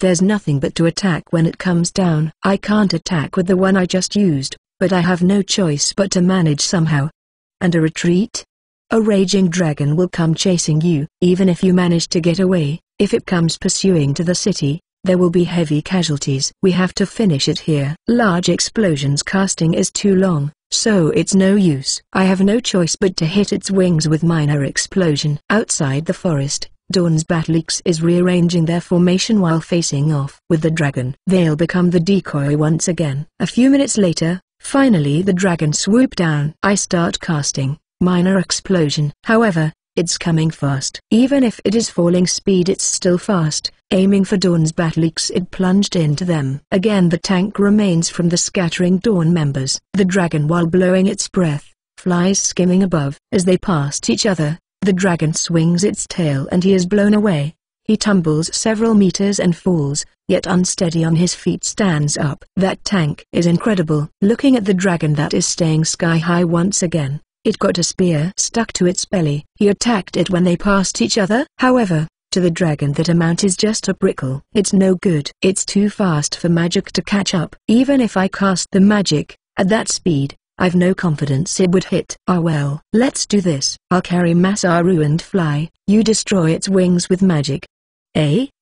There's nothing but to attack when it comes down. I can't attack with the one I just used, but I have no choice but to manage somehow. And a retreat? A raging dragon will come chasing you. Even if you manage to get away, if it comes pursuing to the city, there will be heavy casualties. We have to finish it here. Large explosions casting is too long, so it's no use. I have no choice but to hit its wings with minor explosion. Outside the forest, Dawn's Battlix is rearranging their formation while facing off with the dragon. They'll become the decoy once again. A few minutes later, finally the dragon swooped down. I start casting, minor explosion. However, it's coming fast. Even if it is falling speed, it's still fast. Aiming for Dawn's Battlix, it plunged into them. Again the tank remains from the scattering Dawn members. The dragon, while blowing its breath, flies skimming above. As they passed each other, the dragon swings its tail and he is blown away. He tumbles several meters and falls, yet unsteady on his feet stands up. That tank is incredible. Looking at the dragon that is staying sky high once again, it got a spear stuck to its belly. He attacked it when they passed each other. However, to the dragon that amount is just a prickle. It's no good. It's too fast for magic to catch up. Even if I cast the magic, at that speed, I've no confidence it would hit. Ah well. Let's do this. I'll carry Masaru and fly. You destroy its wings with magic.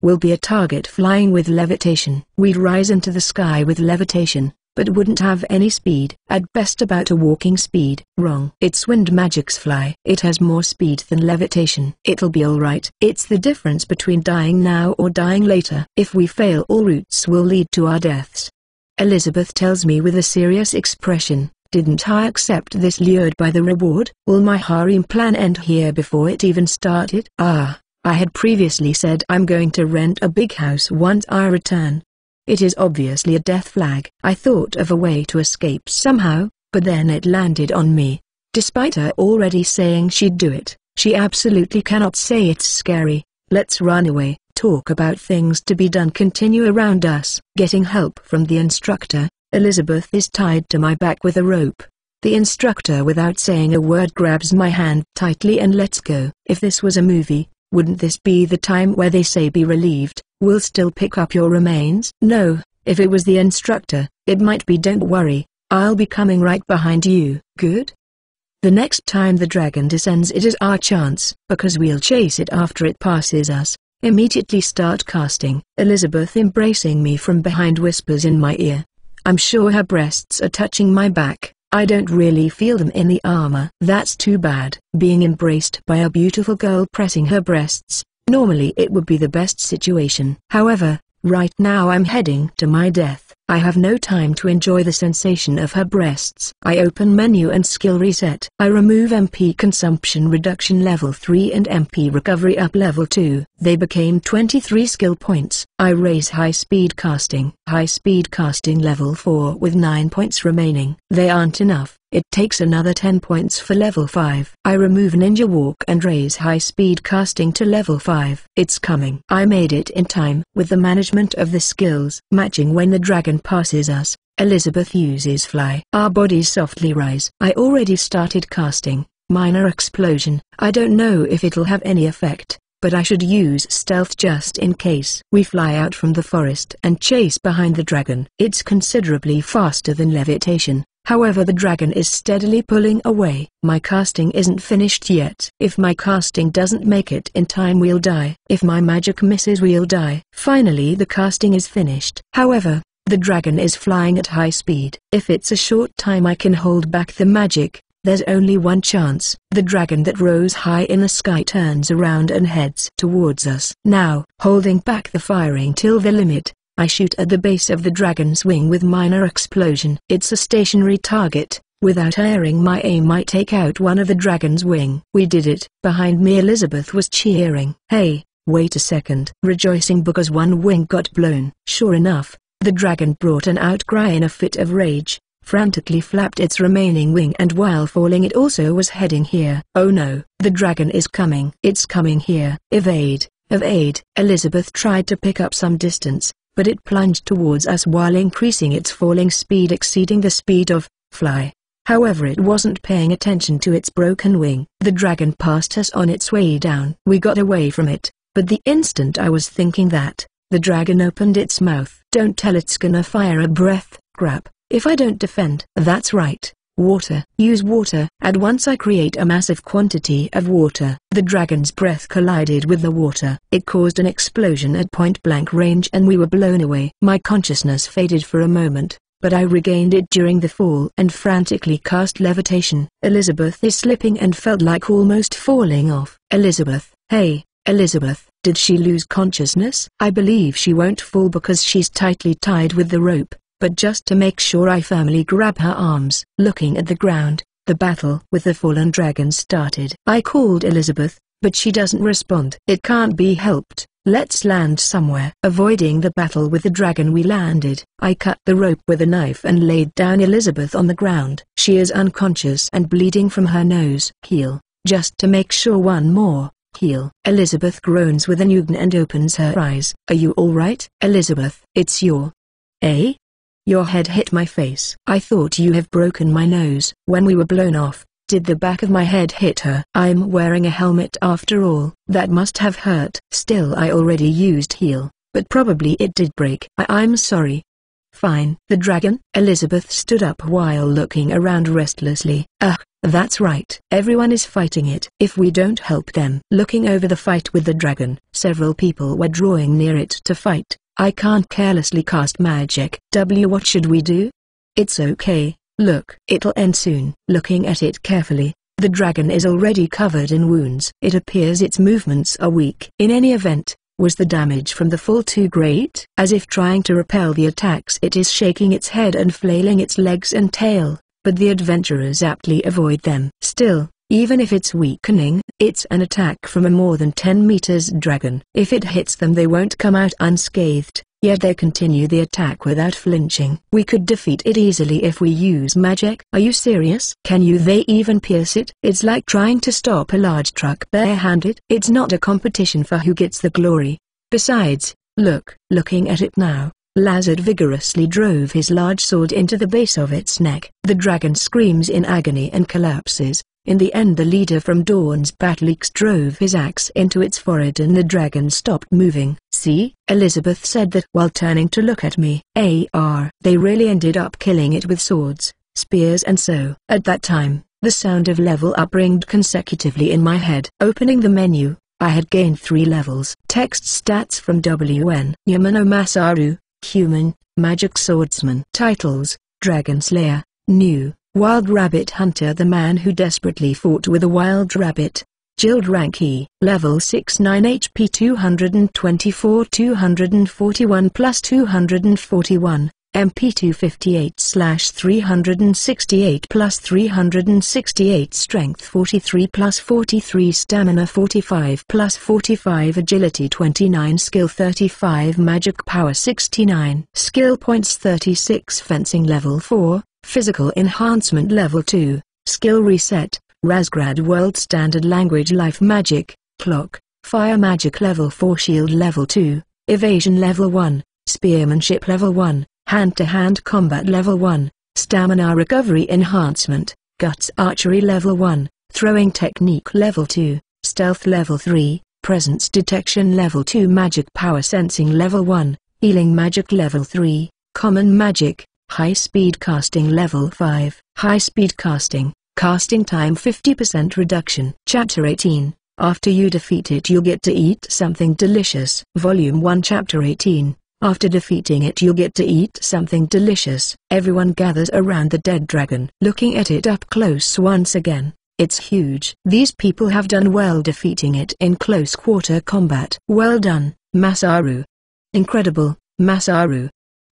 Will be a target flying with levitation. We'd rise into the sky with levitation, but wouldn't have any speed. At best about a walking speed. Wrong. It's wind magic's fly. It has more speed than levitation. It'll be alright. It's the difference between dying now or dying later. If we fail, all routes will lead to our deaths. Elizabeth tells me with a serious expression, didn't I accept this lured by the reward? Will my harem plan end here before it even started? I had previously said I'm going to rent a big house once I return. It is obviously a death flag. I thought of a way to escape somehow, but then it landed on me. Despite her already saying she'd do it, she absolutely cannot say it's scary. Let's run away. Talk about things to be done continue around us. Getting help from the instructor. Elizabeth is tied to my back with a rope. The instructor, without saying a word, grabs my hand tightly and lets go. If this was a movie, wouldn't this be the time where they say be relieved, we'll still pick up your remains? No, if it was the instructor, it might be don't worry, I'll be coming right behind you. Good? The next time the dragon descends, it is our chance, because we'll chase it after it passes us. Immediately start casting. Elizabeth, embracing me from behind, whispers in my ear. I'm sure her breasts are touching my back. I don't really feel them in the armor. That's too bad. Being embraced by a beautiful girl pressing her breasts, normally it would be the best situation. However, right now I'm heading to my death. I have no time to enjoy the sensation of her breasts. I open menu and skill reset. I remove MP consumption reduction level 3 and MP recovery up level 2. They became 23 skill points. I raise high speed casting. High speed casting level 4 with 9 points remaining. They aren't enough. It takes another 10 points for level 5. I remove ninja walk and raise high speed casting to level 5. It's coming. I made it in time. With the management of the skills matching when the dragon passes us, Elizabeth uses fly. Our bodies softly rise. I already started casting minor explosion. I don't know if it'll have any effect, but I should use stealth just in case. We fly out from the forest and chase behind the dragon. It's considerably faster than levitation. However, the dragon is steadily pulling away. My casting isn't finished yet. If my casting doesn't make it in time, we'll die. If my magic misses, we'll die. Finally, the casting is finished. However, the dragon is flying at high speed. If it's a short time I can hold back the magic, there's only one chance. The dragon that rose high in the sky turns around and heads towards us. Now, holding back the firing till the limit, I shoot at the base of the dragon's wing with minor explosion. It's a stationary target. Without airing my aim I take out one of the dragon's wing. We did it. Behind me Elizabeth was cheering. Hey, wait a second. Rejoicing because one wing got blown. Sure enough, the dragon brought an outcry in a fit of rage, frantically flapped its remaining wing, and while falling it also was heading here. Oh no, the dragon is coming. It's coming here. Evade, evade. Elizabeth tried to pick up some distance, but it plunged towards us while increasing its falling speed exceeding the speed of fly. However, it wasn't paying attention to its broken wing. The dragon passed us on its way down. We got away from it, but the instant I was thinking that, the dragon opened its mouth. Don't tell it's gonna fire a breath grab if I don't defend. That's right. Water. Use water. At once I create a massive quantity of water. The dragon's breath collided with the water. It caused an explosion at point-blank range and we were blown away. My consciousness faded for a moment, but I regained it during the fall and frantically cast levitation. Elizabeth is slipping and felt like almost falling off. Elizabeth, hey, Elizabeth, did she lose consciousness? I believe she won't fall because she's tightly tied with the rope, but just to make sure I firmly grab her arms. Looking at the ground, the battle with the fallen dragon started. I called Elizabeth, but she doesn't respond. It can't be helped. Let's land somewhere. Avoiding the battle with the dragon we landed. I cut the rope with a knife and laid down Elizabeth on the ground. She is unconscious and bleeding from her nose. Heal, just to make sure. One more. Heal. Elizabeth groans with an ugin and opens her eyes. Are you alright? Elizabeth, it's your... Eh? Your head hit my face. I thought you have broken my nose. When we were blown off, did the back of my head hit her? I'm wearing a helmet after all. That must have hurt. Still, I already used heal, but probably it did break. I'm sorry. Fine. The dragon? Elizabeth stood up while looking around restlessly. That's right. Everyone is fighting it. If we don't help them. Looking over the fight with the dragon, several people were drawing near it to fight. I can't carelessly cast magic. What should we do? It's okay. Look, it'll end soon. Looking at it carefully, the dragon is already covered in wounds. It appears its movements are weak. In any event, was the damage from the fall too great? As if trying to repel the attacks, it is shaking its head and flailing its legs and tail, but the adventurers aptly avoid them. Still, even if it's weakening, it's an attack from a more than 10 meters dragon. If it hits them they won't come out unscathed, yet they continue the attack without flinching. We could defeat it easily if we use magic. Are you serious? They even pierce it? It's like trying to stop a large truck barehanded. It's not a competition for who gets the glory. Besides, looking at it now, Lazard vigorously drove his large sword into the base of its neck. The dragon screams in agony and collapses. In the end the leader from Dawn's Battleaxe drove his axe into its forehead and the dragon stopped moving. See? Elizabeth said that while turning to look at me. They really ended up killing it with swords, spears and so. At that time, the sound of level up ringed consecutively in my head. Opening the menu, I had gained 3 levels. Text stats from WN. Yamano Masaru, Human, Magic Swordsman. Titles, Dragon Slayer, New, Wild Rabbit Hunter, the man who desperately fought with a wild rabbit. Guild rank E. Level 69 HP 224 241 plus 241, MP 258/368 plus 368 Strength 43 plus 43 Stamina 45 plus 45 Agility 29 Skill 35 Magic Power 69 Skill Points 36 Fencing Level 4, Physical Enhancement Level 2, Skill Reset, Razgrad World Standard Language Life Magic, Clock, Fire Magic Level 4 Shield Level 2, Evasion Level 1, Spearmanship Level 1, Hand-to-Hand Combat Level 1, Stamina Recovery Enhancement, Guts Archery Level 1, Throwing Technique Level 2, Stealth Level 3, Presence Detection Level 2 Magic Power Sensing Level 1, Healing Magic Level 3, Common Magic, High Speed Casting Level 5, High Speed Casting, Casting Time 50% Reduction. Chapter 18, After you defeat it you'll get to eat something delicious. Volume 1 Chapter 18, After defeating it you'll get to eat something delicious. Everyone gathers around the dead dragon. Looking at it up close once again, it's huge. These people have done well defeating it in close quarter combat. Well done, Masaru. Incredible, Masaru.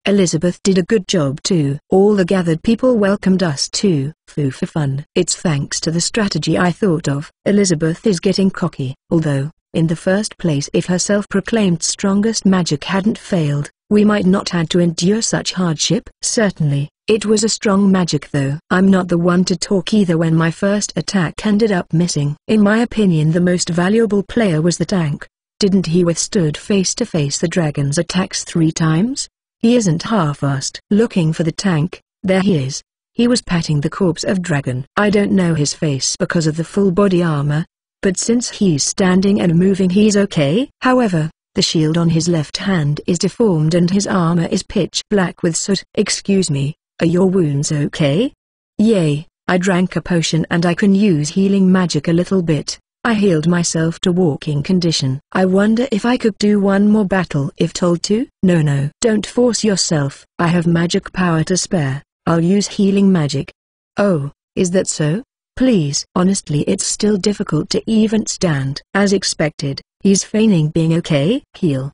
Elizabeth did a good job too. All the gathered people welcomed us too. Foo for fun. It's thanks to the strategy I thought of. Elizabeth is getting cocky. Although, in the first place, if her self-proclaimed strongest magic hadn't failed, we might not had to endure such hardship. Certainly, it was a strong magic though. I'm not the one to talk either when my first attack ended up missing. In my opinion, the most valuable player was the tank. Didn't he withstood face to face the dragon's attacks 3 times? He isn't half-assed. Looking for the tank, there he is. He was patting the corpse of dragon. I don't know his face because of the full body armor, but since he's standing and moving he's okay. However, the shield on his left hand is deformed and his armor is pitch black with soot. Excuse me, are your wounds okay? Yay, I drank a potion and I can use healing magic a little bit. I healed myself to walking condition. I wonder if I could do one more battle if told to? No, don't force yourself. I have magic power to spare. I'll use healing magic. Oh, is that so? Please. Honestly, it's still difficult to even stand. As expected, he's feigning being okay. Heal.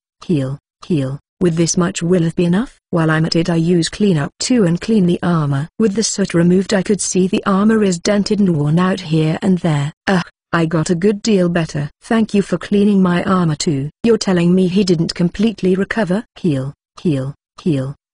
With this much will it be enough? While I'm at it, I use clean up too and clean the armor. With the soot removed, I could see the armor is dented and worn out here and there. I got a good deal better. Thank you for cleaning my armor too. You're telling me he didn't completely recover? Heal.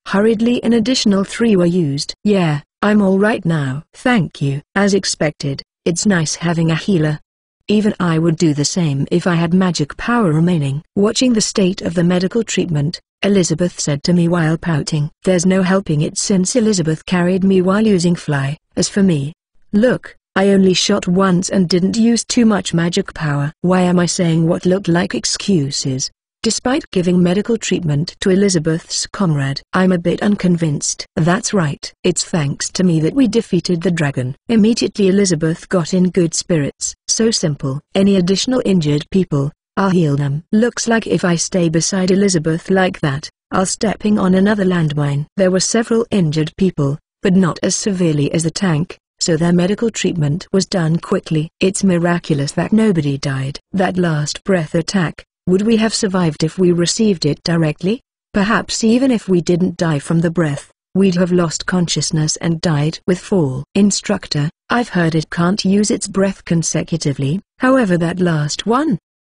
Hurriedly an additional 3 were used. Yeah, I'm alright now. Thank you. As expected, it's nice having a healer. Even I would do the same if I had magic power remaining. Watching the state of the medical treatment, Elizabeth said to me while pouting. There's no helping it since Elizabeth carried me while using fly. As for me, look, I only shot once and didn't use too much magic power. Why am I saying what looked like excuses? Despite giving medical treatment to Elizabeth's comrade, I'm a bit unconvinced. That's right. It's thanks to me that we defeated the dragon. Immediately Elizabeth got in good spirits. So simple. Any additional injured people, I'll heal them. Looks like if I stay beside Elizabeth like that, I'll stepping on another landmine. There were several injured people, but not as severely as the tank, so their medical treatment was done quickly. It's miraculous that nobody died. That last breath attack, would we have survived if we received it directly? Perhaps even if we didn't die from the breath, we'd have lost consciousness and died with fall. Instructor, I've heard it can't use its breath consecutively. However, that last one?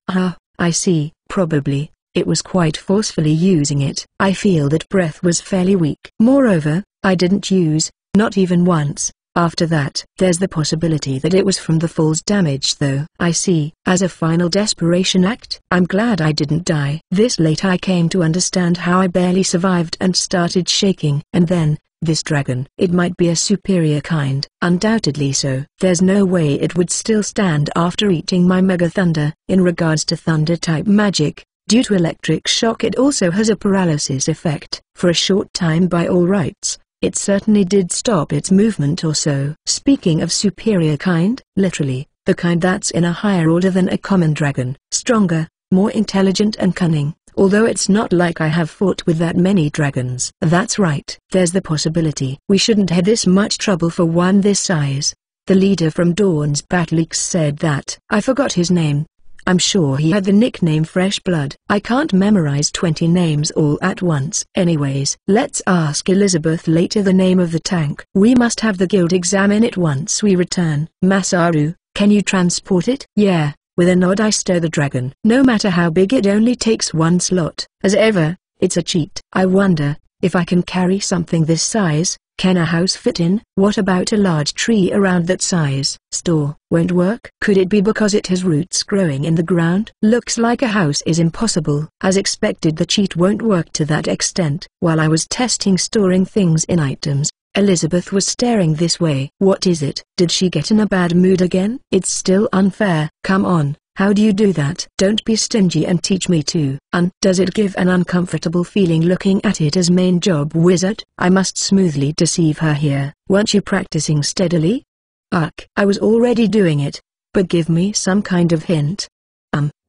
I see. Probably, it was quite forcefully using it. I feel that breath was fairly weak. Moreover, I didn't use, not even once. After that, there's the possibility that it was from the fall's damage though. I see. As a final desperation act, I'm glad I didn't die. This late I came to understand how I barely survived and started shaking. And then, this dragon. It might be a superior kind. Undoubtedly so. There's no way it would still stand after eating my Mega Thunder. In regards to Thunder-type magic, due to electric shock it also has a paralysis effect. For a short time by all rights, it certainly did stop its movement or so. Speaking of superior kind, literally, the kind that's in a higher order than a common dragon. Stronger, more intelligent and cunning, although it's not like I have fought with that many dragons. That's right. There's the possibility we shouldn't have this much trouble for one this size. The leader from Dawn's Battleaxe said that. I forgot his name. I'm sure he had the nickname Fresh Blood. I can't memorize 20 names all at once. Anyways, let's ask Elizabeth later the name of the tank. We must have the guild examine it once we return. Masaru, can you transport it? Yeah. With a nod I stir the dragon. No matter how big, it only takes 1 slot. As ever, it's a cheat. I wonder, if I can carry something this size, can a house fit in? What about a large tree around that size? Store won't work. Could it be because it has roots growing in the ground? Looks like a house is impossible. As expected, the cheat won't work to that extent. While I was testing storing things in items, Elizabeth was staring this way. What is it? Did she get in a bad mood again? It's still unfair. Come on. How do you do that? Don't be stingy and teach me too. Does it give an uncomfortable feeling looking at it as main job wizard? I must smoothly deceive her here. Weren't you practicing steadily? I was already doing it, but give me some kind of hint.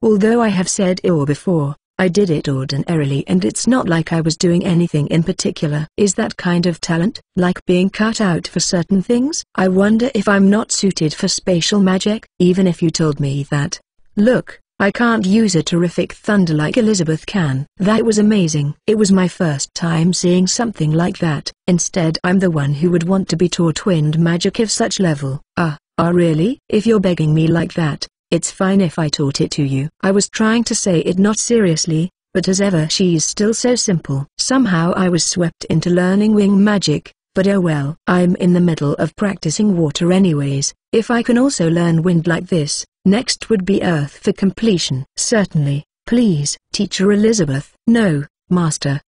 Although I have said or before, I did it ordinarily and it's not like I was doing anything in particular. Is that kind of talent, like being cut out for certain things? I wonder if I'm not suited for spatial magic, even if you told me that. Look, I can't use a terrific thunder like Elizabeth can. That was amazing. It was my first time seeing something like that. Instead, I'm the one who would want to be taught wind magic of such level. Really? If you're begging me like that, it's fine if I taught it to you. I was trying to say it not seriously, but as ever she's still so simple. Somehow I was swept into learning wing magic, but oh well. I'm in the middle of practicing water anyways. If I can also learn wind like this, next would be earth for completion. Certainly, please, Teacher Elizabeth. No, Master.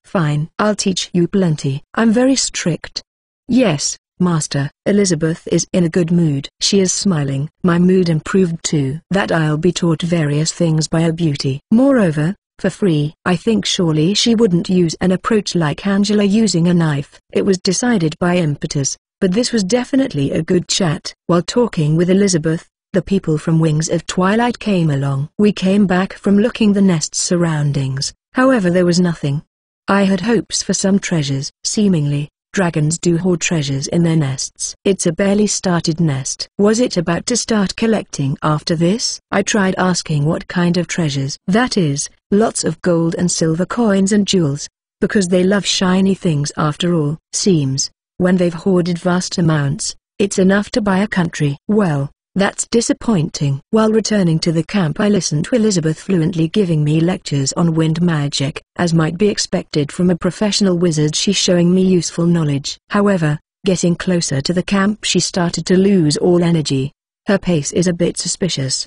Fine. I'll teach you plenty. I'm very strict. Yes, Master. Elizabeth is in a good mood. She is smiling. My mood improved too. That I'll be taught various things by a beauty. Moreover, for free. I think surely she wouldn't use an approach like Angela using a knife. It was decided by impetus, but this was definitely a good chat. While talking with Elizabeth, the people from Wings of Twilight came along. We came back from looking the nest's surroundings, however there was nothing. I had hopes for some treasures. Seemingly, dragons do hoard treasures in their nests. It's a barely started nest. Was it about to start collecting after this? I tried asking what kind of treasures. That is, lots of gold and silver coins and jewels, because they love shiny things after all. Seems, when they've hoarded vast amounts, it's enough to buy a country. Well, that's disappointing. While returning to the camp I listened to Elizabeth fluently giving me lectures on wind magic. As might be expected from a professional wizard, she's showing me useful knowledge. However, getting closer to the camp she started to lose all energy. Her pace is a bit suspicious.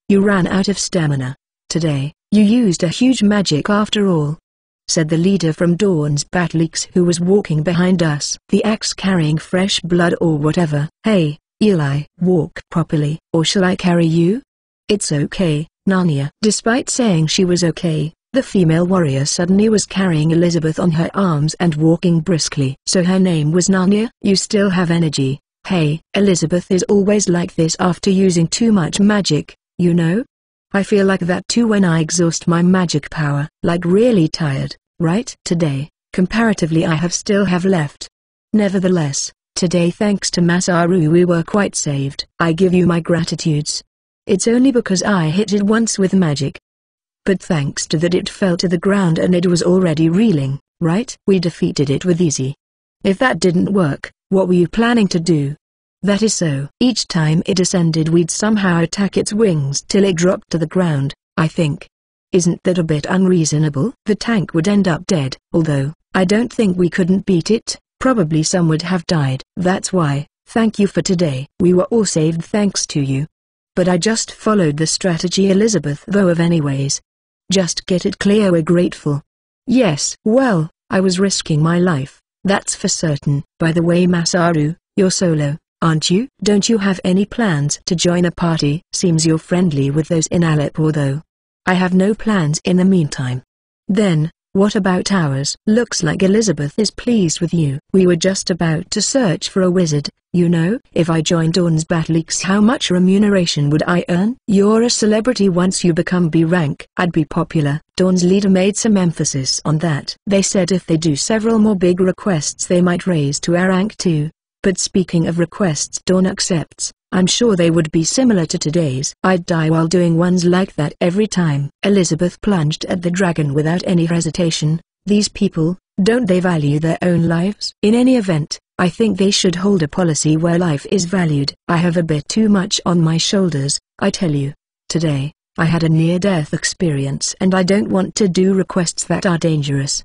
You ran out of stamina. Today, you used a huge magic after all, said the leader from Dawn's Battleaxe who was walking behind us. The axe carrying fresh blood or whatever. Hey, Eli, walk properly, or shall I carry you? It's okay, Narnia. Despite saying she was okay, the female warrior suddenly was carrying Elizabeth on her arms and walking briskly. So her name was Narnia? You still have energy. Hey, Elizabeth is always like this after using too much magic, you know? I feel like that too when I exhaust my magic power. Like really tired, right? Today, comparatively I still have left. Nevertheless, today thanks to Masaru we were quite saved. I give you my gratitudes. It's only because I hit it once with magic. But thanks to that it fell to the ground and it was already reeling, right? We defeated it with easy. If that didn't work, what were you planning to do? That is so. Each time it ascended we'd somehow attack its wings till it dropped to the ground, I think. Isn't that a bit unreasonable? The tank would end up dead. Although, I don't think we couldn't beat it. Probably some would have died. That's why, thank you for today. We were all saved thanks to you. But I just followed the strategy Elizabeth though of anyways. Just get it clear we're grateful. Yes. Well, I was risking my life, that's for certain. By the way Masaru, you're solo, aren't you? Don't you have any plans to join a party? Seems you're friendly with those in Aleppo though. I have no plans in the meantime. Then, what about ours? Looks like Elizabeth is pleased with you. We were just about to search for a wizard, you know. If I joined Dawn's Battleaxe how much remuneration would I earn? You're a celebrity once you become B rank. I'd be popular. Dawn's leader made some emphasis on that. They said if they do several more big requests they might raise to a rank too. But speaking of requests Dawn accepts, I'm sure they would be similar to today's. I'd die while doing ones like that every time. Elizabeth plunged at the dragon without any hesitation. These people, don't they value their own lives? In any event, I think they should hold a policy where life is valued. I have a bit too much on my shoulders, I tell you. Today, I had a near-death experience and I don't want to do requests that are dangerous.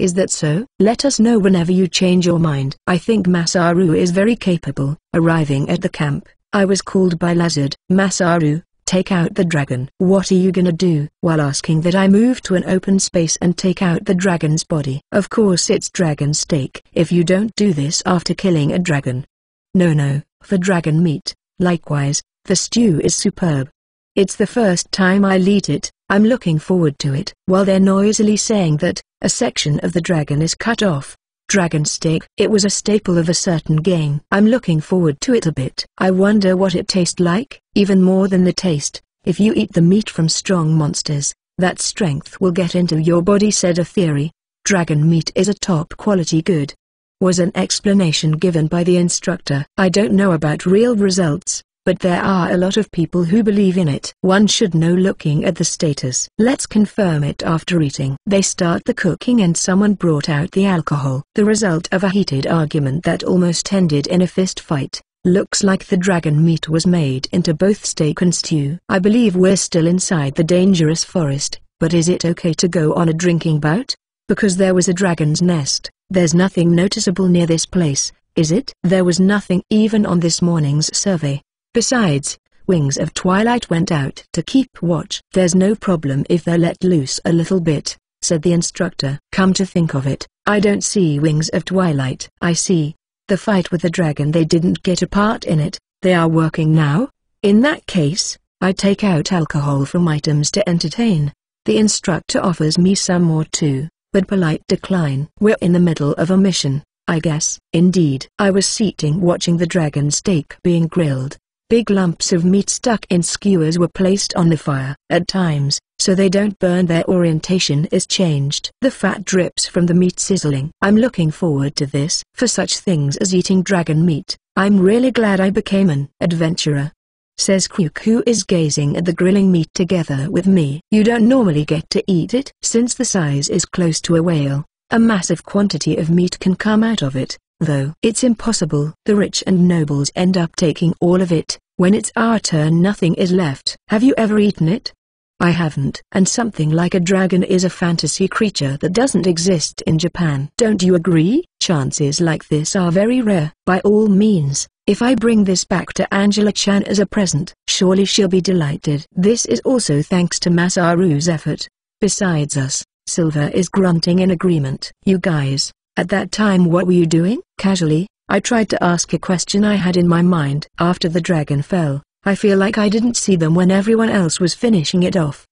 Is that so? Let us know whenever you change your mind. I think Masaru is very capable. Arriving at the camp, I was called by Lizard. Masaru, take out the dragon. What are you gonna do? While asking that I move to an open space and take out the dragon's body. Of course it's dragon steak. If you don't do this after killing a dragon. No, for dragon meat. Likewise, the stew is superb. It's the first time I'll eat it. I'm looking forward to it. While they're noisily saying that, a section of the dragon is cut off. Dragon steak. It was a staple of a certain game. I'm looking forward to it a bit. I wonder what it tastes like. Even more than the taste, if you eat the meat from strong monsters, that strength will get into your body, said a theory. Dragon meat is a top quality good. Was an explanation given by the instructor. I don't know about real results, but there are a lot of people who believe in it. One should know looking at the status. Let's confirm it after eating. They start the cooking and someone brought out the alcohol. The result of a heated argument that almost ended in a fist fight. Looks like the dragon meat was made into both steak and stew. I believe we're still inside the dangerous forest, but is it okay to go on a drinking bout? Because there was a dragon's nest. There's nothing noticeable near this place, is it? There was nothing even on this morning's survey. Besides, Wings of Twilight went out to keep watch. There's no problem if they're let loose a little bit, said the instructor. Come to think of it, I don't see Wings of Twilight. I see. The fight with the dragon, they didn't get a part in it. They are working now? In that case, I take out alcohol from items to entertain. The instructor offers me some more too, but polite decline. We're in the middle of a mission, I guess. Indeed. I was sitting watching the dragon steak being grilled. Big lumps of meat stuck in skewers were placed on the fire. At times, so they don't burn, their orientation is changed. The fat drips from the meat sizzling. I'm looking forward to this. For such things as eating dragon meat, I'm really glad I became an adventurer, says Kruk, who is gazing at the grilling meat together with me. You don't normally get to eat it. Since the size is close to a whale, a massive quantity of meat can come out of it, though it's impossible. The rich and nobles end up taking all of it. When it's our turn, nothing is left. Have you ever eaten it? I haven't. And something like a dragon is a fantasy creature that doesn't exist in Japan. Don't you agree? Chances like this are very rare. By all means, if I bring this back to Angela-chan as a present, surely she'll be delighted. This is also thanks to Masaru's effort. Besides us, Silver is grunting in agreement. You guys, at that time what were you doing? Casually, I tried to ask a question I had in my mind. After the dragon fell, I feel like I didn't see them when everyone else was finishing it off.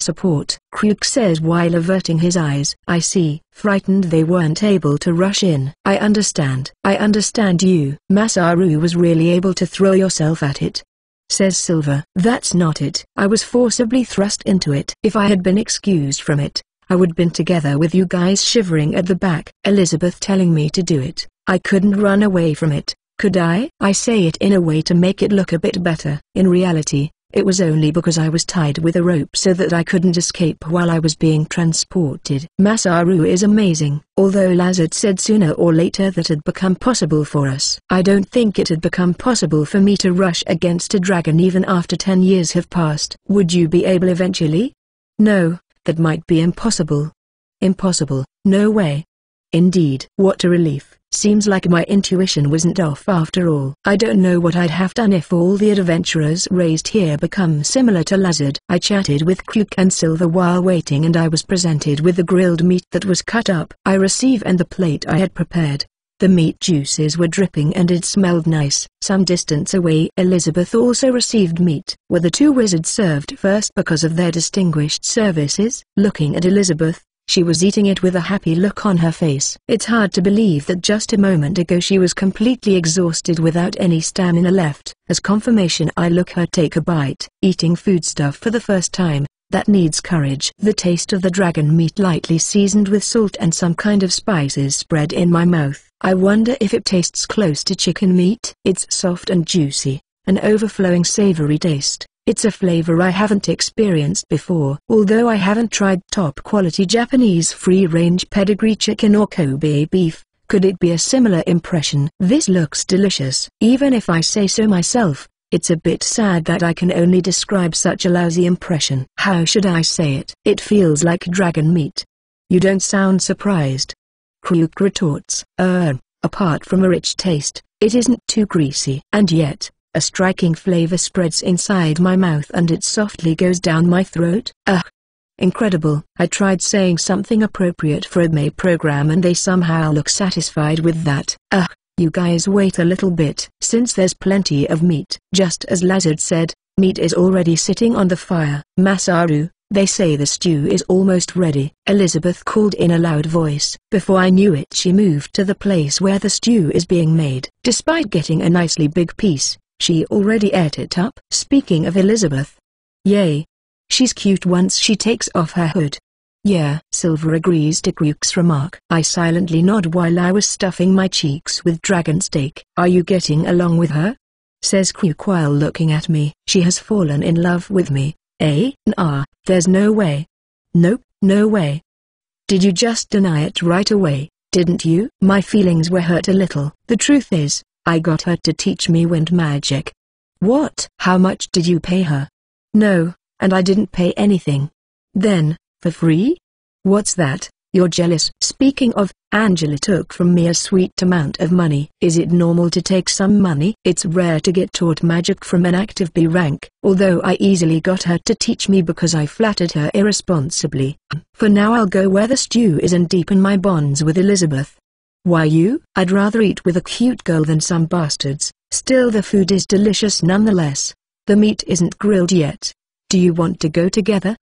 Support, Kruk says while averting his eyes. I see. Frightened they weren't able to rush in. I understand. I understand you. Masaru was really able to throw yourself at it, says Silver. That's not it. I was forcibly thrust into it. If I had been excused from it, I would been together with you guys shivering at the back. Elizabeth telling me to do it. I couldn't run away from it, could I? I say it in a way to make it look a bit better. In reality, it was only because I was tied with a rope so that I couldn't escape while I was being transported. Masaru is amazing. Although Lazard said sooner or later that had become possible for us, I don't think it had become possible for me to rush against a dragon even after 10 years have passed. Would you be able eventually? No, that might be impossible. Impossible, no way. Indeed. What a relief. Seems like my intuition wasn't off after all. I don't know what I'd have done if all the adventurers raised here become similar to Lazard. I chatted with Kruk and Silver while waiting, and I was presented with the grilled meat that was cut up. I receive and the plate I had prepared. The meat juices were dripping and it smelled nice. Some distance away, Elizabeth also received meat. Were the two wizards served first because of their distinguished services? Looking at Elizabeth, she was eating it with a happy look on her face. It's hard to believe that just a moment ago she was completely exhausted without any stamina left. As confirmation, I look her take a bite. Eating foodstuff for the first time, that needs courage. The taste of the dragon meat lightly seasoned with salt and some kind of spices spread in my mouth. I wonder if it tastes close to chicken meat. It's soft and juicy, an overflowing savory taste. It's a flavor I haven't experienced before. Although I haven't tried top-quality Japanese free-range pedigree chicken or Kobe beef, could it be a similar impression? This looks delicious. Even if I say so myself, it's a bit sad that I can only describe such a lousy impression. How should I say it? It feels like dragon meat. You don't sound surprised. Kruk retorts. Apart from a rich taste, it isn't too greasy. And yet, a striking flavor spreads inside my mouth and it softly goes down my throat. Incredible. I tried saying something appropriate for a May program and they somehow look satisfied with that. You guys wait a little bit. Since there's plenty of meat, just as Lazard said, meat is already sitting on the fire. Masaru, they say the stew is almost ready, Elizabeth called in a loud voice. Before I knew it, she moved to the place where the stew is being made. Despite getting a nicely big piece, she already ate it up. Speaking of Elizabeth, yay. She's cute once she takes off her hood. Yeah, Silver agrees to Kruk's remark. I silently nod while I was stuffing my cheeks with dragon steak. Are you getting along with her? says Q while looking at me. She has fallen in love with me. Nah, there's no way. Nope, no way. Did you just deny it right away, didn't you? My feelings were hurt a little. The truth is, I got her to teach me wind magic. What? How much did you pay her? No, and I didn't pay anything. Then, for free? What's that? You're jealous. Speaking of, Angela took from me a sweet amount of money. Is it normal to take some money? It's rare to get taught magic from an active B rank, although I easily got her to teach me because I flattered her irresponsibly. For now I'll go where the stew is and deepen my bonds with Elizabeth. Why you? I'd rather eat with a cute girl than some bastards. Still the food is delicious nonetheless. The meat isn't grilled yet. Do you want to go together?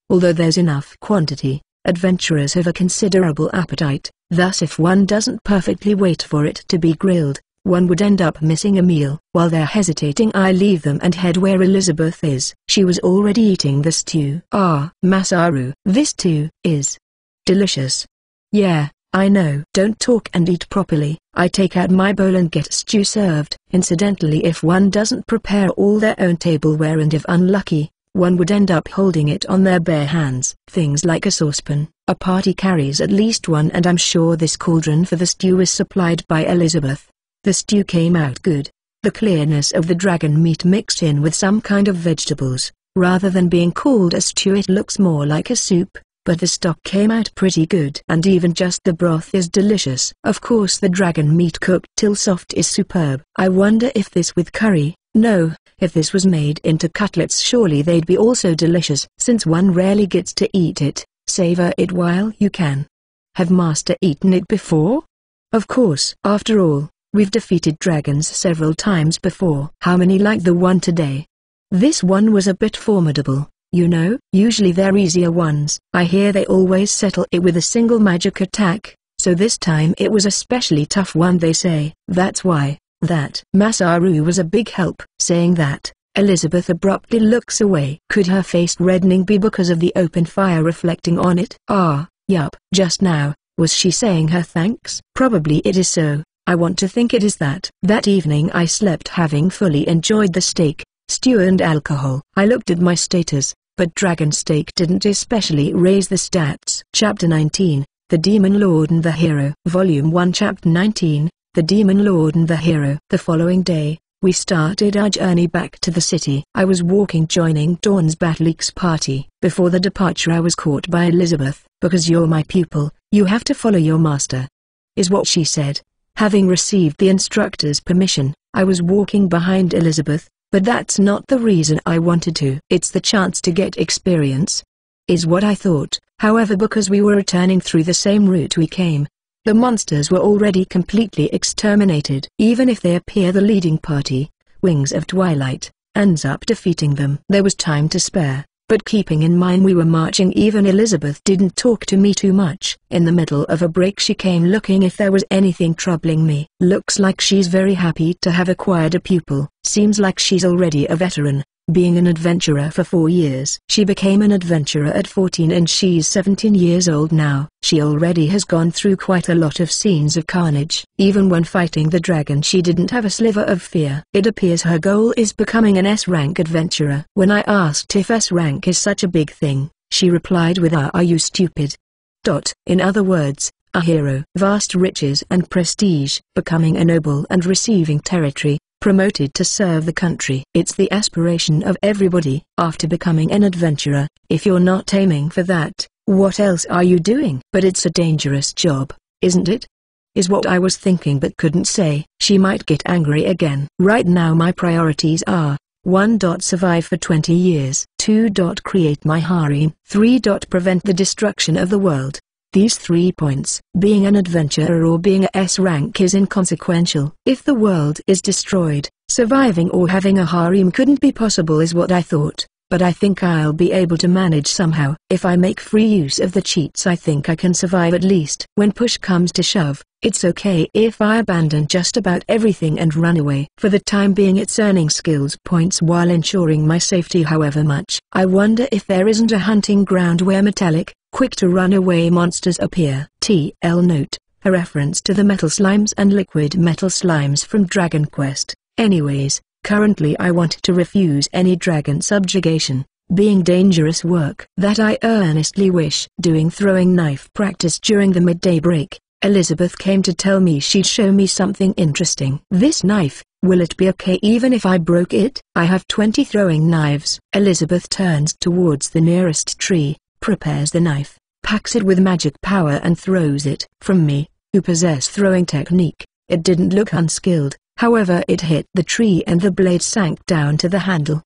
Although there's enough quantity, adventurers have a considerable appetite, thus if one doesn't perfectly wait for it to be grilled, one would end up missing a meal. While they're hesitating I leave them and head where Elizabeth is. She was already eating the stew. Masaru, this stew is delicious. Yeah, I know. Don't talk and eat properly. I take out my bowl and get stew served. Incidentally, if one doesn't prepare all their own tableware and if unlucky, one would end up holding it on their bare hands. Things like a saucepan. A party carries at least one, and I'm sure this cauldron for the stew is supplied by Elizabeth. The stew came out good. The clearness of the dragon meat mixed in with some kind of vegetables. Rather than being called a stew it looks more like a soup, but the stock came out pretty good. And even just the broth is delicious. Of course the dragon meat cooked till soft is superb. I wonder if this with curry, no, if this was made into cutlets surely they'd be also delicious. Since one rarely gets to eat it, savor it while you can. Have Master eaten it before? Of course. After all, we've defeated dragons several times before. How many like the one today? This one was a bit formidable, you know. Usually they're easier ones. I hear they always settle it with a single magic attack, so this time it was a specially tough one they say. That's why. That Masaru was a big help. Saying that, Elizabeth abruptly looks away. Could her face reddening be because of the open fire reflecting on it? Yup. Just now, was she saying her thanks? Probably it is so. I want to think it is that. That evening I slept having fully enjoyed the steak, stew and alcohol. I looked at my status, but dragon steak didn't especially raise the stats. Chapter 19, The Demon Lord and the Hero. Volume 1 Chapter 19, The Demon Lord and the Hero. The following day, we started our journey back to the city. I was walking joining Dawn's Battleaxe party. Before the departure I was caught by Elizabeth. Because you're my pupil, you have to follow your master, is what she said. Having received the instructor's permission, I was walking behind Elizabeth, but that's not the reason I wanted to. It's the chance to get experience, is what I thought. However, because we were returning through the same route we came, the monsters were already completely exterminated. Even if they appear, the leading party, Wings of Twilight, ends up defeating them. There was time to spare, but keeping in mind we were marching, even Elizabeth didn't talk to me too much. In the middle of a break she came looking if there was anything troubling me. Looks like she's very happy to have acquired a pupil. Seems like she's already a veteran, being an adventurer for 4 years. She became an adventurer at 14 and she's 17 years old now. She already has gone through quite a lot of scenes of carnage. Even when fighting the dragon she didn't have a sliver of fear. It appears her goal is becoming an S-rank adventurer. When I asked if S-rank is such a big thing, she replied with are you stupid? In other words, a hero. Vast riches and prestige. Becoming a noble and receiving territory. Promoted to serve the country. It's the aspiration of everybody. After becoming an adventurer, if you're not aiming for that, what else are you doing? But it's a dangerous job, isn't it? Is what I was thinking but couldn't say. She might get angry again. Right now my priorities are 1. Survive for 20 years. 2. Create my harem. 3. Prevent the destruction of the world. These 3 points, being an adventurer or being a S-rank, is inconsequential. If the world is destroyed, surviving or having a harem couldn't be possible is what I thought, but I think I'll be able to manage somehow. If I make free use of the cheats I think I can survive at least. When push comes to shove, it's okay if I abandon just about everything and run away. For the time being it's earning skills points while ensuring my safety however much. I wonder if there isn't a hunting ground where metallic, quick to run away monsters appear. TL note, a reference to the metal slimes and liquid metal slimes from Dragon Quest. Anyways, currently I want to refuse any dragon subjugation, being dangerous work that I earnestly wish doing throwing knife practice during the midday break. Elizabeth came to tell me she'd show me something interesting. This knife, will it be okay even if I broke it? I have 20 throwing knives. Elizabeth turns towards the nearest tree, prepares the knife, packs it with magic power and throws it. From me, who possess throwing technique, it didn't look unskilled, however it hit the tree and the blade sank down to the handle.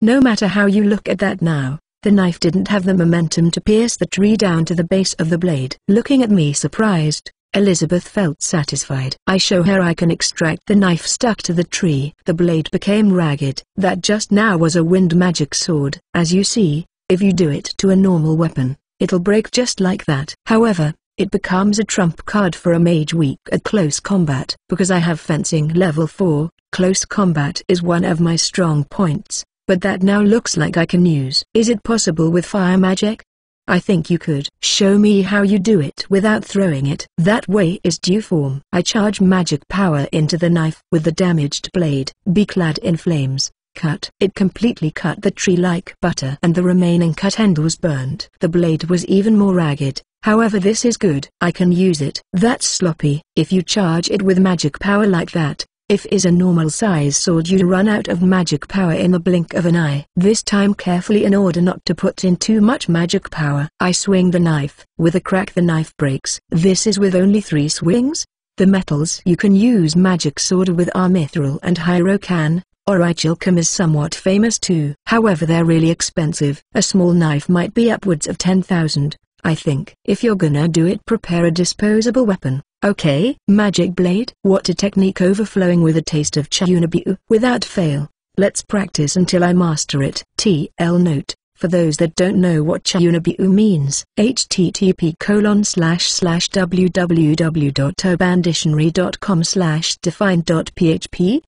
No matter how you look at that now, the knife didn't have the momentum to pierce the tree down to the base of the blade. Looking at me surprised, Elizabeth felt satisfied. I show her I can extract the knife stuck to the tree. The blade became ragged. That just now was a wind magic sword. As you see, if you do it to a normal weapon, it'll break just like that. However, it becomes a trump card for a mage weak at close combat. Because I have fencing level 4, close combat is one of my strong points. But that now looks like I can use. Is it possible with fire magic? I think you could. Show me how you do it without throwing it. That way is due form. I charge magic power into the knife with the damaged blade. Be clad in flames. Cut. It completely cut the tree like butter and the remaining cut end was burned. The blade was even more ragged. However, this is good. I can use it. That's sloppy. If you charge it with magic power like that, if is a normal size sword you run out of magic power in the blink of an eye. This time carefully in order not to put in too much magic power. I swing the knife. With a crack the knife breaks. This is with only 3 swings? The metals you can use magic sword with are mithril and hydrocan. Orichalcum is somewhat famous too. However they're really expensive. A small knife might be upwards of 10,000. I think. If you're gonna do it, prepare a disposable weapon. Okay. Magic blade. What a technique, overflowing with a taste of Chayunabu. Without fail. Let's practice until I master it. TL note. For those that don't know what Chayunabu means, http://www.urbandictionary.com/defined.php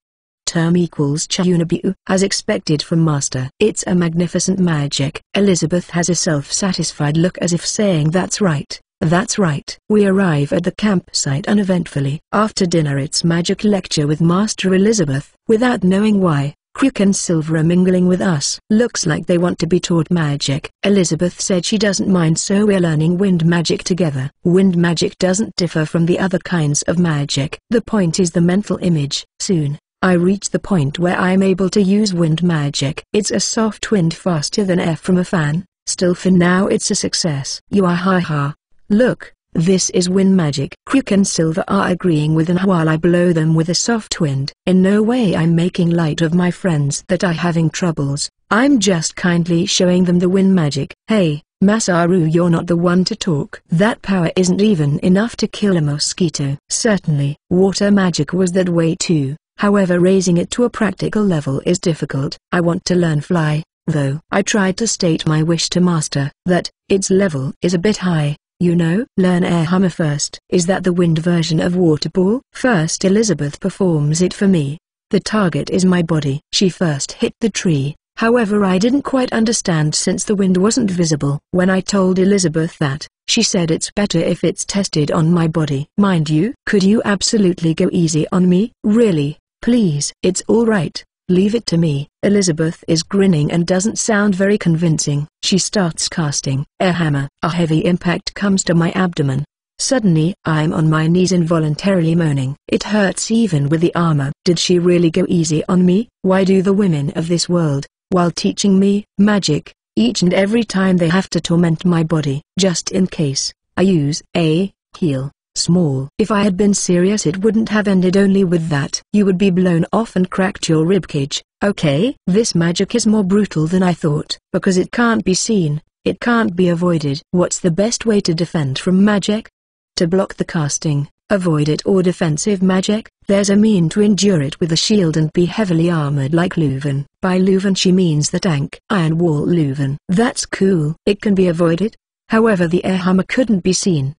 term equals Chayunabu, as expected from master. It's a magnificent magic. Elizabeth has a self-satisfied look as if saying that's right. That's right. We arrive at the campsite uneventfully. After dinner it's magic lecture with Master Elizabeth. Without knowing why, Crick and Silver are mingling with us. Looks like they want to be taught magic. Elizabeth said she doesn't mind, so we're learning wind magic together. Wind magic doesn't differ from the other kinds of magic. The point is the mental image. Soon, I reach the point where I'm able to use wind magic. It's a soft wind faster than air from a fan. Still for now it's a success. You are ha. Look, this is wind magic. Crick and Silver are agreeing with an while I blow them with a soft wind. In no way I'm making light of my friends that are having troubles. I'm just kindly showing them the wind magic. Hey, Masaru, you're not the one to talk. That power isn't even enough to kill a mosquito. Certainly, water magic was that way too. However, raising it to a practical level is difficult. I want to learn fly, though. I tried to state my wish to master that its level is a bit high. You know, learn air hammer first. Is that the wind version of water ball? First Elizabeth performs it for me. The target is my body. She first hit the tree. However, I didn't quite understand since the wind wasn't visible. When I told Elizabeth that, she said it's better if it's tested on my body. Mind you, could you absolutely go easy on me? Really? Please. It's alright. Leave it to me. Elizabeth is grinning and doesn't sound very convincing. She starts casting air hammer. A heavy impact comes to my abdomen. Suddenly, I'm on my knees involuntarily moaning. It hurts even with the armor. Did she really go easy on me? Why do the women of this world, while teaching me magic, each and every time they have to torment my body, just in case I use a heal? Small. If I had been serious it wouldn't have ended only with that. You would be blown off and cracked your ribcage. Okay, this magic is more brutal than I thought. Because it can't be seen, it can't be avoided. What's the best way to defend from magic? To block the casting, avoid it, or defensive magic? There's a mean to endure it with a shield and be heavily armored like Leuven. By Leuven she means the tank. Iron Wall Leuven. That's cool. It can be avoided. However, the air hammer couldn't be seen.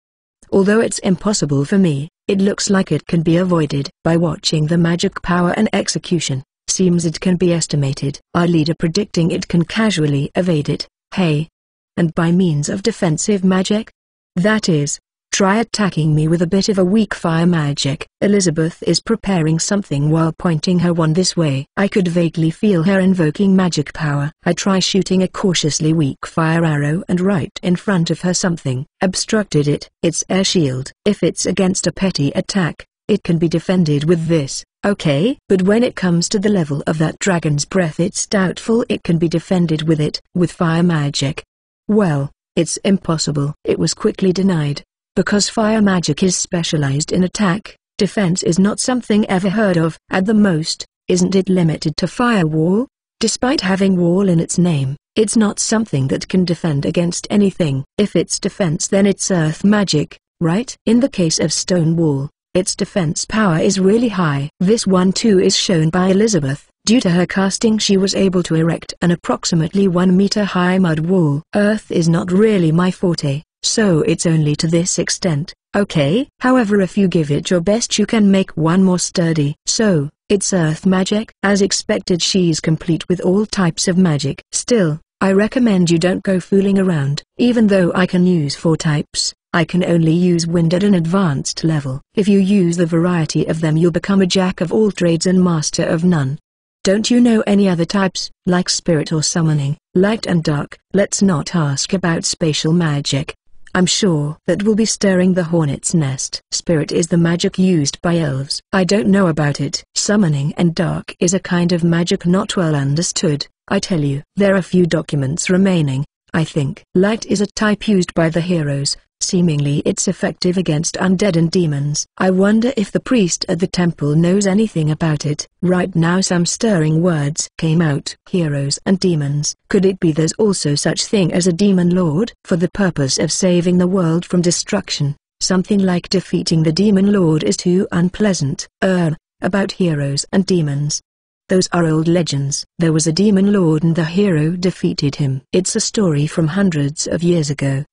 Although it's impossible for me, it looks like it can be avoided. By watching the magic power and execution, seems it can be estimated. Our leader predicting it can casually evade it. Hey! And by means of defensive magic? That is Try attacking me with a bit of a weak fire magic. Elizabeth is preparing something while pointing her wand this way. I could vaguely feel her invoking magic power. I try shooting a cautiously weak fire arrow and right in front of her something obstructed it. It's air shield. If it's against a petty attack, it can be defended with this. Okay, but when it comes to the level of that dragon's breath, it's doubtful it can be defended with it. With fire magic, well, it's impossible. It was quickly denied. Because fire magic is specialized in attack, defense is not something ever heard of. At the most, isn't it limited to firewall? Despite having wall in its name, it's not something that can defend against anything. If it's defense, then it's earth magic, right? In the case of stone wall, its defense power is really high. This one too is shown by Elizabeth. Due to her casting, she was able to erect an approximately 1 meter high mud wall. Earth is not really my forte, so it's only to this extent. Okay, however, if you give it your best, you can make one more sturdy. So, it's earth magic. As expected, she's complete with all types of magic. Still, I recommend you don't go fooling around. Even though I can use 4 types, I can only use wind at an advanced level. If you use the variety of them, you'll become a jack of all trades and master of none. Don't you know any other types, like spirit or summoning, light and dark? Let's not ask about spatial magic. I'm sure that will be stirring the hornet's nest. Spirit is the magic used by elves. I don't know about it. Summoning and dark is a kind of magic not well understood, I tell you. There are few documents remaining, I think. Light is a type used by the heroes. Seemingly it's effective against undead and demons. I wonder if the priest at the temple knows anything about it. Right now some stirring words came out. Heroes and demons. Could it be there's also such thing as a demon lord? For the purpose of saving the world from destruction, something like defeating the demon lord is too unpleasant. About heroes and demons. Those are old legends. There was a demon lord and the hero defeated him. It's a story from hundreds of years ago.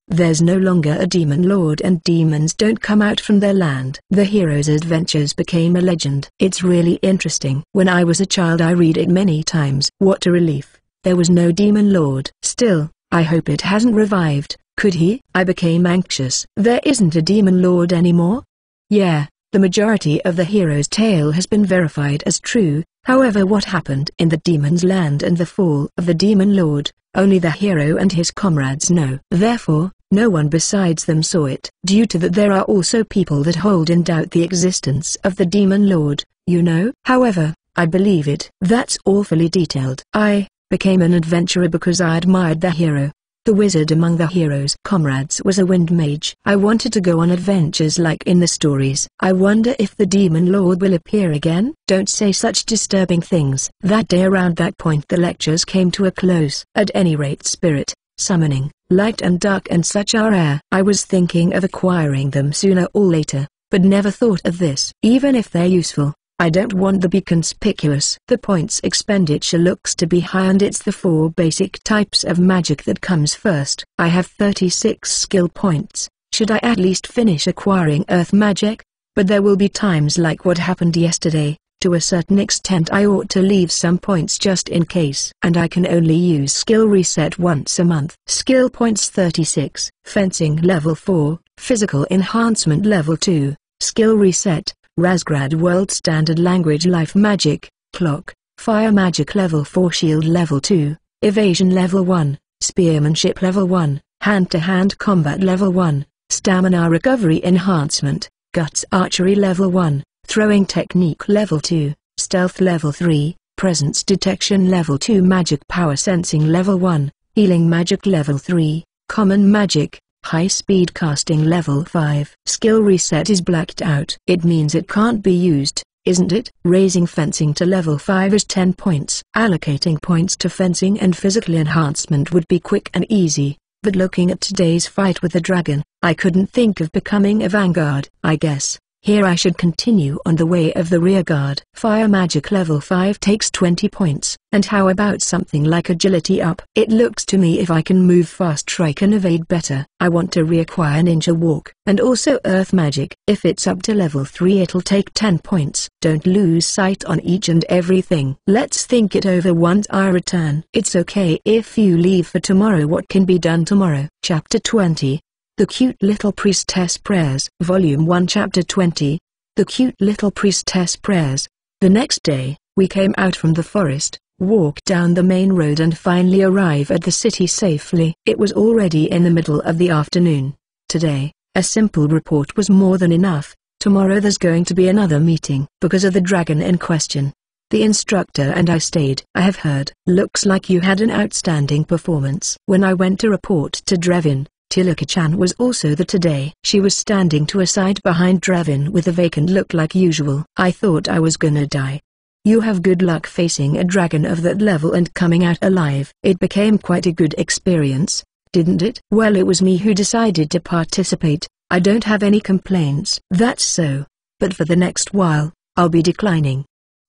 There's no longer a demon lord and demons don't come out from their land. The hero's adventures became a legend. It's really interesting. When I was a child I read it many times. What a relief. There was no demon lord. Still, I hope it hasn't revived. Could he? I became anxious. There isn't a demon lord anymore? Yeah, the majority of the hero's tale has been verified as true. However, what happened in the demon's land and the fall of the demon lord, only the hero and his comrades know. Therefore, no one besides them saw it. Due to that, there are also people that hold in doubt the existence of the demon lord, you know. However, I believe it. That's awfully detailed. I became an adventurer because I admired the hero. The wizard among the hero's comrades was a wind mage. I wanted to go on adventures like in the stories. I wonder if the demon lord will appear again? Don't say such disturbing things. That day around that point the lectures came to a close. At any rate, spirit, summoning, light and dark and such are rare. I was thinking of acquiring them sooner or later, but never thought of this. Even if they're useful, I don't want to be conspicuous. The points expenditure looks to be high and it's the 4 basic types of magic that comes first. I have 36 skill points. Should I at least finish acquiring earth magic? But there will be times like what happened yesterday. To a certain extent I ought to leave some points just in case. And I can only use skill reset once a month. Skill points 36. Fencing level 4. Physical enhancement level 2. Skill reset. Razgrad World Standard Language Life Magic, Clock, Fire Magic Level 4 Shield Level 2, Evasion Level 1, Spearmanship Level 1, Hand-to-Hand Combat Level 1, Stamina Recovery Enhancement, Guts Archery Level 1, Throwing Technique Level 2, Stealth Level 3, Presence Detection Level 2 Magic Power Sensing Level 1, Healing Magic Level 3, Common Magic, High-speed casting level 5. Skill reset is blacked out. It means it can't be used, isn't it? Raising fencing to level 5 is 10 points. Allocating points to fencing and physical enhancement would be quick and easy, but looking at today's fight with the dragon, I couldn't think of becoming a vanguard. I guess, here I should continue on the way of the rearguard. Fire magic level 5 takes 20 points. And how about something like agility up? It looks to me if I can move fast I can evade better. I want to reacquire ninja walk. And also earth magic. If it's up to level 3 it'll take 10 points. Don't lose sight on each and everything. Let's think it over once I return. It's okay if you leave for tomorrow. What can be done tomorrow? Chapter 20. The Cute Little Priestess Prayers. Volume 1 Chapter 20. The Cute Little Priestess Prayers. The next day, we came out from the forest, walked down the main road and finally arrive at the city safely. It was already in the middle of the afternoon. Today, a simple report was more than enough. Tomorrow there's going to be another meeting because of the dragon in question. The instructor and I stayed. I have heard. Looks like you had an outstanding performance. When I went to report to Drevin, Tilika-chan was also there today. She was standing to a side behind Drevin with a vacant look like usual. I thought I was gonna die. You have good luck facing a dragon of that level and coming out alive. It became quite a good experience, didn't it? Well, it was me who decided to participate. I don't have any complaints. That's so. But for the next while, I'll be declining.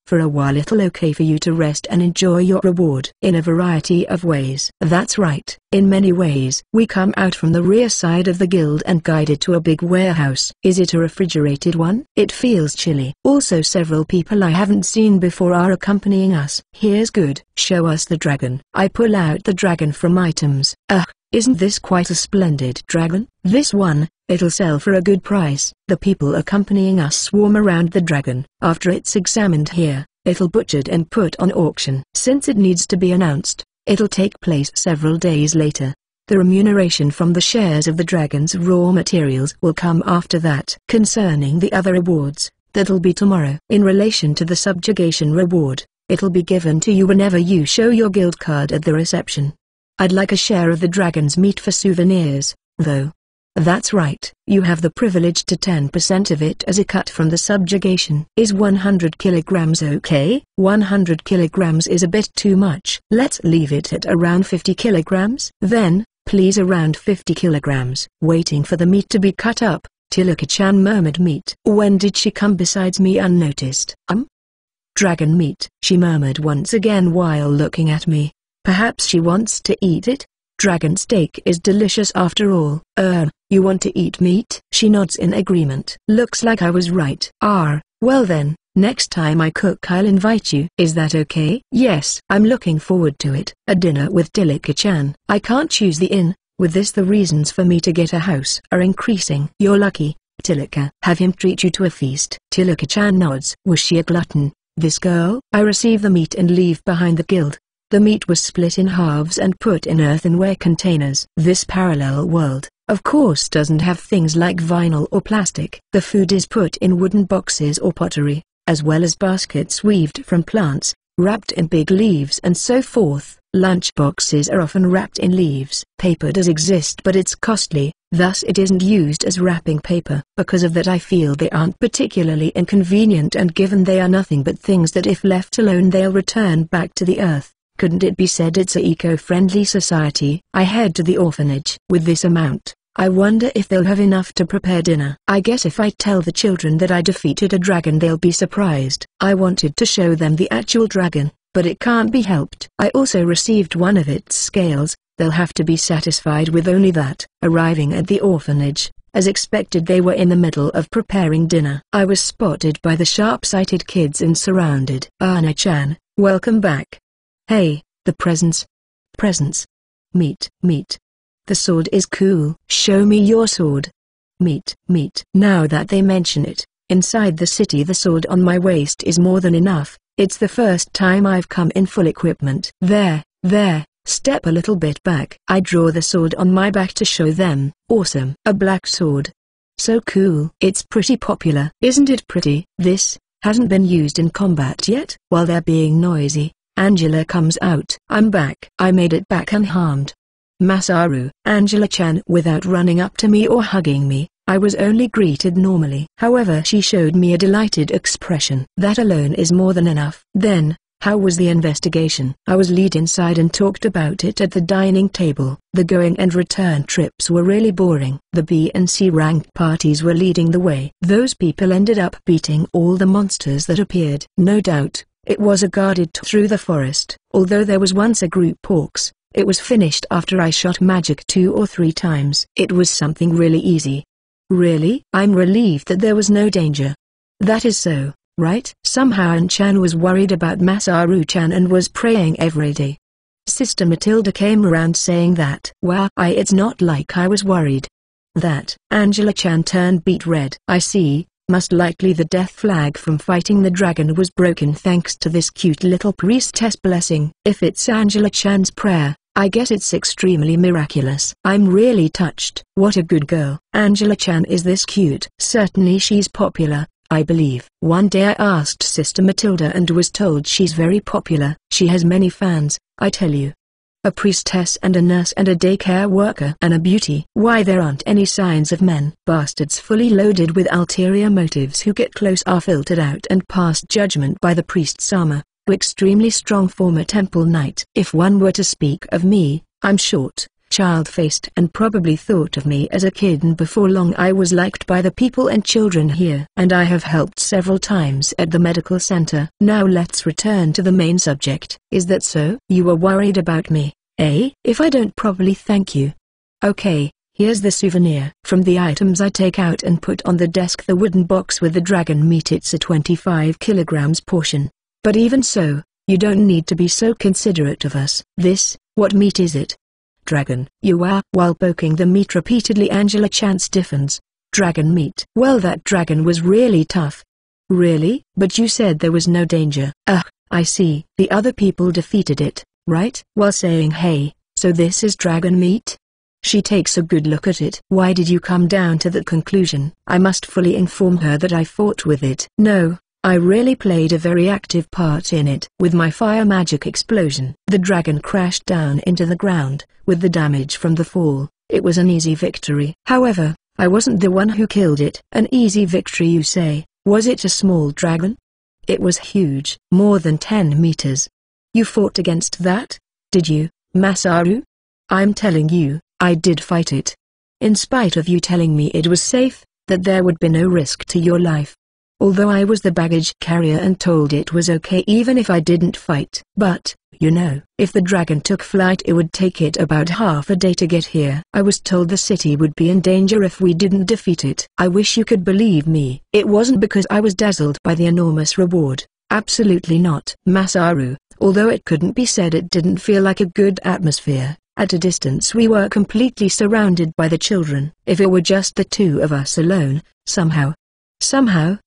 For a while it'll okay for you to rest and enjoy your reward in a variety of ways. That's right. In many ways. We come out from the rear side of the guild and guided to a big warehouse. Is it a refrigerated one? It feels chilly. Also several people I haven't seen before are accompanying us. Here's good. Show us the dragon. I pull out the dragon from items. Isn't this quite a splendid dragon? This one, it'll sell for a good price. The people accompanying us swarm around the dragon. After it's examined here, it'll butchered and put on auction. Since it needs to be announced, it'll take place several days later. The remuneration from the shares of the dragon's raw materials will come after that. Concerning the other rewards, that'll be tomorrow. In relation to the subjugation reward, it'll be given to you whenever you show your guild card at the reception. I'd like a share of the dragon's meat for souvenirs, though. That's right. You have the privilege to 10% of it as a cut from the subjugation. Is 100 kilograms okay? 100 kilograms is a bit too much. Let's leave it at around 50 kilograms. Then, please, around 50 kilograms. Waiting for the meat to be cut up, Tilika-chan murmured. Meat. When did she come besides me unnoticed? Dragon meat, she murmured once again while looking at me. Perhaps she wants to eat it? Dragon steak is delicious after all. You want to eat meat? She nods in agreement. Looks like I was right. Well then, next time I cook I'll invite you. Is that okay? Yes. I'm looking forward to it. A dinner with Tilika-chan. I can't choose the inn. With this the reasons for me to get a house are increasing. You're lucky, Tilika. Have him treat you to a feast. Tilika-chan nods. Was she a glutton, this girl? I receive the meat and leave behind the guild. The meat was split in halves and put in earthenware containers. This parallel world, of course, doesn't have things like vinyl or plastic. The food is put in wooden boxes or pottery, as well as baskets weaved from plants, wrapped in big leaves and so forth. Lunch boxes are often wrapped in leaves. Paper does exist but it's costly, thus it isn't used as wrapping paper. Because of that I feel they aren't particularly inconvenient, and given they are nothing but things that if left alone they'll return back to the earth. Couldn't it be said it's a eco-friendly society? I head to the orphanage. With this amount, I wonder if they'll have enough to prepare dinner. I guess if I tell the children that I defeated a dragon they'll be surprised. I wanted to show them the actual dragon, but it can't be helped. I also received one of its scales. They'll have to be satisfied with only that. Arriving at the orphanage, as expected they were in the middle of preparing dinner. I was spotted by the sharp-sighted kids and surrounded. Ana-chan, welcome back. Hey, the presents. Presents. Meat. The sword is cool. Show me your sword. Meat. Now that they mention it, inside the city the sword on my waist is more than enough. It's the first time I've come in full equipment. There, step a little bit back. I draw the sword on my back to show them. Awesome. A black sword. So cool. It's pretty popular. Isn't it pretty? This hasn't been used in combat yet. While they're being noisy, Angela comes out. I'm back. I made it back unharmed. Masaru. Angela-chan, without running up to me or hugging me, I was only greeted normally. However, she showed me a delighted expression. That alone is more than enough. Then, how was the investigation? I was led inside and talked about it at the dining table. The going and return trips were really boring. The B and C rank parties were leading the way. Those people ended up beating all the monsters that appeared. No doubt, it was a guarded tour through the forest. Although there was once a group orcs, it was finished after I shot magic 2 or 3 times. It was something really easy. Really? I'm relieved that there was no danger. That is so, right? Somehow An-chan was worried about Masaru-chan and was praying every day. Sister Matilda came around saying that. Wow, it's not like I was worried. That. Angela-chan turned beet red. I see. Most likely the death flag from fighting the dragon was broken thanks to this cute little priestess blessing. If it's Angela-chan's prayer, I guess it's extremely miraculous. I'm really touched. What a good girl. Angela-chan is this cute. Certainly she's popular, I believe. One day I asked Sister Matilda and was told she's very popular. She has many fans, I tell you. A priestess and a nurse and a daycare worker and a beauty. Why there aren't any signs of men. Bastards fully loaded with ulterior motives who get close are filtered out and passed judgment by the priest's armor. Extremely strong former temple knight. If one were to speak of me, I'm short, child-faced and probably thought of me as a kid, and before long I was liked by the people and children here. And I have helped several times at the medical center. Now let's return to the main subject. Is that so? You were worried about me, eh? If I don't properly thank you. Okay, here's the souvenir. From the items I take out and put on the desk, the wooden box with the dragon meat. It's a 25 kilograms portion. But even so, you don't need to be so considerate of us. What meat is it? Dragon. You are. While poking the meat repeatedly, Angela-chan stiffens. Dragon meat. Well, that dragon was really tough. Really? But you said there was no danger. I see. The other people defeated it, right? While saying hey, so this is dragon meat? She takes a good look at it. Why did you come down to that conclusion? I must fully inform her that I fought with it. No. I really played a very active part in it. With my fire magic explosion, the dragon crashed down into the ground. With the damage from the fall, it was an easy victory. However, I wasn't the one who killed it. An easy victory, you say? Was it a small dragon? It was huge, more than 10 meters. You fought against that, did you, Masaru? I'm telling you, I did fight it. In spite of you telling me it was safe, that there would be no risk to your life. Although I was the baggage carrier and told it was okay even if I didn't fight. But, you know, if the dragon took flight it would take it about half a day to get here. I was told the city would be in danger if we didn't defeat it. I wish you could believe me. It wasn't because I was dazzled by the enormous reward. Absolutely not. Masaru, although it couldn't be said it didn't feel like a good atmosphere. At a distance we were completely surrounded by the children. If it were just the two of us alone, somehow,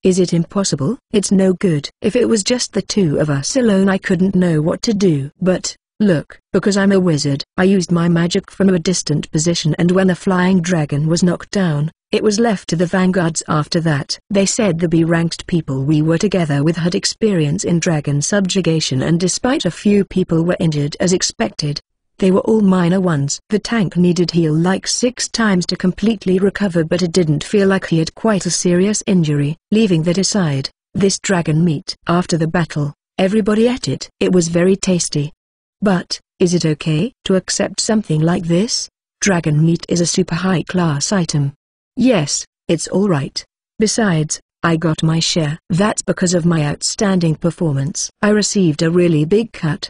is it impossible? It's no good. If it was just the two of us alone I couldn't know what to do. But, look, because I'm a wizard, I used my magic from a distant position, and when the flying dragon was knocked down, it was left to the vanguards after that. They said the B-ranked people we were together with had experience in dragon subjugation, and despite a few people were injured as expected, they were all minor ones. The tank needed heal like 6 times to completely recover, but it didn't feel like he had quite a serious injury. Leaving that aside, this dragon meat, after the battle, everybody ate it. It was very tasty. But, is it okay to accept something like this? Dragon meat is a super high-class item. Yes, it's alright. Besides, I got my share. That's because of my outstanding performance. I received a really big cut.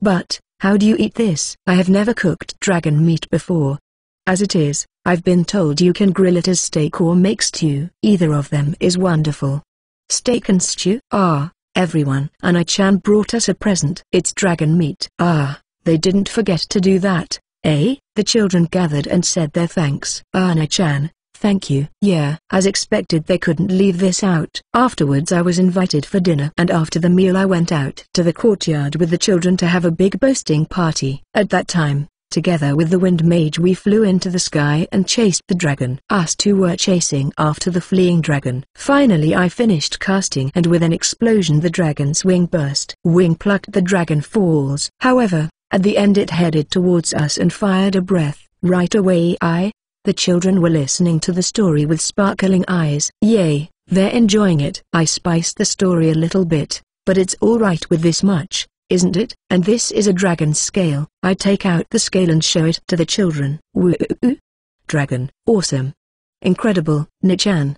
But, how do you eat this? I have never cooked dragon meat before. As it is, I've been told you can grill it as steak or make stew. Either of them is wonderful. Steak and stew? Everyone. Ana-chan brought us a present. It's dragon meat. They didn't forget to do that, eh? The children gathered and said their thanks. Ana-chan, thank you. Yeah. As expected they couldn't leave this out. Afterwards I was invited for dinner, and after the meal I went out to the courtyard with the children to have a big boasting party. At that time, together with the wind mage we flew into the sky and chased the dragon. Us two were chasing after the fleeing dragon. Finally I finished casting, and with an explosion the dragon's wing burst. Wing plucked, the dragon falls. However, at the end it headed towards us and fired a breath. Right away The children were listening to the story with sparkling eyes. Yay, they're enjoying it. I spiced the story a little bit, but it's alright with this much, isn't it? And this is a dragon scale. I take out the scale and show it to the children. Woo! Dragon. Awesome. Incredible. Nichan,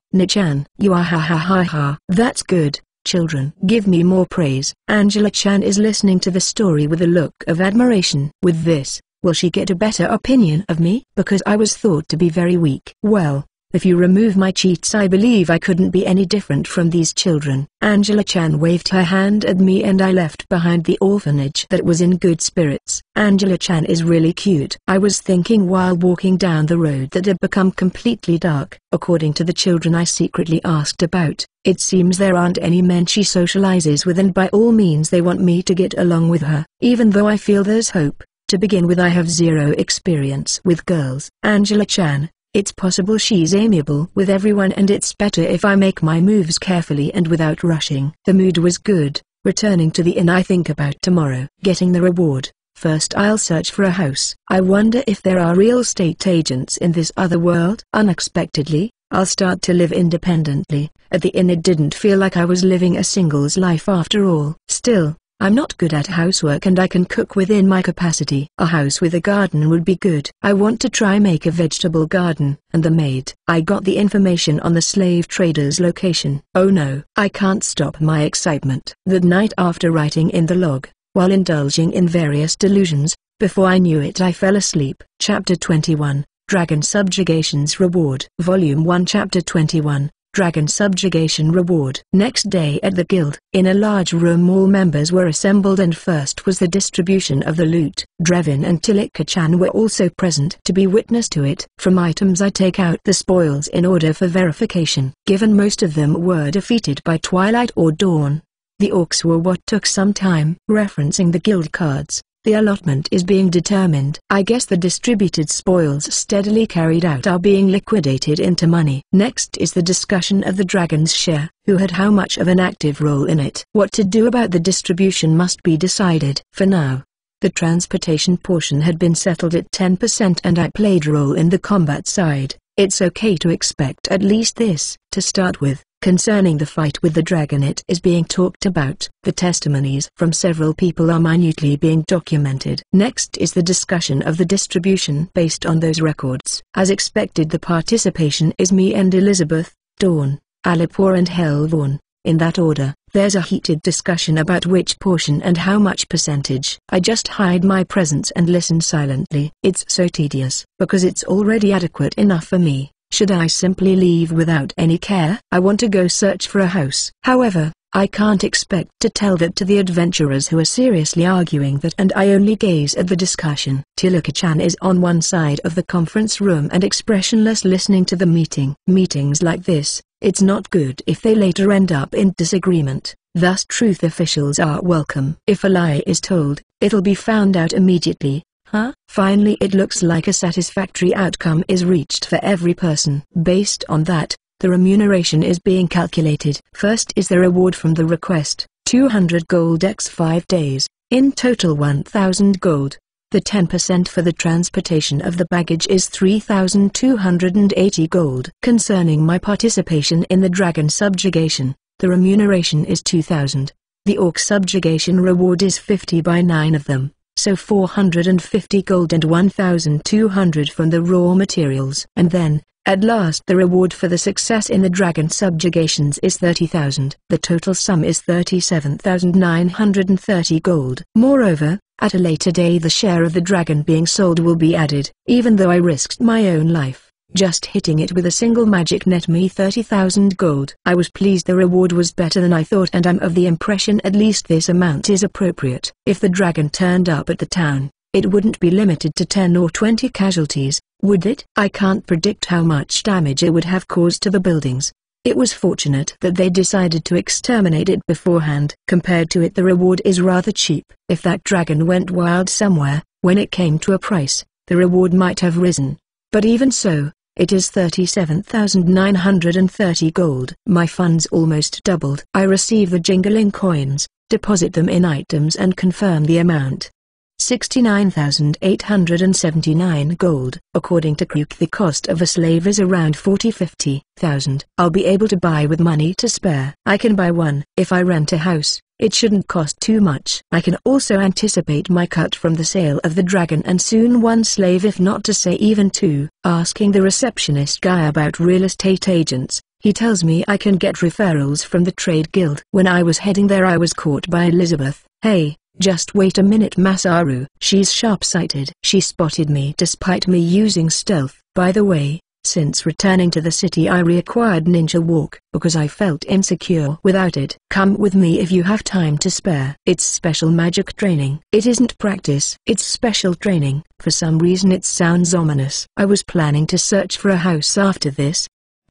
you are ha. That's good, children. Give me more praise. Angela-chan is listening to the story with a look of admiration. With this, will she get a better opinion of me? Because I was thought to be very weak. Well, If you remove my cheats, I believe I couldn't be any different from these children. Angela-chan waved her hand at me and I left behind the orphanage that was in good spirits. Angela-chan is really cute, I was thinking while walking down the road that had become completely dark. According to the children I secretly asked about, it seems there aren't any men she socializes with, and by all means they want me to get along with her. Even though I feel there's hope, to begin with I have zero experience with girls. Angela-chan, it's possible she's amiable with everyone, and it's better if I make my moves carefully and without rushing. The mood was good. Returning to the inn, I think about tomorrow getting the reward. First I'll search for a house. I wonder if there are real estate agents in this other world. Unexpectedly, I'll start to live independently. At the inn it didn't feel like I was living a single's life after all. Still, I'm not good at housework and I can cook within my capacity. A house with a garden would be good. I want to try make a vegetable garden. And the maid. I got the information on the slave trader's location. Oh no, I can't stop my excitement. That night after writing in the log, while indulging in various delusions, before I knew it I fell asleep. Chapter 21, Dragon Subjugation's Reward. Volume 1 Chapter 21. Dragon Subjugation Reward. Next day at the guild, in a large room all members were assembled and first was the distribution of the loot. Drevin and Tilika-chan were also present to be witness to it. From items I take out the spoils in order for verification. Given most of them were defeated by twilight or dawn. The orcs were what took some time. Referencing the guild cards, the allotment is being determined. I guess the distributed spoils steadily carried out are being liquidated into money. Next is the discussion of the dragon's share, who had how much of an active role in it. What to do about the distribution must be decided. For now, the transportation portion had been settled at 10% and I played role in the combat side. It's okay to expect at least this. To start with, concerning the fight with the dragon, it is being talked about. The testimonies from several people are minutely being documented. Next is the discussion of the distribution based on those records. As expected, the participation is me and Elizabeth, Dawn, Alipur and Helvorn. In that order, there's a heated discussion about which portion and how much percentage. I just hide my presence and listen silently. It's so tedious, because it's already adequate enough for me. Should I simply leave without any care? I want to go search for a house. However, I can't expect to tell that to the adventurers who are seriously arguing that, and I only gaze at the discussion. Tilika-chan is on one side of the conference room and expressionless listening to the meeting. Meetings like this, it's not good if they later end up in disagreement. Thus truth officials are welcome. If a lie is told, it'll be found out immediately. Finally, it looks like a satisfactory outcome is reached for every person. Based on that, the remuneration is being calculated. First is the reward from the request, 200 gold x 5 days, in total 1000 gold. The 10% for the transportation of the baggage is 3280 gold. Concerning my participation in the dragon subjugation, the remuneration is 2000. The orc subjugation reward is 50 by 9 of them. So 450 gold and 1200 from the raw materials. And then, at last, the reward for the success in the dragon subjugations is 30,000. The total sum is 37,930 gold. Moreover, at a later day the share of the dragon being sold will be added. Even though I risked my own life, just hitting it with a single magic net me 30,000 gold. I was pleased the reward was better than I thought, and I'm of the impression at least this amount is appropriate. If the dragon turned up at the town, it wouldn't be limited to 10 or 20 casualties, would it? I can't predict how much damage it would have caused to the buildings. It was fortunate that they decided to exterminate it beforehand. Compared to it, the reward is rather cheap. If that dragon went wild somewhere, when it came to a price, the reward might have risen. But even so, it is 37,930 gold. My funds almost doubled. I receive the jingling coins, deposit them in items and confirm the amount. 69,879 gold. According to Kruk, the cost of a slave is around 40-50,000. I'll be able to buy with money to spare. I can buy one. If I rent a house, it shouldn't cost too much. I can also anticipate my cut from the sale of the dragon and soon one slave, if not to say even two. Asking the receptionist guy about real estate agents, he tells me I can get referrals from the trade guild. When I was heading there I was caught by Elizabeth. Hey, just wait a minute Masaru. She's sharp-sighted. She spotted me despite me using stealth. By the way, Since returning to the city I reacquired Ninja Walk, because I felt insecure without it. Come with me if you have time to spare. It's special magic training. It isn't practice. It's special training. For some reason it sounds ominous. I was planning to search for a house after this.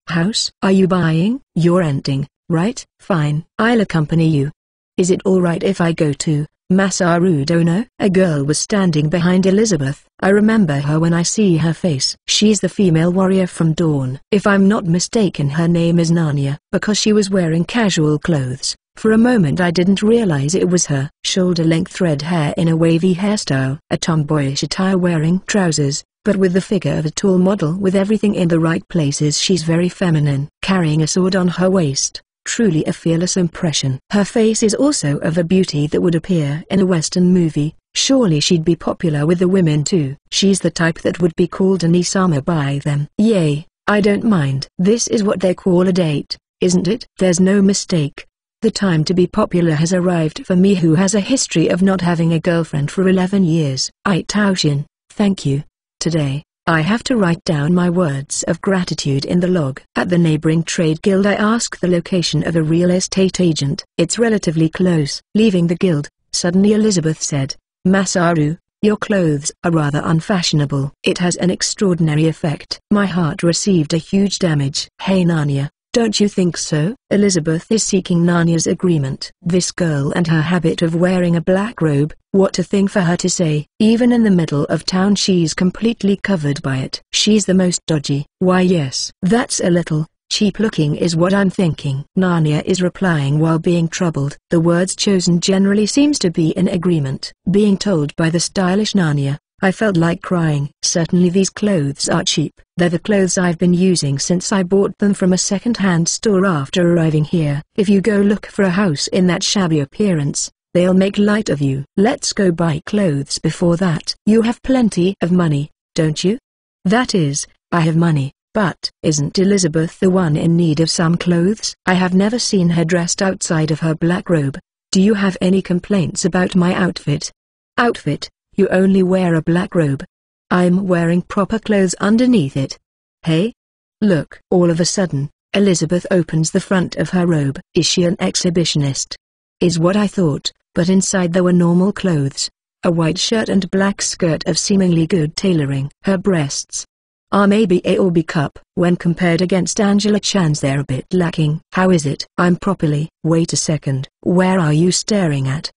House? Are you buying? You're renting, right? Fine. I'll accompany you. Is it alright if I go too? Masaru Dono? A girl was standing behind Elizabeth. I remember her when I see her face. She's the female warrior from Dawn. If I'm not mistaken, her name is Narnia, because she was wearing casual clothes. For a moment I didn't realize it was her. Shoulder-length red hair in a wavy hairstyle. A tomboyish attire wearing trousers, but with the figure of a tall model with everything in the right places. She's very feminine. Carrying a sword on her waist. Truly a fearless impression. Her face is also of a beauty that would appear in a Western movie. Surely she'd be popular with the women too. She's the type that would be called an Isama by them. Yay, I don't mind. This is what they call a date, isn't it? There's no mistake. The time to be popular has arrived for me, who has a history of not having a girlfriend for 11 years. Taoshin, thank you. Today, I have to write down my words of gratitude in the log. At the neighboring trade guild I ask the location of a real estate agent. It's relatively close. Leaving the guild, suddenly Elizabeth said, Masaru, your clothes are rather unfashionable. It has an extraordinary effect. My heart received a huge damage. Hey Narnia, don't you think so? Elizabeth is seeking Narnia's agreement. This girl and her habit of wearing a black robe, what a thing for her to say. Even in the middle of town she's completely covered by it. She's the most dodgy. Why yes, that's a little cheap looking is what I'm thinking. Narnia is replying while being troubled. The words chosen generally seems to be in agreement. Being told by the stylish Narnia, I felt like crying. Certainly these clothes are cheap. They're the clothes I've been using since I bought them from a second-hand store after arriving here. If you go look for a house in that shabby appearance, they'll make light of you. Let's go buy clothes before that. You have plenty of money, don't you? That is, I have money, but isn't Elizabeth the one in need of some clothes? I have never seen her dressed outside of her black robe. Do you have any complaints about my outfit? Outfit? You only wear a black robe. I'm wearing proper clothes underneath it. Hey? Look. All of a sudden, Elizabeth opens the front of her robe. Is she an exhibitionist? Is what I thought, but inside there were normal clothes. A white shirt and black skirt of seemingly good tailoring. Her breasts are maybe A or B cup. When compared against Angela Chan's they're a bit lacking. How is it? I'm properly. Wait a second. Where are you staring at?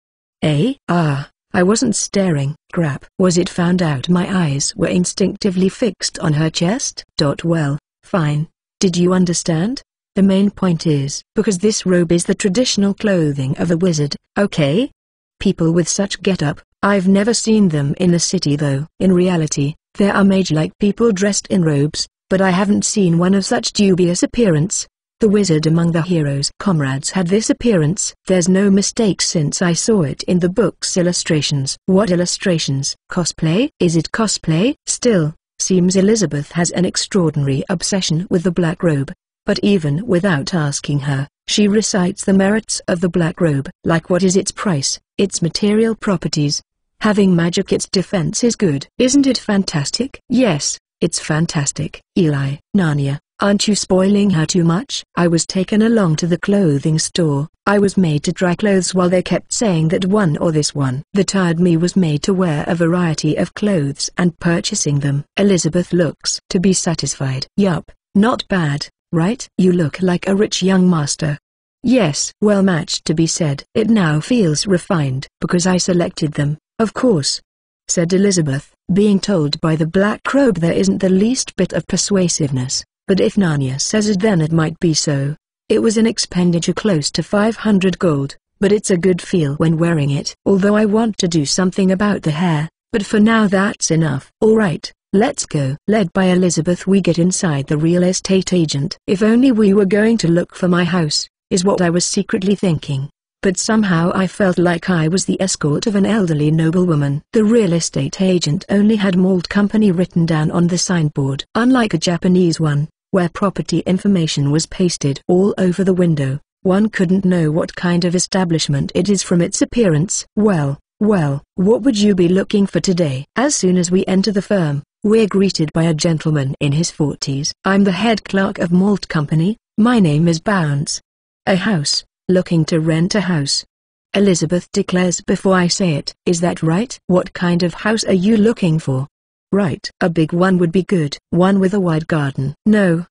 I wasn't staring. Crap. Was it found out my eyes were instinctively fixed on her chest? Well, fine. Did you understand? The main point is, because this robe is the traditional clothing of a wizard, okay? People with such get-up, I've never seen them in the city though. In reality, there are mage-like people dressed in robes, but I haven't seen one of such dubious appearance. The wizard among the heroes' comrades had this appearance. There's no mistake since I saw it in the book's illustrations. What illustrations? Cosplay? Is it cosplay? Still, seems Elizabeth has an extraordinary obsession with the black robe. But even without asking her, she recites the merits of the black robe. Like what is its price, its material properties. Having magic, its defense is good. Isn't it fantastic? Yes, it's fantastic. Eli, Narnia. Aren't you spoiling her too much? I was taken along to the clothing store. I was made to try clothes while they kept saying that one or this one. The tired me was made to wear a variety of clothes and purchasing them. Elizabeth looks to be satisfied. Yup, not bad, right? You look like a rich young master. Yes, well matched to be said. It now feels refined because I selected them, of course, said Elizabeth. Being told by the black robe there isn't the least bit of persuasiveness. But if Narnia says it, then it might be so. It was an expenditure close to 500 gold, but it's a good feel when wearing it. Although I want to do something about the hair, but for now that's enough. Alright, let's go. Led by Elizabeth we get inside the real estate agent. If only we were going to look for my house, is what I was secretly thinking. But somehow I felt like I was the escort of an elderly noblewoman. The real estate agent only had malt company written down on the signboard. Unlike a Japanese one, where property information was pasted all over the window, one couldn't know what kind of establishment it is from its appearance. Well, what would you be looking for today? As soon as we enter the firm, We're greeted by a gentleman in his 40s. I'm the head clerk of Malt Company, my name is Bounce. A house, looking to rent a house. Elizabeth declares before I say it. Is that right? What kind of house are you looking for? Right. A big one would be good. One with a wide garden. No,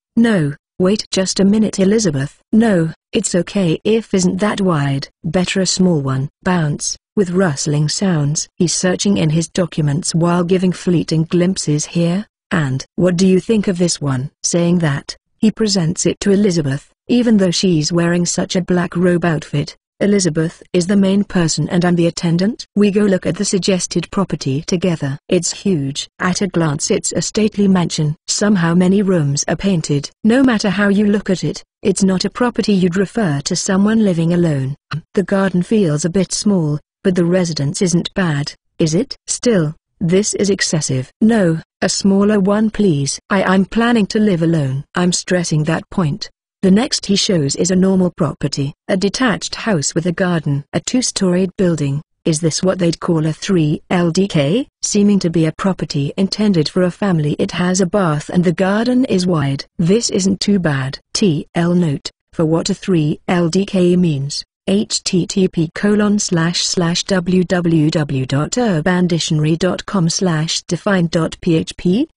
wait just a minute Elizabeth. No, it's okay if isn't that wide. Better a small one. Bounce, with rustling sounds. He's searching in his documents while giving fleeting glimpses here, and. What do you think of this one? Saying that, he presents it to Elizabeth, even though she's wearing such a black robe outfit. Elizabeth is the main person and I'm the attendant. We go look at the suggested property together. It's huge. At a glance it's a stately mansion. Somehow many rooms are painted. No matter how you look at it, it's not a property you'd refer to someone living alone. The garden feels a bit small, but the residence isn't bad, is it? Still, this is excessive. No, a smaller one please. I'm planning to live alone. I'm stressing that point. The next he shows is a normal property, a detached house with a garden, a two-storied building. Is this what they'd call a 3 LDK? Seeming to be a property intended for a family. It has a bath and the garden is wide. This isn't too bad. TL note, for what a 3 LDK means. http://www.urbandictionary.com/define.php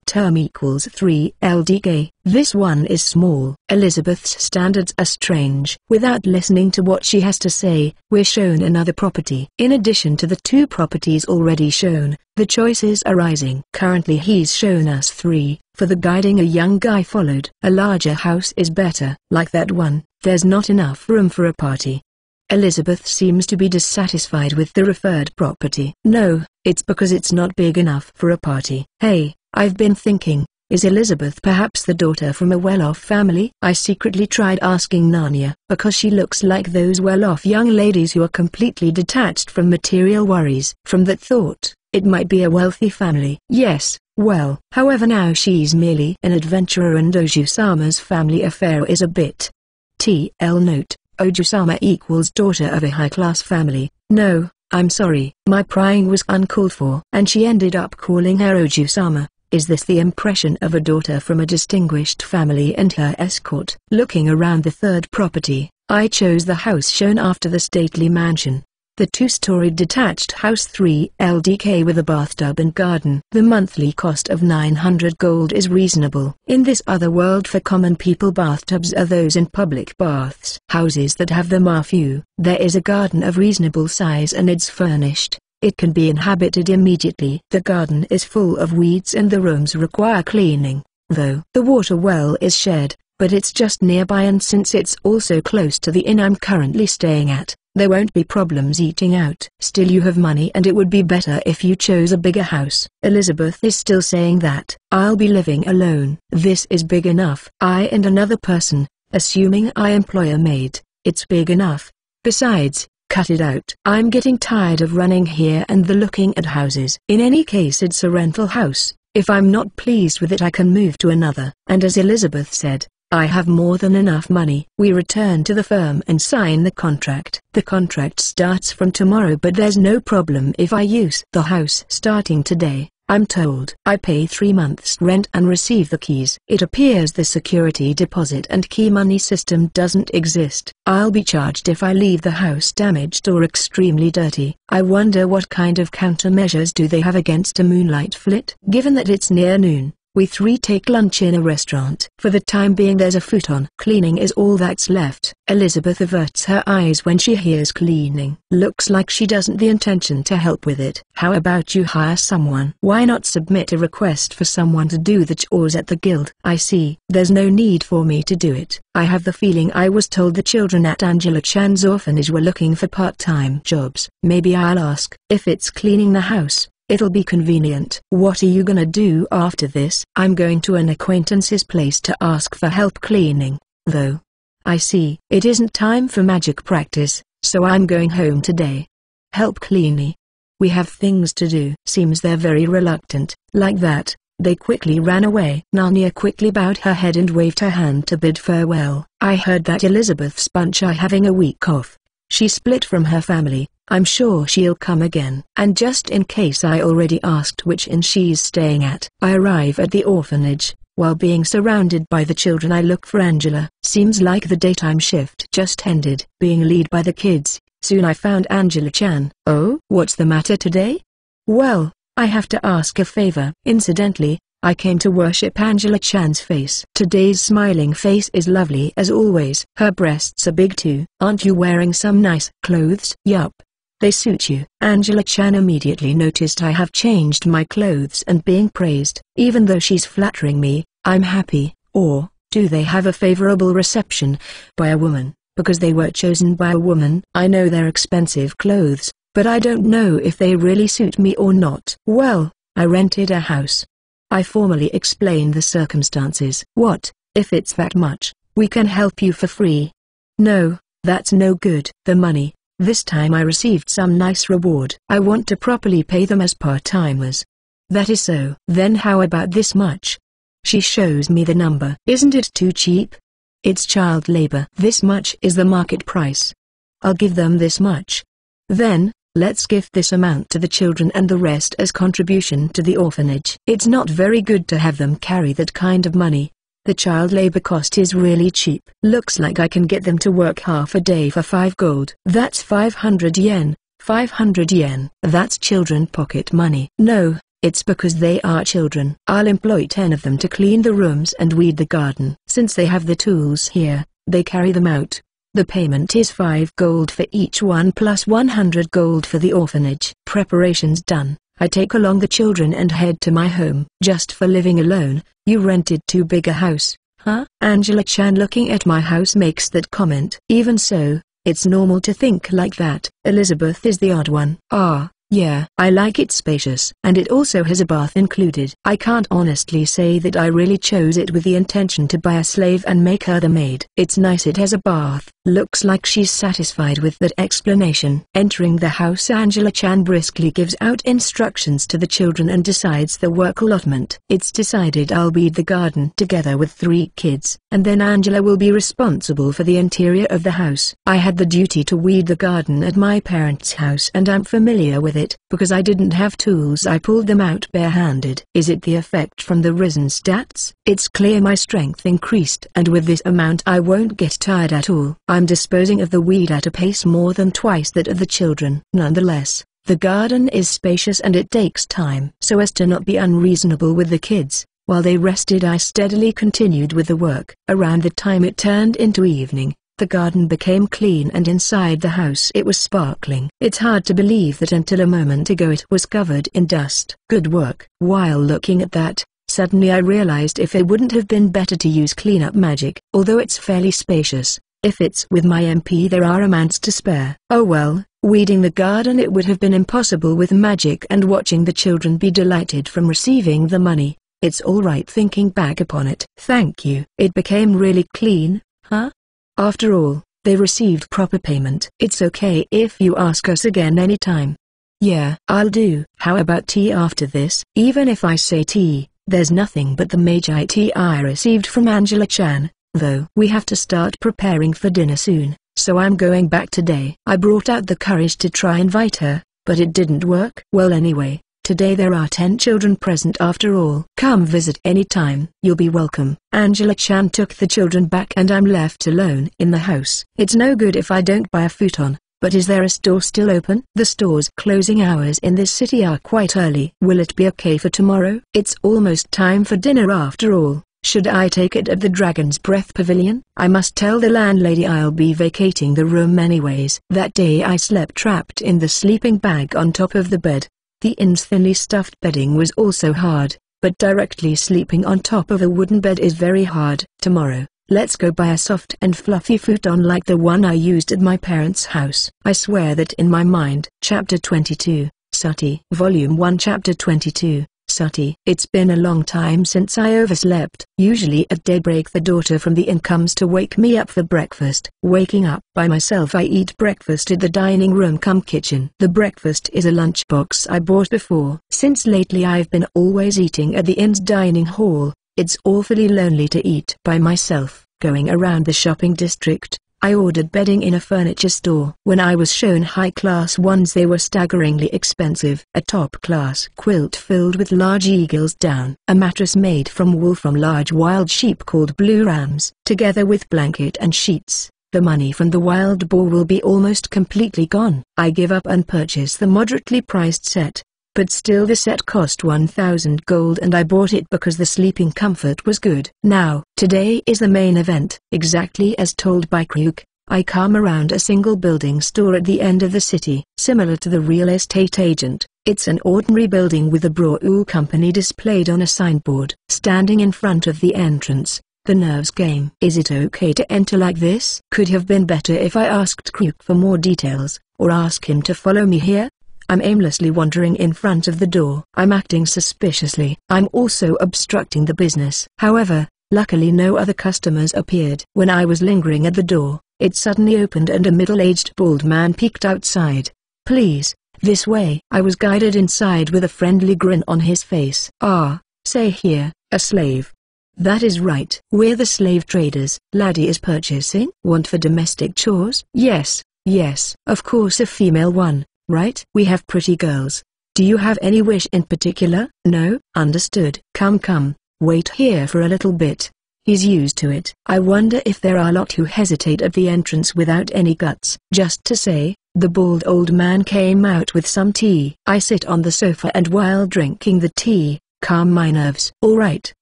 Term equals 3 LDK. This one is small. Elizabeth's standards are strange. Without listening to what she has to say, we're shown another property. In addition to the two properties already shown, the choices are rising. Currently he's shown us 3, for the guiding a young guy followed. A larger house is better. Like that one, there's not enough room for a party. Elizabeth seems to be dissatisfied with the referred property. No, it's because it's not big enough for a party. Hey, I've been thinking, is Elizabeth perhaps the daughter from a well-off family? I secretly tried asking Narnia, because she looks like those well-off young ladies who are completely detached from material worries. From that thought, it might be a wealthy family. Yes, well, however now she's merely an adventurer and Oju-sama's family affair is a bit. TL note, Oju-sama equals daughter of a high-class family. No, I'm sorry, my prying was uncalled for. And she ended up calling her Oju-sama. Is this the impression of a daughter from a distinguished family and her escort? Looking around the third property, I chose the house shown after the stately mansion. The two-storied detached house 3 LDK with a bathtub and garden. The monthly cost of 900 gold is reasonable. In this other world for common people bathtubs are those in public baths. Houses that have them are few. There is a garden of reasonable size and it's furnished. It can be inhabited immediately. The garden is full of weeds and the rooms require cleaning, though. The water well is shared, but it's just nearby and since it's also close to the inn I'm currently staying at, there won't be problems eating out. Still you have money and it would be better if you chose a bigger house. Elizabeth is still saying that. I'll be living alone. This is big enough. I and another person, assuming I employ a maid, it's big enough. Besides, cut it out. I'm getting tired of running here and the looking at houses. In any case it's a rental house. If I'm not pleased with it I can move to another. And as Elizabeth said, I have more than enough money. We return to the firm and sign the contract. The contract starts from tomorrow but there's no problem if I use the house starting today. I'm told I pay 3 months rent and receive the keys. It appears the security deposit and key money system doesn't exist. I'll be charged if I leave the house damaged or extremely dirty. I wonder what kind of countermeasures do they have against a moonlight flit? Given that it's near noon, we 3 take lunch in a restaurant. For the time being there's a futon. Cleaning is all that's left. Elizabeth averts her eyes when she hears cleaning. Looks like she doesn't the intention to help with it. How about you hire someone? Why not submit a request for someone to do the chores at the guild? I see. There's no need for me to do it. I have the feeling I was told the children at Angela-chan's orphanage were looking for part-time jobs. Maybe I'll ask. If it's cleaning the house, it'll be convenient. What are you gonna do after this? I'm going to an acquaintance's place to ask for help cleaning, though. I see. It isn't time for magic practice, so I'm going home today. Help cleaning. We have things to do. Seems they're very reluctant. Like that, they quickly ran away. Narnia quickly bowed her head and waved her hand to bid farewell. I heard that Elizabeth's bunch are having a week off. She split from her family. I'm sure she'll come again. And just in case I already asked which inn she's staying at. I arrive at the orphanage. While being surrounded by the children I look for Angela. Seems like the daytime shift just ended. Being led by the kids, soon I found Angela-chan. Oh? What's the matter today? Well, I have to ask a favor. Incidentally, I came to worship Angela-chan's face. Today's smiling face is lovely as always. Her breasts are big too. Aren't you wearing some nice clothes? Yup. They suit you. Angela-chan immediately noticed I have changed my clothes and being praised. Even though she's flattering me, I'm happy. Or, do they have a favorable reception by a woman, because they were chosen by a woman? I know they're expensive clothes, but I don't know if they really suit me or not. Well, I rented a house. I formally explained the circumstances. What, if it's that much, we can help you for free. No, that's no good. The money. This time I received some nice reward. I want to properly pay them as part-timers. That is so. Then how about this much? She shows me the number. Isn't it too cheap? It's child labor. This much is the market price. I'll give them this much. Then, let's give this amount to the children and the rest as contribution to the orphanage. It's not very good to have them carry that kind of money. The child labor cost is really cheap. Looks like I can get them to work half a day for 5 gold. That's 500 yen. 500 yen. That's children pocket money. No, it's because they are children. I'll employ 10 of them to clean the rooms and weed the garden. Since they have the tools here, they carry them out. The payment is 5 gold for each one plus 100 gold for the orphanage. Preparations done. I take along the children and head to my home. Just for living alone, you rented too big a house, huh? Angela-chan looking at my house makes that comment. Even so, it's normal to think like that. Elizabeth is the odd one. Ah, yeah. I like it spacious. And it also has a bath included. I can't honestly say that I really chose it with the intention to buy a slave and make her the maid. It's nice it has a bath. Looks like she's satisfied with that explanation. Entering the house, Angela-chan briskly gives out instructions to the children and decides the work allotment. It's decided I'll weed the garden together with 3 kids, and then Angela will be responsible for the interior of the house. I had the duty to weed the garden at my parents' house and I'm familiar with it. Because I didn't have tools, I pulled them out barehanded. Is it the effect from the risen stats? It's clear my strength increased, and with this amount I won't get tired at all. I'm disposing of the weed at a pace more than twice that of the children. Nonetheless, the garden is spacious and it takes time. So as to not be unreasonable with the kids, while they rested I steadily continued with the work. Around the time it turned into evening, the garden became clean and inside the house it was sparkling. It's hard to believe that until a moment ago it was covered in dust. Good work. While looking at that, suddenly I realized if it wouldn't have been better to use cleanup magic. Although it's fairly spacious, if it's with my MP there are amounts to spare. Oh well, weeding the garden it would have been impossible with magic, and watching the children be delighted from receiving the money. It's alright thinking back upon it. Thank you. It became really clean, huh? After all, they received proper payment. It's okay if you ask us again anytime. Yeah, I'll do. How about tea after this? Even if I say tea, there's nothing but the Meiji tea I received from Angela-chan, though. We have to start preparing for dinner soon, so I'm going back today. I brought out the courage to try invite her, but it didn't work. Well anyway, today there are 10 children present after all. Come visit anytime. You'll be welcome. Angela-chan took the children back and I'm left alone in the house. It's no good if I don't buy a futon, but is there a store still open? The store's closing hours in this city are quite early. Will it be okay for tomorrow? It's almost time for dinner after all. Should I take it at the Dragon's Breath Pavilion? I must tell the landlady I'll be vacating the room anyways. That day I slept trapped in the sleeping bag on top of the bed. The inn's thinly stuffed bedding was also hard, but directly sleeping on top of a wooden bed is very hard. Tomorrow, let's go buy a soft and fluffy futon like the one I used at my parents' house. I swear that in my mind. Chapter 22, Sati. Volume 1 Chapter 22, Sati. It's been a long time since I overslept. Usually at daybreak the daughter from the inn comes to wake me up for breakfast. Waking up by myself, I eat breakfast at the dining room cum kitchen. The breakfast is a lunchbox I bought before. Since lately I've been always eating at the inn's dining hall, it's awfully lonely to eat by myself. Going around the shopping district, I ordered bedding in a furniture store. When I was shown high-class ones, they were staggeringly expensive. A top-class quilt filled with large eagle's down. A mattress made from wool from large wild sheep called blue rams. Together with blanket and sheets, the money from the wild boar will be almost completely gone. I give up and purchase the moderately priced set. But still the set cost 1,000 gold, and I bought it because the sleeping comfort was good. Now, today is the main event. Exactly as told by Kruk, I come around a single building store at the end of the city. Similar to the real estate agent, it's an ordinary building with the Brawl Company displayed on a signboard. Standing in front of the entrance, the nerves game. Is it okay to enter like this? Could have been better if I asked Kruk for more details, or ask him to follow me here. I'm aimlessly wandering in front of the door. I'm acting suspiciously. I'm also obstructing the business. However, luckily no other customers appeared. When I was lingering at the door, it suddenly opened and a middle-aged bald man peeked outside. "Please, this way." I was guided inside with a friendly grin on his face. "Ah, say here, a slave." "That is right. We're the slave traders." "Laddie is purchasing?" "Want for domestic chores?" "Yes, yes. Of course, a female one. Right? We have pretty girls. Do you have any wish in particular?" "No." "Understood. Come, wait here for a little bit." He's used to it. I wonder if there are a lot who hesitate at the entrance without any guts. Just to say, the bald old man came out with some tea. I sit on the sofa and while drinking the tea, calm my nerves. All right,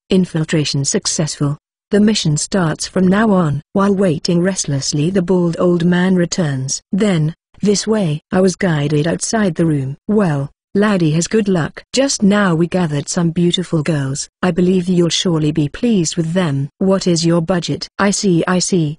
infiltration successful. The mission starts from now on. While waiting restlessly, the bald old man returns. Then, "This way." I was guided outside the room. "Well, Laddie has good luck. Just now we gathered some beautiful girls. I believe you'll surely be pleased with them." "What is your budget?" I see.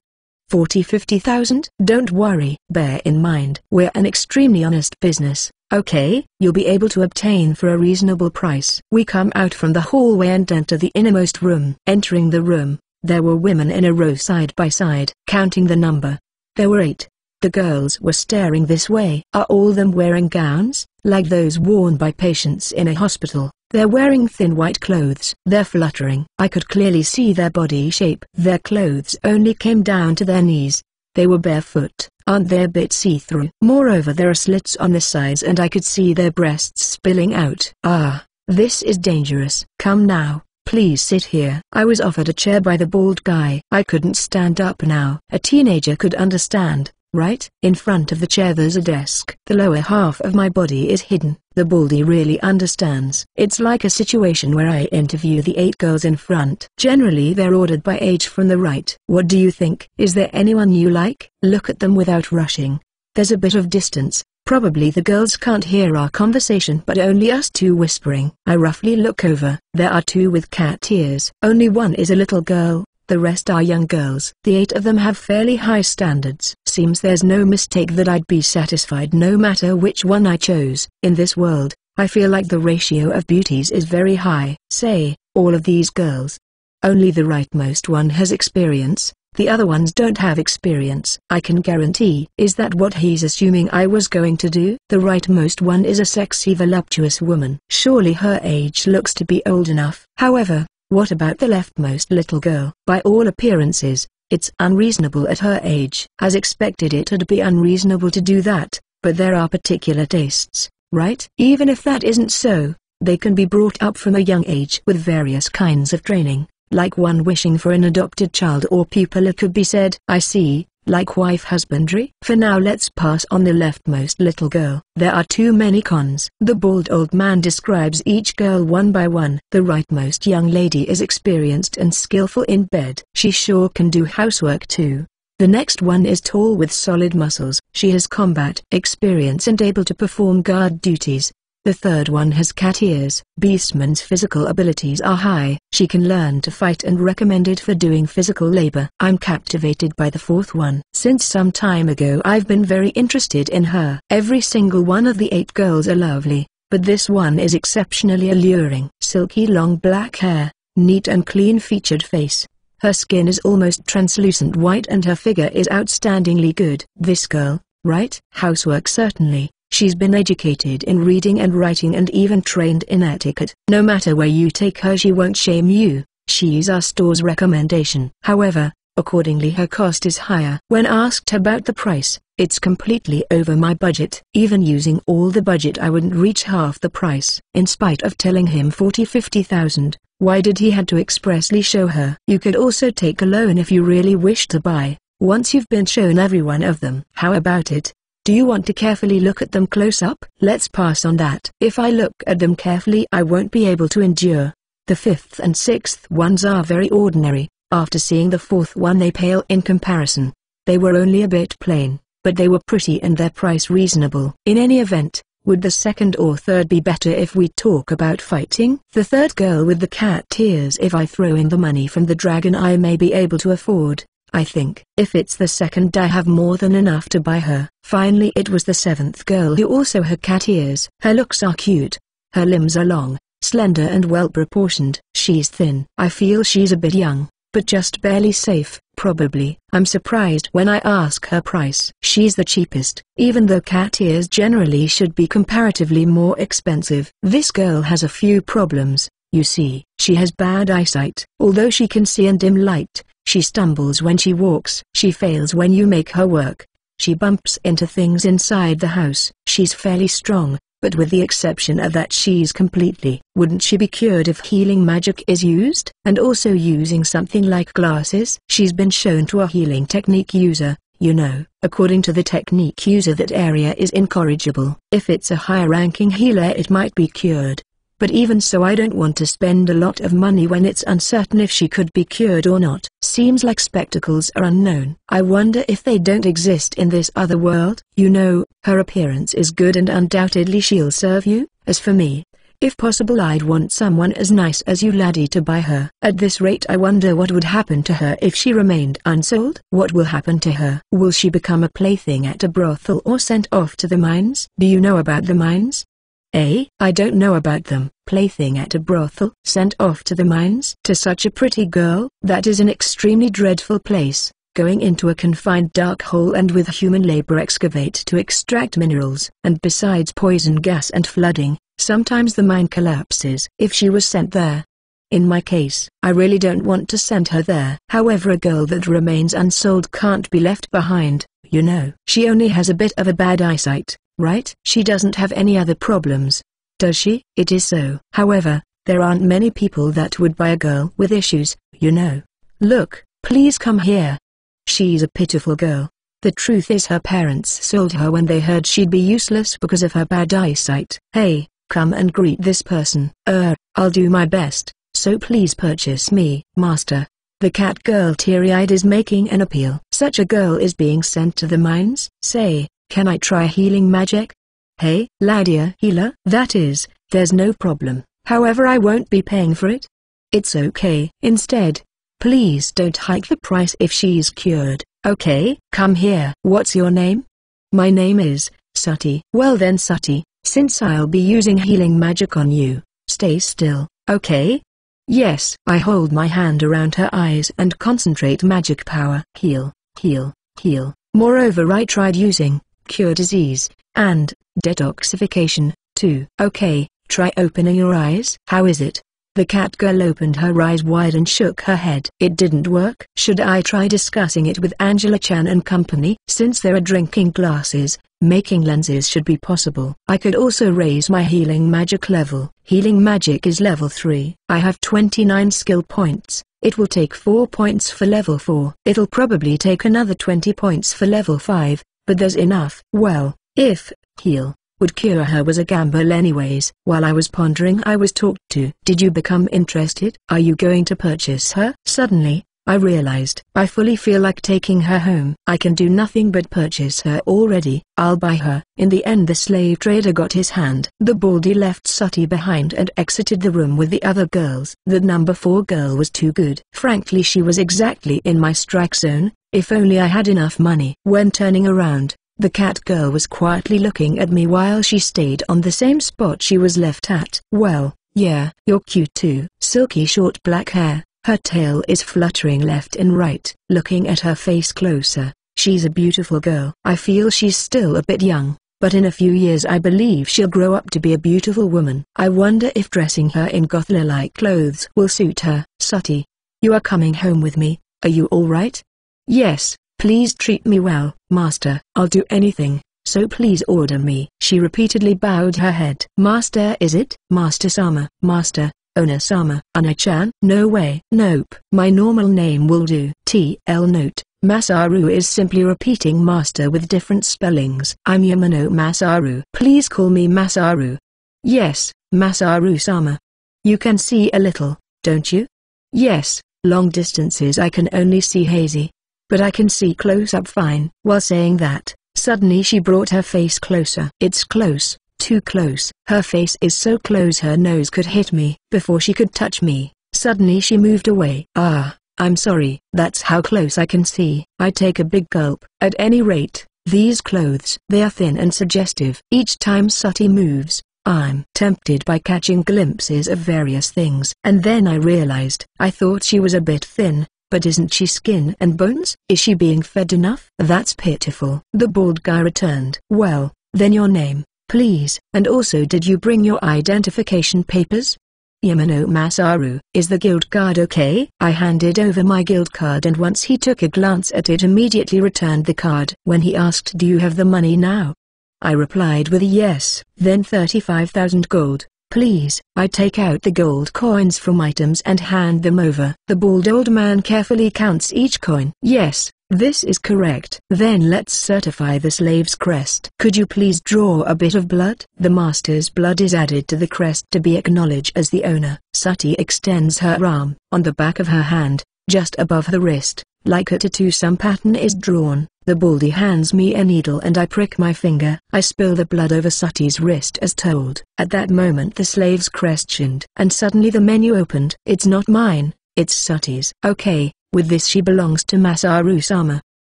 40-50,000? Don't worry. Bear in mind, we're an extremely honest business. Okay, you'll be able to obtain for a reasonable price. We come out from the hallway and enter the innermost room. Entering the room, there were women in a row side by side. Counting the number, there were 8. The girls were staring this way. Are all them wearing gowns, like those worn by patients in a hospital? They're wearing thin white clothes. They're fluttering. I could clearly see their body shape. Their clothes only came down to their knees. They were barefoot. Aren't they a bit see-through? Moreover, there are slits on the sides and I could see their breasts spilling out. Ah, this is dangerous. "Come now, please sit here." I was offered a chair by the bald guy. I couldn't stand up now. A teenager could understand. Right? In front of the chair there's a desk. The lower half of my body is hidden. The baldy really understands. It's like a situation where I interview the 8 girls in front. Generally they're ordered by age from the right. "What do you think? Is there anyone you like?" Look at them without rushing. There's a bit of distance. Probably the girls can't hear our conversation but only us two whispering. I roughly look over. There are 2 with cat ears. Only one is a little girl. The rest are young girls. The 8 of them have fairly high standards. Seems there's no mistake that I'd be satisfied no matter which one I chose. In this world, I feel like the ratio of beauties is very high. Say, all of these girls. Only the rightmost one has experience, the other ones don't have experience. I can guarantee. Is that what he's assuming I was going to do? The rightmost one is a sexy voluptuous woman. Surely her age looks to be old enough. However, what about the leftmost little girl? By all appearances, it's unreasonable at her age. As expected, it'd be unreasonable to do that, but there are particular tastes, right? Even if that isn't so, they can be brought up from a young age with various kinds of training, like one wishing for an adopted child or pupil. It could be said, I see, like wife husbandry. For now let's pass on the leftmost little girl. There are too many cons. The bald old man describes each girl one by one. The rightmost young lady is experienced and skillful in bed. She sure can do housework too. The next one is tall with solid muscles. She has combat experience and able to perform guard duties. The third one has cat ears. Beastman's physical abilities are high. She can learn to fight and recommended for doing physical labor. I'm captivated by the fourth one. Since some time ago I've been very interested in her. Every single one of the 8 girls are lovely, but this one is exceptionally alluring. Silky long black hair, neat and clean-featured face. Her skin is almost translucent white and her figure is outstandingly good. This girl, right? Housework certainly. She's been educated in reading and writing and even trained in etiquette. No matter where you take her she won't shame you. She's our store's recommendation. However, Accordingly her cost is higher. When asked about the price, it's completely over my budget. Even using all the budget I wouldn't reach half the price. In spite of telling him 40-50,000, why did he had to expressly show her? You could also take a loan if you really wish to buy, once you've been shown every one of them. How about it? Do you want to carefully look at them close up? Let's pass on that. If I look at them carefully I won't be able to endure. The fifth and sixth ones are very ordinary. After seeing the fourth one they pale in comparison. They were only a bit plain, but they were pretty and their price reasonable. In any event, would the second or third be better if we talk about fighting? The third girl with the cat ears. If I throw in the money from the dragon I may be able to afford, I think. If it's the second I have more than enough to buy her. Finally it was the seventh girl who also had cat ears. Her looks are cute. Her limbs are long, slender and well proportioned. She's thin. I feel she's a bit young, but just barely safe, probably. I'm surprised when I ask her price. She's the cheapest, even though cat ears generally should be comparatively more expensive. This girl has a few problems. You see, she has bad eyesight. Although she can see in dim light, she stumbles when she walks. She fails when you make her work. She bumps into things inside the house. She's fairly strong, but with the exception of that she's completely. Wouldn't she be cured if healing magic is used? And also using something like glasses? She's been shown to a healing technique user. You know, according to the technique user that area is incorrigible. If it's a higher ranking healer it might be cured. But even so I don't want to spend a lot of money when it's uncertain if she could be cured or not. Seems like spectacles are unknown. I wonder if they don't exist in this other world. You know, her appearance is good and undoubtedly she'll serve you. As for me, if possible I'd want someone as nice as you laddie to buy her. At this rate I wonder what would happen to her if she remained unsold. What will happen to her? Will she become a plaything at a brothel or sent off to the mines? Do you know about the mines? I don't know about them. Plaything at a brothel, sent off to the mines? To such a pretty girl? That is an extremely dreadful place, going into a confined dark hole and with human labor excavate to extract minerals. And besides poison gas and flooding, sometimes the mine collapses. If she was sent there, in my case, I really don't want to send her there. However, a girl that remains unsold can't be left behind, you know. She only has a bit of a bad eyesight, right? She doesn't have any other problems, does she? It is so. However, there aren't many people that would buy a girl with issues, you know. Look, please come here. She's a pitiful girl. The truth is her parents sold her when they heard she'd be useless because of her bad eyesight. Hey, come and greet this person. I'll do my best, so please purchase me. Master. The cat girl teary-eyed is making an appeal. Such a girl is being sent to the mines? Say, can I try healing magic? Hey, laddie healer? That is, there's no problem. However, I won't be paying for it. It's okay. Instead, please don't hike the price if she's cured. Okay? Come here. What's your name? My name is Sati. Well then Sati, since I'll be using healing magic on you, stay still, okay? Yes. I hold my hand around her eyes and concentrate magic power. Heal, heal, heal. Moreover, I tried using cure disease and detoxification too. Okay, try opening your eyes. How is it? The cat girl opened her eyes wide and shook her head. It didn't work. Should I try discussing it with Angela-chan and company? Since there are drinking glasses, making lenses should be possible. I could also raise my healing magic level. Healing magic is level 3. I have 29 skill points. It will take 4 points for level 4. It'll probably take another 20 points for level 5, but there's enough. Well, if heal would cure her was a gamble anyways. While I was pondering I was talked to. Did you become interested? Are you going to purchase her? Suddenly, I realized I fully feel like taking her home. I can do nothing but purchase her already. I'll buy her. In the end the slave trader got his hand. The baldy left Sati behind and exited the room with the other girls. The number 4 girl was too good. Frankly, she was exactly in my strike zone, if only I had enough money. When turning around, the cat girl was quietly looking at me while she stayed on the same spot she was left at. Well, yeah, you're cute too. Silky short black hair, her tail is fluttering left and right. Looking at her face closer, she's a beautiful girl. I feel she's still a bit young, but in a few years I believe she'll grow up to be a beautiful woman. I wonder if dressing her in gothla-like clothes will suit her. Sati, you are coming home with me. Are you alright? Yes, please treat me well, master. I'll do anything, so please order me. She repeatedly bowed her head. Master, is it? Master-sama. Master, Owner-sama. Ana-chan? No way. Nope. My normal name will do. TL note. Masaru is simply repeating master with different spellings. I'm Yamano Masaru. Please call me Masaru. Yes, Masaru-sama. You can see a little, don't you? Yes, long distances I can only see hazy. But I can see close up fine. While saying that, suddenly she brought her face closer. It's close, too close. Her face is so close her nose could hit me. Before she could touch me, suddenly she moved away. Ah. I'm sorry. That's how close I can see. I take a big gulp. At any rate, these clothes, they are thin and suggestive. Each time Sati moves, I'm tempted by catching glimpses of various things. And then I realized, I thought she was a bit thin, but isn't she skin and bones? Is she being fed enough? That's pitiful. The bald guy returned. Well, then your name, please. And also, did you bring your identification papers? Yamano Masaru. Is the guild card okay? I handed over my guild card and once he took a glance at it immediately returned the card. When he asked, do you have the money now? I replied with a yes. Then 35,000 gold, please. I take out the gold coins from items and hand them over. The bald old man carefully counts each coin. Yes, this is correct. Then let's certify the slave's crest. Could you please draw a bit of blood? The master's blood is added to the crest to be acknowledged as the owner. Sati extends her arm. On the back of her hand, just above the wrist, like a tattoo, some pattern is drawn. The baldy hands me a needle and I prick my finger. I spill the blood over Sati's wrist as told. At that moment the slave's crest shined. And suddenly the menu opened. It's not mine, it's Sati's. Okay. With this she belongs to Masaru-sama.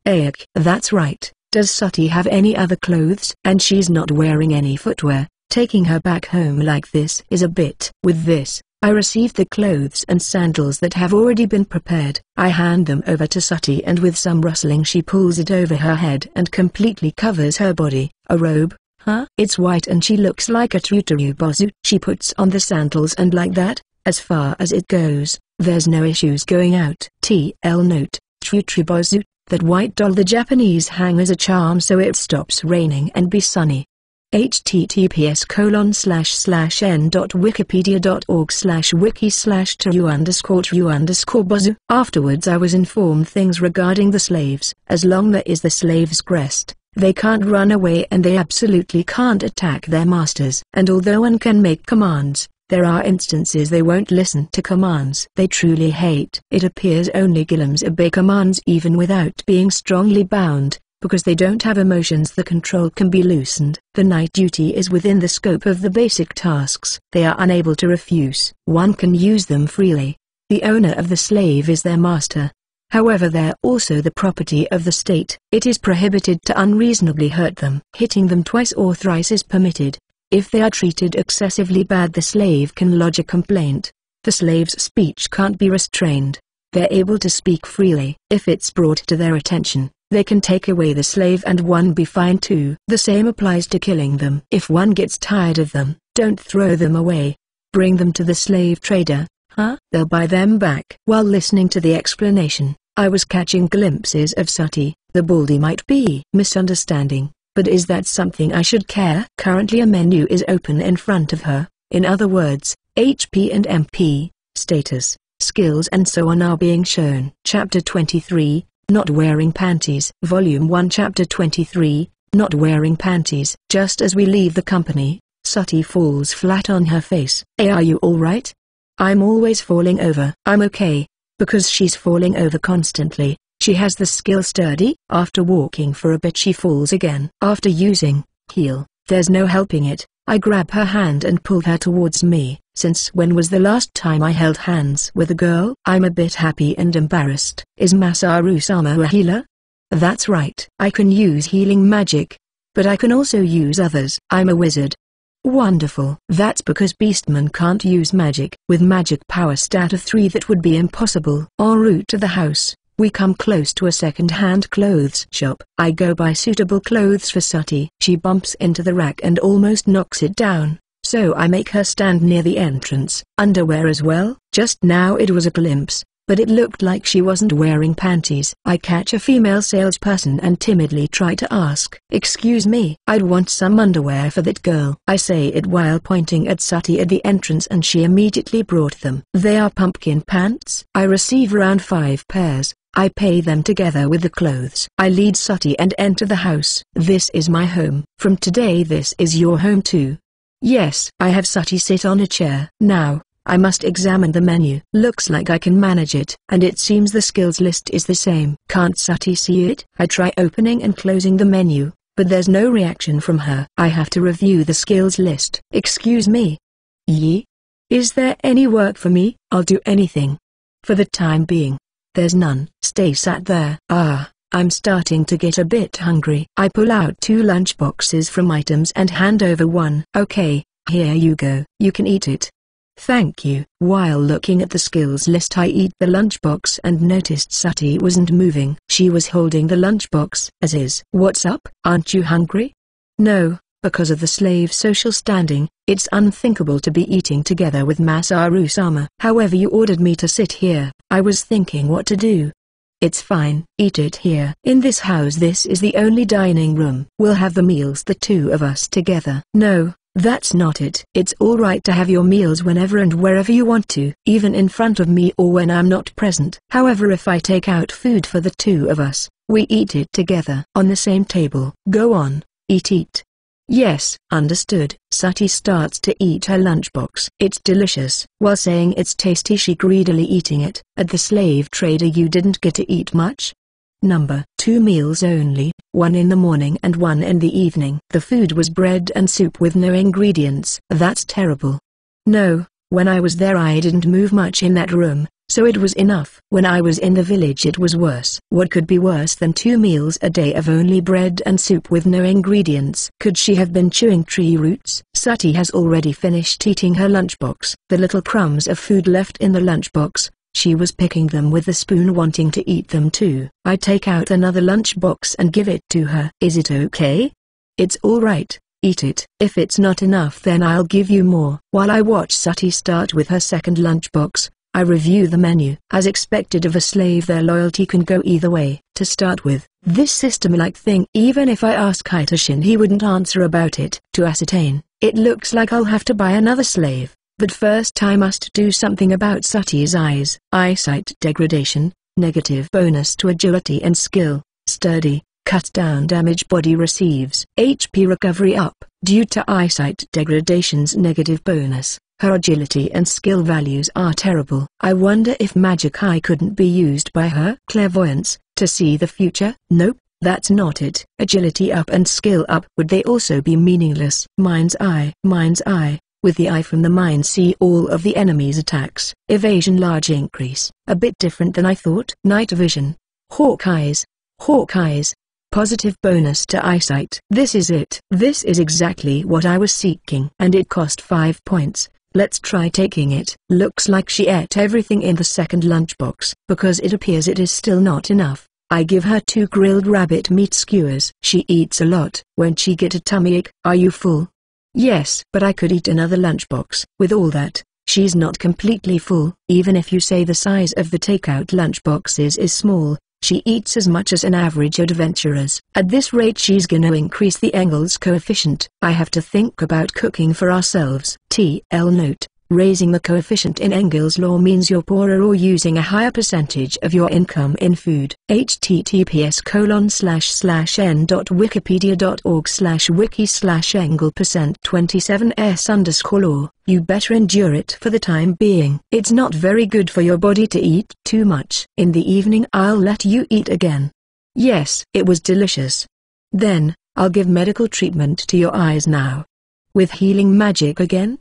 Ayek. That's right. Does Sati have any other clothes? And she's not wearing any footwear. Taking her back home like this is a bit. With this, I receive the clothes and sandals that have already been prepared. I hand them over to Sati and with some rustling she pulls it over her head and completely covers her body. A robe? Huh? It's white and she looks like a Tsutoru-bozu. She puts on the sandals and like that, as far as it goes, there's no issues going out. TL note, Tsutoru-bozu, that white doll the Japanese hang as a charm so it stops raining and be sunny. https://n.wikipedia.org/wiki/tru_bozu. Afterwards I was informed things regarding the slaves. As long there is the slave's crest, they can't run away and they absolutely can't attack their masters. And although one can make commands, there are instances they won't listen to commands they truly hate. It appears only Gillums obey commands even without being strongly bound, because they don't have emotions the control can be loosened. The night duty is within the scope of the basic tasks. They are unable to refuse. One can use them freely. The owner of the slave is their master. However, they are also the property of the state. It is prohibited to unreasonably hurt them. Hitting them twice or thrice is permitted. If they are treated excessively bad the slave can lodge a complaint. The slave's speech can't be restrained. They're able to speak freely. If it's brought to their attention, they can take away the slave and one be fined too. The same applies to killing them. If one gets tired of them, don't throw them away. Bring them to the slave trader. They'll buy them back. While listening to the explanation, I was catching glimpses of Sati. The baldy might be misunderstanding. But is that something I should care? Currently a menu is open in front of her. In other words, HP and MP, status, skills and so on are being shown. Chapter 23, Not Wearing Panties. Volume 1 Chapter 23, Not Wearing Panties. Just as we leave the company, Sati falls flat on her face. Hey, are you alright? I'm always falling over. I'm okay. Because she's falling over constantly. She has the skill sturdy. After walking for a bit she falls again. After using heal, there's no helping it. I grab her hand and pull her towards me. Since when was the last time I held hands with a girl? I'm a bit happy and embarrassed. Is Masaru-sama a healer? That's right. I can use healing magic. But I can also use others. I'm a wizard. Wonderful. That's because Beastman can't use magic. With magic power stat of 3 that would be impossible. En route to the house, we come close to a second-hand clothes shop. I go buy suitable clothes for Sati. She bumps into the rack and almost knocks it down, so I make her stand near the entrance. Underwear as well? Just now it was a glimpse, but it looked like she wasn't wearing panties. I catch a female salesperson and timidly try to ask, "Excuse me, I'd want some underwear for that girl." I say it while pointing at Sati at the entrance, and she immediately brought them. They are pumpkin pants. I receive around 5 pairs. I pay them together with the clothes. I lead Sati and enter the house. "This is my home. From today this is your home too." Yes. I have Sati sit on a chair. Now, I must examine the menu. Looks like I can manage it, and it seems the skills list is the same. Can't Sati see it? I try opening and closing the menu, but there's no reaction from her. I have to review the skills list. "Excuse me. Yi? Is there any work for me?" "I'll do anything. For the time being, there's none." "Stay sat there." I'm starting to get a bit hungry. I pull out 2 lunch boxes from items and hand over one. "Okay, here you go. You can eat it." "Thank you." While looking at the skills list, I eat the lunchbox and noticed Sati wasn't moving. She was holding the lunchbox as is. "What's up? Aren't you hungry?" "No, because of the slave social standing, it's unthinkable to be eating together with Masaru-sama. However, you ordered me to sit here. I was thinking what to do." "It's fine. Eat it here. In this house this is the only dining room. We'll have the meals the 2 of us together." "No. That's not it. It's all right to have your meals whenever and wherever you want to, even in front of me or when I'm not present. However, if I take out food for the 2 of us, we eat it together on the same table." "Go on, eat." "Yes, understood." Sati starts to eat her lunchbox. It's delicious. While saying it's tasty, she greedily eating it. "At the slave trader you didn't get to eat much?" Number 2 meals only, 1 in the morning and 1 in the evening. The food was bread and soup with no ingredients. "That's terrible." "No, when I was there I didn't move much in that room, so it was enough. When I was in the village it was worse." "What could be worse than 2 meals a day of only bread and soup with no ingredients?" Could she have been chewing tree roots? Sati has already finished eating her lunchbox. The little crumbs of food left in the lunchbox, she was picking them with a spoon, wanting to eat them too. I take out another lunchbox and give it to her. "Is it okay?" "It's all right. Eat it. If it's not enough then I'll give you more." While I watch Sati start with her second lunchbox, I review the menu. As expected of a slave, their loyalty can go either way. To start with, this system-like thing, even if I ask Haitashin he wouldn't answer about it. To ascertain, it looks like I'll have to buy another slave. But first I must do something about Sati's eyes. Eyesight degradation, negative bonus to agility and skill, sturdy, cut down damage. Body receives HP recovery up. Due to eyesight degradation's negative bonus, her agility and skill values are terrible. I wonder if magic eye couldn't be used by her. Clairvoyance, to see the future? Nope, that's not it. Agility up and skill up, would they also be meaningless? Mind's eye. Mind's eye. With the eye from the mind see all of the enemy's attacks. Evasion large increase. A bit different than I thought. Night vision. Hawkeyes. Hawkeyes. Positive bonus to eyesight. This is it. This is exactly what I was seeking. And it cost 5 points. Let's try taking it. Looks like she ate everything in the second lunchbox. Because it appears it is still not enough, I give her 2 grilled rabbit meat skewers. She eats a lot. Won't she get a tummy ache? "Are you full?" "Yes, but I could eat another lunchbox." With all that, she's not completely full. Even if you say the size of the takeout lunchboxes is small, she eats as much as an average adventurer's. At this rate she's gonna increase the Engels coefficient. I have to think about cooking for ourselves. TL note. Raising the coefficient in Engel's law means you're poorer or using a higher percentage of your income in food. https://n.wikipedia.org/wiki/engel%27s_law. You better endure it for the time being. It's not very good for your body to eat too much. In the evening I'll let you eat again. Yes, it was delicious. Then, I'll give medical treatment to your eyes now. With healing magic again?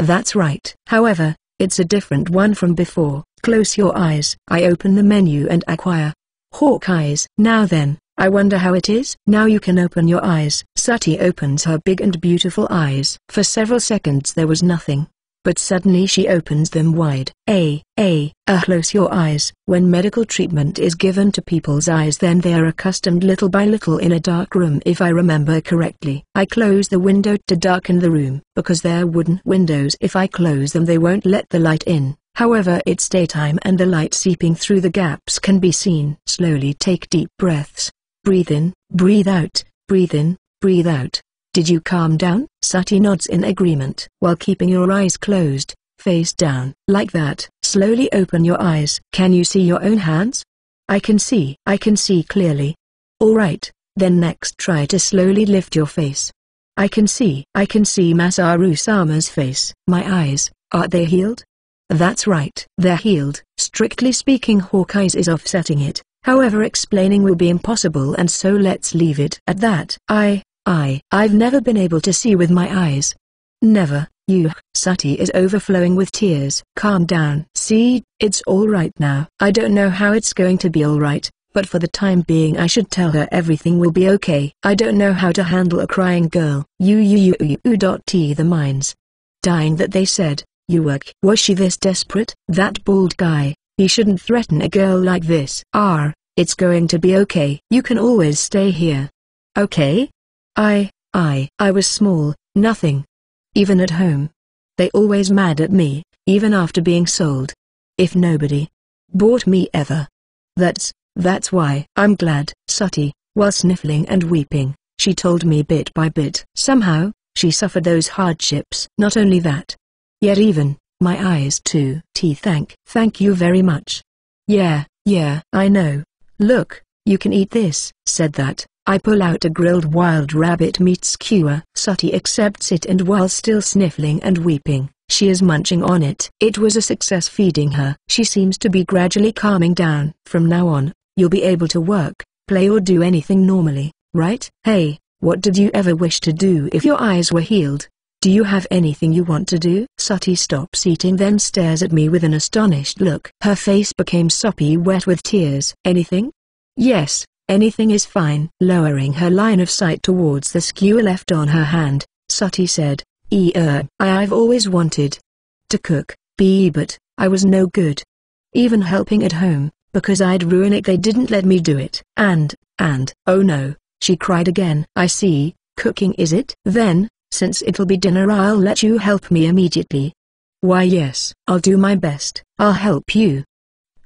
That's right. However, it's a different one from before. Close your eyes. I open the menu and acquire Hawkeyes. Now then, I wonder how it is. Now you can open your eyes. Sati opens her big and beautiful eyes. For several seconds there was nothing. But suddenly she opens them wide. Close your eyes. When medical treatment is given to people's eyes, then they are accustomed little by little in a dark room, if I remember correctly. I close the window to darken the room. Because they're wooden windows, if I close them they won't let the light in. However, it's daytime and the light seeping through the gaps can be seen. Slowly take deep breaths. Breathe in, breathe out, breathe in, breathe out. Did you calm down? Sati nods in agreement. While keeping your eyes closed, face down. Like that. Slowly open your eyes. Can you see your own hands? I can see clearly. Alright, then next try to slowly lift your face. I can see Masaru-sama's face. My eyes, are they healed? That's right. They're healed. Strictly speaking, Hawkeye's is offsetting it. However, explaining will be impossible, and so let's leave it at that. I've never been able to see with my eyes. Never. Sati is overflowing with tears. Calm down. See, it's alright now. I don't know how it's going to be alright, but for the time being I should tell her everything will be okay. I don't know how to handle a crying girl. The mines. Dying that they said. Was she this desperate? That bald guy, he shouldn't threaten a girl like this. It's going to be okay. You can always stay here. Okay? I was small, nothing. Even at home. They always mad at me, even after being sold. If nobody bought me ever. That's why. I'm glad. Sati, while sniffling and weeping, she told me bit by bit. Somehow, she suffered those hardships. Not only that. Yet even, my eyes too. Thank you very much. Yeah, I know. Look, you can eat this. Said that, I pull out a grilled wild rabbit meat skewer. Sati accepts it, and while still sniffling and weeping, she is munching on it. It was a success feeding her. She seems to be gradually calming down. From now on, you'll be able to work, play or do anything normally, right? Hey, what did you ever wish to do if your eyes were healed? Do you have anything you want to do? Sati stops eating, then stares at me with an astonished look. Her face became soppy wet with tears. Anything? Yes, anything is fine. Lowering her line of sight towards the skewer left on her hand, Sati said, I've always wanted to cook, but I was no good. Even helping at home, because I'd ruin it. They didn't let me do it. And, oh no, she cried again. I see, cooking is it? Then, since it'll be dinner, I'll let you help me immediately. Why yes, I'll do my best. I'll help you.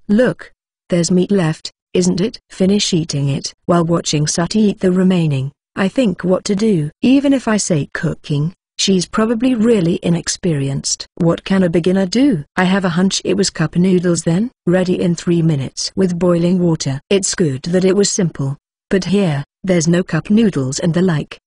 Look, there's meat left, isn't it? Finish eating it. While watching Sati eat the remaining, I think what to do. Even if I say cooking, she's probably really inexperienced. What can a beginner do? I have a hunch it was cup noodles then, ready in 3 minutes with boiling water. It's good that it was simple. But here, there's no cup noodles and the like.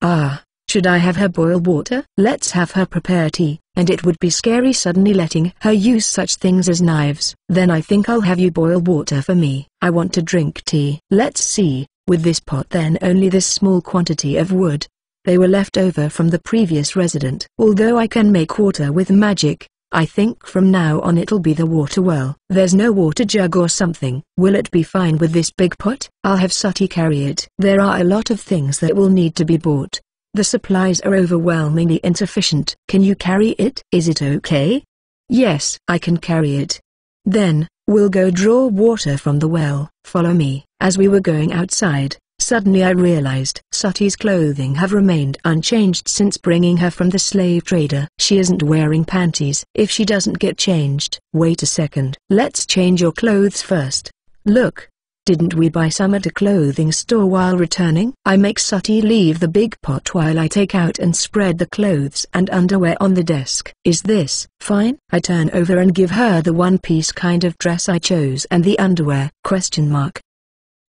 Should I have her boil water? Let's have her prepare tea, and it would be scary suddenly letting her use such things as knives. Then I think I'll have you boil water for me. I want to drink tea. Let's see, with this pot then only this small quantity of wood. They were left over from the previous resident. Although I can make water with magic, I think from now on it'll be the water well. There's no water jug or something. Will it be fine with this big pot? I'll have Sati carry it. There are a lot of things that will need to be bought. The supplies are overwhelmingly insufficient. Can you carry it? Is it okay? Yes, I can carry it. Then, we'll go draw water from the well. Follow me. As we were going outside, suddenly I realized Sati's clothing have remained unchanged since bringing her from the slave trader. She isn't wearing panties. If she doesn't get changed. Wait a second. Let's change your clothes first. Look. Didn't we buy some at a clothing store while returning? I make Sati leave the big pot while I take out and spread the clothes and underwear on the desk. Is this fine? I turn over and give her the one-piece kind of dress I chose and the underwear.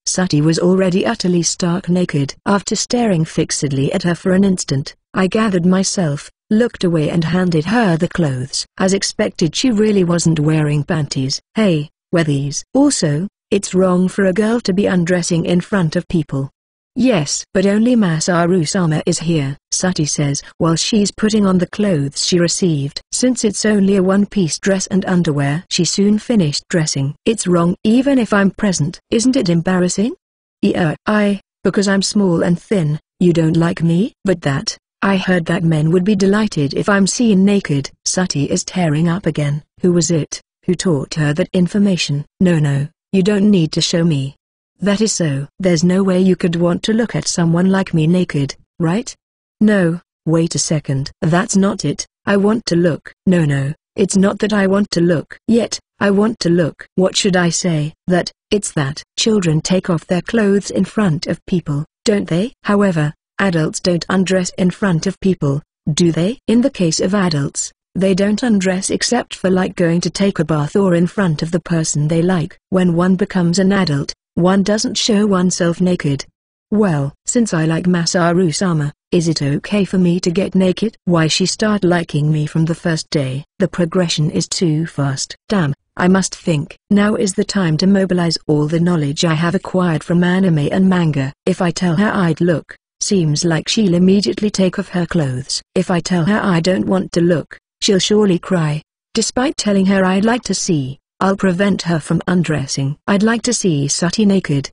Sati was already utterly stark naked. After staring fixedly at her for an instant, I gathered myself, looked away and handed her the clothes. As expected, she really wasn't wearing panties. Hey, wear these. Also, it's wrong for a girl to be undressing in front of people. Yes, but only Masaru-sama is here, Sati says while she's putting on the clothes she received. Since it's only a one-piece dress and underwear. She soon finished dressing. It's wrong even if I'm present. Isn't it embarrassing? Because I'm small and thin, you don't like me? But I heard that men would be delighted if I'm seen naked. Sati is tearing up again. Who was it who taught her that information? No. You don't need to show me. That is so. There's no way you could want to look at someone like me naked, right? No, wait a second. That's not it. I want to look. No, it's not that I want to look. Yet, I want to look. What should I say? That, it's that. Children take off their clothes in front of people, don't they? However, adults don't undress in front of people, do they? In the case of adults, they don't undress except for like going to take a bath or in front of the person they like. When one becomes an adult, one doesn't show oneself naked. Well, since I like Masaru-sama, is it okay for me to get naked? Why she start liking me from the first day? The progression is too fast. Damn, I must think. Now is the time to mobilize all the knowledge I have acquired from anime and manga. If I tell her I'd look, seems like she'll immediately take off her clothes. If I tell her I don't want to look, she'll surely cry. Despite telling her I'd like to see, I'll prevent her from undressing. I'd like to see Sati naked.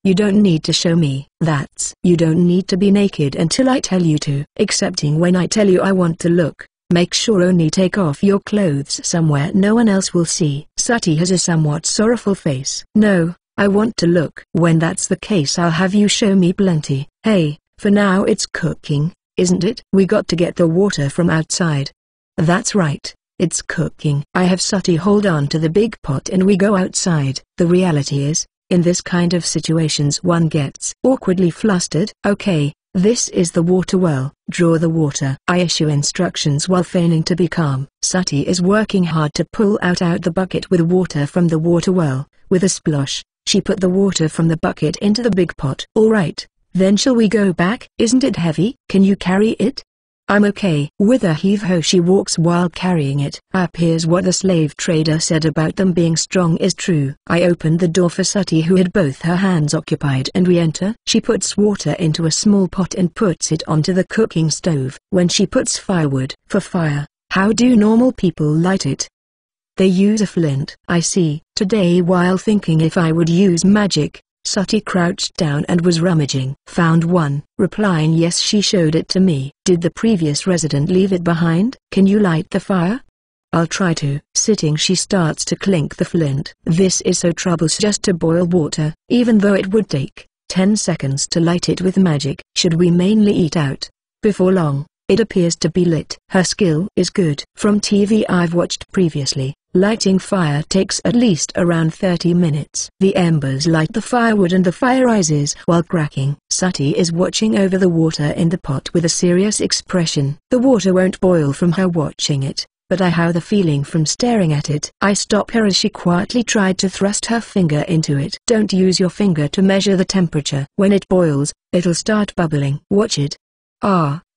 You don't need to show me. You don't need to be naked until I tell you to. Excepting when I tell you I want to look, make sure only take off your clothes somewhere no one else will see. Sati has a somewhat sorrowful face. No, I want to look. When that's the case I'll have you show me plenty. Hey, for now it's cooking, isn't it? We got to get the water from outside. That's right. It's cooking. I have Sati hold on to the big pot and we go outside. The reality is, in this kind of situations one gets awkwardly flustered. Okay, this is the water well. Draw the water. I issue instructions while feigning to be calm. Sati is working hard to pull out the bucket with water from the water well. With a splosh, she put the water from the bucket into the big pot. Alright, then shall we go back? Isn't it heavy? Can you carry it? I'm okay. With a heave-ho she walks while carrying it. Appears what the slave trader said about them being strong is true. I opened the door for Sati who had both her hands occupied and we enter. She puts water into a small pot and puts it onto the cooking stove. When she puts firewood for fire, how do normal people light it? They use a flint. I see. Today while thinking if I would use magic, Sati crouched down and was rummaging. Found one. Replying yes, she showed it to me. Did the previous resident leave it behind? Can you light the fire? I'll try to. Sitting she starts to clink the flint. This is so troublesome just to boil water, even though it would take 10 seconds to light it with magic. Should we mainly eat out? Before long, it appears to be lit. Her skill is good. From TV I've watched previously, lighting fire takes at least around 30 minutes. The embers light the firewood and the fire rises while cracking. Sati is watching over the water in the pot with a serious expression. The water won't boil from her watching it, but I have the feeling from staring at it. I stop her as she quietly tried to thrust her finger into it. Don't use your finger to measure the temperature. When it boils, it'll start bubbling. Watch it.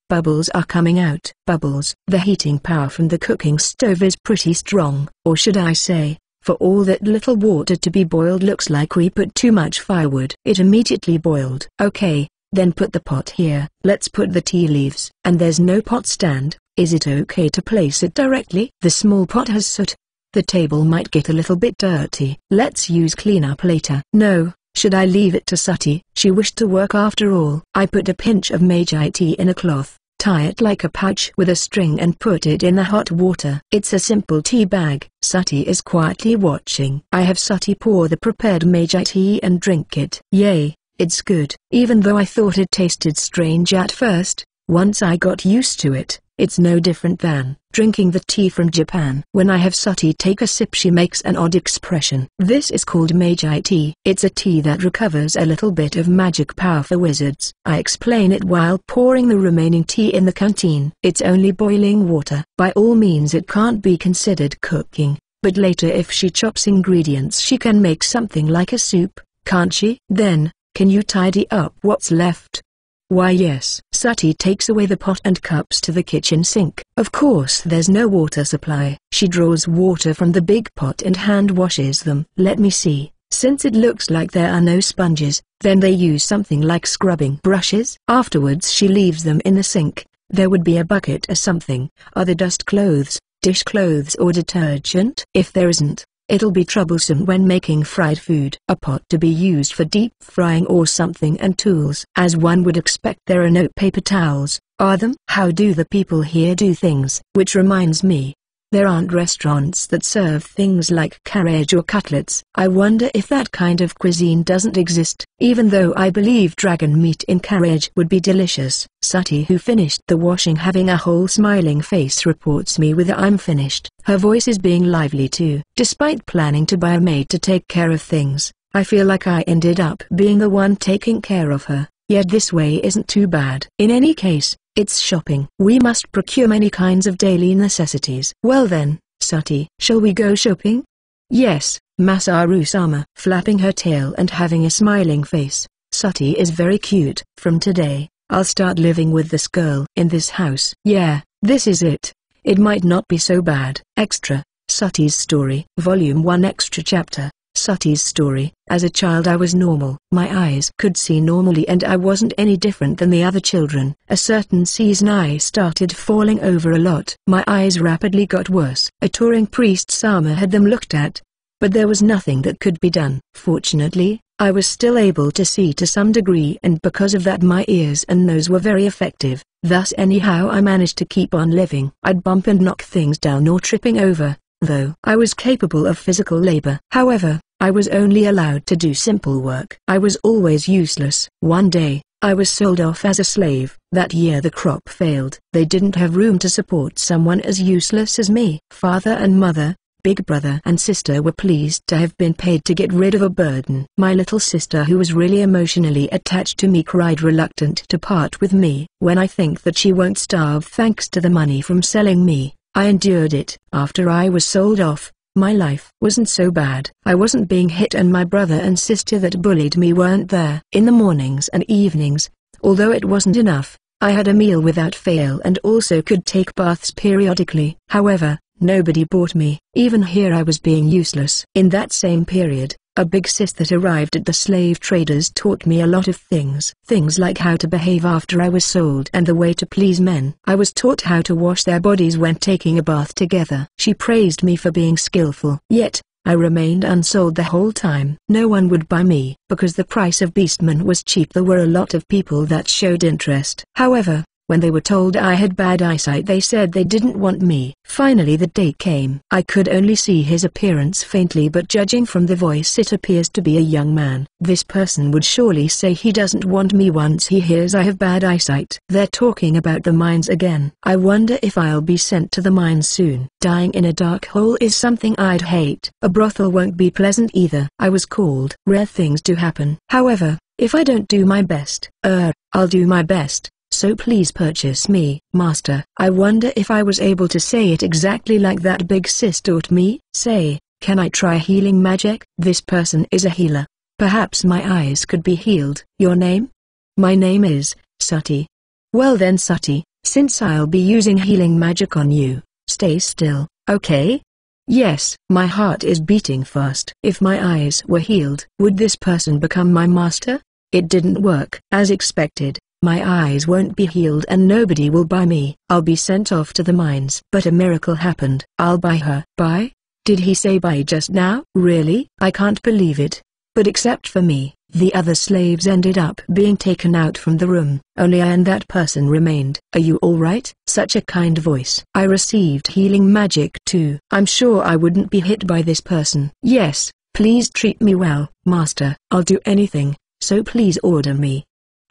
Bubbles are coming out. Bubbles. The heating power from the cooking stove is pretty strong. Or should I say, for all that little water to be boiled looks like we put too much firewood. It immediately boiled. Okay, then put the pot here. Let's put the tea leaves. And there's no pot stand. Is it okay to place it directly? The small pot has soot. The table might get a little bit dirty. Let's use cleanup later. No. Should I leave it to Sati? She wished to work after all. I put a pinch of Meiji tea in a cloth, tie it like a pouch with a string and put it in the hot water. It's a simple tea bag. Sati is quietly watching. I have Sati pour the prepared Meiji tea and drink it. Yay, it's good. Even though I thought it tasted strange at first, once I got used to it, it's no different than drinking the tea from Japan. When I have Sati take a sip she makes an odd expression. This is called Meiji tea. It's a tea that recovers a little bit of magic power for wizards. I explain it while pouring the remaining tea in the canteen. It's only boiling water. By all means it can't be considered cooking, but later if she chops ingredients she can make something like a soup, can't she? Then, can you tidy up what's left? Why yes. Sati takes away the pot and cups to the kitchen sink. Of course there's no water supply. She draws water from the big pot and hand washes them. Let me see. Since it looks like there are no sponges, then they use something like scrubbing brushes. Afterwards she leaves them in the sink. There would be a bucket or something, other dust clothes, dish clothes or detergent. If there isn't, it'll be troublesome when making fried food. A pot to be used for deep frying or something and tools. As one would expect there are no paper towels, are them? How do the people here do things? Which reminds me. There aren't restaurants that serve things like carriage or cutlets. I wonder if that kind of cuisine doesn't exist, even though I believe dragon meat in carriage would be delicious. Sati, who finished the washing having a whole smiling face, reports me with a "I'm finished." Her voice is being lively too. Despite planning to buy a maid to take care of things, I feel like I ended up being the one taking care of her. Yet this way isn't too bad. In any case, it's shopping. We must procure many kinds of daily necessities. Well then, Sati, shall we go shopping? Yes, Masaru-sama. Flapping her tail and having a smiling face, Sati is very cute. From today, I'll start living with this girl in this house. Yeah, this is it. It might not be so bad. Extra, Sati's Story. Volume 1 Extra Chapter. Sati's Story. As a child I was normal. My eyes could see normally and I wasn't any different than the other children. A certain season I started falling over a lot. My eyes rapidly got worse. A touring priest Sama had them looked at, but there was nothing that could be done. Fortunately, I was still able to see to some degree, and because of that my ears and nose were very effective. Thus anyhow I managed to keep on living. I'd bump and knock things down or tripping over, though I was capable of physical labor. However, I was only allowed to do simple work. I was always useless. One day, I was sold off as a slave. That year the crop failed. They didn't have room to support someone as useless as me. Father and mother, big brother and sister were pleased to have been paid to get rid of a burden. My little sister, who was really emotionally attached to me, cried, reluctant to part with me. When I think that she won't starve thanks to the money from selling me, I endured it. After I was sold off, my life wasn't so bad. I wasn't being hit and my brother and sister that bullied me weren't there. In the mornings and evenings, although it wasn't enough, I had a meal without fail and also could take baths periodically. However, nobody bought me. Even here I was being useless. In that same period, a big sis that arrived at the slave traders taught me a lot of things. Things like how to behave after I was sold and the way to please men. I was taught how to wash their bodies when taking a bath together. She praised me for being skillful. Yet, I remained unsold the whole time. No one would buy me, because the price of beastmen was cheap. There were a lot of people that showed interest. However, when they were told I had bad eyesight, they said they didn't want me. Finally the day came. I could only see his appearance faintly, but judging from the voice it appears to be a young man. This person would surely say he doesn't want me once he hears I have bad eyesight. They're talking about the mines again. I wonder if I'll be sent to the mines soon. Dying in a dark hole is something I'd hate. A brothel won't be pleasant either. I was called. Rare things do happen. However, if I don't do my best, I'll do my best. So please purchase me, master. I wonder if I was able to say it exactly like that big sis taught me. Say, can I try healing magic? This person is a healer. Perhaps my eyes could be healed. Your name? My name is Sati. Well then Sati, since I'll be using healing magic on you, stay still, okay? Yes. My heart is beating fast. If my eyes were healed, would this person become my master? It didn't work. As expected, my eyes won't be healed and nobody will buy me. I'll be sent off to the mines. But a miracle happened. I'll buy her. Buy? Did he say buy just now? Really? I can't believe it. But except for me, the other slaves ended up being taken out from the room. Only I and that person remained. Are you alright? Such a kind voice. I received healing magic too. I'm sure I wouldn't be hit by this person. Yes, please treat me well, master. I'll do anything, so please order me.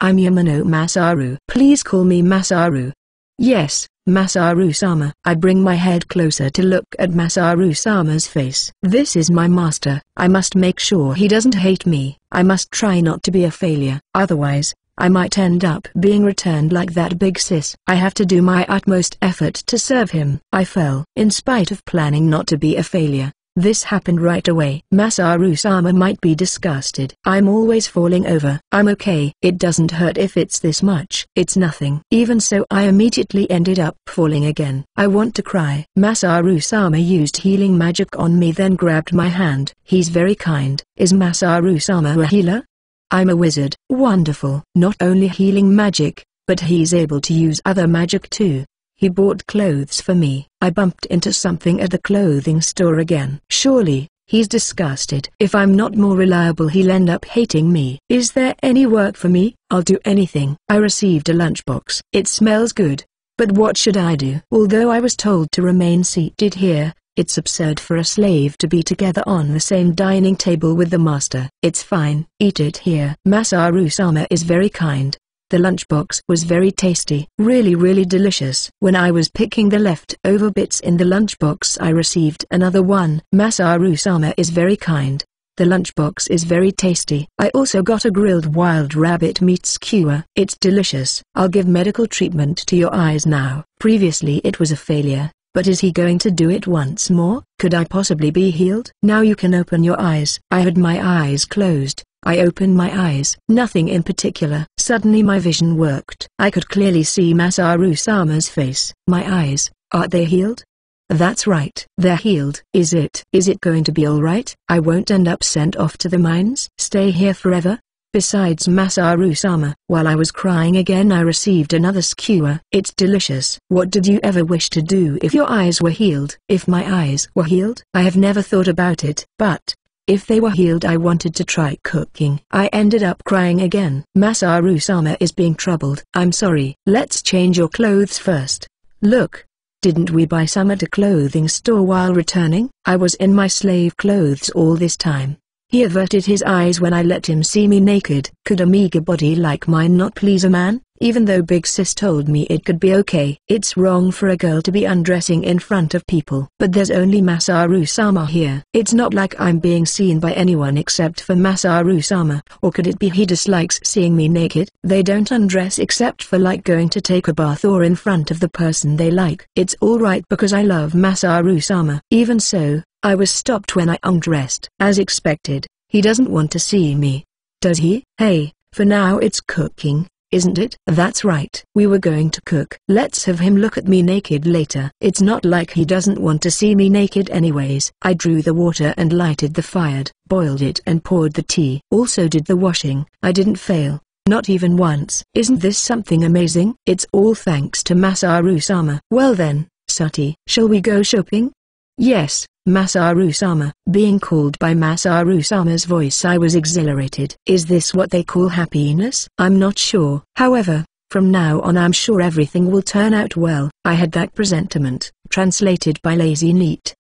I'm Yamano Masaru. Please call me Masaru. Yes, Masaru-sama. I bring my head closer to look at Masaru-sama's face. This is my master. I must make sure he doesn't hate me. I must try not to be a failure. Otherwise, I might end up being returned like that big sis. I have to do my utmost effort to serve him. I fell. In spite of planning not to be a failure, this happened right away. Masaru-sama might be disgusted. I'm always falling over. I'm okay. It doesn't hurt if it's this much. It's nothing. Even so, I immediately ended up falling again. I want to cry. Masaru-sama used healing magic on me, then grabbed my hand. He's very kind. Is Masaru-sama a healer? I'm a wizard. Wonderful. Not only healing magic, but he's able to use other magic too. He bought clothes for me. I bumped into something at the clothing store again. Surely, he's disgusted. If I'm not more reliable, he'll end up hating me. Is there any work for me? I'll do anything. I received a lunchbox. It smells good. But what should I do? Although I was told to remain seated here, it's absurd for a slave to be together on the same dining table with the master. It's fine, eat it here. Masaru-sama is very kind. The lunchbox was very tasty, really delicious. When I was picking the leftover bits in the lunchbox, I received another one. Masaru-sama is very kind. The lunchbox is very tasty. I also got a grilled wild rabbit meat skewer. It's delicious. I'll give medical treatment to your eyes now. Previously it was a failure, but is he going to do it once more? Could I possibly be healed? Now you can open your eyes. I had my eyes closed. I opened my eyes. Nothing in particular. Suddenly my vision worked. I could clearly see Masaru-sama's face. My eyes, are they healed? That's right. They're healed. Is it going to be alright? I won't end up sent off to the mines? Stay here forever? Besides Masaru-sama, while I was crying again, I received another skewer. It's delicious. What did you ever wish to do if your eyes were healed? If my eyes were healed? I have never thought about it, but if they were healed, I wanted to try cooking. I ended up crying again. Masaru-sama is being troubled. I'm sorry. Let's change your clothes first. Look. Didn't we buy some at a clothing store while returning? I was in my slave clothes all this time. He averted his eyes when I let him see me naked. Could a meager body like mine not please a man? Even though Big Sis told me it could be okay. It's wrong for a girl to be undressing in front of people. But there's only Masaru-sama here. It's not like I'm being seen by anyone except for Masaru-sama. Or could it be he dislikes seeing me naked? They don't undress except for like going to take a bath or in front of the person they like. It's alright because I love Masaru-sama. Even so, I was stopped when I undressed. As expected, he doesn't want to see me. Does he? Hey, for now it's cooking, isn't it? That's right. We were going to cook. Let's have him look at me naked later. It's not like he doesn't want to see me naked anyways. I drew the water and lighted the fire, boiled it and poured the tea. Also did the washing. I didn't fail. Not even once. Isn't this something amazing? It's all thanks to Masaru-sama. Well then, Sati, shall we go shopping? Yes, Masaru-sama. Being called by Masaru-sama's voice, I was exhilarated. Is this what they call happiness? I'm not sure. However, from now on I'm sure everything will turn out well. I had that presentiment. Translated by Lazy NEET.